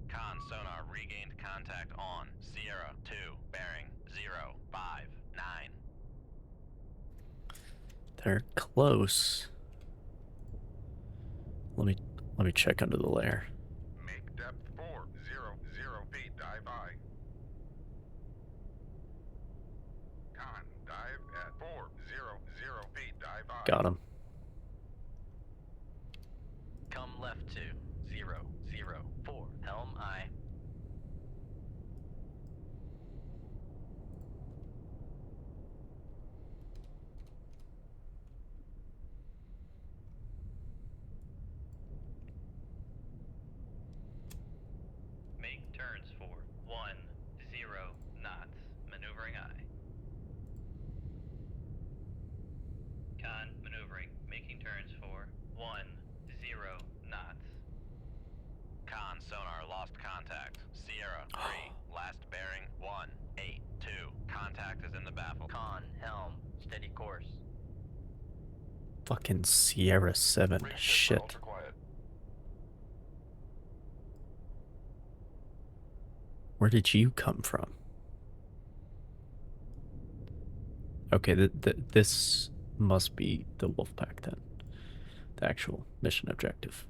Con sonar regained contact on Sierra 2, bearing 059. They're close. Let me check under the layer. Make depth 400 feet, dive I. Con, dive at 400 feet, dive I. Got him. Come left to 004. Helm I. Make turns for 10 knots. Maneuvering I. Con maneuvering. Making turns for 10 knots. Con sonar lost contact. Sierra 3. Last bearing 182. Contact is in the baffle. Con, helm, steady course. Fucking Sierra 7. Rig ship for Shit. ultra quiet. Where did you come from? Okay, this must be the Wolfpack then. The actual mission objective.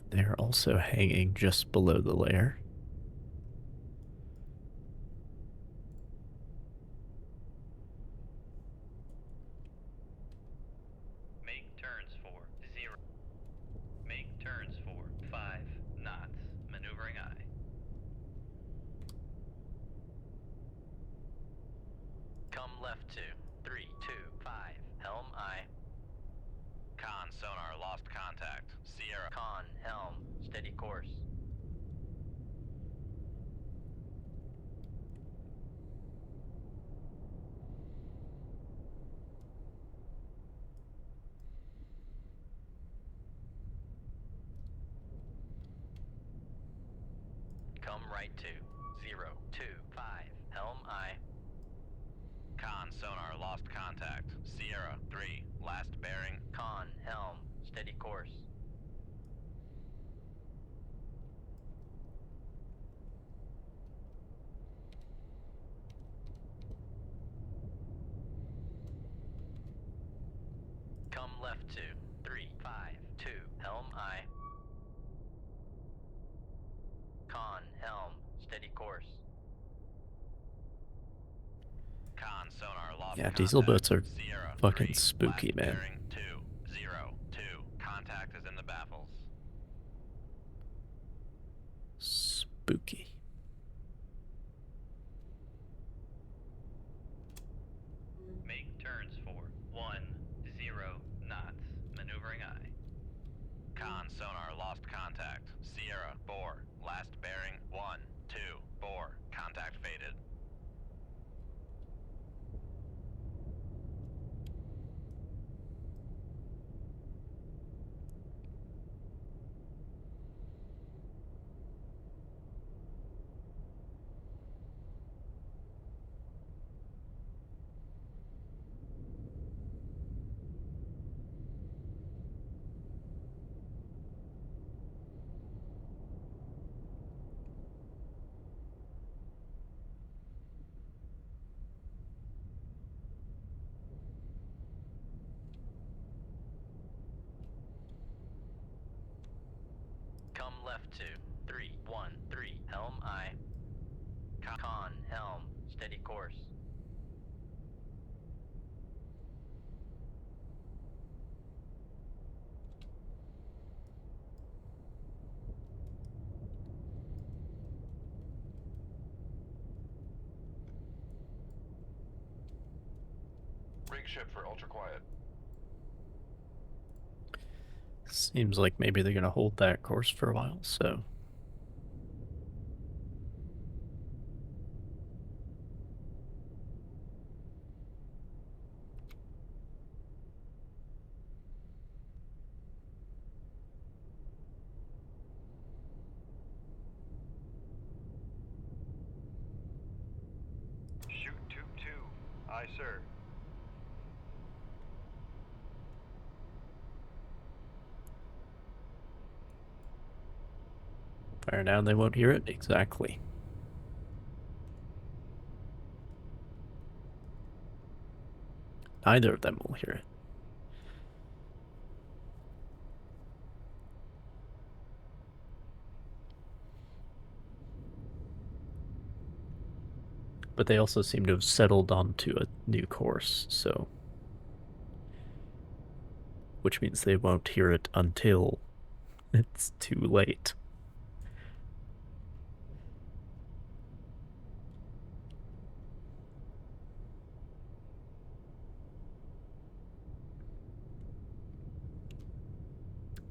They're also hanging just below the layer. Make turns for 0. Make turns for 5 knots. Maneuvering I. Come left to 325. Helm I. Con sonar lost contact. Sierra. Con, helm, steady course. Come right to 025. Helm I. Con sonar lost contact. Sierra 3. Last bearing. Con, helm, steady course. Come left to 352. Helm I. Con, helm, steady course. Con sonar lost Yeah, contact. diesel boats are Sierra fucking 3. spooky, Last man. bearing 202. Contact is in the baffles. Spooky. Make turns for 10 knots. Maneuvering I. Con sonar lost contact. Sierra 4. Last bearing 12. left to 313. Helm I. Con, helm, steady course. Rig ship for ultra quiet. Seems like maybe they're gonna hold that course for a while, so. Shoot tube 2. Aye, sir. Fire now, they won't hear it? Exactly. Neither of them will hear it. But they also seem to have settled onto a new course, so. Which means they won't hear it until it's too late.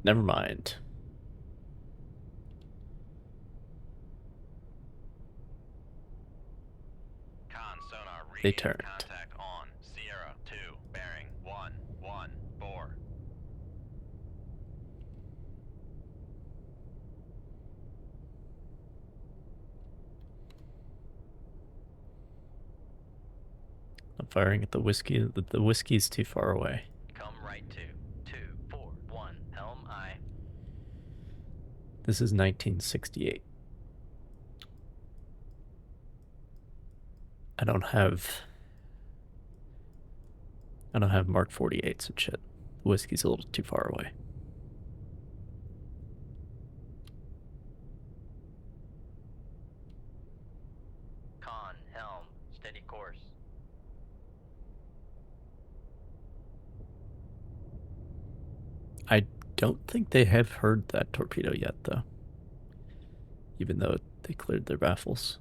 Never mind. Con sonar They reading turned. contact on Sierra 2, bearing 114. I'm firing at the whiskey. The whiskey's too far away. Come right to 241. Helm I. This is 1968. I don't have Mark 48s and shit. The whiskey's a little too far away. Con, helm, steady course. I don't think they have heard that torpedo yet, though. Even though they cleared their baffles.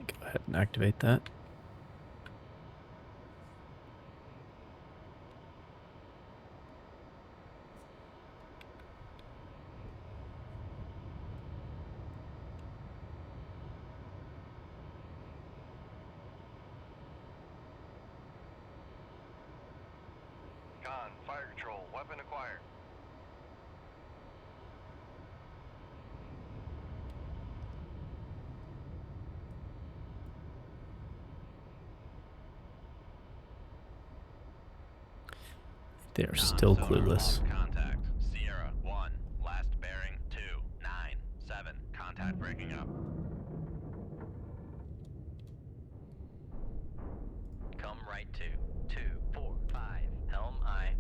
Go ahead and activate that. Con, fire control, weapon acquired. They are still Sonar clueless. lost contact. Sierra 1, last bearing 297. Contact breaking up. Come right to 245. Helm I.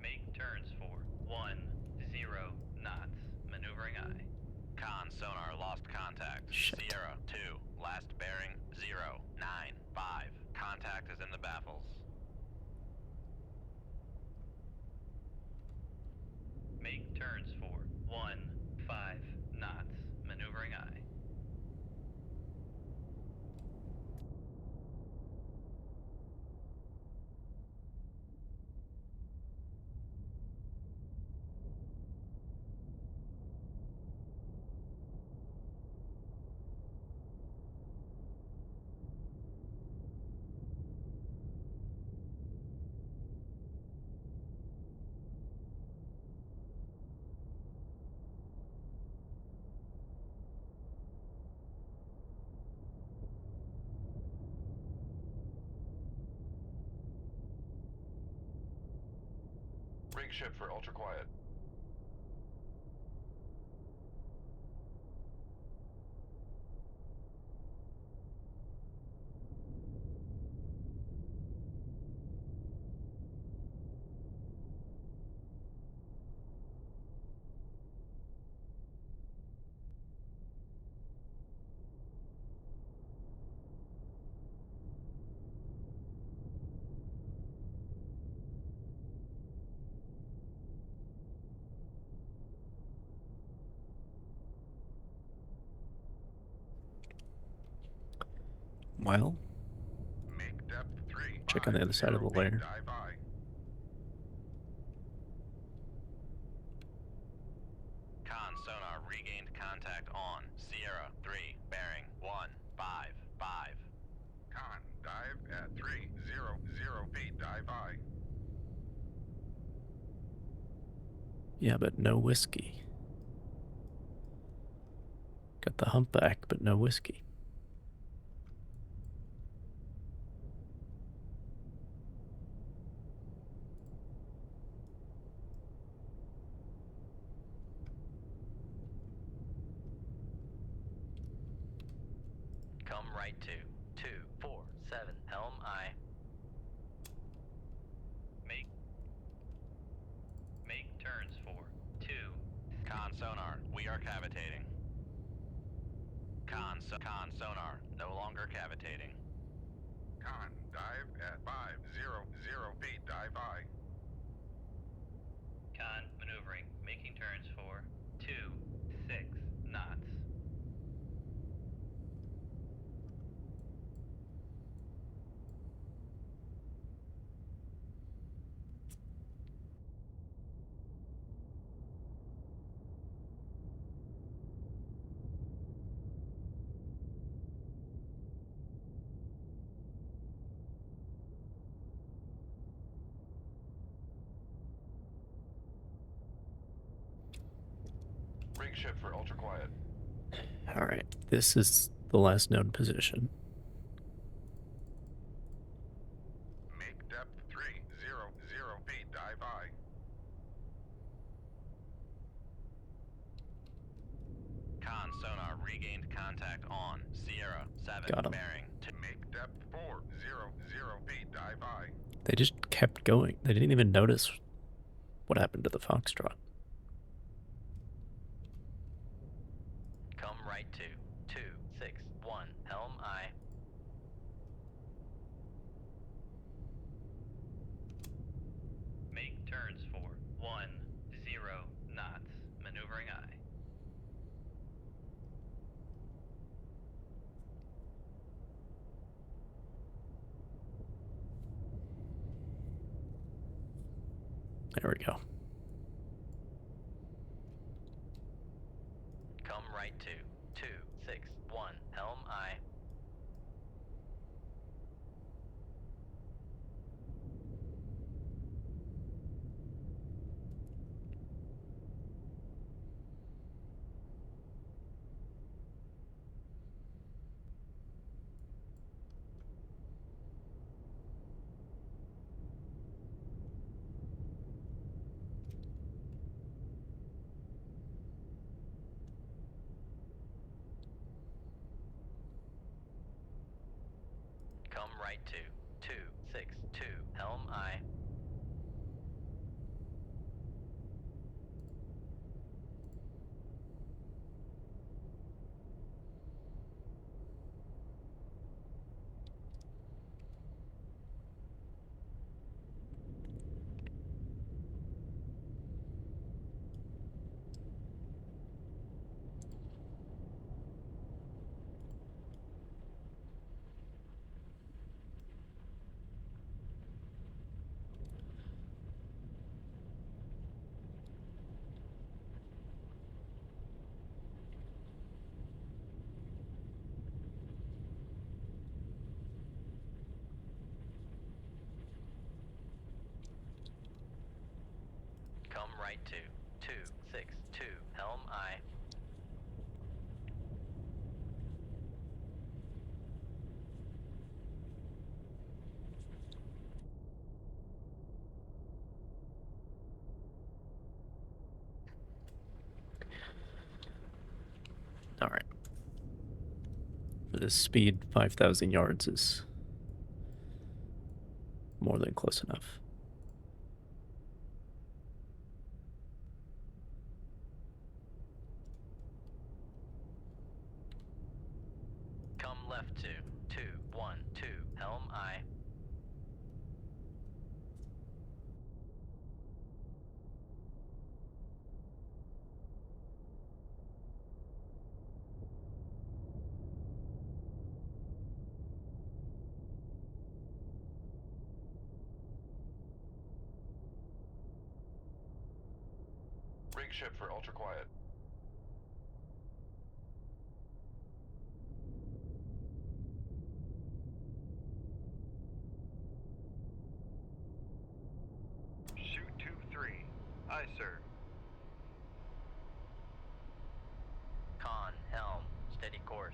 Make turns for 10 knots. Maneuvering I. Con sonar lost contact. Shit. Sierra 2, last bearing 095. Contact is in the baffles. Make turns for 15 knots. Maneuvering I. Rig shift for ultra quiet. Well, Make depth 3. check on the other side of the layer. Dive I. Con sonar regained contact on Sierra 3, bearing 155. Con, dive at 300 feet. Dive I. Yeah, but no whiskey. Got the humpback, but no whiskey. Come right to 247 Helm I. Make turns for 2. Con sonar, we are cavitating. Con sonar, no longer cavitating. Con, dive at 500 feet. Dive I. Con maneuvering, making turns for 26 knots. Rig shift for ultra quiet. Alright, this is the last known position. Make depth 300 feet. Dive I. Con sonar regained contact on Sierra 7, Got 'em. bearing Make depth 400 feet. Dive I. They just kept going. They didn't even notice what happened to the Foxtrot. Come right to 261 Helm I. Make turns for 10 knots. Maneuvering I. There we go. Come right to 261 Helm I. Come right to 262 Helm I. Come right to 262 Helm I. Alright. For this speed, 5,000 yards is more than close enough. Come left to 212 Helm I. Rig ship for ultra quiet. Shoot 2-3. Aye, sir. Con, helm, steady course.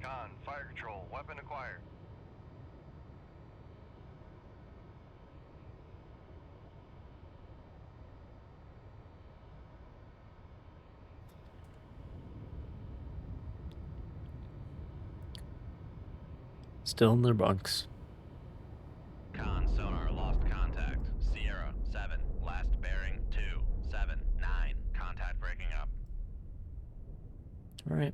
Con, fire control, weapon acquired. Still in their bunks. Con sonar lost contact. Sierra 7. Last bearing 279. Contact breaking up. Alright.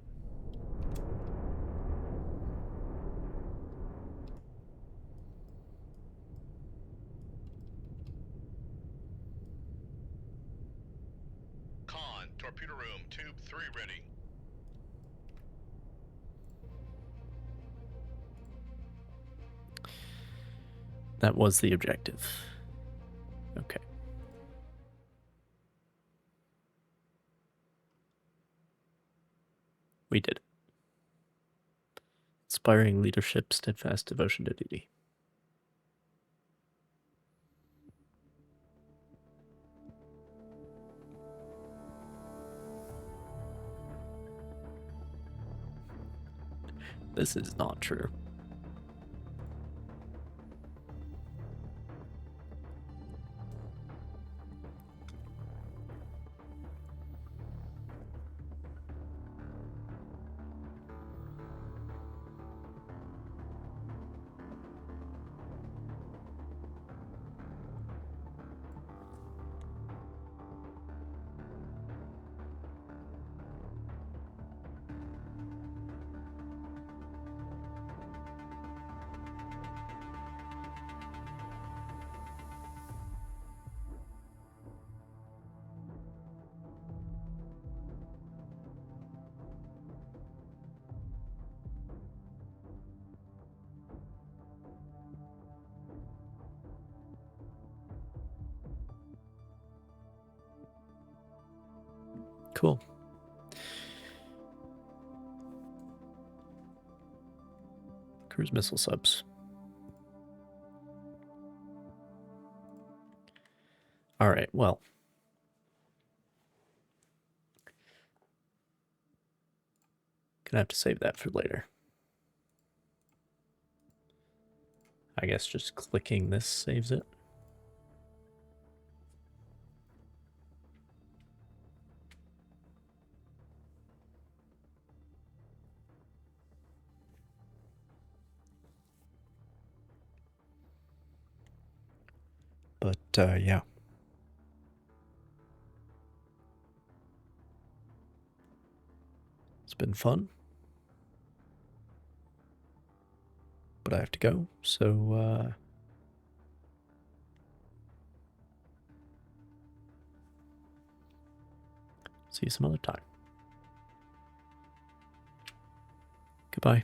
Con, torpedo room, tube 3 ready. That was the objective. Okay. We did it. Inspiring leadership, steadfast devotion to duty. This is not true. Cool. Cruise missile subs. Alright, well. Gonna have to save that for later. I guess just clicking this saves it. But, yeah. It's been fun. But I have to go, so, see you some other time. Goodbye.